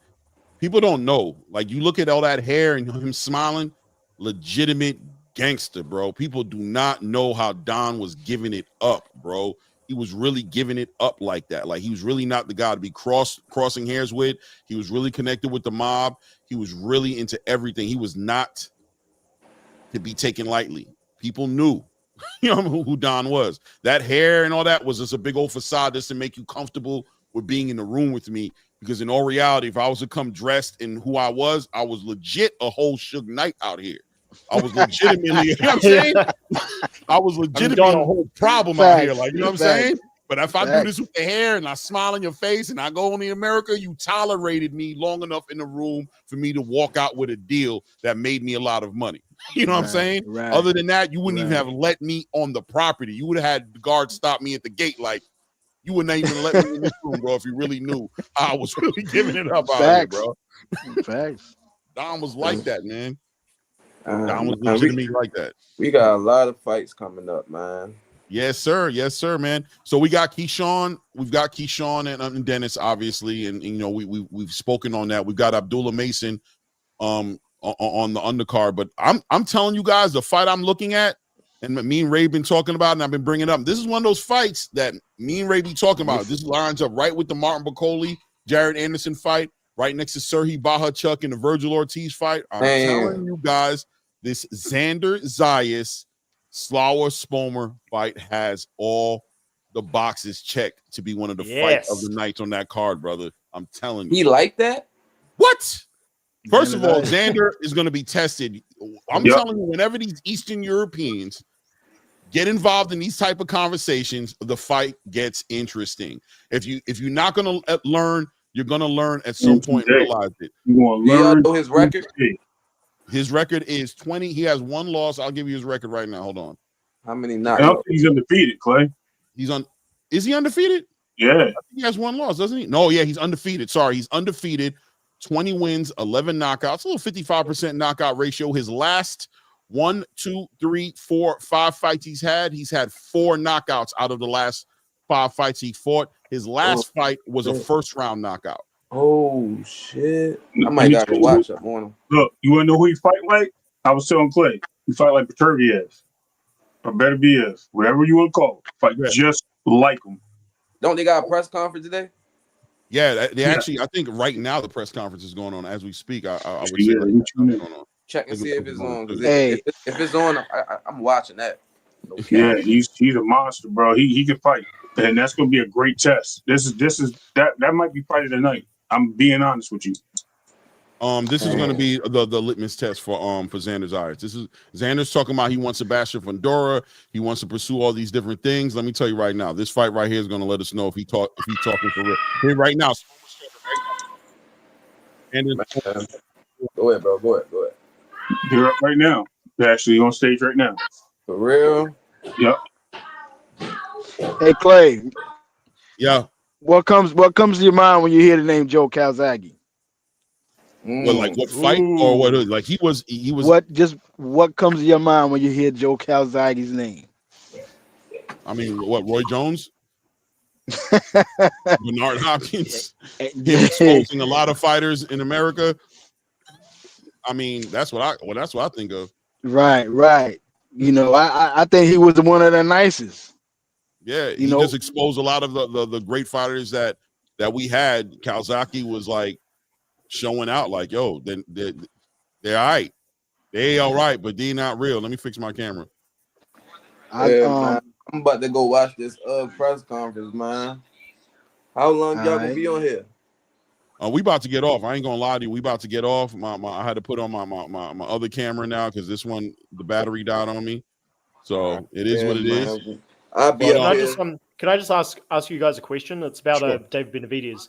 People don't know. Like, you look at all that hair and him smiling, legitimate gangster, bro. People do not know how Don was giving it up, bro. He was really giving it up like that. Like, he was really not the guy to be crossing hairs with. He was really connected with the mob. He was really into everything. He was not to be taken lightly. People knew, who Don was. That hair and all that was just a big old facade just to make you comfortable with being in the room with me. Because in all reality, if I was to come dressed in who I was legit a whole Suge Knight out here. I was legitimately, you know what I'm saying? I was legitimately a whole problem out here. Like, you know what I'm saying? But if I do this with the hair and I smile in your face and I go only America, you tolerated me long enough in the room for me to walk out with a deal that made me a lot of money. You know what I'm saying? Right. Other than that, you wouldn't even have let me on the property. You would have had the guards stop me at the gate like, you wouldn't even let me in this room, bro, if you really knew I was really giving it up out here, bro. Facts. Don was like that, man. Don was legitimately like that. We got a lot of fights coming up, man. Yes, sir. Yes, sir, man. So we got Keyshawn. We've got Keyshawn and Dennis, obviously, and we've spoken on that. We've got Abdullah Mason on the undercard. But I'm telling you guys, the fight I'm looking at, and me and Ray been talking about, and I've been bringing it up. This is one of those fights that me and Ray be talking about. This lines up right with the Martin Bacoli, Jared Anderson fight, right next to Serhii Bahachuk and the Virgil Ortiz fight. I'm telling you guys, this Xander Zayas, Slaughter Spomer fight has all the boxes checked to be one of the fight of the nights on that card, brother. I'm telling you. He like that? What? First of all, Xander is going to be tested. I'm telling you, whenever these Eastern Europeans get involved in these type of conversations, the fight gets interesting. If you're not going to learn, you're going to learn at some point and realize it. You want to learn? Know his record? His record is 20. He has one loss. I'll give you his record right now. Hold on. How many knockouts? I don't think he's undefeated, Clay. Is he undefeated? Yeah. I think he has one loss, doesn't he? No, yeah, he's undefeated. Sorry, he's undefeated. 20 wins, 11 knockouts, a little 55% knockout ratio. His last 1, 2, 3, 4, 5 fights he's had 4 knockouts out of the last 5 fights he fought. His last fight was a first round knockout. Oh shit! I might gotta watch that one. Look, you wanna know who he fight like? I was telling Clay, he fight like Peterviez or Beterbiev, whatever you want to call it. Fight just like him. Don't they got a press conference today? Yeah, they actually. I think right now the press conference is going on as we speak. I would say going on. Check and see if it's on. If it's on, I'm watching that. Okay. Yeah, he's a monster, bro. He can fight, and that's gonna be a great test. This is that might be fight of the night. I'm being honest with you. This is going to be the litmus test for Xander Zayas. This is Xander's talking about he wants Sebastian Fundora. He wants to pursue all these different things. Let me tell you right now, this fight right here is going to let us know if he's talking for real. Here right now. And go ahead, bro. Go ahead. They're up right now. They're actually on stage right now. For real? Yep. Hey Clay. Yeah. What comes to your mind when you hear the name Joe Calzaghe? Well, like what fight or what? Like he was. What comes to your mind when you hear Joe Calzaghe's name? I mean, what? Roy Jones, Bernard Hopkins, him exposing a lot of fighters in America. I mean, that's what I think of. Right. You know, I think he was one of the nicest. Yeah, he just exposed a lot of the great fighters that we had. Calzaghe was like showing out, like, yo, they're all right. They all right, but they not real. Let me fix my camera. Man, I'm about to go watch this press conference, man. How long y'all gonna be on here? We about to get off. I ain't gonna lie to you. We about to get off. I had to put on my other camera now because this one, the battery died on me. So it is what it is. I'll be up here. Can I just ask you guys a question? It's about Dave Benavidez.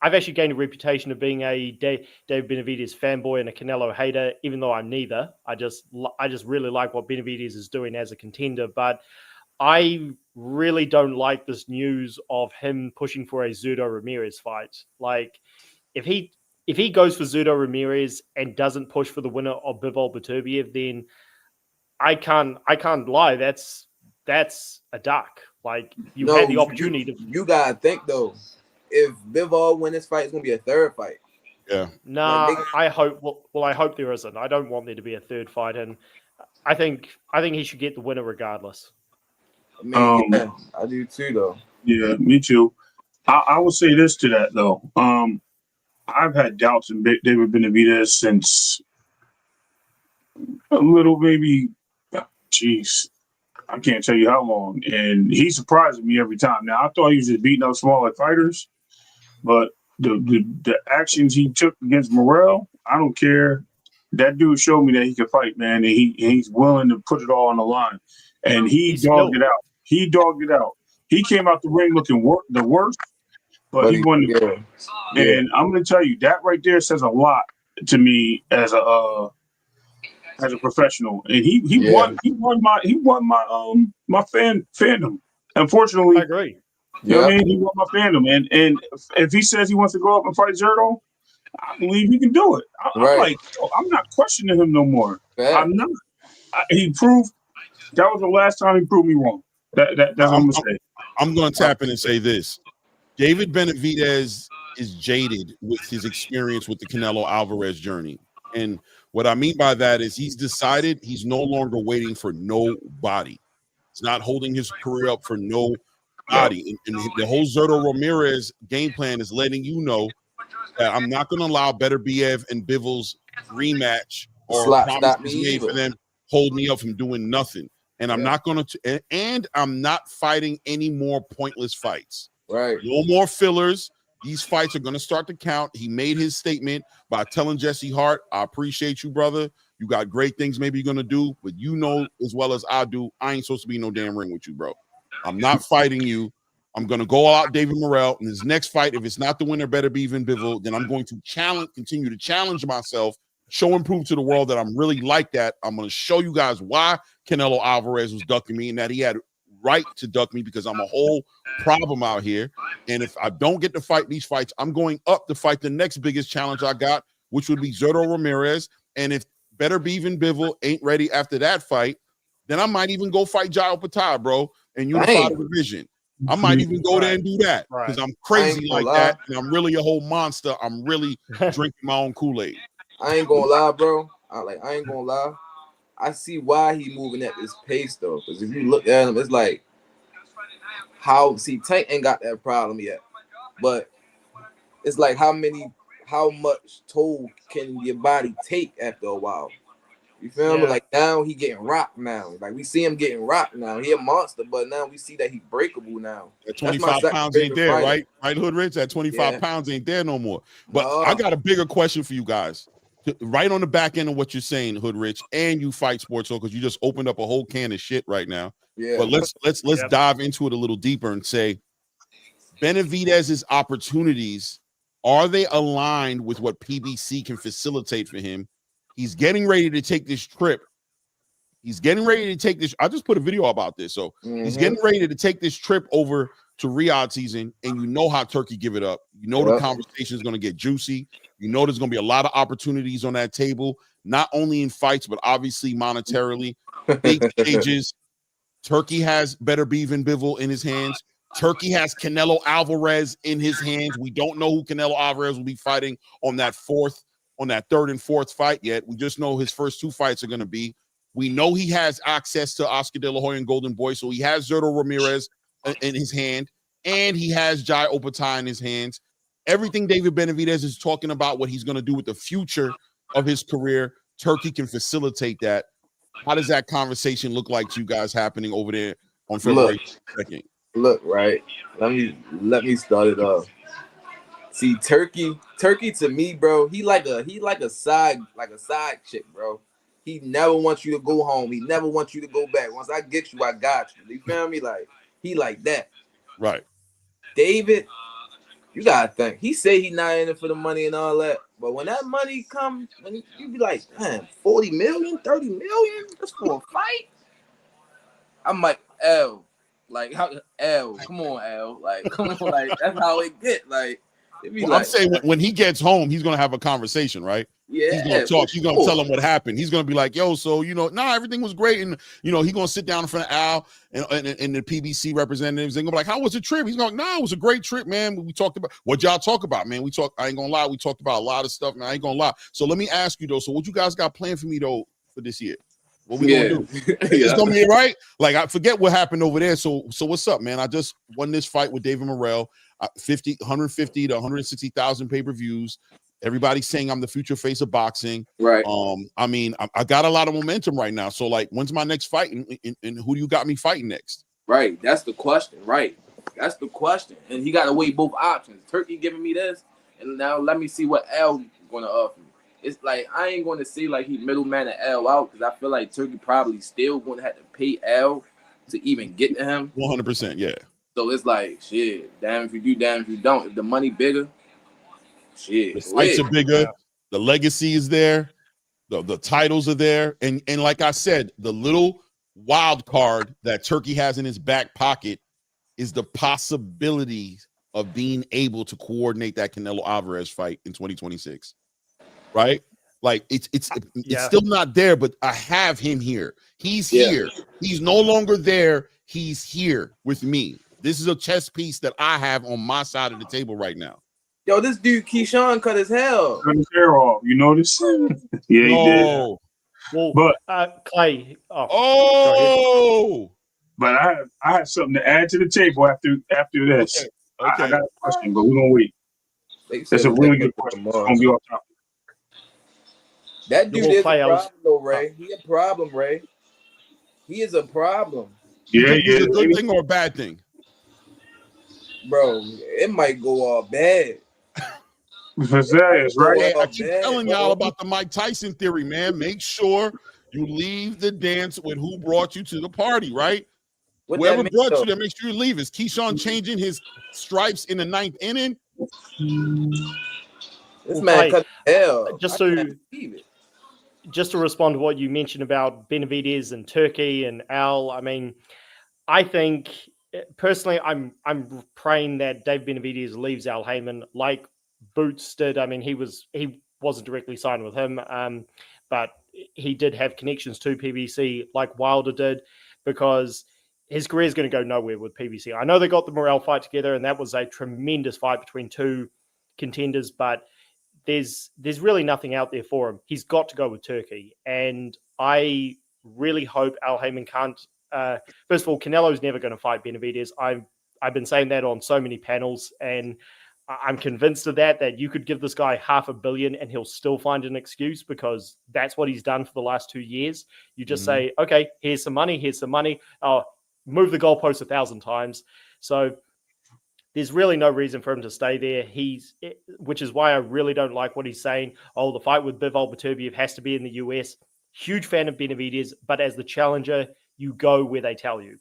I've actually gained a reputation of being a Dave Benavidez fanboy and a Canelo hater, even though I'm neither. I just really like what Benavidez is doing as a contender, but I really don't like this news of him pushing for a Zurdo Ramirez fight. Like, if he goes for Zurdo Ramirez and doesn't push for the winner of Bivol Beterbiev, then I can't lie. That's a duck. Like, you had the opportunity to. You gotta think though. If Bivol win this fight, it's gonna be a third fight. Yeah. Nah, I hope. Well, I hope there isn't. I don't want there to be a third fight, and I think he should get the winner regardless. I mean, yeah, I do too, though. Yeah, me too. I will say this to that though. I've had doubts in David Benavidez since a little maybe. Jeez, I can't tell you how long, and he surprises me every time. Now I thought he was just beating up smaller fighters, but the actions he took against Morrell, I don't care. That dude showed me that he can fight, man, and he's willing to put it all on the line. And he dogged it out. He dogged it out. He came out the ring looking the worst, but he won the game. And I'm going to tell you, that right there says a lot to me as a professional. And he won my fandom. Unfortunately, I agree. You know what I mean? He won my fandom. And if he says he wants to go up and fight Zurdo, I believe he can do it. I'm not questioning him no more. I'm not. He proved that was the last time he proved me wrong. That's what I'm gonna say. I'm gonna tap in and say this. David Benavidez is jaded with his experience with the Canelo Alvarez journey. And what I mean by that is he's decided he's no longer waiting for nobody. He's not holding his career up for nobody. And the whole Zurdo Ramirez game plan is letting you know that I'm not going to allow Beterbiev and Bivol's rematch or promises made for them hold me up from doing nothing. And I'm not going to, and I'm not fighting any more pointless fights. Right. No more fillers. These fights are going to start to count. He made his statement by telling Jesse Hart, I appreciate you, brother. You got great things maybe you're going to do, but you know as well as I do, I ain't supposed to be in no damn ring with you, bro. I'm not fighting you. I'm going to go out David Morrell. In his next fight, if it's not the winner, Beterbiev Bivol, then I'm going to continue to challenge myself, show and prove to the world that I'm really like that. I'm going to show you guys why Canelo Alvarez was ducking me and that he had right to duck me because I'm a whole problem out here. And if I don't get to fight these fights, I'm going up to fight the next biggest challenge I got, which would be Zurdo Ramirez. And if Beterbiev Bivol ain't ready after that fight, then I might even go fight Jairo Patah, bro, and unify the division. I might even go there and do that because I'm crazy like that, and I'm really a whole monster. I'm really drinking my own Kool-Aid. I ain't gonna lie, bro. I ain't gonna lie. I see why he moving at this pace though, because if you look at him, it's like Tank ain't got that problem yet, but it's like how much toll can your body take after a while? You feel me? Like now he getting rocked now. Like we see him getting rocked now. He a monster, but now we see that he breakable now. That 25 pounds ain't there, right? Right, Hoodrich? That 25 pounds ain't there no more. But I got a bigger question for you guys. Right on the back end of what you're saying, Hoodrich, and you fight sports because you just opened up a whole can of shit right now. Yeah. But let's dive into it a little deeper and say Benavidez's opportunities, are they aligned with what PBC can facilitate for him? He's getting ready to take this trip. I just put a video about this. So he's getting ready to take this trip over to Riyadh season, and you know how Turkey give it up. You know the conversation is going to get juicy. You know there's going to be a lot of opportunities on that table, not only in fights, but obviously monetarily. Big stages. Turkey has better Bevan Bivol in his hands. Turkey has Canelo Alvarez in his hands. We don't know who Canelo Alvarez will be fighting on that third and fourth fight yet. We just know his first two fights are going to be. We know he has access to Oscar De La Hoya and Golden Boy, so he has Zurdo Ramirez in his hand, and he has Jai Opata in his hands. Everything David Benavidez is talking about, what he's going to do with the future of his career, Turkey can facilitate that. How does that conversation look like to you guys happening over there on February 2nd? Look, right. Let me start it off. See, Turkey to me, bro, he like a side chick, bro. He never wants you to go home. He never wants you to go back. Once I get you, I got you. You feel me? Like, he like that. Right. David, you gotta think. He say he not in it for the money and all that. But when that money comes, when you be like, man, 40 million, 30 million just for a fight? I'm like, L. Like, how L? Come on, L. Like, come on, like, that's how it get. Like, I'm saying when he gets home, he's gonna have a conversation, right? Yeah, he's gonna talk. He's gonna tell him what happened. He's gonna be like, "Yo, so everything was great," and he's gonna sit down in front of Al and the PBC representatives. They're gonna be like, "How was the trip?" He's going, "No, it was a great trip, man. We talked about what y'all talk about, man. I ain't gonna lie. We talked about a lot of stuff, man. I ain't gonna lie. So let me ask you though. So what you guys got planned for me though for this year? What we gonna do? It's gonna be right. Like I forget what happened over there. So what's up, man? I just won this fight with David Morrell. 150 to 160,000 pay-per-views. Everybody's saying I'm the future face of boxing. Right. I mean, I got a lot of momentum right now. So like, when's my next fight, and who do you got me fighting next? Right. That's the question. Right. That's the question. And he got to weigh both options. Turkey giving me this, and now let me see what L going to offer me. It's like I ain't going to say like he middleman and L out because I feel like Turkey probably still going to have to pay L to even get to him. 100%. Yeah. So it's like, shit, damn if you do, damn if you don't. If the money bigger, shit. The fights are bigger. The legacy is there. The titles are there. And like I said, the little wild card that Turkey has in his back pocket is the possibility of being able to coordinate that Canelo Alvarez fight in 2026. Right? Like it's still not there, but I have him here. He's here. He's no longer there. He's here with me. This is a chess piece that I have on my side of the table right now. Yo, this dude Keyshawn cut his hair off. Cut his hair off. You notice? Yeah, he did. Well, but Clay. But I have something to add to the table after this. Okay. I got a question, but we're gonna wait. That's a really good question. It's gonna be off topic. That dude is a problem, though, Ray. He a problem, Ray. He is a problem. Yeah, is it a good thing or a bad thing? Bro, it might go all bad. Zayas, right? I keep telling y'all about the Mike Tyson theory, man. Make sure you leave the dance with who brought you to the party, right? Whoever brought you there, make sure you leave. Is Keyshawn changing his stripes in the 9th inning? This man cut hell. Just to respond to what you mentioned about Benavidez and Turkey and Al, I mean, I think personally, I'm praying that Dave Benavidez leaves Al Heyman like Boots did. I mean, he wasn't directly signed with him, but he did have connections to PBC like Wilder did, because his career is going to go nowhere with PBC. I know they got the Morrell fight together, and that was a tremendous fight between two contenders, but there's really nothing out there for him. He's got to go with Turkey, and I really hope Al Heyman can't. First of all, Canelo's never going to fight Benavidez. I've been saying that on so many panels, and I'm convinced of that you could give this guy $500 million and he'll still find an excuse, because that's what he's done for the last 2 years. You just say, okay, here's some money. Oh, move the goalpost 1,000 times. So there's really no reason for him to stay there. Which is why I really don't like what he's saying. Oh, the fight with Bivol Beterbiev has to be in the US. Huge fan of Benavidez, but as the challenger, you go where they tell you.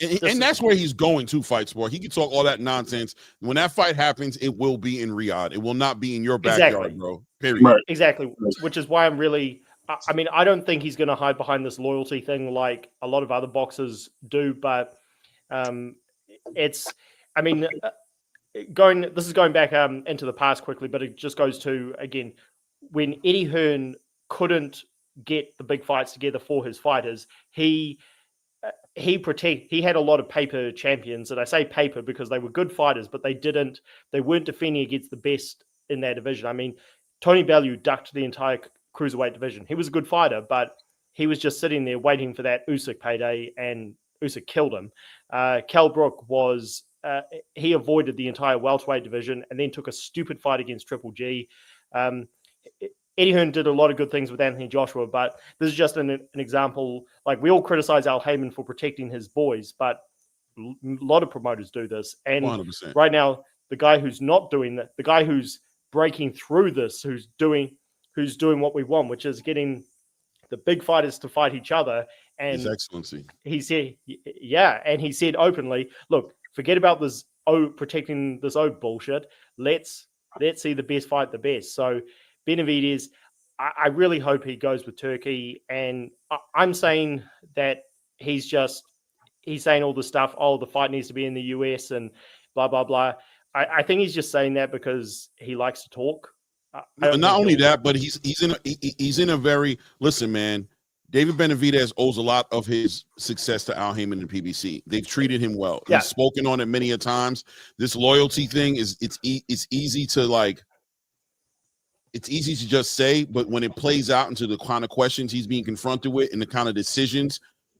And that's where he's going to Fight Sport. He can talk all that nonsense. When that fight happens, it will be in Riyadh. It will not be in your backyard, bro. Period. Right. Exactly. Which is why I'm really. I mean, I don't think he's going to hide behind this loyalty thing like a lot of other boxers do, but it's. I mean, this is going back into the past quickly, but it just goes to, again, when Eddie Hearn couldn't get the big fights together for his fighters, he had a lot of paper champions, and I say paper because they were good fighters, but they weren't defending against the best in their division. I mean, Tony Bellew ducked the entire cruiserweight division. He was a good fighter, but he was just sitting there waiting for that Usyk payday, and Usyk killed him. Kell Brook was he avoided the entire welterweight division and then took a stupid fight against Triple G. Eddie Hearn did a lot of good things with Anthony Joshua, but this is just an example. Like, we all criticize Al Heyman for protecting his boys, but a lot of promoters do this. And 100%. Right now, the guy who's not doing that, the guy who's breaking through this, who's doing what we want, which is getting the big fighters to fight each other. And His Excellency. He said, and he said openly, look, forget about this protecting this bullshit. Let's see the best fight the best. So Benavidez, I really hope he goes with Turkey. And I'm saying that he's saying all the stuff, oh, the fight needs to be in the US and blah, blah, blah. I think he's just saying that because he likes to talk. Not only that, but he's in a very, listen, man, David Benavidez owes a lot of his success to Al Heyman and PBC. They've treated him well. Yeah. He's spoken on it many a times. This loyalty thing it's easy to it's easy to just say, but when it plays out into the kind of questions he's being confronted with and the kind of decisions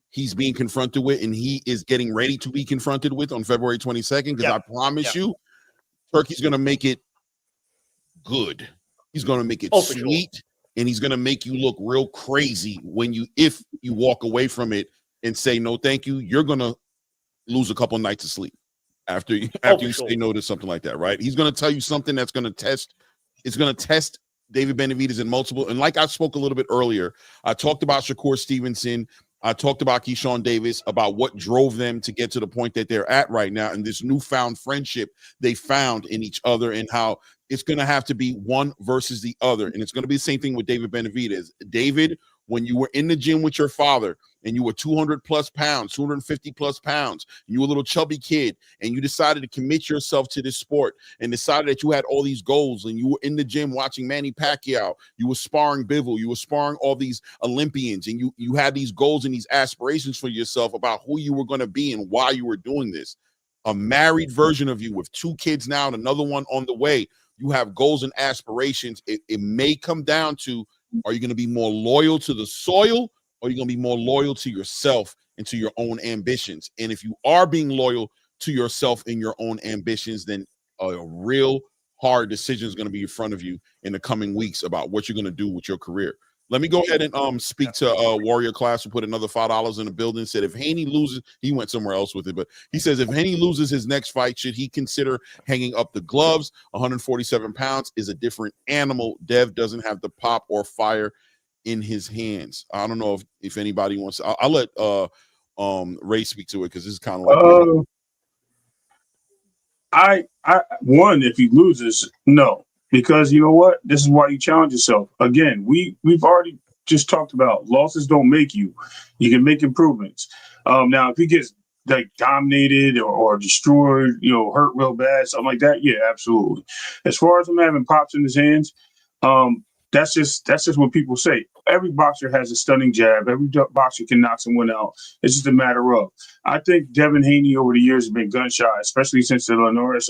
he's being confronted with, and he is getting ready to be confronted with on February 22nd, because I promise you, Turkey's going to make it good. He's going to make it sweet, and he's going to make you look real crazy if you walk away from it and say no thank you. You're going to lose a couple nights of sleep after you say no to something like that, right? He's going to tell you something that's going to test. It's going to test David Benavidez in multiple. And like I spoke a little bit earlier, I talked about Shakur Stevenson. I talked about Keyshawn Davis, about what drove them to get to the point that they're at right now, and this newfound friendship they found in each other, and how it's going to have to be one versus the other. And it's going to be the same thing with David Benavidez. David, when you were in the gym with your father and you were 200 plus pounds, 250 plus pounds, and you were a little chubby kid, and you decided to commit yourself to this sport and decided that you had all these goals, and you were in the gym watching Manny Pacquiao, you were sparring Bivol, you were sparring all these Olympians, and you had these goals and these aspirations for yourself about who you were going to be and why you were doing this. A married version of you with 2 kids now and another one on the way. You have goals and aspirations. It may come down to, are you going to be more loyal to the soil, or are you going to be more loyal to yourself and to your own ambitions? And if you are being loyal to yourself and your own ambitions, then a real hard decision is going to be in front of you in the coming weeks about what you're going to do with your career. Let me go ahead and speak to Warrior Class, who put another $5 in the building. Said if Haney loses, he went somewhere else with it, but he says if Haney loses his next fight, should he consider hanging up the gloves? 147 pounds is a different animal. Dev doesn't have the pop or fire in his hands. I don't know if anybody wants. I'll let Ray speak to it, because this is kind of like if he loses, no. Because you know what? This is why you challenge yourself. Again, we've already just talked about losses don't make you. You can make improvements. Now, if he gets dominated or destroyed, hurt real bad, something like that, yeah, absolutely. As far as him having pops in his hands, that's just what people say. Every boxer has a stunning jab. Every boxer can knock someone out. It's just a matter of. I think Devin Haney over the years has been gun shy, especially since the Linares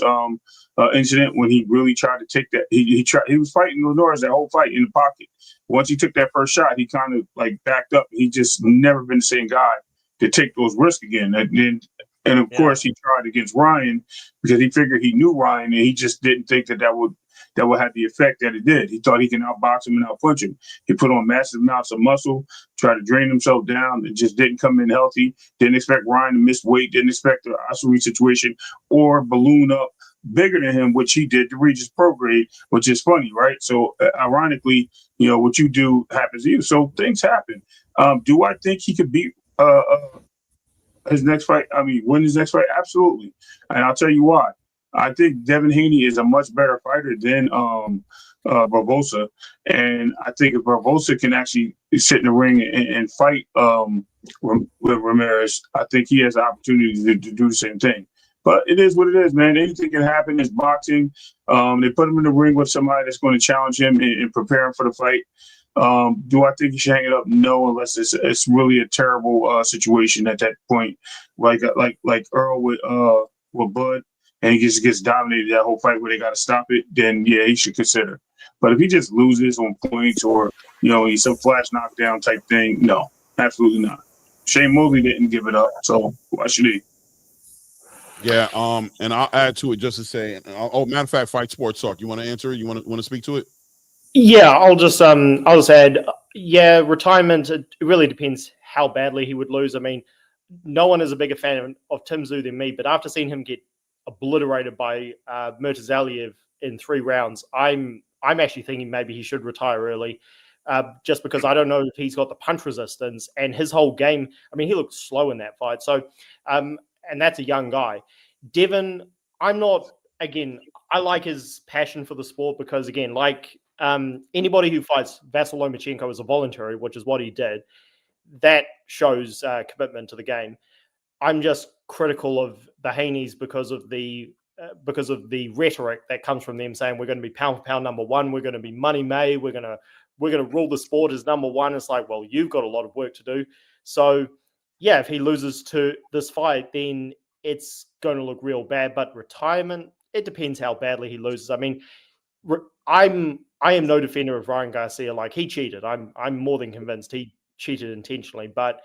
incident, when he really tried to take that. He was fighting Linares that whole fight in the pocket. Once he took that first shot, he kind of backed up. He just never been the same guy to take those risks again. And then And of course, he tried against Ryan because he figured he knew Ryan, and he just didn't think that would have the effect that it did. He thought he can outbox him and outpunch him. He put on massive amounts of muscle, tried to drain himself down, and just didn't come in healthy. Didn't expect Ryan to miss weight. Didn't expect the ossuary situation or balloon up bigger than him, which he did to reach his pro grade, which is funny, right? So ironically, what you do happens to you. So things happen. Do I think he could beat his next fight? I mean, win his next fight? Absolutely. And I'll tell you why. I think Devin Haney is a much better fighter than Barbosa. And I think if Barbosa can actually sit in the ring and fight with Ramirez, I think he has the opportunity to do the same thing. But it is what it is, man. Anything can happen. It's boxing. They put him in the ring with somebody that's going to challenge him and prepare him for the fight. Do I think he should hang it up? No, unless it's really a terrible situation at that point, like Earl with Bud, and he just gets dominated that whole fight where they got to stop it. Then yeah, he should consider. But if he just loses on points or he's some flash knockdown type thing, no, absolutely not. Shane Mosley didn't give it up, so why should he? Yeah, and I'll add to it just to say, matter of fact, Fight Sports Talk. You want to answer? You want to speak to it? Yeah, I'll just add, retirement. It really depends how badly he would lose. I mean, no one is a bigger fan of Tim Tszyu than me, but after seeing him get obliterated by Murtazaliev in 3 rounds, I'm actually thinking maybe he should retire early, just because I don't know if he's got the punch resistance and his whole game. I mean, he looked slow in that fight. So, and that's a young guy. Devin, I like his passion for the sport because, again, like anybody who fights Vasyl Lomachenko as a voluntary, which is what he did, that shows commitment to the game. I'm just critical of the Haneys because of the rhetoric that comes from them saying we're going to be pound for pound number one, we're going to be money made, we're going to rule the sport as number one. It's like, well, you've got a lot of work to do. So yeah, if he loses to this fight, then it's going to look real bad. But retirement, it depends how badly he loses. I mean, I am no defender of Ryan Garcia. Like, he cheated. I'm more than convinced he cheated intentionally. But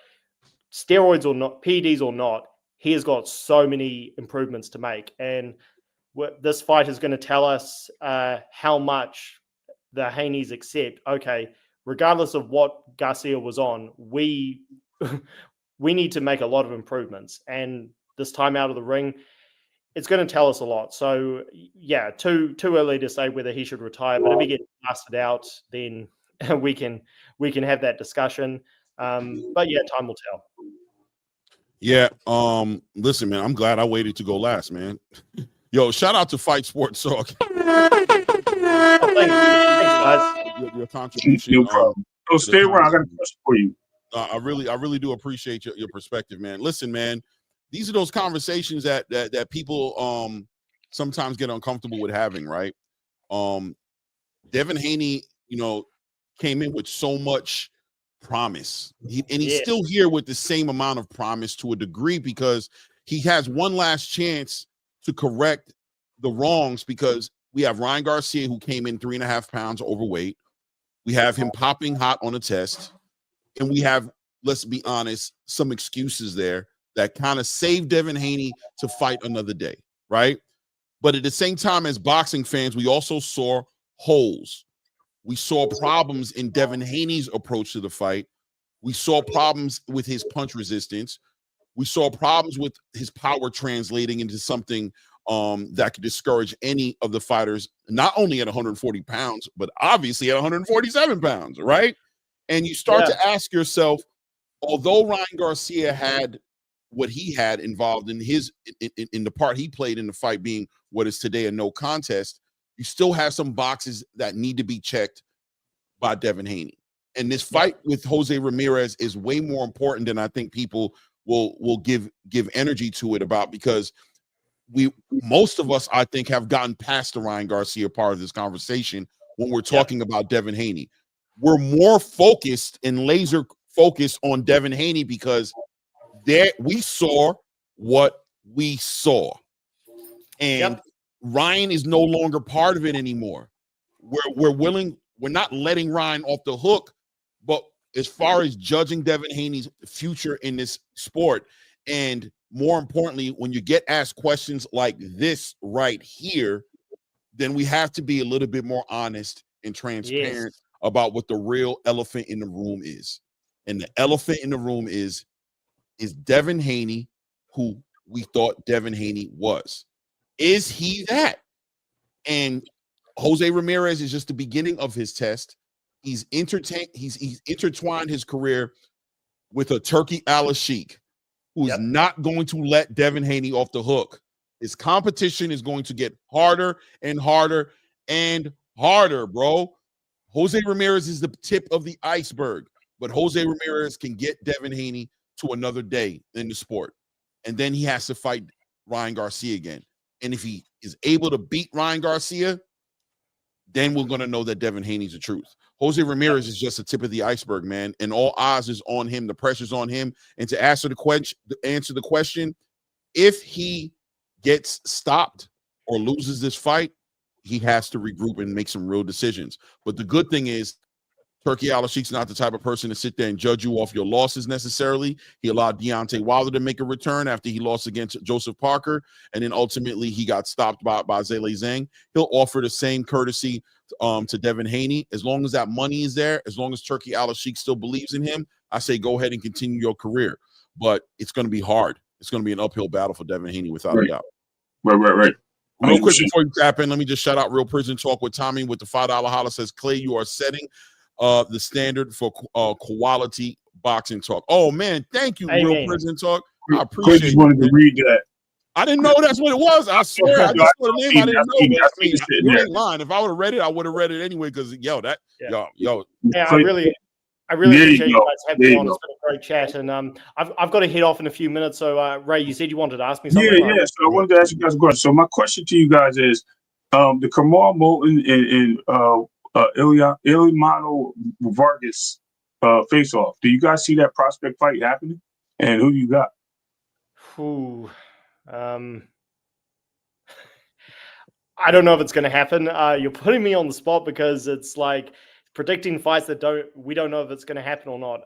steroids or not, PEDs or not, he has got so many improvements to make. And this fight is going to tell us how much the Haneys accept. Okay, regardless of what Garcia was on, we need to make a lot of improvements. And this time out of the ring, it's going to tell us a lot. So yeah, too early to say whether he should retire. But if he gets blasted out, then we can have that discussion. But yeah, time will tell. Yeah. Listen, man, I'm glad I waited to go last, man. Yo, shout out to Fight Sports Talk. Thanks, guys. Your contribution. No problem. Stay around. I got a question for you. I really do appreciate your perspective, man. Listen, man, these are those conversations that people sometimes get uncomfortable with having, right? Devin Haney, came in with so much promise. He's still here with the same amount of promise to a degree because he has one last chance to correct the wrongs, because we have Ryan Garcia, who came in 3.5 pounds overweight. We have him popping hot on a test. And we have, let's be honest, some excuses there that kind of saved Devin Haney to fight another day, right? But at the same time, as boxing fans, we also saw holes. We saw problems in Devin Haney's approach to the fight. We saw problems with his punch resistance. We saw problems with his power translating into something that could discourage any of the fighters, not only at 140 pounds, but obviously at 147 pounds, right? And you start to ask yourself, although Ryan Garcia had what he had involved in in the part he played in the fight being what is today a no contest, you still have some boxes that need to be checked by Devin Haney. And this fight with Jose Ramirez is way more important than I think people will give energy to it about, because most of us, I think, have gotten past the Ryan Garcia part of this conversation when we're talking about Devin Haney. We're more focused and laser focused on Devin Haney because we saw what we saw. And Ryan is no longer part of it anymore. We're not letting Ryan off the hook, but as far as judging Devin Haney's future in this sport, And more importantly, when you get asked questions like this right here, then we have to be a little bit more honest and transparent about what the real elephant in the room is. And the elephant in the room is Devin Haney who we thought Devin Haney was. Is he that? And Jose Ramirez is just the beginning of his test. He's intertwined his career with a Turkey Al-Sheikh, who is not going to let Devin Haney off the hook. His competition is going to get harder and harder and harder, bro. Jose Ramirez is the tip of the iceberg, but Jose Ramirez can get Devin Haney to another day in the sport. And then he has to fight Ryan Garcia again. And if he is able to beat Ryan Garcia, then we're going to know that Devin Haney's the truth. Jose Ramirez is just the tip of the iceberg, man. And all eyes is on him. The pressure's on him. And to answer the question, if he gets stopped or loses this fight, he has to regroup and make some real decisions. But the good thing is, Turkey Al-Sheikh's not the type of person to sit there and judge you off your losses necessarily. He allowed Deontay Wilder to make a return after he lost against Joseph Parker, and then ultimately he got stopped by Zhilei Zhang. He'll offer the same courtesy to Devin Haney. As long as that money is there, as long as Turkey Al-Sheikh still believes in him, I say go ahead and continue your career. But it's going to be hard. It's going to be an uphill battle for Devin Haney without a doubt. Right. Real quick before you tap in, let me just shout out Real Prison Talk with Tommy with the $5 holla. Says, Clay, you are setting the standard for quality boxing talk. Oh man, thank you, Real Prison Talk. I appreciate it. Just wanted to read that. I didn't know that's what it was. I swear, I just saw the name. I didn't know. But I mean, you ain't lying. If I would have read it, I would have read it anyway. Because yo. Yeah, I really appreciate you guys having me on. It's been a great chat, and I've got to head off in a few minutes. So Ray, you said you wanted to ask me something. Yeah. So I wanted to ask you guys a question. So my question to you guys is, the Kamal Moulton and Ilimano Vargas face-off. Do you guys see that prospect fight happening? And who you got? I don't know if it's going to happen. You're putting me on the spot because it's like predicting fights that we don't know if it's going to happen or not.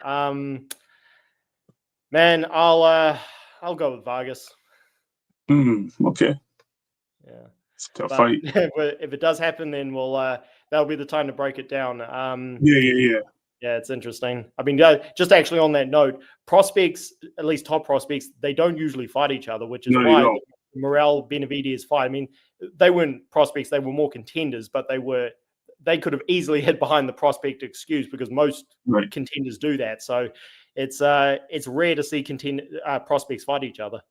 Man, I'll go with Vargas. Okay. Yeah. It's a tough fight. If it does happen, then that'll be the time to break it down. Yeah, it's interesting. I mean, just actually on that note, prospects, at least top prospects, they don't usually fight each other, which is why Morel Benavidez fight. I mean, they weren't prospects; they were more contenders, but they could have easily hid behind the prospect excuse because most contenders do that. So it's rare to see prospects fight each other.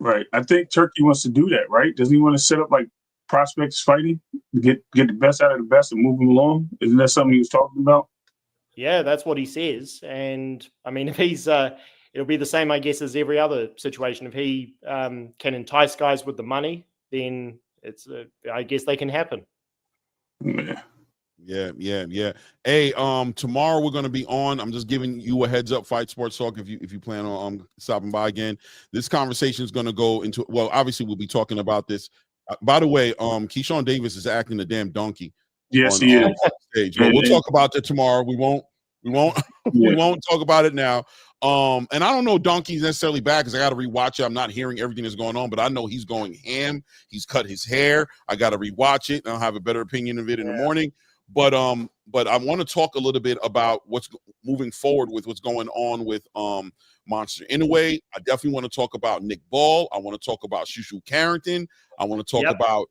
Right. I think Turkey wants to do that, right? Doesn't he want to set up like prospects fighting, get the best out of the best and move them along? Isn't that something he was talking about? Yeah, that's what he says. And I mean, if he's, it'll be the same, I guess, as every other situation. If he can entice guys with the money, then I guess they can happen. Yeah. Hey, tomorrow we're going to be on. I'm just giving you a heads up, Fight Sports Talk. If you plan on stopping by again, this conversation is going to go into. Well, obviously we'll be talking about this. By the way, Keyshawn Davis is acting a damn donkey. Yes, he is. Stage. But we'll talk about that tomorrow. We won't talk about it now. And I don't know Donkey's necessarily bad because I got to rewatch it. I'm not hearing everything that's going on, but I know he's going ham. He's cut his hair. I got to rewatch it, and I'll have a better opinion of it in the morning. But I want to talk a little bit about what's moving forward with what's going on with Monster Inoue. I definitely want to talk about Nick Ball. I want to talk about Shushu Carrington. I want to talk about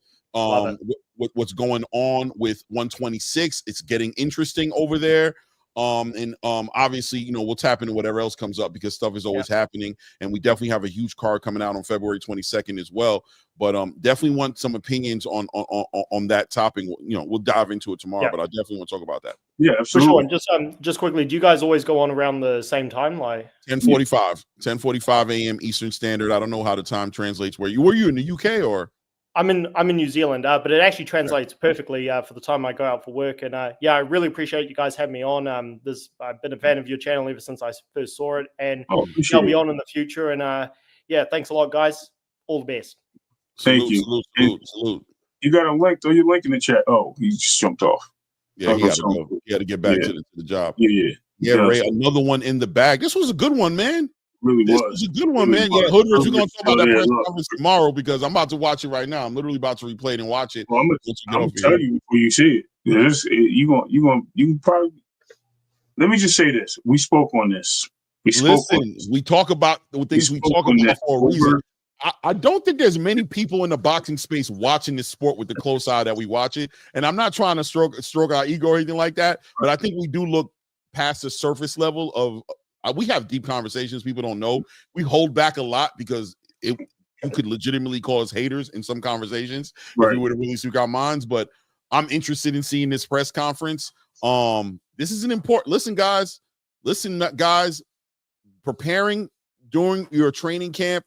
what's going on with 126. It's getting interesting over there. Obviously, we'll tap into whatever else comes up because stuff is always happening. And we definitely have a huge card coming out on February 22nd as well. But definitely want some opinions on that topic. We'll dive into it tomorrow, but I definitely want to talk about that. Yeah, absolutely. For sure. Just quickly, do you guys always go on around the same time? Like 10:45 a.m. Eastern Standard. I don't know how the time translates. Were you in the UK or? I'm in New Zealand, but it actually translates perfectly for the time I go out for work. And I really appreciate you guys having me on. I've been a fan of your channel ever since I first saw it, and I'll be on in the future. And thanks a lot, guys. All the best. Thank you. Salute. You got a link? Throw your link in the chat. Oh, he just jumped off. Yeah, he had to get back to the job. Yeah. Ray, another one in the bag. This was a good one, man. Really This was. was a good one, man. Yeah, Hoodrich, we're going to talk about that press conference tomorrow because I'm about to watch it right now. I'm literally about to replay it and watch it. Well, I'm gonna tell you before you see it. You can probably. Let me just say this: we spoke on this. We talk about the things we talk about for a reason. I don't think there's many people in the boxing space watching this sport with the close eye that we watch it. And I'm not trying to stroke our ego or anything like that, but I think we do look past the surface level of we have deep conversations. People don't know. We hold back a lot because you could legitimately cause haters in some conversations if we were to really speak our minds. But I'm interested in seeing this press conference. This is an important listen, guys, preparing during your training camp,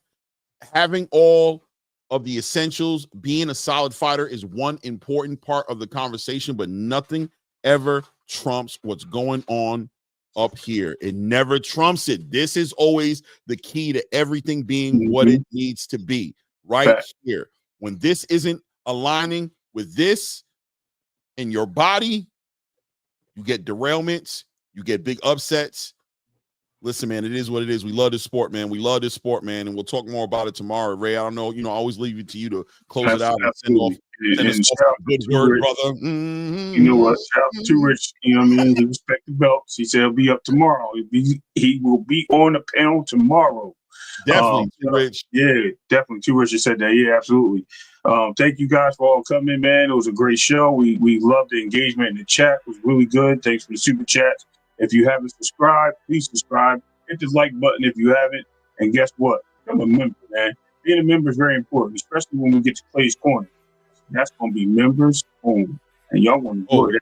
having all of the essentials, being a solid fighter is one important part of the conversation, but nothing ever trumps what's going on up here. It never trumps it. This is always the key to everything being what it needs to be right here. When this isn't aligning with this in your body, you get derailments, you get big upsets. Listen, man, it is what it is. We love this sport, man. And we'll talk more about it tomorrow. Ray, I don't know, I always leave it to you to close it out and send off a good word, brother. Mm-hmm. You know what? Shout out to Rich. You know what I mean? He respect the belts. He said he'll be up tomorrow. He will be on the panel tomorrow. Definitely, too Rich. Yeah, definitely. Too Rich said that. Yeah, absolutely. Thank you guys for all coming, man. It was a great show. We loved the engagement in the chat. It was really good. Thanks for the super chats. If you haven't subscribed, please subscribe. Hit the like button if you haven't. And guess what? Become a member, man. Being a member is very important, especially when we get to Clay's Corner. That's going to be members only. And y'all want to enjoy that.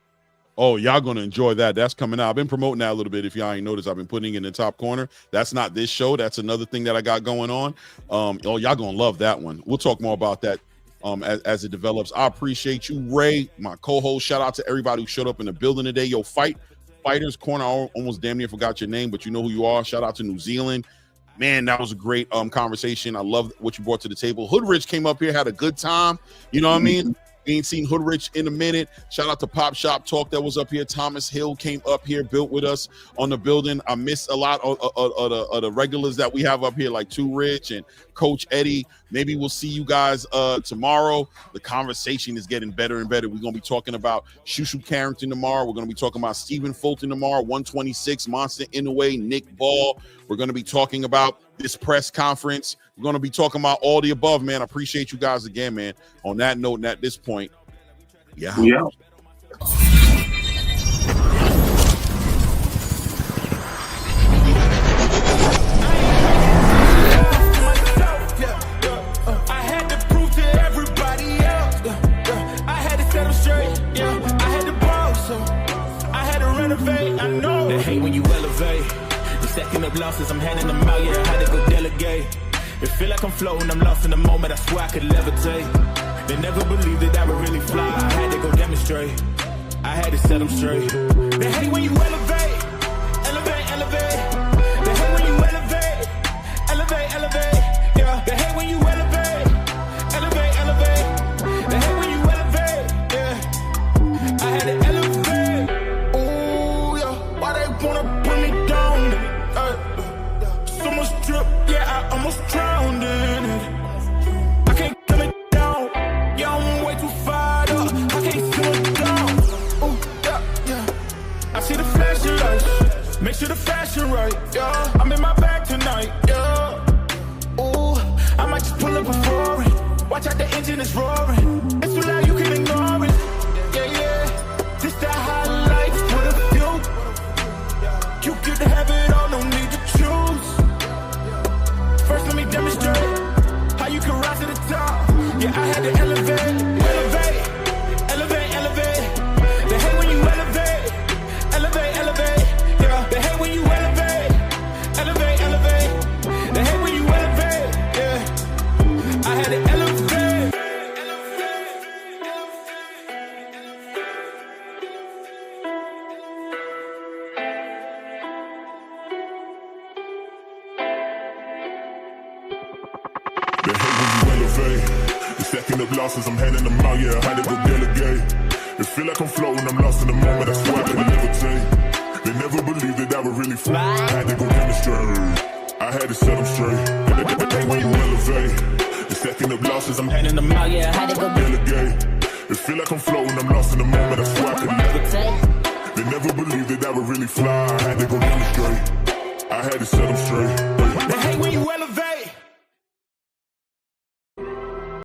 Oh, y'all going to enjoy that. That's coming out. I've been promoting that a little bit. If y'all ain't noticed, I've been putting it in the top corner. That's not this show. That's another thing that I got going on. Y'all going to love that one. We'll talk more about that as it develops. I appreciate you, Ray, my co-host. Shout out to everybody who showed up in the building today. Yo, Fighters Corner, I almost damn near forgot your name, but you know who you are. Shout out to New Zealand. Man, that was a great conversation. I love what you brought to the table. Hoodrich came up here, had a good time. You know what I mean? We ain't seen Hoodrich in a minute. Shout out to Pop Shop Talk that was up here. Thomas Hill came up here, built with us on the building. I missed a lot of the regulars that we have up here, like Too Rich and Coach Eddie. Maybe we'll see you guys tomorrow. The conversation is getting better and better. We're going to be talking about Shushu Carrington tomorrow. We're going to be talking about Stephen Fulton tomorrow, 126, Monster Inoue, Nick Ball. We're going to be talking about this press conference. We're going to be talking about all the above, man. I appreciate you guys again, man. On that note and at this point, yeah. They hate when you elevate. The second of losses, I'm handing them out. Yeah, I had to go delegate. It feel like I'm floating, I'm lost in the moment. I swear I could levitate. They never believed that I would really fly. I had to go demonstrate. I had to set them straight. They hate when you elevate. Elevate. They hate when you elevate. Elevate. Yeah. They hate when you elevate. Elevate. They hate when you elevate. Yeah. I had to elevate. Ooh, yeah. Why they wanna put me down? So much drip, yeah, I almost drowned in it. I can't come it down. Yeah, I'm way too fired up. I can't slow down. Ooh, yeah. I see the flashing lights. Make sure the fashion right, yeah. I'm in my bag tonight, yeah. Ooh, I might just pull up before it. Watch out, the engine is roaring. It's too loud, you can ignore it. Yeah. This that highlights for the view. You could have it all, no need to choose. First, let me demonstrate how you can rise to the top. Yeah, I had to elevate. They hate when you elevate. Yeah, they hate when you elevate. They hate when you elevate. Yeah, I had to elevate. They hate when you elevate. The second of losses, I'm handing them out. Yeah, I had to go delegate. It feel like I'm floating, I'm lost in the moment. I swear I could levitate. They never believed that I would really fly. I had to go demonstrate. I had had to set them straight. Hey, when you elevate, the second of losses, I'm handing them out, yeah, I had to go delegate. It feel like I'm floating, I'm lost in the moment, I swear I could levitate. They never believed that I would really fly, I had to go demonstrate. I had to set them straight. Hey, when you elevate.